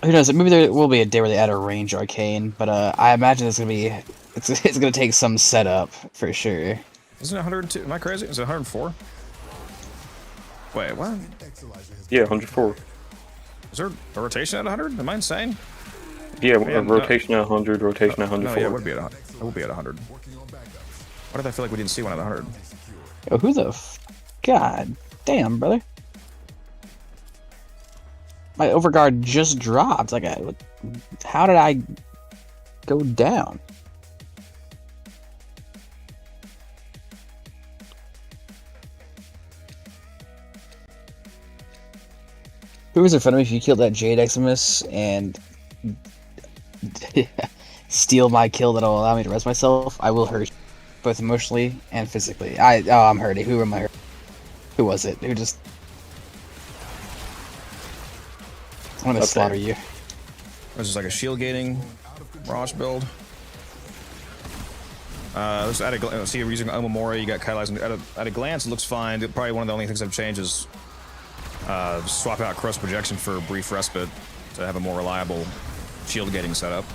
Speaker 8: Who knows? Maybe there will be a day where they add a range arcane, but I imagine it's gonna take some setup for sure.
Speaker 1: Isn't it 102? Am I crazy? Is it 104? Wait, what?
Speaker 4: Yeah, 104.
Speaker 1: Is there a rotation at 100? Am I insane?
Speaker 4: Yeah, a rotation at 100, rotation at 104.
Speaker 1: No, yeah, it would be at 100. It would be at 100. Why did I feel like we didn't see one at 100?
Speaker 8: Oh, who the God damn, brother. My overguard just dropped. Like, how did I go down? Who's in front of me? If you killed that Jade Eximus and steal my kill that'll allow me to rest myself, I will hurt you, both emotionally and physically. I'm hurting. Who am I hurting? Who was it? Who just... I'm gonna slaughter you.
Speaker 1: This is like a shield gating Mirage build. Let's at a see, we're using Omamori. You got Kailai's. At a glance, it looks fine. Probably one of the only things I've changed is swap out Cross Projection for Brief Respite to have a more reliable shield gating setup.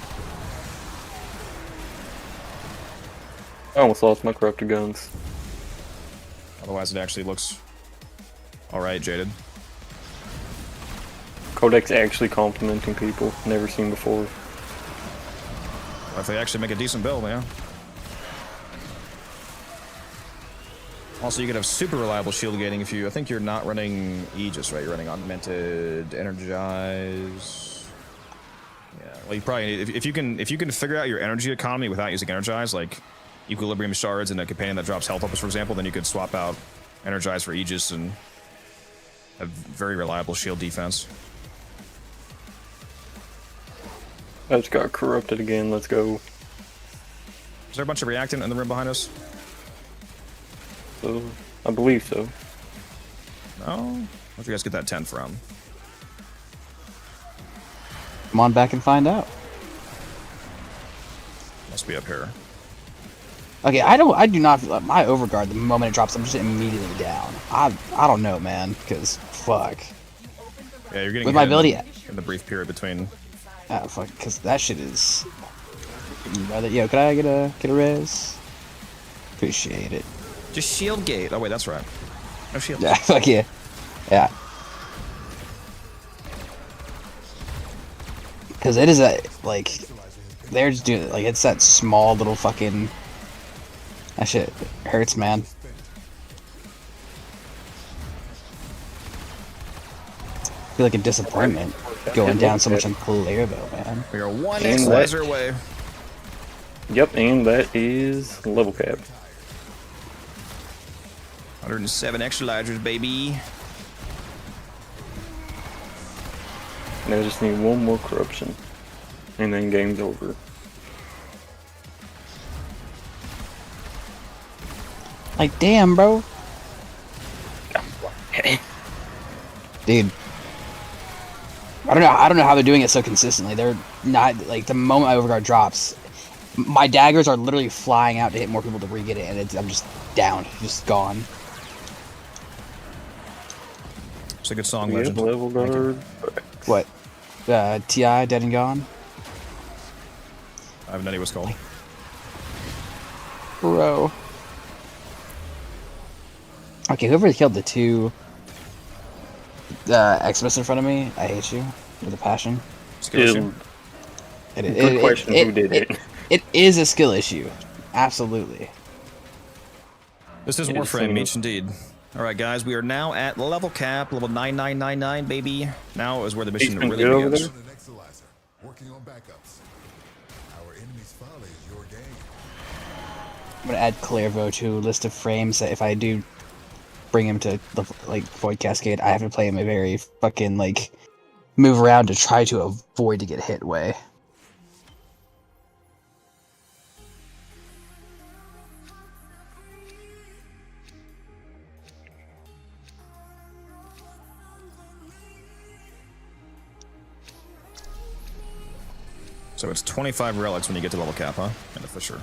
Speaker 4: I almost lost my corrupted guns.
Speaker 1: Otherwise, it actually looks alright, Jaded.
Speaker 4: Codex actually complimenting people. Never seen before.
Speaker 1: Or if they actually make a decent build, yeah. Also, you could have super reliable shield gating if you... I think you're not running Aegis, right? You're running Augmented, Energize... Yeah, well, you probably... If you can figure out your energy economy without using Energize, like Equilibrium Shards and a Companion that drops health ups, for example, then you could swap out Energize for Aegis and have very reliable shield defense.
Speaker 4: I just got corrupted again. Let's go.
Speaker 1: Is there a bunch of reactant in the room behind us?
Speaker 4: So, I believe so.
Speaker 1: No? Where'd you guys get that 10 from?
Speaker 8: Come on back and find out.
Speaker 1: Must be up here.
Speaker 8: Okay, I do not feel like my overguard, the moment it drops, I'm just immediately down. I don't know, man, because fuck.
Speaker 1: Yeah, you're getting
Speaker 8: with my ability
Speaker 1: in the brief period between.
Speaker 8: Ah, fuck, because that shit is. Yo, could I get a res? Appreciate it.
Speaker 1: Just shield gate. Oh wait, that's right. No shield.
Speaker 8: Yeah, fuck yeah, yeah. Because it is a like, they're just doing like it's that small little fucking. That shit hurts, man. I feel like a disappointment going down so much on Clearbo, man.
Speaker 1: We are one equalizer away.
Speaker 4: Yep, and that is level cap.
Speaker 1: 107 extralizers, baby.
Speaker 4: And I just need one more corruption. And then game's over.
Speaker 8: Like, damn, bro. Dude. I don't know how they're doing it so consistently. They're not, like, the moment my overguard drops, my daggers are literally flying out to hit more people to re-get it, and I'm just down, just gone.
Speaker 1: It's a good song,
Speaker 4: Yeah,
Speaker 1: Legend.
Speaker 4: level guard.
Speaker 8: What? T.I. Dead and Gone?
Speaker 1: I have no idea what's called.
Speaker 8: Bro. Okay, whoever killed the two Xmas in front of me, I hate you with a passion.
Speaker 1: Skill issue.
Speaker 4: Good question, who did it?
Speaker 8: It is a skill issue. Absolutely.
Speaker 1: This is Warframe, Meech indeed. Alright guys, we are now at level cap, level 9999, baby. Now is where the mission really begins.
Speaker 5: Working on backup.
Speaker 10: I'm gonna add Clairvo to a list of frames that if I do bring him to the like Void Cascade, I have to play him a very fucking like move around to try to avoid to get hit way.
Speaker 1: So it's 25 relics when you get to level cap, huh? And the Fisher.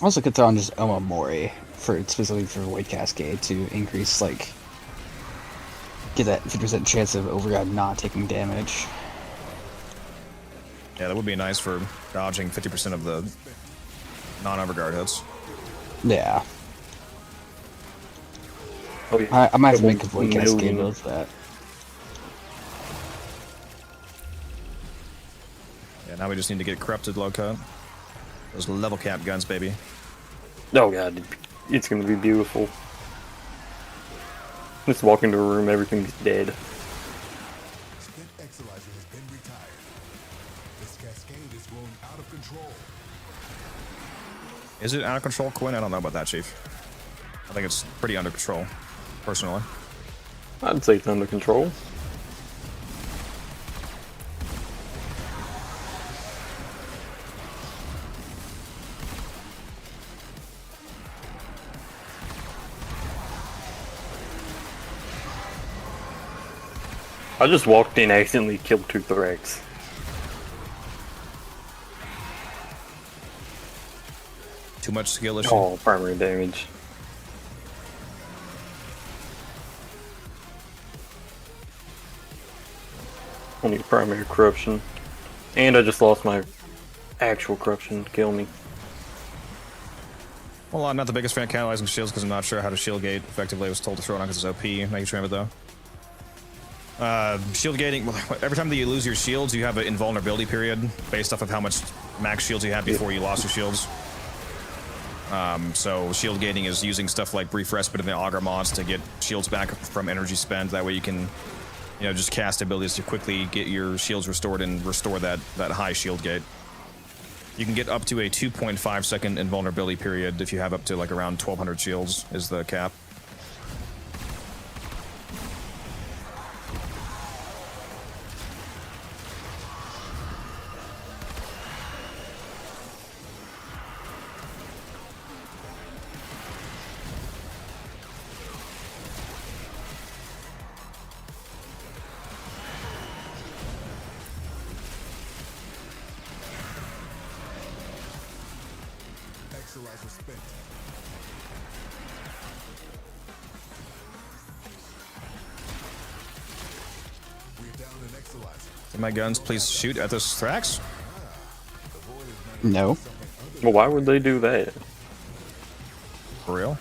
Speaker 10: Also could throw on just Omamori for specifically for Void Cascade to increase like get that 50% chance of Overgod not taking damage.
Speaker 1: Yeah, that would be nice for dodging 50% of the non-Overguard hits.
Speaker 10: Yeah.
Speaker 4: Oh, yeah.
Speaker 10: I might have to make a Void Cascade build for that.
Speaker 1: Yeah, now we just need to get corrupted low cut. Those level cap guns, baby.
Speaker 4: Oh god, it's gonna be beautiful. Just walk into a room, everything's dead.
Speaker 5: Spent Exilizer has been retired. This cascade is growing out of control.
Speaker 1: Is it out of control, Quinn? I don't know about that, Chief. I think it's pretty under control, personally.
Speaker 4: I'd say it's under control. I just walked in, accidentally killed 2 Thorax.
Speaker 1: Too much skill issue.
Speaker 4: Oh, primary damage. I need primary corruption. And I just lost my actual corruption to kill me.
Speaker 1: Well, I'm not the biggest fan of catalyzing shields because I'm not sure how to shield gate effectively. I was told to throw it on because it's OP. Make sure it though. Shield gating, every time that you lose your shields, you have an invulnerability period based off of how much max shields you had before you lost your shields. So shield gating is using stuff like Brief Respite and the Augur mods to get shields back from energy spent. That way you can, you know, just cast abilities to quickly get your shields restored and restore that high shield gate. You can get up to a 2.5 second invulnerability period if you have up to like around 1200 shields is the cap.
Speaker 5: Exilizer spent. We're down an Exilizer.
Speaker 1: Can my guns please shoot at this Thrax?
Speaker 10: No.
Speaker 4: Well, why would they do that?
Speaker 1: For real?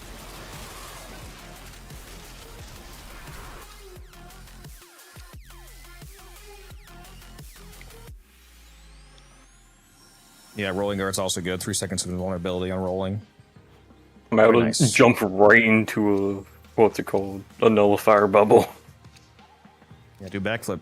Speaker 1: Yeah, rolling guard's also good. 3 seconds of invulnerability on rolling.
Speaker 4: I'm able to
Speaker 1: Nice.
Speaker 4: jump right into a, what's it called? A nullifier bubble.
Speaker 1: Yeah, do backflip.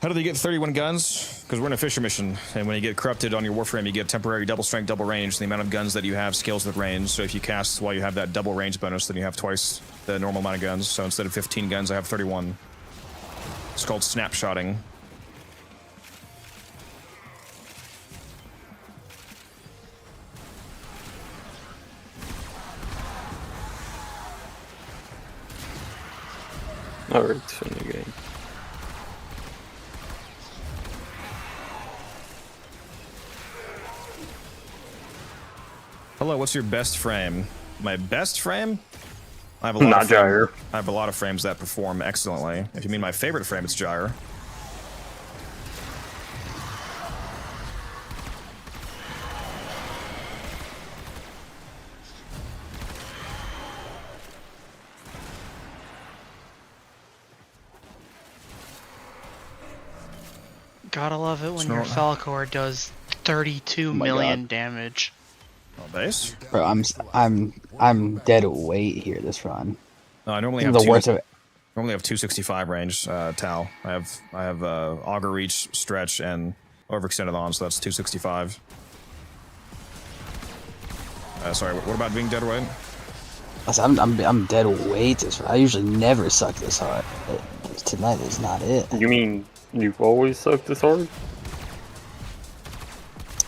Speaker 1: How do they get 31 guns? Because we're in a Fisher mission, and when you get corrupted on your Warframe, you get temporary double strength, double range. The amount of guns that you have scales with range. So if you cast while you have that double range bonus, then you have twice the normal amount of guns. So instead of 15 guns, I have 31. It's called snapshotting.
Speaker 4: Alright, it's in the game.
Speaker 1: Hello, what's your best frame? My best frame? I have a lot
Speaker 4: Not
Speaker 1: of
Speaker 4: Gyre.
Speaker 1: I have a lot of frames that perform excellently. If you mean my favorite frame, it's Gyre.
Speaker 9: Gotta love it when your Falcor does 32
Speaker 10: my
Speaker 9: million
Speaker 10: God.
Speaker 9: damage.
Speaker 1: Oh, base?
Speaker 10: Bro, I'm dead weight here this run.
Speaker 1: No, I normally
Speaker 10: This
Speaker 1: have
Speaker 10: is the worst of
Speaker 1: I Normally have 265 range, Tau. I have Augur Reach, Stretch, and Overextended on, so that's 265. Sorry, what about being dead weight?
Speaker 10: I'm dead weight. I usually never suck this hard. Tonight is not it.
Speaker 4: You mean you've always sucked this hard?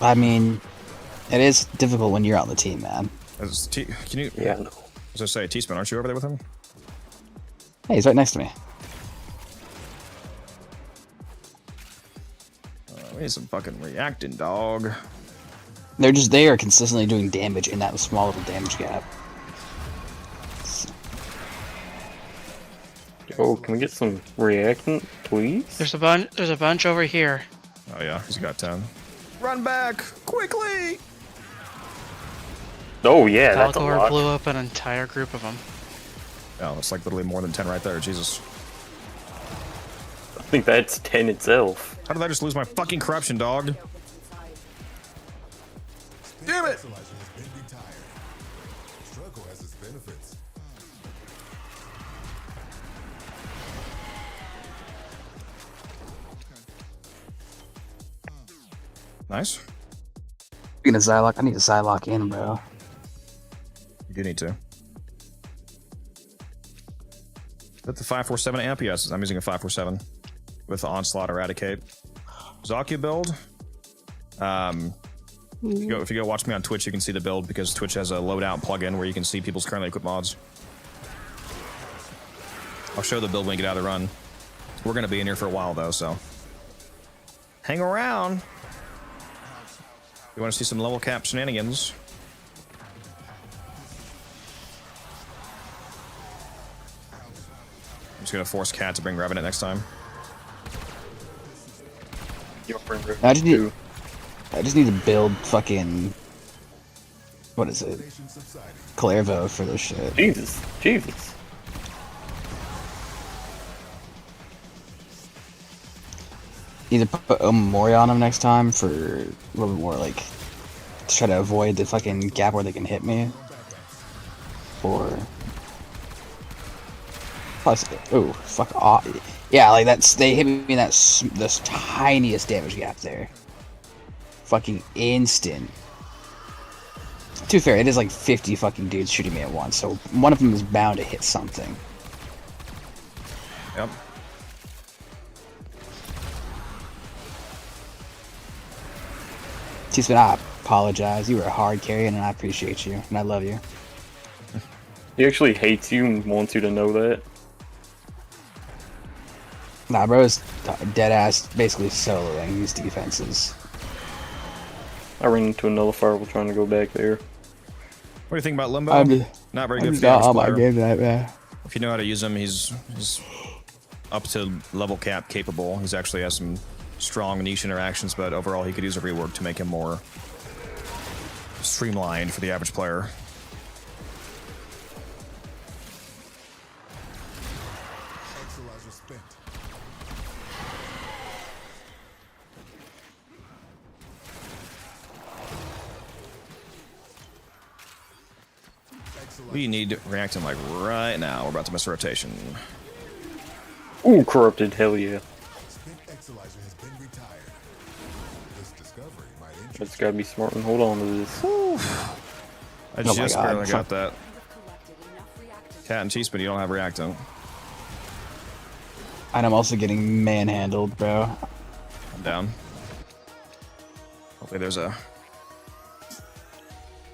Speaker 10: I mean, it is difficult when you're on the team, man.
Speaker 1: Can you?
Speaker 4: Yeah, no.
Speaker 1: As I say, T-Spin, aren't you over there with him?
Speaker 10: Hey, he's right next to me.
Speaker 1: We need some fucking reacting, dog.
Speaker 10: They are consistently doing damage in that small little damage gap.
Speaker 4: Oh, can we get some reactant, please?
Speaker 9: There's a bunch over here.
Speaker 1: Oh yeah, he's got 10. Run back quickly!
Speaker 4: Oh yeah, that's a
Speaker 9: Falcor
Speaker 4: lot.
Speaker 9: blew up an entire group of them.
Speaker 1: Oh, that's like literally more than 10 right there. Jesus.
Speaker 4: I think that's 10 itself.
Speaker 1: How did I just lose my fucking corruption, dog? Damn it!
Speaker 5: Struggle has its benefits.
Speaker 1: Nice.
Speaker 10: Speaking of Zylok, I need a Zylok in, bro.
Speaker 1: You do need to. That's the 547 amp? Yes, I'm using a 547 with Onslaught Eradicate. Zakia build. If you go watch me on Twitch, you can see the build because Twitch has a loadout plugin where you can see people's currently equipped mods. I'll show the build when we get out of the run. We're going to be in here for a while though, so hang around. You want to see some level cap shenanigans? I'm just going to force Cat to bring Revenant next time.
Speaker 10: I just need to build fucking, what is it? Clairvo for this shit.
Speaker 4: Jesus.
Speaker 10: Need to put Omori on him next time for a little bit more, like, to try to avoid the fucking gap where they can hit me. Or... oh, fuck off. Yeah, like, they hit me in this tiniest damage gap there. Fucking instant. To be fair, it is like 50 fucking dudes shooting me at once, so one of them is bound to hit something.
Speaker 1: Yep.
Speaker 10: T-Spin, I apologize. You were a hard carrying, and I appreciate you, and I love you.
Speaker 4: He actually hates you and wants you to know that.
Speaker 10: Nah, bro is dead ass basically soloing these defenses.
Speaker 4: I ran into a nullifier while trying to go back there.
Speaker 1: What do you think about Limbo? Not very good for the average player. If you know how to use him, he's up to level cap capable. He's actually has some strong niche interactions, but overall he could use a rework to make him more streamlined for the average player. We need reacting like right now. We're about to miss a rotation.
Speaker 4: Ooh, corrupted, hell yeah. Just gotta be smart and hold on to this.
Speaker 1: I just barely got that. Cat and T-Spin, you don't have reactant.
Speaker 10: And I'm also getting manhandled, bro.
Speaker 1: I'm down. Hopefully there's a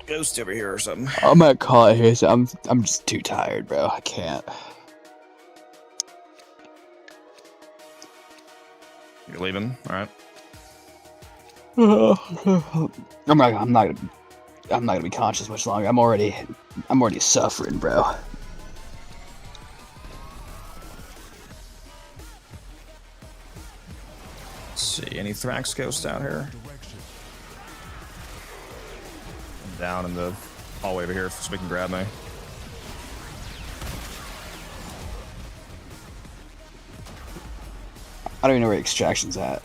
Speaker 1: ghost over here or something.
Speaker 10: I'm gonna call it here. So I'm just too tired, bro. I can't.
Speaker 1: You're leaving, all right?
Speaker 10: I'm not gonna be conscious much longer. I'm already suffering, bro.
Speaker 1: Let's see, any Thrax ghosts out here? I'm down in the hallway over here so we can grab me.
Speaker 10: I don't even know where extraction's at.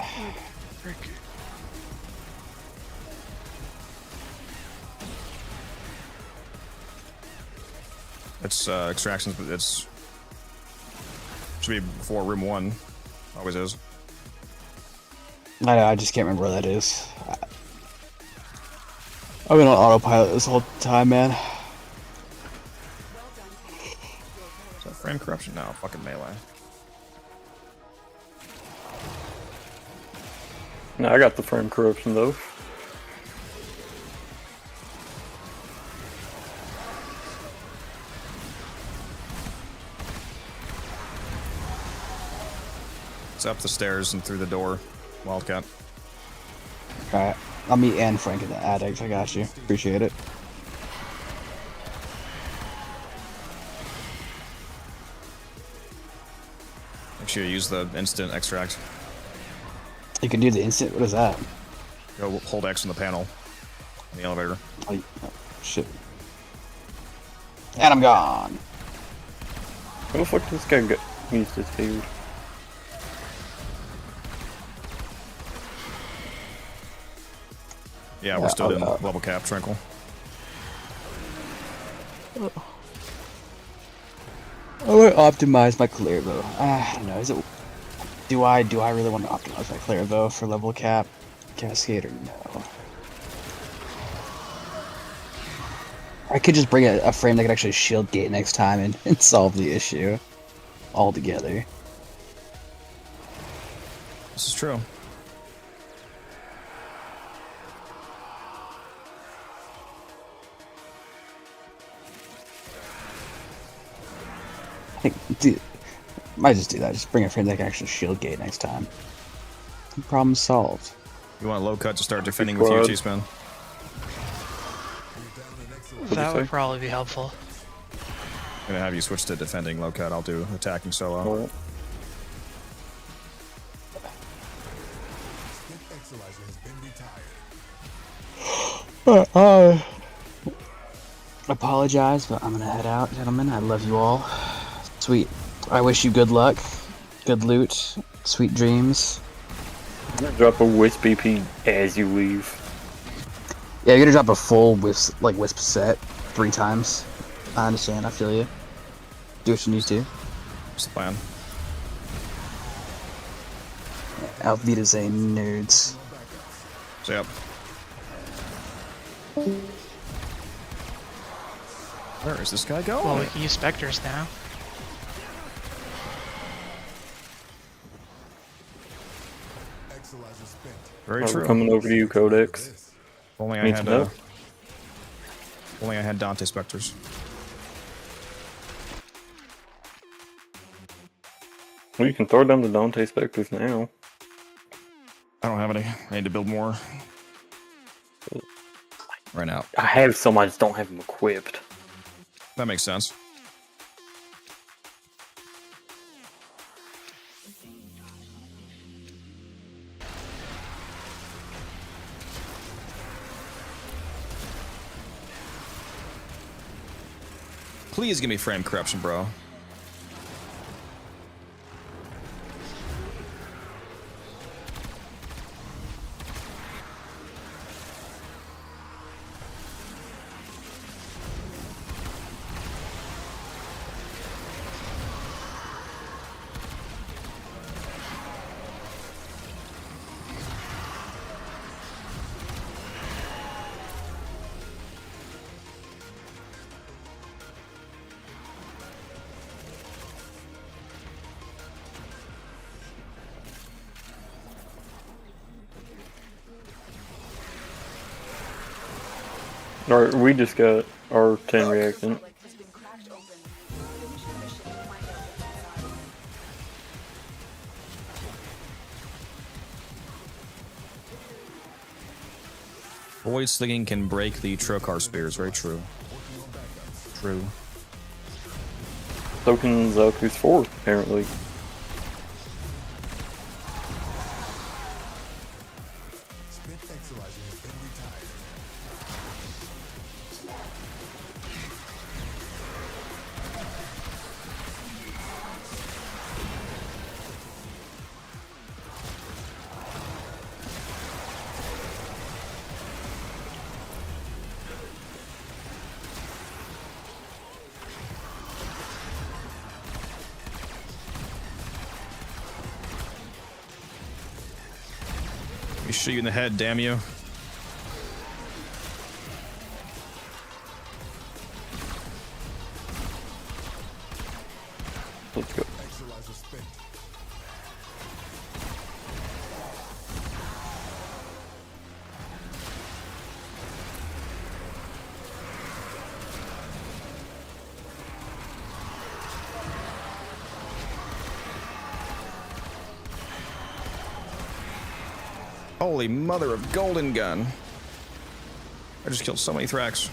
Speaker 1: It's extractions, but it's Should be before room 1. Always is.
Speaker 10: I know, I just can't remember where that is. I've been on autopilot this whole time, man.
Speaker 1: Is that frame corruption? No, fucking melee.
Speaker 4: No, I got the frame corruption though.
Speaker 1: It's up the stairs and through the door. Wildcat.
Speaker 10: Alright, I'll meet Anne Frank in the attic. I got you. Appreciate it.
Speaker 1: Make sure you use the instant extract.
Speaker 10: You can do the instant. What is that?
Speaker 1: Go hold X on the panel in the elevator.
Speaker 10: Oh, shit. And I'm gone.
Speaker 4: How the fuck does this guy use this dude?
Speaker 1: Yeah, we're still in level cap, Tranquil.
Speaker 10: I want to optimize my Clairvo. I don't know. Is it? Do I really want to optimize my Clairvo for level cap, Cascade, or no? I could just bring a frame that could actually shield gate next time and solve the issue altogether.
Speaker 1: This is true.
Speaker 10: I think, dude, might just do that. Just bring a frame that can actually shield gate next time. Problem solved.
Speaker 1: You want a low cut to start defending with you, T-Spin?
Speaker 9: That would probably be helpful.
Speaker 1: I'm gonna have you switch to defending low cut. I'll do attacking solo.
Speaker 10: Apologize, but I'm gonna head out, gentlemen. I love you all. Sweet. I wish you good luck, good loot, sweet dreams.
Speaker 4: I'm gonna drop a Wisp BP as you leave.
Speaker 10: Yeah, you're gonna drop a full wisp set 3 times. I understand. I feel you. Do what you need to.
Speaker 1: What's the plan?
Speaker 10: Auf Wiedersehen, nerds.
Speaker 1: So, yep. Where is this guy going?
Speaker 9: Well, we can use specters now.
Speaker 1: Very
Speaker 4: We're
Speaker 1: true.
Speaker 4: coming over to you, Codex.
Speaker 1: If only I
Speaker 4: Me
Speaker 1: had.
Speaker 4: too.
Speaker 1: If only I had Dante Specters.
Speaker 4: Well, you can throw down the Dante Spectres now.
Speaker 1: I don't have any. I need to build more. Right now.
Speaker 4: I have some, I just don't have them equipped.
Speaker 1: That makes sense. Please give me frame corruption, bro.
Speaker 4: Alright, we just got our 10 reactant.
Speaker 1: Void slinging can break the Trocar spears. Very true. True.
Speaker 4: So can Zaku's 4, apparently.
Speaker 1: me shoot you in the head, damn you.
Speaker 4: Let's go.
Speaker 1: Holy mother of golden gun. I just killed so many Thrax.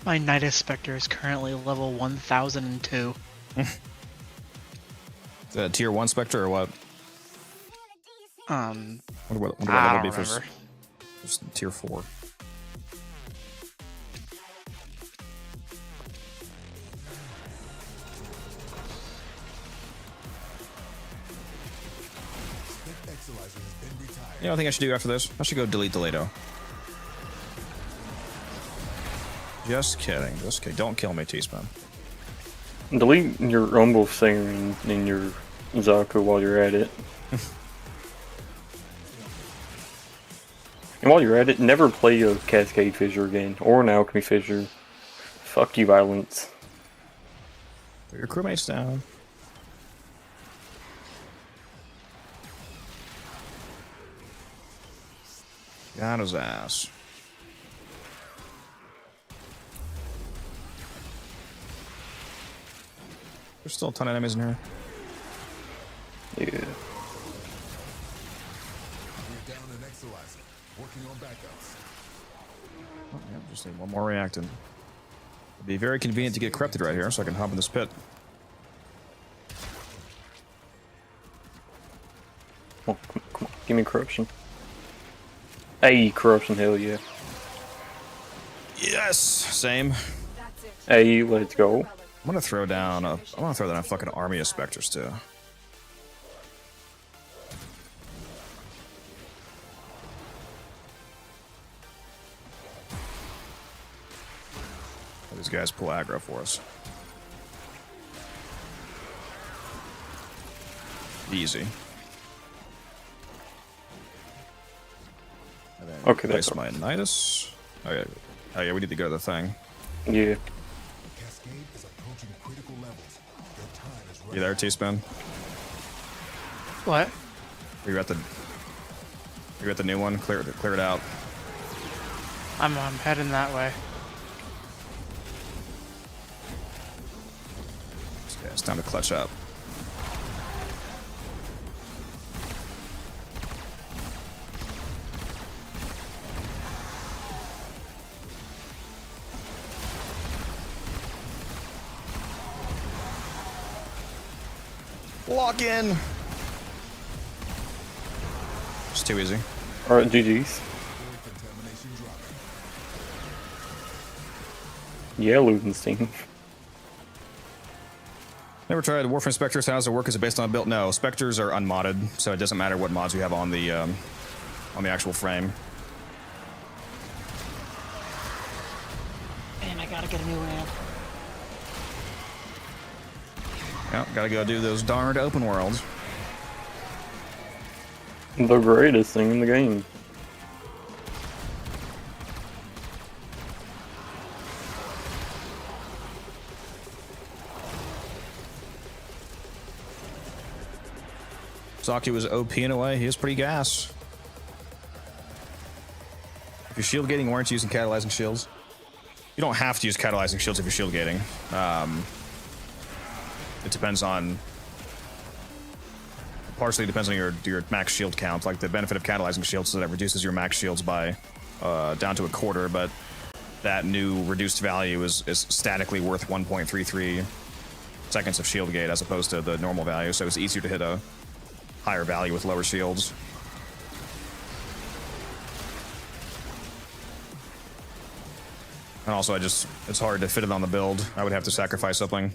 Speaker 9: My Nidus Spectre is currently level 1002.
Speaker 1: Is that a tier 1 Spectre or what?
Speaker 9: I
Speaker 1: What
Speaker 9: don't
Speaker 1: that would be
Speaker 9: remember.
Speaker 1: for just tier 4? You know what I think I should do after this? I should go delete Deleto. Just kidding. Just kidding. Don't kill me, T-Spam.
Speaker 4: Delete your Rumble thing in your Zaku while you're at it. And while you're at it, never play a Cascade Fissure again, or an Alchemy Fissure. Fuck you, violence.
Speaker 1: Put your crewmates down. Got his ass. There's still a ton of enemies in here.
Speaker 4: Yeah.
Speaker 5: We're down an Exilizer, working on backups.
Speaker 1: Oh, yeah, just need one more reactant. It'd be very convenient to get corrupted right here, so I can hop in this pit.
Speaker 4: Come on. Give me corruption. Hey, corruption, hell yeah.
Speaker 1: Yes, same.
Speaker 4: Hey, let's go.
Speaker 1: I'm gonna throw down a fucking army of specters too. These guys pull aggro for us. Easy.
Speaker 4: Okay,
Speaker 1: place
Speaker 4: that's
Speaker 1: my Nidus. Oh yeah, we need to go to the thing.
Speaker 4: Yeah.
Speaker 5: Cascade is approaching critical levels. Your time is
Speaker 1: You there, T-Spin?
Speaker 9: What?
Speaker 1: You got the new one? Clear it out.
Speaker 9: I'm heading that way.
Speaker 1: Yeah, it's time to clutch up. Lock in. It's too easy.
Speaker 4: Alright, GG's. Yeah, Ludenstein.
Speaker 1: Never tried Warframe Spectres. How does it work? Is it based on a build? No, Spectres are unmodded, so it doesn't matter what mods you have on the actual frame.
Speaker 9: Man, I gotta get a new ramp.
Speaker 1: Yep, gotta go do those darned open worlds.
Speaker 4: The greatest thing in the game.
Speaker 1: Saki was OP in a way. He was pretty gas. If you're shield gating, why aren't you using catalyzing shields? You don't have to use catalyzing shields if you're shield gating. It depends on... Partially depends on your max shield count. Like, the benefit of catalyzing shields is that it reduces your max shields by down to a quarter, but that new reduced value is statically worth 1.33 seconds of shield gate as opposed to the normal value, so it's easier to hit a higher value with lower shields. And also, it's hard to fit it on the build. I would have to sacrifice something.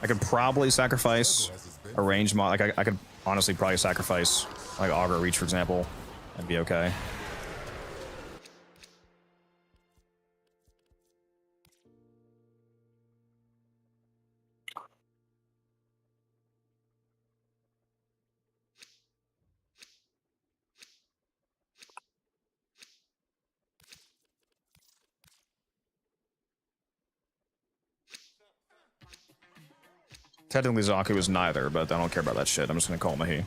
Speaker 1: I could probably sacrifice a range mod. Like, I could honestly probably sacrifice, like, Augur Reach, for example. That'd be okay. Technically, Zaku is neither, but I don't care about that shit. I'm just gonna call him a he.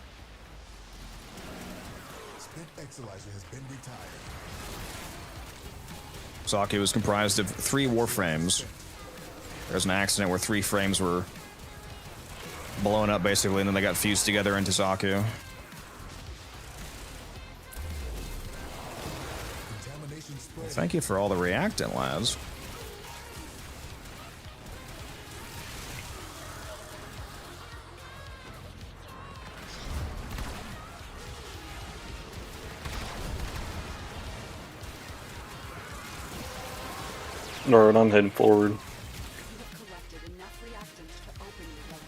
Speaker 1: Zaku is comprised of 3 Warframes. There's an accident where 3 frames were blown up, basically, and then they got fused together into Zaku. Well, thank you for all the reactant, lads.
Speaker 4: Alright, I'm heading forward.
Speaker 6: You have collected enough reactants to open your relic.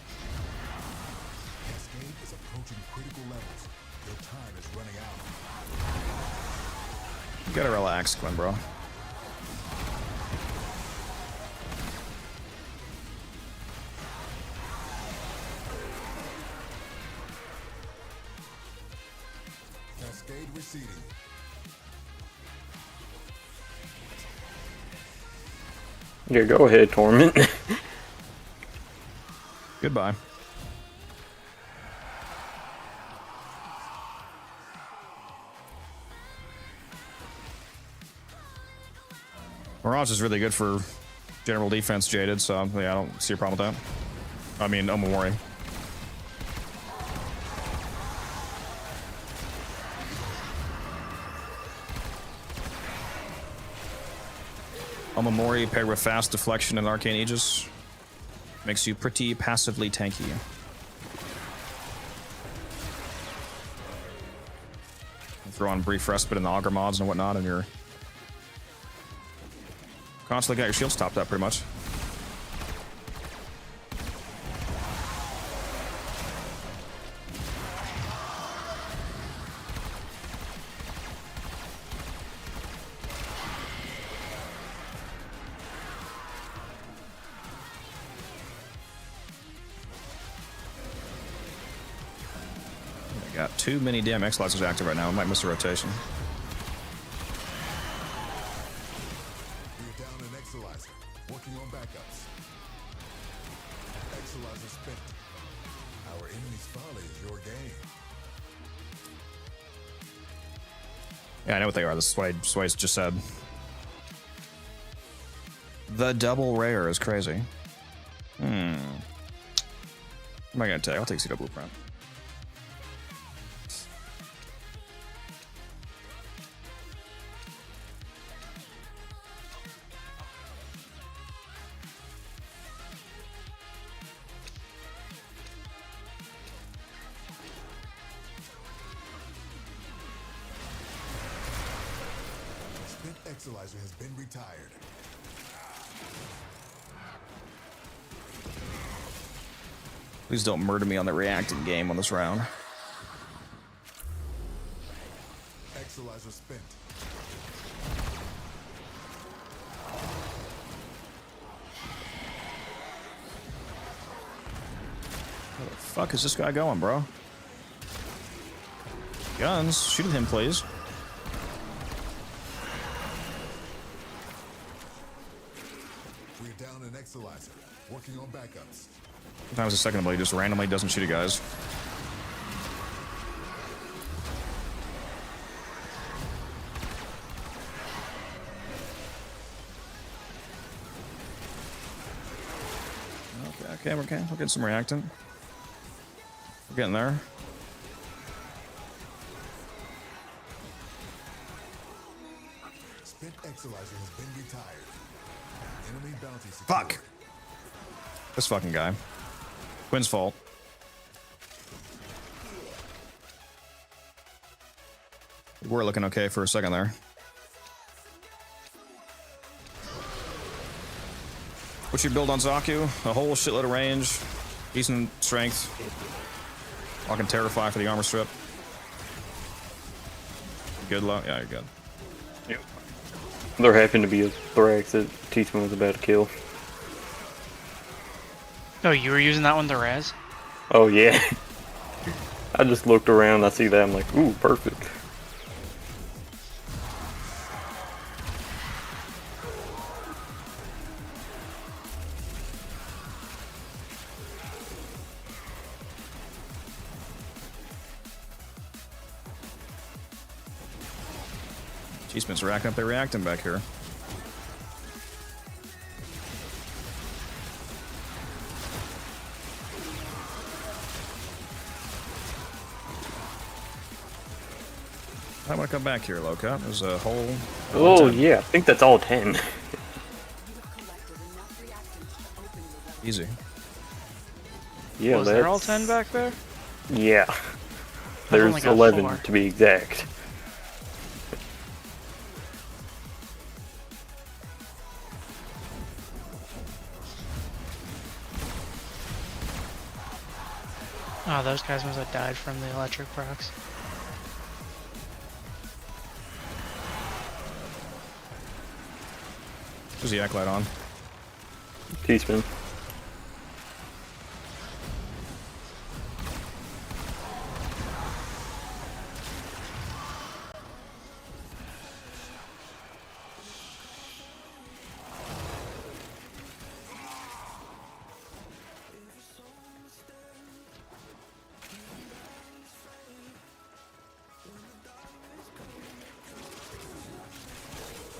Speaker 5: Cascade is approaching critical levels. Your time is running out.
Speaker 1: You gotta relax, Quinn, bro.
Speaker 5: Cascade receding.
Speaker 4: Yeah, go ahead, Torment.
Speaker 1: Goodbye. Mirage is really good for general defense, Jaded, so yeah, I don't see a problem with that. I mean, Omamori. Omamori paired with fast deflection and Arcane Aegis makes you pretty passively tanky. Throw on brief respite in the auger mods and whatnot, and you're constantly got your shields topped up pretty much. Got too many damn X-Lasers active right now. I might miss a rotation.
Speaker 5: We're down an Exalizer. Working on backups. Exalizer spent. Our enemy's folly is your game.
Speaker 1: Yeah, I know what they are. This is what I just said. The double rare is crazy. What am I gonna take? I'll take CW Blueprint.
Speaker 5: Exalizer has been retired.
Speaker 1: Please don't murder me on the reacting game on this round.
Speaker 5: Exalizer spent.
Speaker 1: Where the fuck is this guy going, bro? Guns, shoot at him, please.
Speaker 5: We're down an Exalizer. Working on backups.
Speaker 1: Sometimes a second blade just randomly doesn't shoot at guys. Okay, we're getting some reactant. We're getting there.
Speaker 5: Spent Exalizer has been retired. Enemy bounty secured.
Speaker 1: Fuck! This fucking guy. Quinn's fault. We're looking okay for a second there. What's your build on Zaku? A whole shitload of range, decent strength. I can Terrify for the armor strip. Good luck. Yeah, you're good.
Speaker 4: Yep. There happened to be a Thrax that Teachman was about to kill.
Speaker 9: Oh, you were using that one to res?
Speaker 4: Oh yeah. I just looked around, I see that, I'm like, ooh, perfect.
Speaker 1: Cheeseman's racking up their reacting back here. I want to come back here, Loka. There's a whole.
Speaker 4: Oh yeah, I think that's all 10.
Speaker 1: Easy.
Speaker 4: Yeah,
Speaker 9: Was there all 10 back there?
Speaker 4: Yeah.
Speaker 9: I've
Speaker 4: There's
Speaker 9: only got
Speaker 4: 11
Speaker 9: 4.
Speaker 4: to be exact.
Speaker 9: Oh, those guys must have died from the electric procs.
Speaker 1: Who's the Acolyte on?
Speaker 4: Teachman.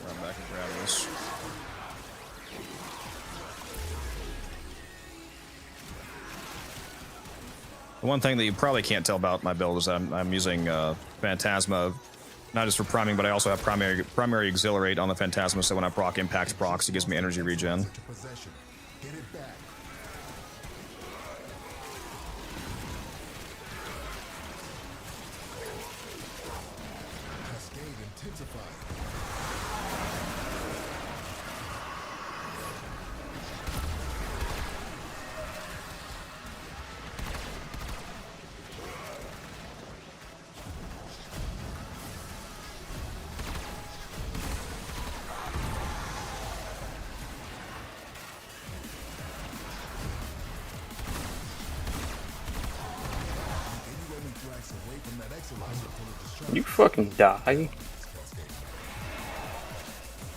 Speaker 1: Run back and grab this. The one thing that you probably can't tell about my build is I'm using Phantasma, not just for priming, but I also have primary Exhilarate on the Phantasma, so when I proc Impact procs, it gives me energy regen.
Speaker 5: Possession. Get it back. Cascade intensified.
Speaker 4: You fucking die.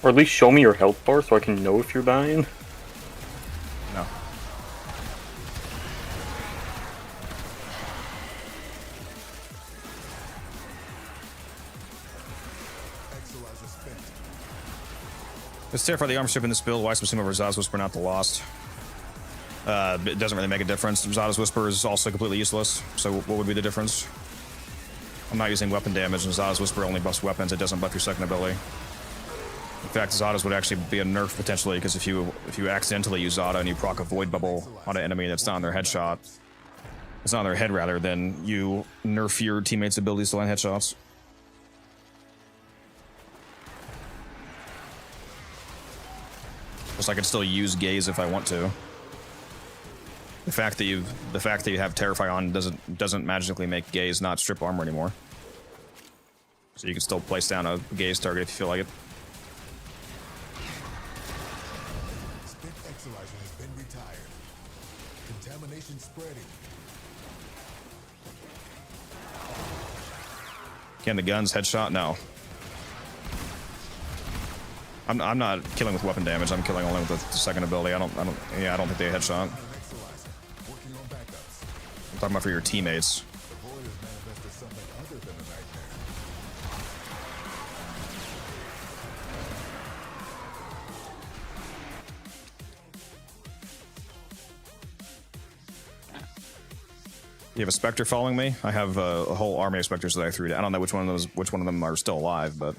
Speaker 4: Or at least show me your health bar so I can know if you're dying.
Speaker 1: No. Let's Terrify the armor strip in this build. Why assume over Zada's Whisper, not the Lost? It doesn't really make a difference. Zada's Whisper is also completely useless. So what would be the difference? I'm not using weapon damage, and Zada's Whisper only buffs weapons. It doesn't buff your second ability. In fact, Zada's would actually be a nerf potentially, because if you accidentally use Zada and you proc a Void Bubble on an enemy that's not on their headshot, it's not on their head rather, then you nerf your teammates' abilities to land headshots. Plus, I can still use Gaze if I want to. The fact that you have Terrify on doesn't magically make Gaze not strip armor anymore. So you can still place down a Gaze target if you feel like it.
Speaker 5: Spent Exilizer has been retired. Contamination spreading.
Speaker 1: Can the guns headshot? No. I'm not killing with weapon damage. I'm killing only with the second ability. I don't think they headshot.
Speaker 5: Working on backups.
Speaker 1: I'm talking about for your teammates.
Speaker 5: The void has manifested something other than a nightmare.
Speaker 1: You have a Spectre following me? I have a whole army of Spectres that I threw down. I don't know which one of them are still alive, but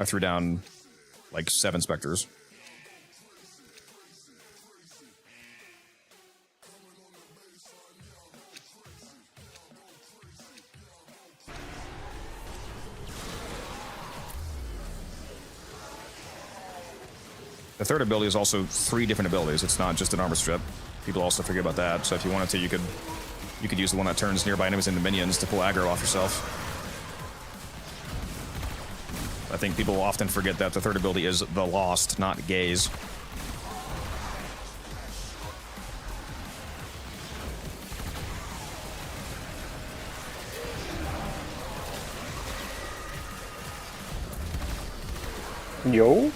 Speaker 1: I threw down like 7 Spectres. The third ability is also 3 different abilities. It's not just an armor strip. People also forget about that. So if you wanted to, you could use the one that turns nearby enemies into minions to pull aggro off yourself. I think people often forget that the third ability is the Lost, not Gaze.
Speaker 4: Yo.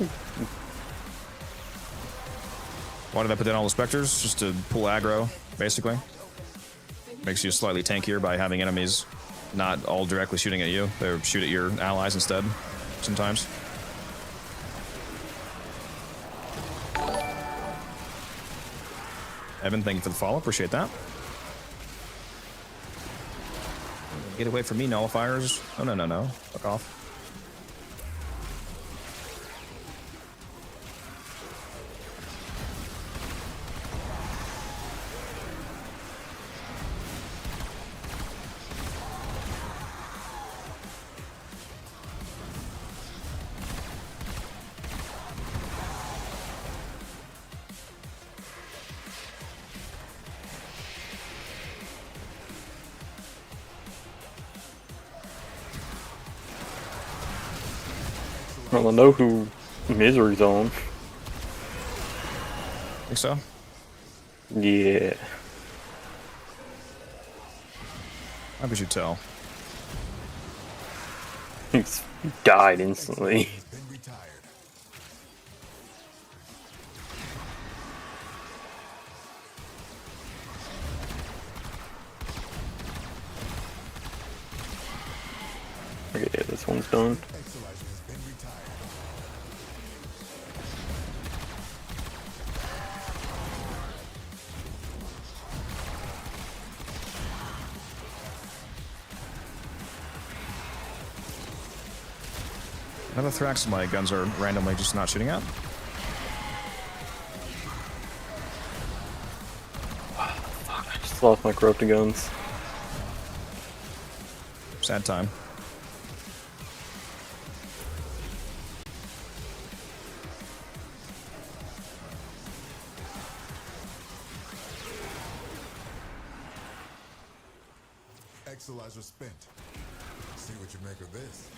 Speaker 1: Why did I put down all the specters? Just to pull aggro, basically. Makes you slightly tankier by having enemies not all directly shooting at you. They shoot at your allies instead, sometimes. Evan, thank you for the follow. Appreciate that. Get away from me, nullifiers. Oh, no, no, no. Fuck off.
Speaker 4: Well, I know who Misery's on.
Speaker 1: Think so?
Speaker 4: Yeah.
Speaker 1: How could you tell?
Speaker 4: He's died instantly. Okay, yeah, this one's done.
Speaker 1: Another Thrax my guns are randomly just not shooting at.
Speaker 4: Fuck, I just lost my corrupted guns.
Speaker 1: Sad time.
Speaker 5: Exalizer spent. See what you make of this.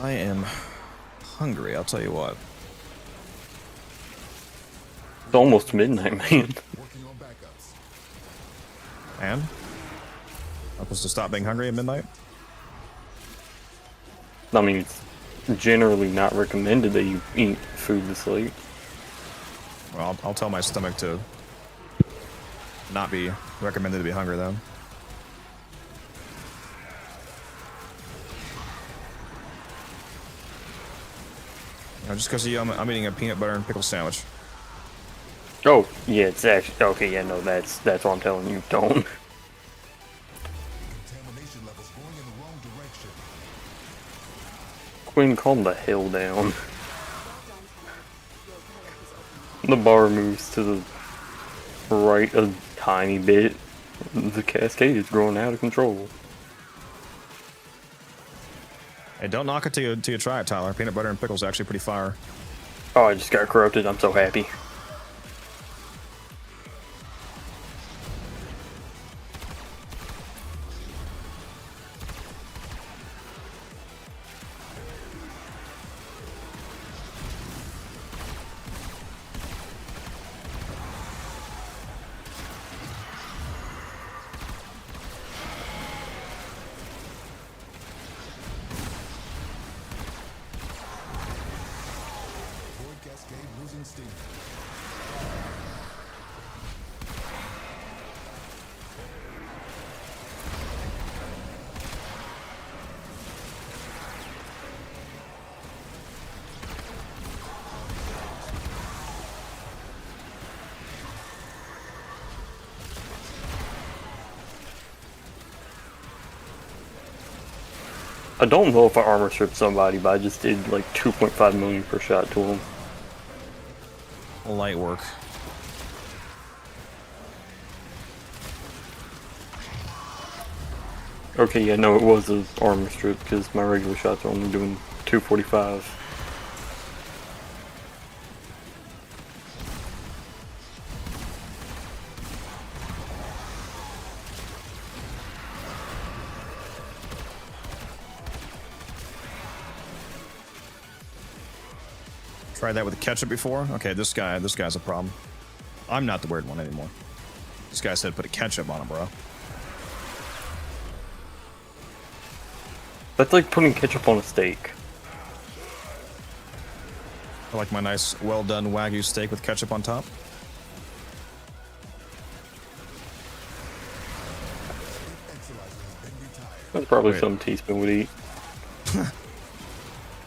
Speaker 1: I am hungry, I'll tell you what.
Speaker 4: It's almost midnight, man.
Speaker 5: Working on backups.
Speaker 1: And? I'm supposed to stop being hungry at midnight?
Speaker 4: I mean, it's generally not recommended that you eat food this late.
Speaker 1: Well, I'll tell my stomach to not be recommended to be hungry then. Just because I'm eating a peanut butter and pickle sandwich.
Speaker 4: Oh, yeah, it's actually okay. Yeah, no, that's what I'm telling you. Don't.
Speaker 5: Contamination levels going in the wrong direction.
Speaker 4: Quinn, calm the hell down. The bar moves to the right a tiny bit. The cascade is growing out of control.
Speaker 1: Hey, don't knock it till you try it, Tyler. Peanut butter and pickles are actually pretty fire.
Speaker 4: Oh, I just got corrupted. I'm so happy. I don't know if I armor stripped somebody, but I just did like 2.5 million per shot to him.
Speaker 1: Light work.
Speaker 4: Okay, yeah, no, it was an armor strip because my regular shots are only doing 245.
Speaker 1: Tried that with the ketchup before. Okay, this guy's a problem. I'm not the weird one anymore. This guy said put a ketchup on him, bro.
Speaker 4: That's like putting ketchup on a steak.
Speaker 1: I like my nice, well-done Wagyu steak with ketchup on top.
Speaker 4: That's probably something Teaspoon would eat.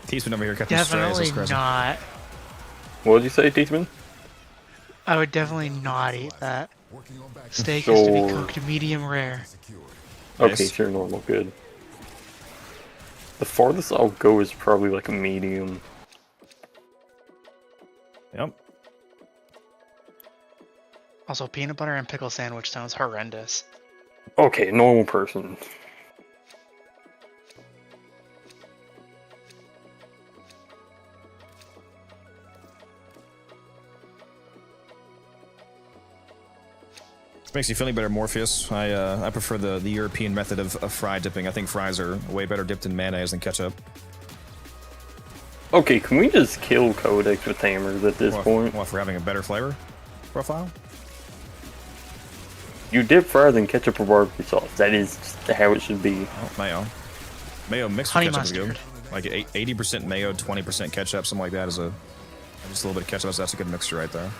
Speaker 1: Teaspoon over here catching strays.
Speaker 9: Definitely not.
Speaker 4: What did you say, Teaspoon?
Speaker 9: I would definitely not eat that. Steak is to be
Speaker 4: Sure.
Speaker 9: cooked medium rare.
Speaker 4: Okay, sure, normal, good. The farthest I'll go is probably like a medium.
Speaker 1: Yep.
Speaker 9: Also, peanut butter and pickle sandwich sounds horrendous.
Speaker 4: Okay, normal person.
Speaker 1: Makes you feeling better, Morpheus. I prefer the European method of fry dipping. I think fries are way better dipped in mayonnaise than ketchup.
Speaker 4: Okay, can we just kill Codex with hammers at this point?
Speaker 1: What, for having a better flavor profile?
Speaker 4: You dip fries in ketchup or barbecue sauce. That is just how it should be.
Speaker 1: Oh, mayo. Mayo mixed
Speaker 9: Honey
Speaker 1: with ketchup is
Speaker 9: mustard.
Speaker 1: good. Like 80% mayo, 20% ketchup, something like that is a... Just a little bit of ketchup, that's a good mixture right there.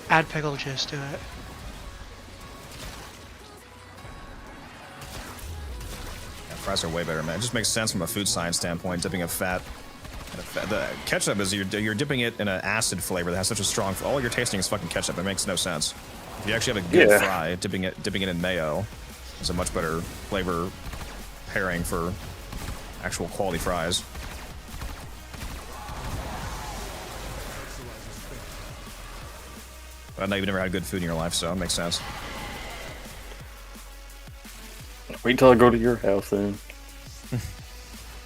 Speaker 9: Add pickle juice to it.
Speaker 1: Fries are way better, man. It just makes sense from a food science standpoint, dipping a fat. The ketchup is you're dipping it in an acid flavor that has such a strong. All you're tasting is fucking ketchup. It makes no sense. If you actually have a good fry, dipping it in mayo is a much better flavor pairing for actual quality fries. I know you've never had good food in your life, so it makes sense.
Speaker 4: Wait till I go to your house then.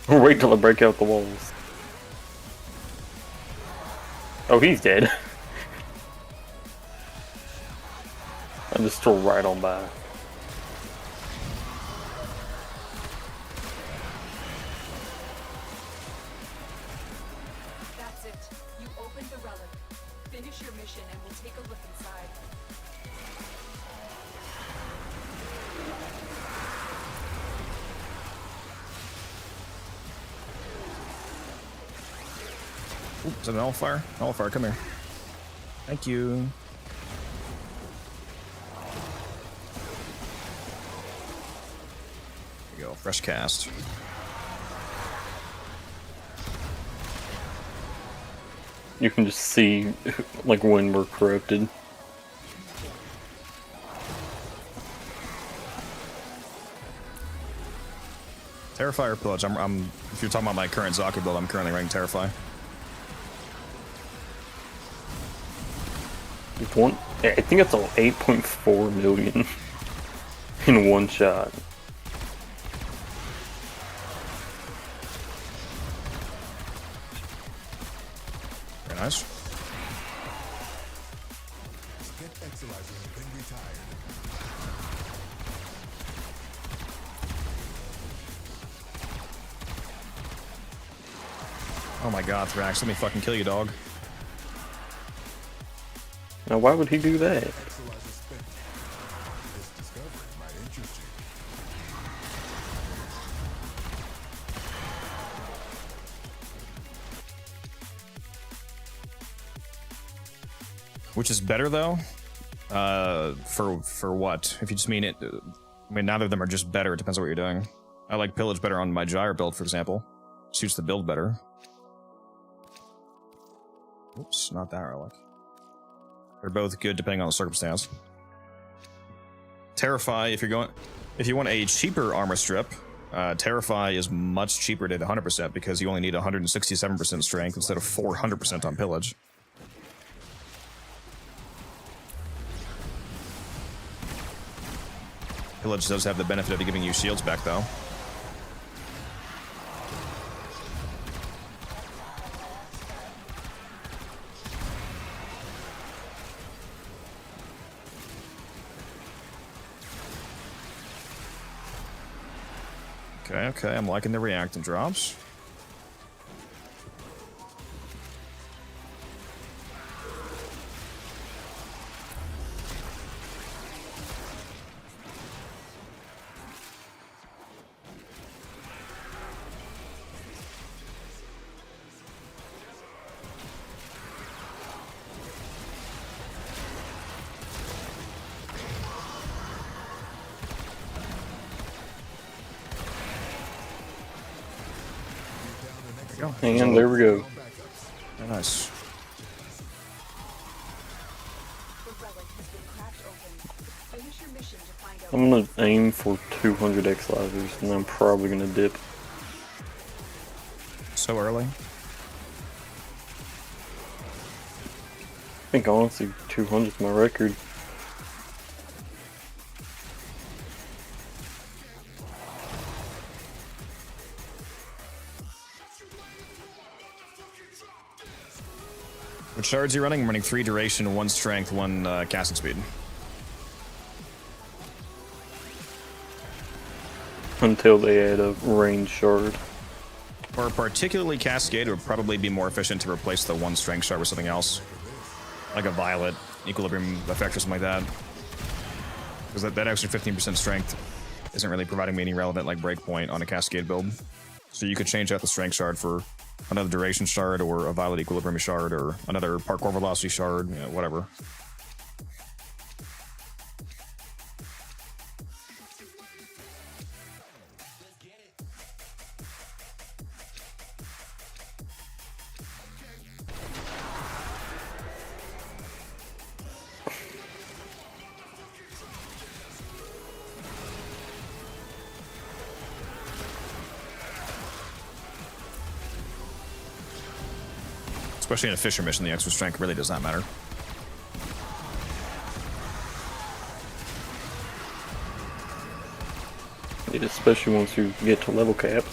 Speaker 4: Or wait till I break out the walls. Oh, he's dead. I just stroll right on by.
Speaker 6: That's it. You opened the relic. Finish your mission and we'll take a look inside.
Speaker 1: Ooh, is that an Hellfire? Hellfire, come here. Thank you. There you go, fresh cast.
Speaker 4: You can just see, like, when we're corrupted.
Speaker 1: Terrify or Pillage? I'm if you're talking about my current Zaki build, I'm currently running Terrify.
Speaker 4: I think it's all 8.4 million in one shot.
Speaker 1: Very nice. Oh my god, Thrax, let me fucking kill you, dog.
Speaker 4: Now, why would he do that?
Speaker 1: Which is better though? For what? If you just mean it, I mean neither of them are just better. It depends on what you're doing. I like Pillage better on my Gyre build, for example. Suits the build better. Oops, not that relic. They're both good depending on the circumstance. Terrify, if you want a cheaper armor strip, Terrify is much cheaper to hit 100% because you only need 167% strength instead of 400% on Pillage. Pillage does have the benefit of giving you shields back, though. Okay, I'm liking the reactant drops.
Speaker 4: And there we go.
Speaker 1: Oh, nice.
Speaker 4: I'm gonna aim for 200 X lasers, and I'm probably gonna dip.
Speaker 1: So early?
Speaker 4: I think honestly 200 is my record.
Speaker 1: Which shards are you running? I'm running 3 duration, 1 strength, 1 casting speed.
Speaker 4: Until they add a range shard.
Speaker 1: For particularly Cascade, it would probably be more efficient to replace the 1 strength shard with something else. Like a Violet, Equilibrium effect or something like that. Because that extra 15% strength isn't really providing me any relevant like breakpoint on a Cascade build. So you could change out the strength shard for another duration shard or a Violet Equilibrium shard or another parkour velocity shard, you know, whatever. Especially in a Fisher mission, the extra strength really does not matter.
Speaker 4: Especially once you get to level cap.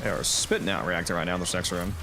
Speaker 1: They are spitting out reactor right now in this next room.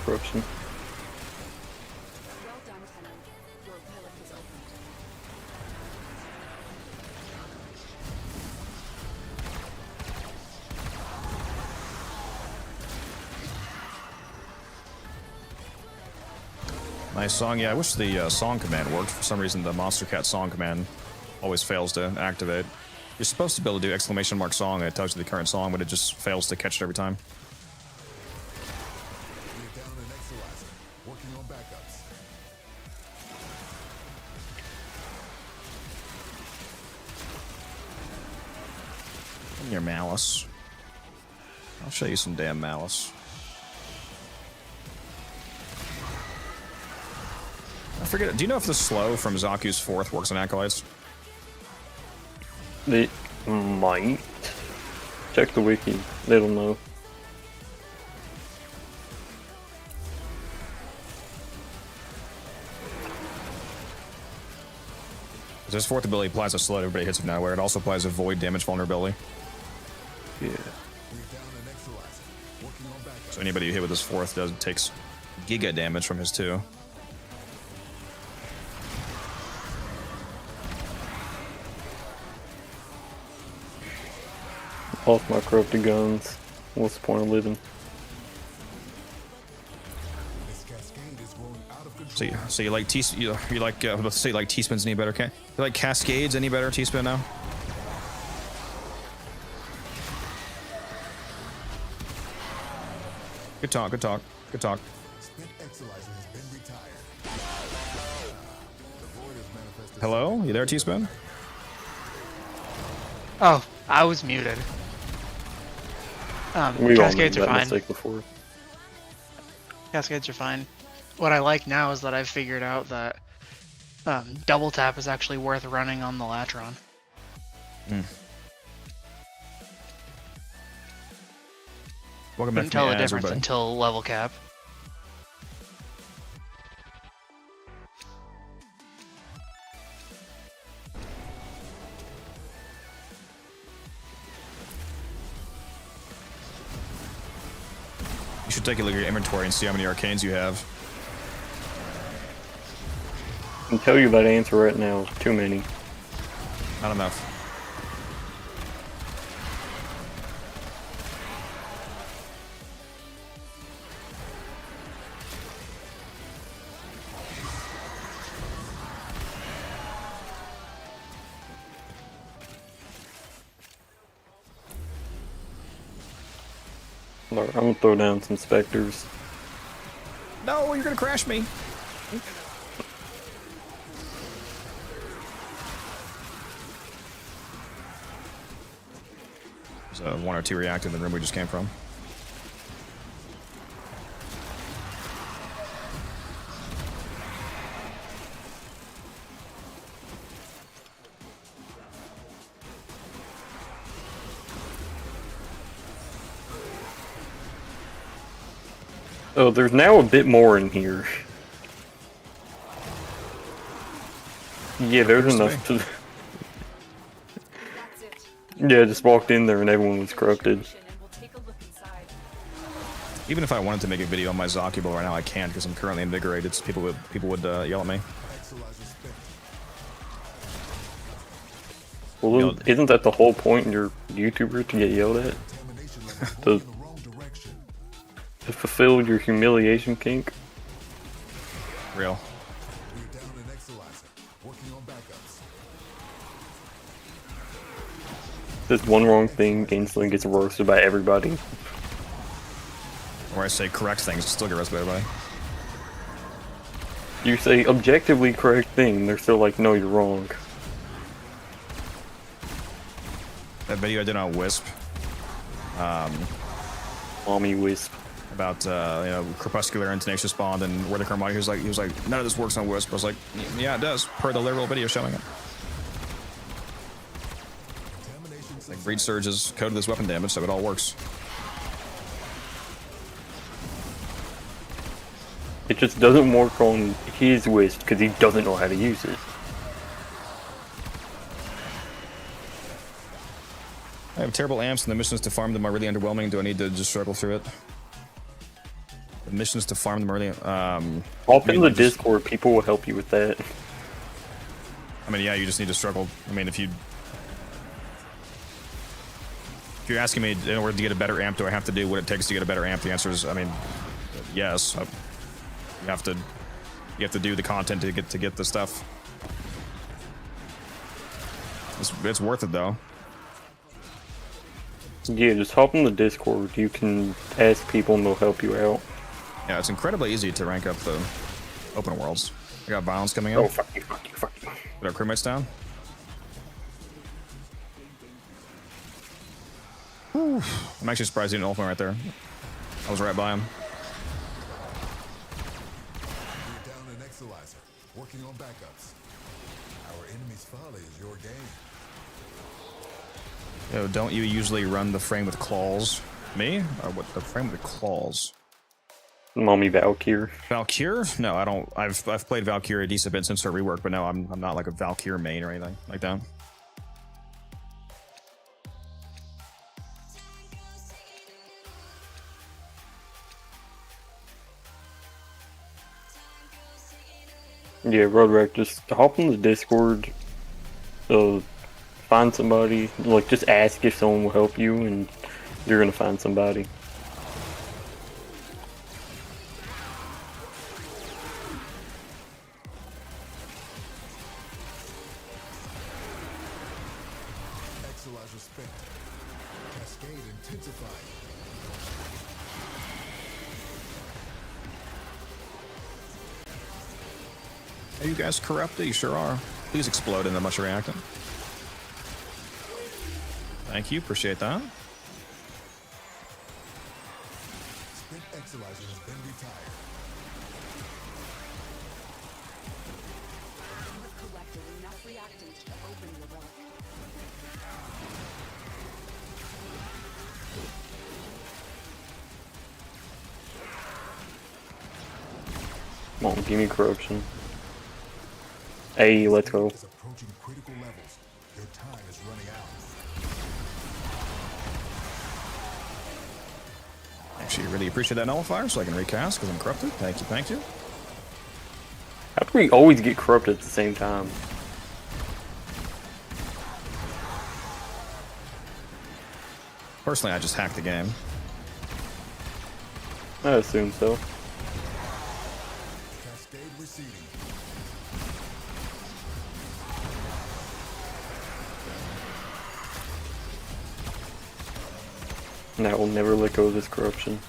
Speaker 4: Corruption.
Speaker 6: Well done, Tenno. Your relic is opened.
Speaker 1: Nice song. Yeah, I wish the song command worked. For some reason, the Monster Cat song command always fails to activate. You're supposed to be able to do exclamation mark song and it tells you the current song, but it just fails to catch it every time. Give me your malice. I'll show you some damn malice. I forget. Do you know if the slow from Zaku's 4th works on Acolytes?
Speaker 4: They might. Check the wiki. They don't know.
Speaker 1: This 4th ability applies a slow to everybody hits from nowhere. It also applies a void damage vulnerability.
Speaker 4: Yeah.
Speaker 1: So anybody who hit with his 4th takes giga damage from his 2.
Speaker 4: Off my corrupted guns. What's the point of living?
Speaker 1: So you like you like let's say like T-spins any better? Okay. You like Cascades any better? T-spin now. Good talk. Good talk. Good talk. Hello, you there, T-spin?
Speaker 9: Oh, I was muted.
Speaker 4: We all made
Speaker 9: Cascades are
Speaker 4: that
Speaker 9: fine.
Speaker 4: mistake before.
Speaker 9: Cascades are fine. What I like now is that I've figured out that double tap is actually worth running on the Latron.
Speaker 1: Welcome back
Speaker 9: Couldn't tell the
Speaker 1: to
Speaker 9: difference
Speaker 1: everybody.
Speaker 9: until level cap.
Speaker 1: You should take a look at your inventory and see how many arcanes you have.
Speaker 4: I can tell you that answer right now. Too many.
Speaker 1: Not enough.
Speaker 4: Alright, I'm gonna throw down some specters.
Speaker 1: No, you're gonna crash me. There's one or two reactive in the room we just came from.
Speaker 4: Oh, there's now a bit more in here. Yeah, there's enough to... Yeah, just walked in there and everyone was corrupted.
Speaker 1: Even if I wanted to make a video on my Zakubo right now, I can't because I'm currently invigorated. So people would yell at me.
Speaker 4: Well, isn't that the whole point in your YouTuber to get yelled at? to fulfill your humiliation kink?
Speaker 1: Real.
Speaker 4: This one wrong thing instantly gets roasted by everybody.
Speaker 1: Or I say correct things, still get roasted by everybody.
Speaker 4: You say objectively correct thing, they're still like, no, you're wrong.
Speaker 1: That video I did on Wisp.
Speaker 4: Mommy Wisp.
Speaker 1: About you know, crepuscular and tenacious bond and where the Carmody. He was like, none of this works on Wisp. I was like, yeah, it does, per the literal video showing it. Like Breed Surge is coded this weapon damage, so it all works.
Speaker 4: It just doesn't work on his Wisp because he doesn't know how to use it.
Speaker 1: I have terrible amps and the missions to farm them are really underwhelming. Do I need to just struggle through it? The missions to farm them are really...
Speaker 4: Hop in the Discord, people will help you with that.
Speaker 1: I mean, yeah, you just need to struggle. I mean, if you're asking me in order to get a better amp, do I have to do what it takes to get a better amp? The answer is, I mean, yes. You have to do the content to get the stuff. It's worth it though.
Speaker 4: Yeah, just hop in the Discord. You can ask people and they'll help you out.
Speaker 1: Yeah, it's incredibly easy to rank up the open worlds. I got violence coming in.
Speaker 4: Oh, fuck you, fuck you, fuck you.
Speaker 1: Get our crewmates down. Whew. I'm actually surprised he didn't ultimate right there. I was right by him.
Speaker 5: We're down an Exalizer, working on backups. Our enemy's folly is your game.
Speaker 1: Yo, don't you usually run the frame with claws? Me? Or what? The frame with claws?
Speaker 4: Mommy Valkyr.
Speaker 1: Valkyr? No, I don't. I've played Valkyr a decent bit since her rework, but no, I'm not like a Valkyr main or anything like that.
Speaker 4: Yeah, Roderick, just hop on the Discord, find somebody, like just ask if someone will help you, and You're gonna find somebody.
Speaker 5: Exilizer spent. Cascade intensified.
Speaker 1: Are you guys corrupted? You sure are. Please explode in the much reactant. Thank you, appreciate that.
Speaker 5: Spent Exilizer has been retired.
Speaker 6: You have collected enough reactants to open your relic.
Speaker 4: Come on, give me corruption. Hey, let's go.
Speaker 5: Is approaching critical levels. Your time is running out.
Speaker 1: Actually, really appreciate that nullifier so I can recast because I'm corrupted. Thank you, thank you.
Speaker 4: How do we always get corrupted at the same time?
Speaker 1: Personally, I just hacked the game.
Speaker 4: I assume so.
Speaker 5: Cascade receding.
Speaker 4: And I will never let go of this corruption.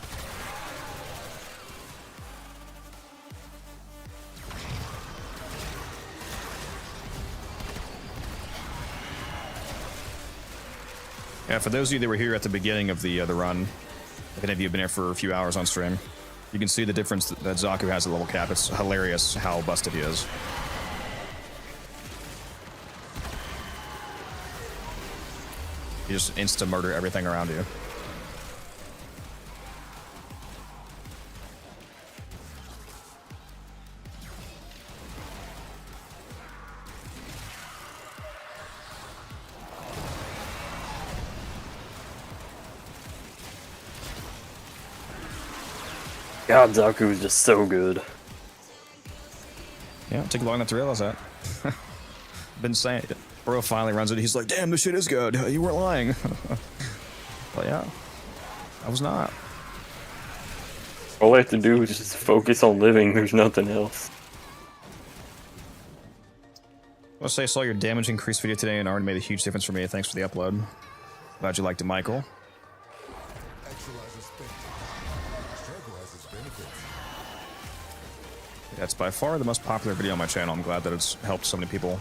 Speaker 1: Yeah, for those of you that were here at the beginning of the run, if any of you have been here for a few hours on stream, you can see the difference that Zaku has at level cap. It's hilarious how busted he is. You just insta-murder everything around you.
Speaker 4: God, Zaku is just so good.
Speaker 1: Yeah, it took long enough to realize that. Been saying it. Bro finally runs it. He's like, damn, this shit is good. You weren't lying. But yeah, I was not.
Speaker 4: All I have to do is just focus on living. There's nothing else.
Speaker 1: I want to say I saw your damage increase video today and already made a huge difference for me. Thanks for the upload. Glad you liked it, Michael.
Speaker 5: Exilizer spent. Struggle has its benefits.
Speaker 1: That's by far the most popular video on my channel. I'm glad that it's helped so many people.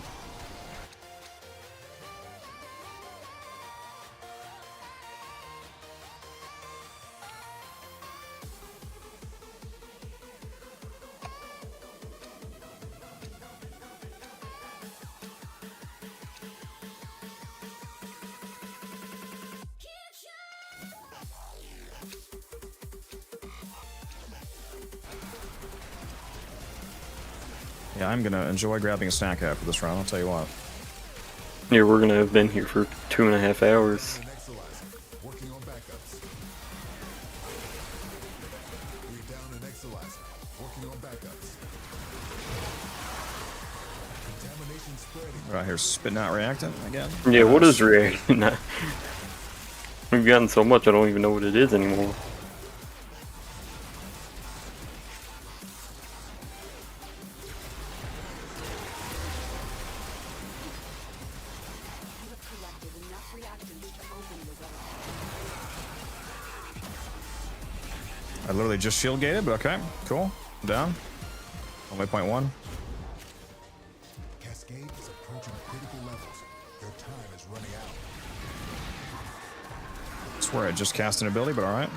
Speaker 1: Yeah, I'm gonna enjoy grabbing a snack after this round, I'll tell you what.
Speaker 4: Yeah, we're gonna have been here for 2.5 hours.
Speaker 5: An Exilizer. Working on backups. We're down an Exilizer. Working on backups. Contamination spreading.
Speaker 1: We're out here spitting out reactant again.
Speaker 4: Yeah, what is reacting? We've gotten so much I don't even know what it is anymore.
Speaker 6: You have collected enough reactants to open your relic.
Speaker 1: I literally just shield gated, but okay, cool. I'm down. Only point one.
Speaker 5: Cascade is approaching critical levels. Your time is running out.
Speaker 1: I swear I just cast an ability, but alright.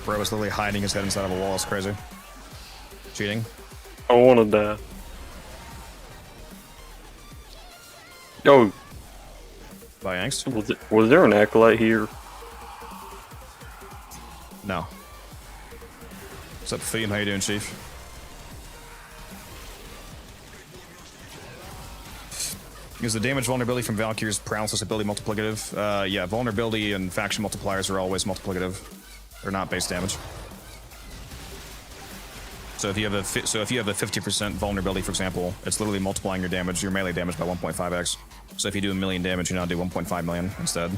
Speaker 1: Bro was literally hiding his head inside of a wall. It's crazy. Cheating.
Speaker 4: I wanna die. Yo.
Speaker 1: by angst.
Speaker 4: Was there an acolyte here?
Speaker 1: No. What's up, Theme? How you doing, Chief? Is the damage vulnerability from Valkyrie's paralysis ability multiplicative? Yeah, vulnerability and faction multipliers are always multiplicative. They're not base damage. So if you have a 50% vulnerability, for example, it's literally multiplying your damage, your melee damage by 1.5x. So if you do 1 million damage, you now do 1.5 million instead.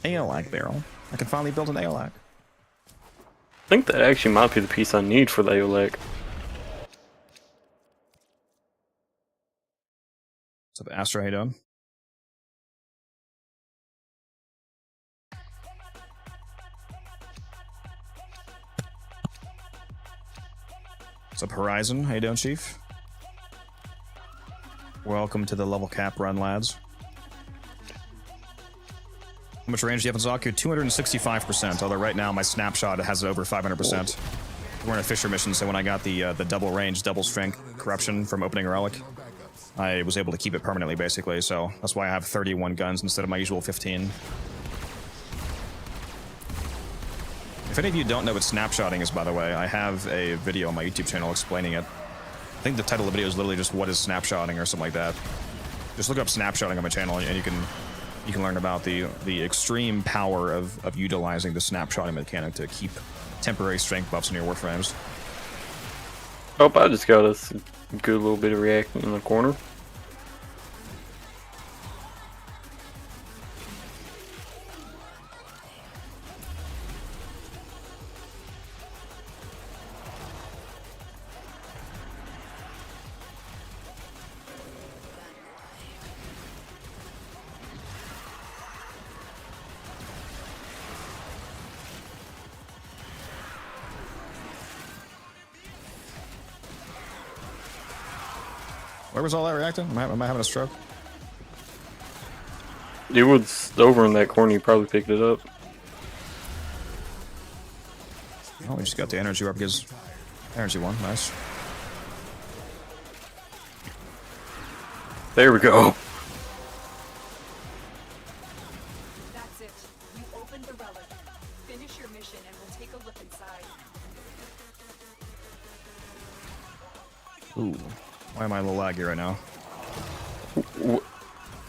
Speaker 1: Aeolac barrel. I can finally build an Aeolac.
Speaker 4: I think that actually might be the piece I need for the Aeolac.
Speaker 1: What's up, Astra? How you doing? What's up, Horizon? How you doing, Chief? Welcome to the level cap run, lads. How much range do you have in Zaku? 265%, although right now my snapshot has over 500%. We're in a Fisher mission, so when I got the double range, double strength corruption from opening a relic, I was able to keep it permanently, basically, so that's why I have 31 guns instead of my usual 15. If any of you don't know what snapshotting is, by the way, I have a video on my YouTube channel explaining it. I think the title of the video is literally just what is snapshotting or something like that. Just look up snapshotting on my channel and you can learn about the extreme power of utilizing the snapshotting mechanic to keep temporary strength buffs in your Warframes.
Speaker 4: Oh, I just got a good little bit of reaction in the corner.
Speaker 1: Where was all that reacting? Am I having a stroke?
Speaker 4: It was over in that corner, you probably picked it up.
Speaker 1: Oh, we just got the energy up because energy one, nice.
Speaker 4: There we go.
Speaker 6: That's it. You opened the relic. Finish your mission and we'll take a look inside.
Speaker 1: Ooh. Why am I a little laggy right now?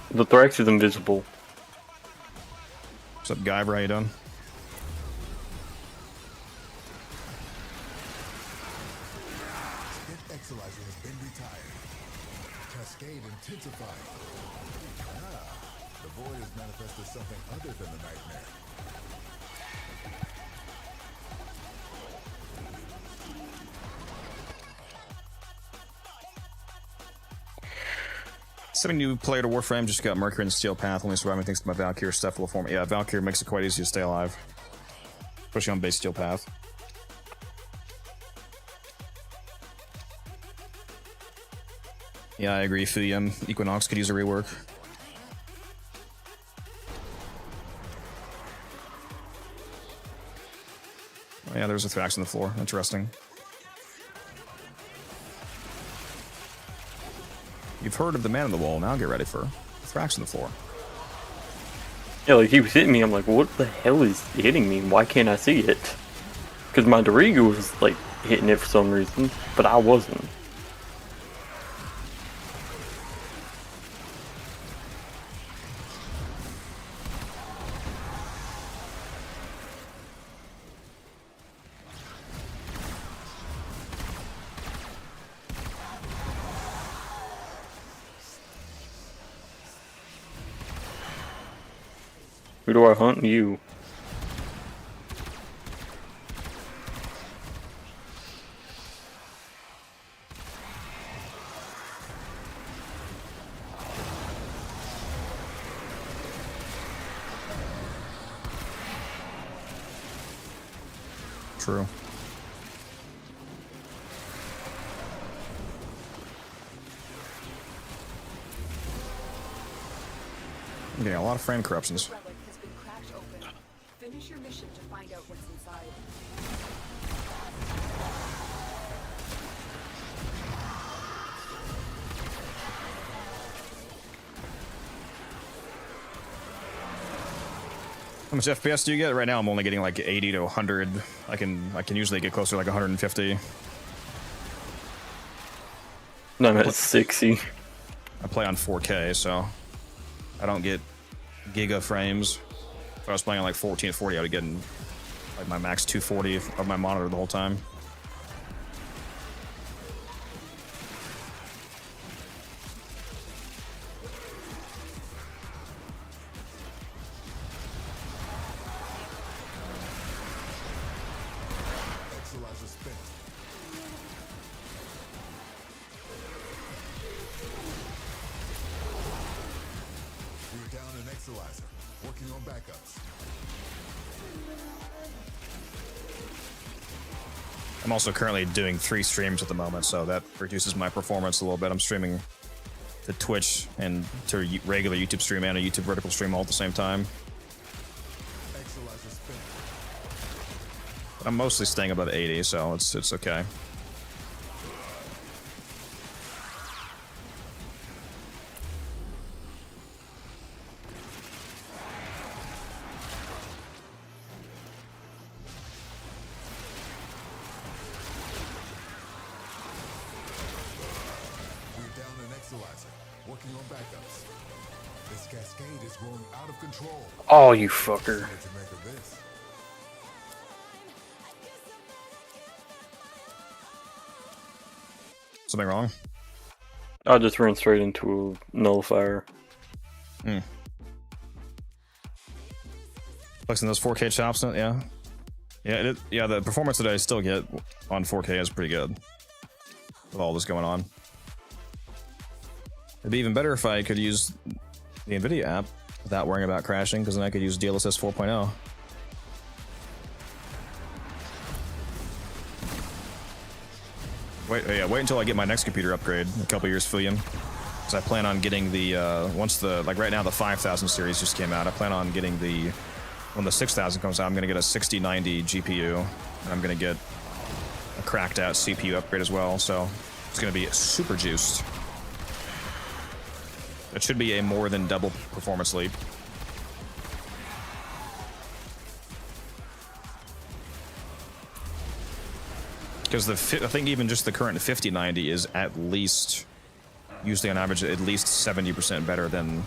Speaker 4: The Thrax is invisible.
Speaker 1: What's up, Guyver? How you doing?
Speaker 5: Exilizer has been retired. Cascade intensified. The void has manifested something other than the nightmare.
Speaker 1: Something new player to Warframe just got Mercury and Steel Path. Only surviving thanks to my Valkyrie stuff will form. Yeah, Valkyrie makes it quite easy to stay alive, especially on base Steel Path. Yeah, I agree. Equinox could use a rework. Oh, yeah, there's a Thrax on the floor. Interesting. You've heard of the man on the wall, now get ready for Thrax on the floor.
Speaker 4: Yeah, like he was hitting me, I'm like, what the hell is hitting me? Why can't I see it? Because my Dorigo was like hitting it for some reason, but I wasn't. Who do I hunt? You.
Speaker 1: True. I'm getting a lot of frame corruptions.
Speaker 6: Relic has been cracked open. Finish your mission to find out what's inside.
Speaker 1: How much FPS do you get? Right now I'm only getting like 80 to 100. I can usually get closer to like 150.
Speaker 4: No, I'm at 60.
Speaker 1: I play on 4K, so I don't get giga frames. If I was playing on like 1440, I would get like my max 240 of my monitor the whole time.
Speaker 5: Exalizer spent. We're down an Exalizer. Working on backups.
Speaker 1: I'm also currently doing 3 streams at the moment, so that reduces my performance a little bit. I'm streaming to Twitch and to regular YouTube stream and a YouTube vertical stream all at the same time.
Speaker 5: Exalizer spent.
Speaker 1: But I'm mostly staying above 80, so it's okay.
Speaker 5: We're down an Exalizer. Working on backups. This cascade is growing out of control.
Speaker 4: Oh, you fucker.
Speaker 5: What to make of this?
Speaker 1: Something wrong?
Speaker 4: I just ran straight into a nullifier.
Speaker 1: Flexing those 4K chops, yeah. Yeah, the performance that I still get on 4K is pretty good. With all this going on. It'd be even better if I could use the NVIDIA app without worrying about crashing, because then I could use DLSS 4.0. Wait until I get my next computer upgrade in a couple years, Fillion. Because I plan on getting the, once the, like right now the 5000 series just came out, I plan on getting the, when the 6000 comes out, I'm going to get a 6090 GPU, and I'm going to get a cracked out CPU upgrade as well, so it's going to be super juiced. It should be a more than double performance leap. Because I think even just the current 5090 is at least, usually on average, at least 70% better than.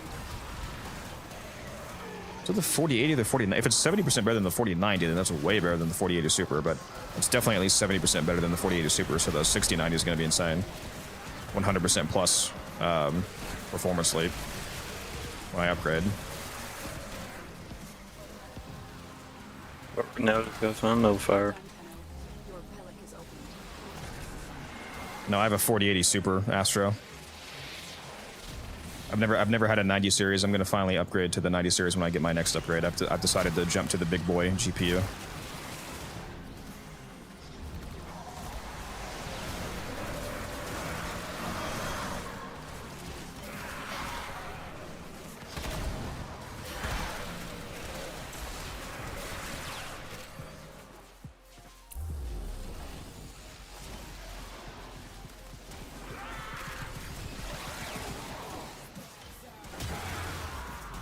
Speaker 1: So the 4080 or the 4090, if it's 70% better than the 4090, then that's way better than the 4080 Super, but it's definitely at least 70% better than the 4080 Super, so the 6090 is going to be insane. 100% plus performance leap when I upgrade.
Speaker 4: Now it goes on nullifier.
Speaker 6: Your relic is open.
Speaker 1: No, I have a 4080 Super Astro. I've never had a 90 series. I'm going to finally upgrade to the 90 series when I get my next upgrade. I've decided to jump to the big boy GPU.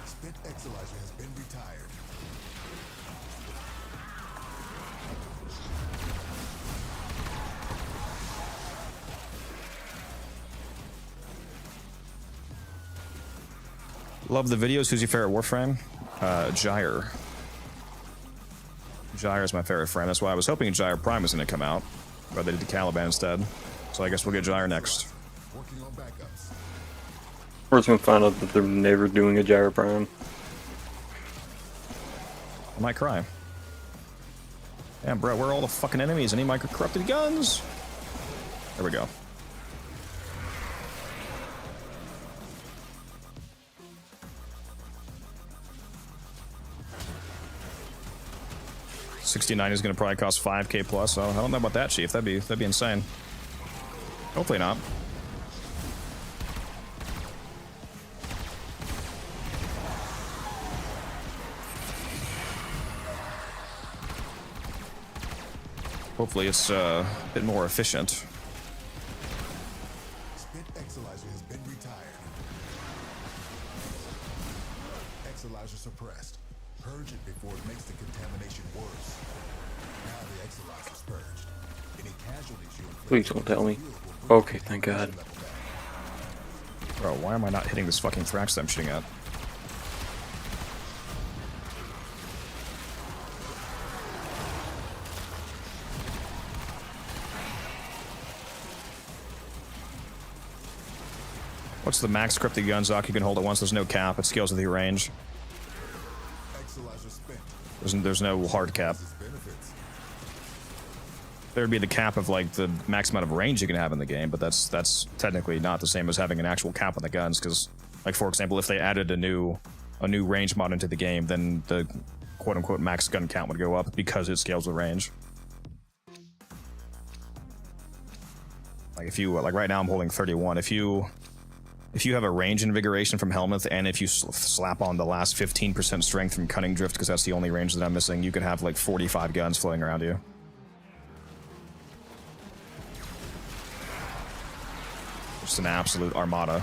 Speaker 5: Spent Exalizer has been retired.
Speaker 1: Love the videos. Who's your favorite Warframe? Gyre. Gyre is my favorite frame. That's why I was hoping Gyre Prime was going to come out, but they did the Caliban instead. So I guess we'll get Gyre next.
Speaker 5: Working on backups.
Speaker 4: We're just gonna find out that they're never doing a Gyro Prime.
Speaker 1: I might cry. Damn, bro, where are all the fucking enemies? I need my corrupted guns. There we go. 69 is going to probably cost 5k plus. So I don't know about that, Chief. That'd be insane. Hopefully not. Hopefully it's a bit more efficient.
Speaker 5: Spit Exalizer has been retired. Exalizer suppressed. Purge it before it makes the contamination worse. Now the Exalizer's purged. Any casualties you inflict.
Speaker 4: Please don't tell me. Okay, thank God.
Speaker 1: Bro, why am I not hitting this fucking Thrax that I'm shooting at? What's the max cryptic gun Zoc you can hold at once? There's no cap. It scales with your range. There's no hard cap. There'd be the cap of like the max amount of range you can have in the game, but that's technically not the same as having an actual cap on the guns. Because, like for example, if they added a new range mod into the game, then the quote unquote max gun count would go up because it scales with range. Like if you like right now I'm holding 31. If you have a range invigoration from Helmuth, and if you slap on the last 15% strength from Cunning Drift, because that's the only range that I'm missing, you could have like 45 guns floating around you. Just an absolute armada.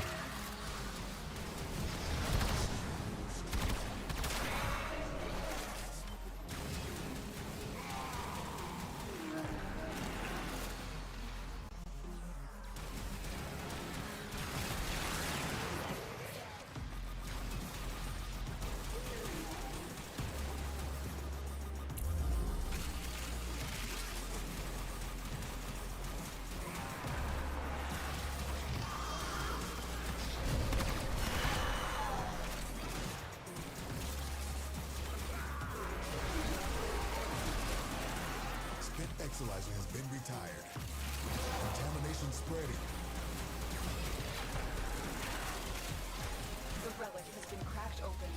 Speaker 5: Exalizer has been retired. Contamination spreading.
Speaker 6: The relic has been cracked open.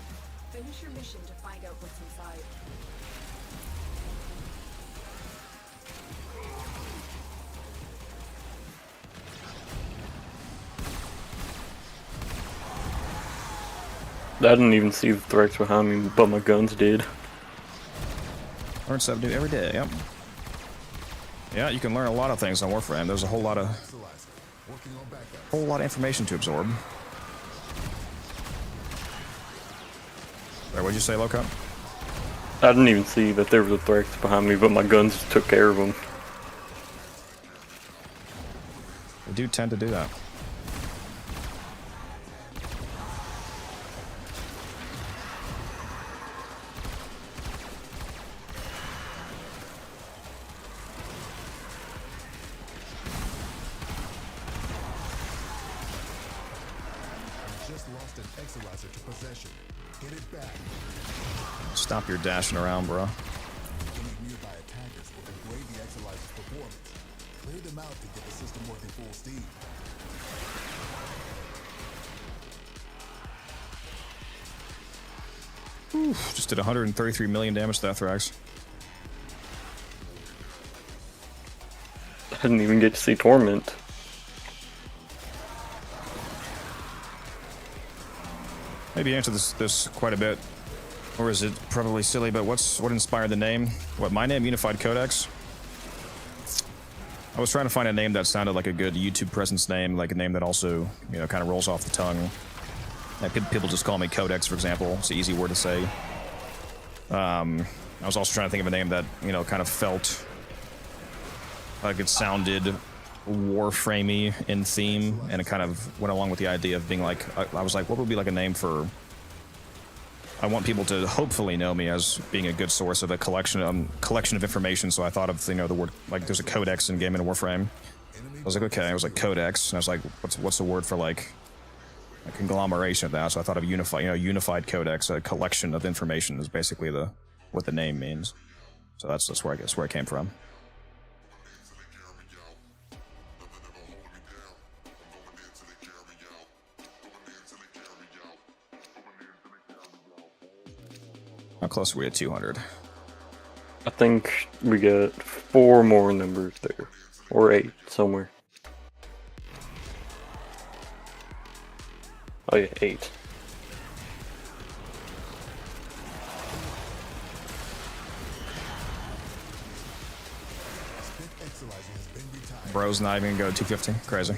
Speaker 6: Finish your mission to find out what's inside.
Speaker 4: I didn't even see the threats behind me, but my guns did.
Speaker 1: Learn something new every day, yep. Yeah, you can learn a lot of things on Warframe. There's a whole lot of information to absorb. Sorry, what'd you say, Loco?
Speaker 4: I didn't even see that there was a threat behind me, but my guns took care of them.
Speaker 1: They do tend to do that.
Speaker 5: Lost an Exalizer to possession. Get it back.
Speaker 1: Stop your dashing around, bro.
Speaker 5: Any nearby attackers will degrade the Exalizer's performance. Clear them out to get the system working full steam.
Speaker 1: Oof, just did 133 million damage to that Thrax.
Speaker 4: I didn't even get to see Torment.
Speaker 1: Maybe answer this quite a bit, or is it probably silly? But what inspired the name? What, my name, Unified Codex? I was trying to find a name that sounded like a good YouTube presence name, like a name that also, you know, kind of rolls off the tongue. Like people just call me Codex, for example. It's an easy word to say. I was also trying to think of a name that, you know, kind of felt like it sounded Warframey in theme, and it kind of went along with the idea of being like, I was like, what would be like a name for, I want people to hopefully know me as being a good source of a collection of information. So I thought of, you know, the word, like there's a codex in game in Warframe. I was like, okay, I was like codex, and I was like, what's the word for like a conglomeration of that? So I thought of unified codex, a collection of information is basically what the name means. So that's where I guess where it came from. How close are we at 200?
Speaker 4: I think we got 4 more numbers there. Or 8, somewhere. Oh yeah, 8.
Speaker 1: Bro's not even gonna go 250. Crazy.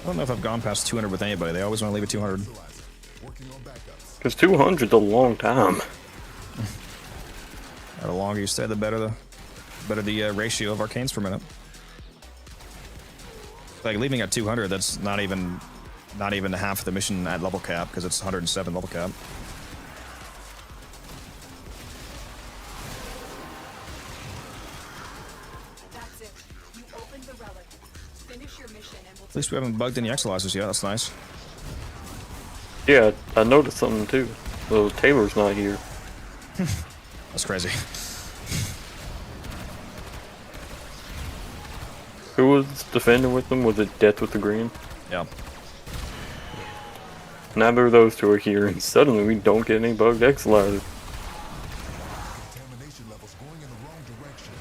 Speaker 1: I don't know if I've gone past 200 with anybody. They always want to leave at 200.
Speaker 4: Because 200's a long time.
Speaker 1: The longer you stay, the better the ratio of arcanes per minute. Like leaving at 200, that's not even half the mission at level cap because it's 107 level cap.
Speaker 6: That's it. You opened the relic. Finish your mission and we'll
Speaker 1: At least we haven't bugged any exolizers yet. That's nice.
Speaker 4: Yeah, I noticed something too. Well, Taylor's not here.
Speaker 1: That's crazy.
Speaker 4: Who was defending with them? Was it Death with the Green?
Speaker 1: Yeah.
Speaker 4: Neither of those two are here, and suddenly we don't get any bugged exolizers.
Speaker 5: Contamination levels going in the wrong direction.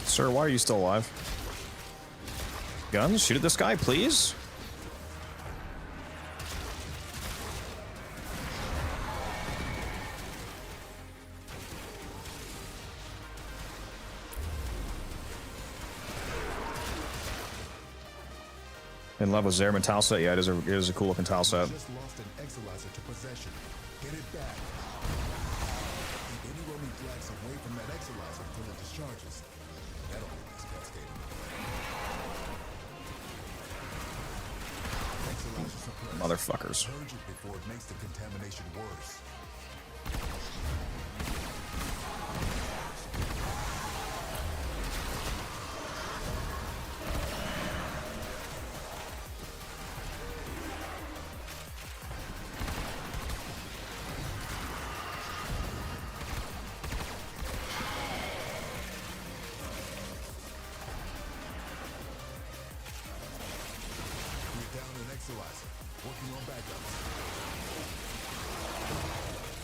Speaker 1: Sir, why are you still alive? Guns? Shoot at this guy, please? In love with Zerman tile set? Yeah, it is a cool looking tile set.
Speaker 5: Just lost an exolizer to possession. Get it back. Keep any roaming flags away from that exolizer until it discharges. That'll make this cascading. Exolizer suppressed.
Speaker 1: Motherfuckers.
Speaker 5: Purge it before it makes the contamination worse.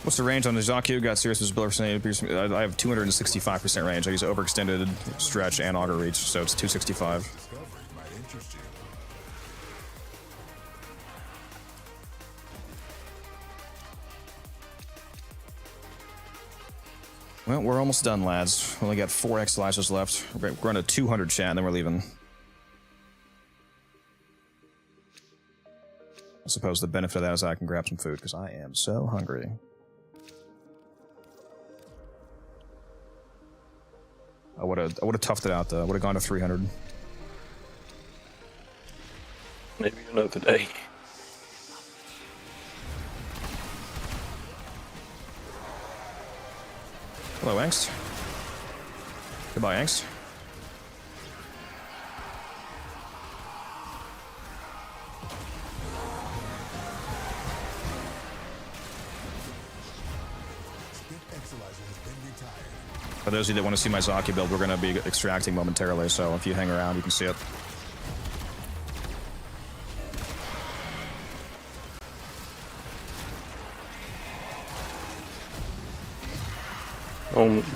Speaker 1: What's the range on the Zaku? Got serious visibility. I have 265% range. I use overextended stretch and auger reach, so it's 265. Well, we're almost done, lads. We only got 4 exolizers left. We're going to 200 chat, and then we're leaving. I suppose the benefit of that is I can grab some food, because I am so hungry. I would have toughed it out though. I would have gone to 300.
Speaker 4: Maybe another day.
Speaker 1: Hello, Angst. Goodbye, Angst. For those of you that want to see my Zaki build, we're going to be extracting momentarily, so if you hang around, you can see it.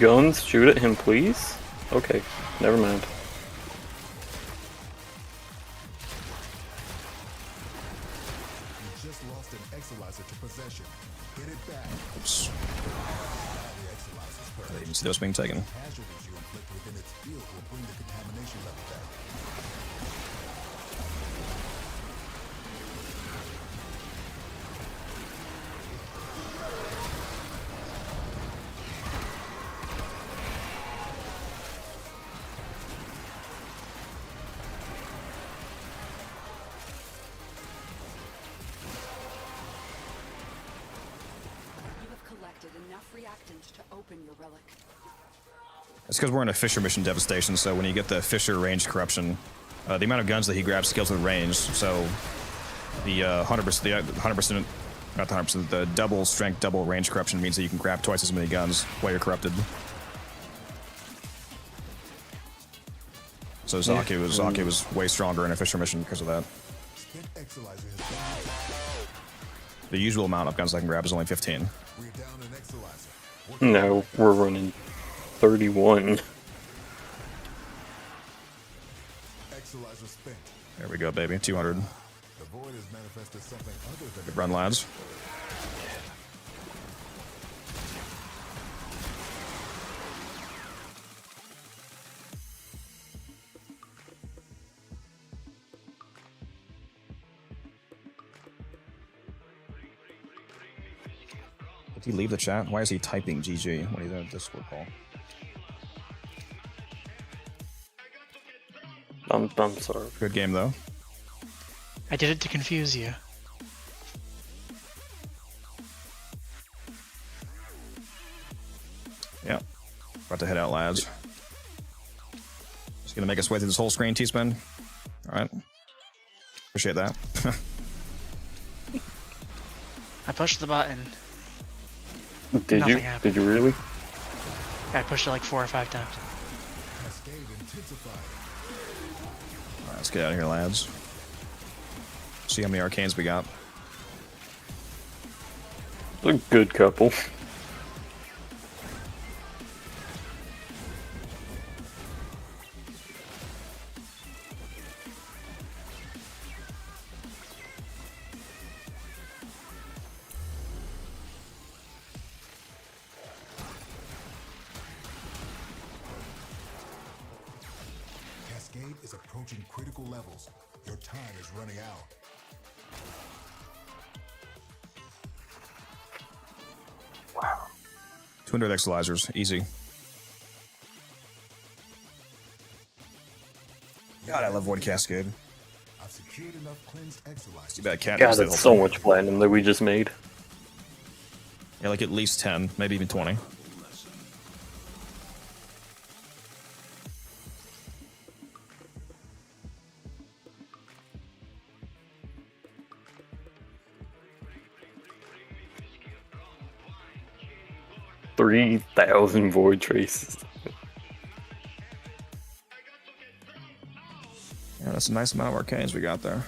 Speaker 4: Guns, shoot at him, please? Okay, never mind.
Speaker 5: You just lost an exolizer to possession. Get it back.
Speaker 1: Oops. I didn't even see those being taken.
Speaker 5: Casualties you inflict within its field will bring the contamination level back.
Speaker 6: Enough reactant to open your relic.
Speaker 1: It's because we're in a Fisher mission devastation, so when you get the Fisher range corruption, The amount of guns that he grabs scales with range, so the 100%, not the 100%, the double strength, double range corruption means that you can grab twice as many guns while you're corrupted. So Zaki was way stronger in a Fisher mission because of that. The usual amount of guns I can grab is only 15.
Speaker 4: No, we're running 31.
Speaker 1: There we go, baby. 200. Good run, lads. Did he leave the chat? Why is he typing GG? What are you doing? Discord call?
Speaker 4: I'm sorry.
Speaker 1: Good game though.
Speaker 9: I did it to confuse you.
Speaker 1: Yeah. About to head out, lads. Just gonna make us way through this whole screen, T-Spin. Alright. Appreciate that.
Speaker 9: I pushed the button.
Speaker 4: Did
Speaker 9: Nothing
Speaker 4: you?
Speaker 9: happened.
Speaker 4: Did you really?
Speaker 9: I pushed it like 4 or 5 times.
Speaker 1: Alright, let's get out of here, lads. See how many arcanes we got.
Speaker 4: A good couple.
Speaker 5: Cascade is approaching critical levels. Your time is running out.
Speaker 1: Wow. 200 exolizers, easy. God, I love Void Cascade.
Speaker 5: I've secured enough cleansed exolizers.
Speaker 1: Too bad Cat.
Speaker 4: God, that's so much platinum that we just made.
Speaker 1: Yeah, like at least 10, maybe even 20.
Speaker 4: $3,000 void traces.
Speaker 1: Yeah, that's a nice amount of arcanes we got there.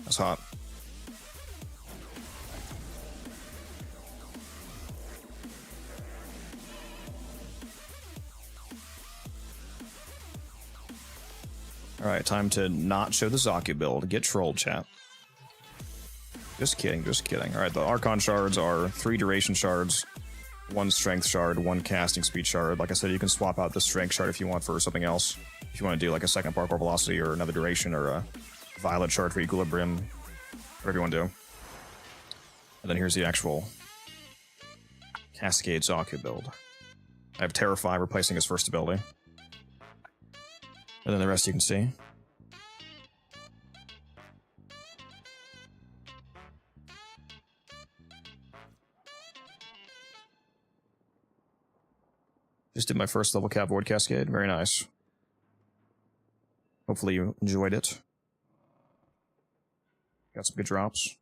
Speaker 1: That's hot. Alright, time to not show the Zaku build. Get trolled, chat. Just kidding, just kidding. Alright, the Archon shards are 3 duration shards, 1 strength shard, 1 casting speed shard. Like I said, you can swap out the strength shard if you want for something else. If you want to do like a second parkour velocity or another duration or a violet shard for equilibrium, whatever you want to do. And then here's the actual Cascade Zaku build. I have Terrify replacing his first ability. And then the rest you can see. Just did my first level cap Void Cascade. Very nice. Hopefully you enjoyed it. Got some good drops.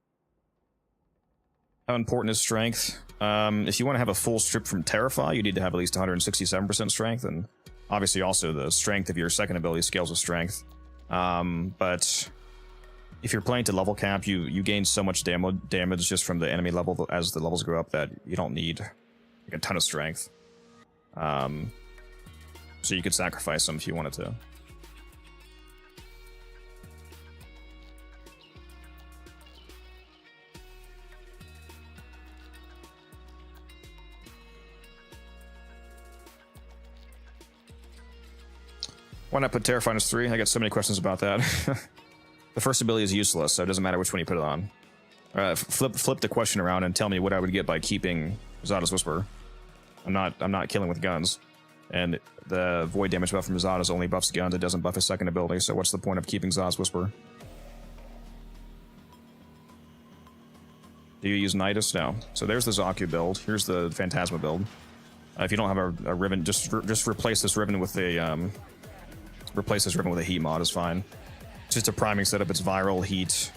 Speaker 1: How important is strength? If you want to have a full strip from Terrify, you need to have at least 167% strength, and obviously also the strength of your second ability scales with strength. But if you're playing to level cap, you gain so much damage just from the enemy level as the levels go up that you don't need like a ton of strength. So you could sacrifice them if you wanted to. Why not put Terrifying as 3? I got so many questions about that. The first ability is useless, so it doesn't matter which one you put it on. Flip the question around and tell me what I would get by keeping Zada's Whisper. I'm not killing with guns. And the void damage buff from Zod is only buffs guns, it doesn't buff his second ability, so what's the point of keeping Zod's Whisper? Do you use Nidus? No. So there's the Zaku build. Here's the Phantasma build. If you don't have a Riven, just replace this Riven with a heat mod is fine. It's just a priming setup. It's viral heat.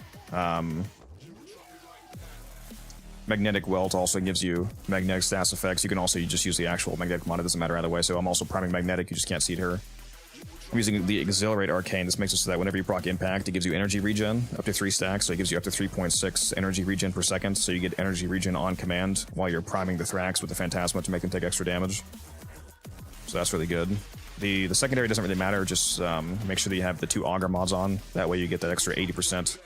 Speaker 1: Magnetic Welt also gives you magnetic stats effects. You can also just use the actual magnetic mod. It doesn't matter either way. So I'm also priming magnetic. You just can't see it here. I'm using the Exhilarate Arcane. This makes it so that whenever you proc Impact, it gives you energy regen up to 3 stacks. So it gives you up to 3.6 energy regen per second. So you get energy regen on command while you're priming the Thrax with the Phantasma to make them take extra damage. So that's really good. The secondary doesn't really matter. Just make sure that you have the 2 Augur mods on. That way you get that extra 80%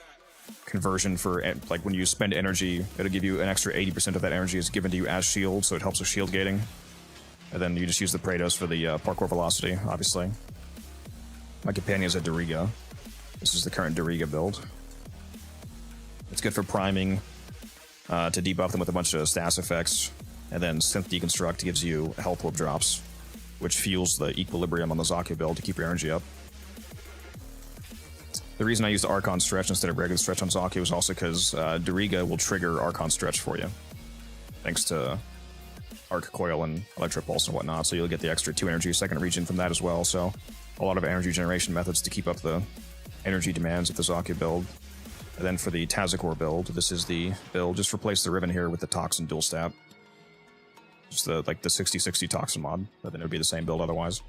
Speaker 1: conversion for, like, when you spend energy, it'll give you an extra 80% of that energy is given to you as shield, so it helps with shield gating. And then you just use the Praetos for the parkour velocity, obviously. My companion is a Doriga. This is the current Doriga build. It's good for priming, to debuff them with a bunch of stats effects, and then Synth Deconstruct gives you health orb drops, which fuels the equilibrium on the Zaku build to keep your energy up. The reason I used Archon Stretch instead of regular Stretch on Zaku is also because Doriga will trigger Archon Stretch for you, thanks to Arc Coil and Electro Pulse and whatnot, so you'll get the extra 2 energy second region from that as well, so a lot of energy generation methods to keep up the energy demands of the Zaku build. And then for the Tazikor build, this is the build. Just replace the Riven here with the Toxin dual stab. Just the 60-60 Toxin mod, but then it would be the same build otherwise.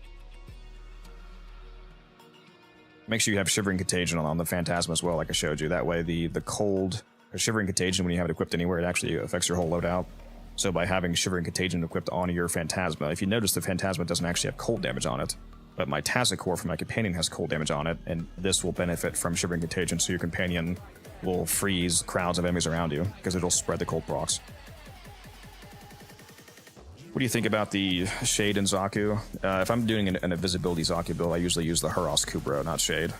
Speaker 1: Make sure you have Shivering Contagion on the Phantasma as well, like I showed you. That way the cold, Shivering Contagion, when you have it equipped anywhere, it actually affects your whole loadout. So by having Shivering Contagion equipped on your Phantasma, if you notice the Phantasma doesn't actually have cold damage on it, but my Tazikor for my companion has cold damage on it, and this will benefit from Shivering Contagion, so your companion will freeze crowds of enemies around you, because it'll spread the cold procs. What do you think about the Shade in Zaku? If I'm doing an invisibility Zaku build, I usually use the Huros Kubro, not Shade.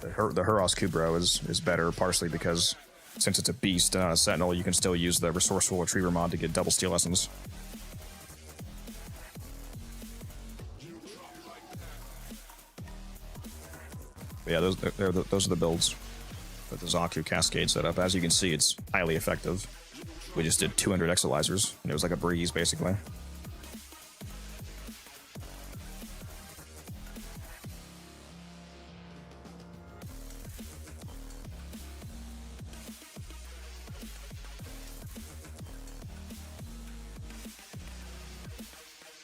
Speaker 1: The Huros Kubro is better, partially because since it's a beast Sentinel, you can still use the Resourceful Retriever mod to get double Steel Essence. But yeah, those are the builds with the Zaku Cascade setup. As you can see, it's highly effective. We just did 200 Exilizers, and it was like a breeze, basically.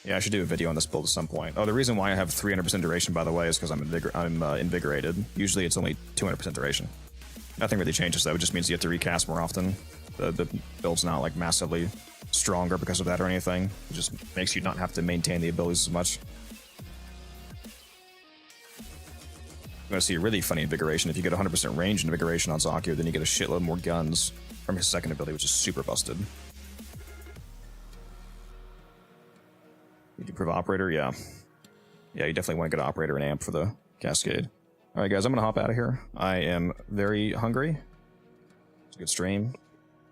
Speaker 1: Yeah, I should do a video on this build at some point. Oh, the reason why I have 300% duration, by the way, is because I'm invigorated. Usually it's only 200% duration. Nothing really changes, though. It just means you have to recast more often. The build's not, like, massively stronger because of that or anything. It just makes you not have to maintain the abilities as much. You're going to see a really funny invigoration. If you get 100% range invigoration on Zaku, then you get a shitload more guns from his second ability, which is super busted. You do prove Operator? Yeah. Yeah, you definitely want to get an Operator and Amp for the Cascade. Alright guys, I'm going to hop out of here. I am very hungry. It's a good stream.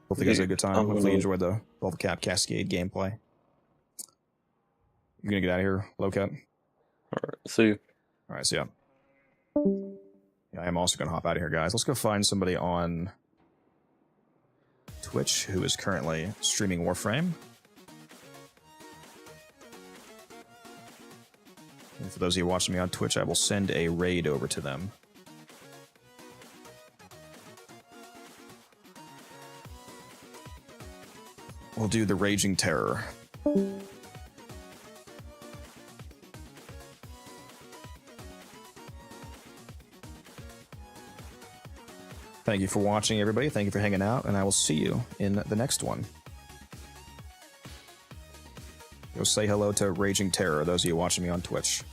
Speaker 1: Hopefully you guys had a good time. Hopefully you enjoyed the Level Cap Cascade gameplay. You gonna get out of here, Low Cap?
Speaker 4: Alright, see you.
Speaker 1: Alright, see ya. Yeah, I am also gonna hop out of here, guys. Let's go find somebody on Twitch who is currently streaming Warframe. And for those of you watching me on Twitch, I will send a raid over to them. We'll do the Raging Terror. Thank you for watching, everybody. Thank you for hanging out, and I will see you in the next one. Go say hello to Raging Terror, those of you watching me on Twitch.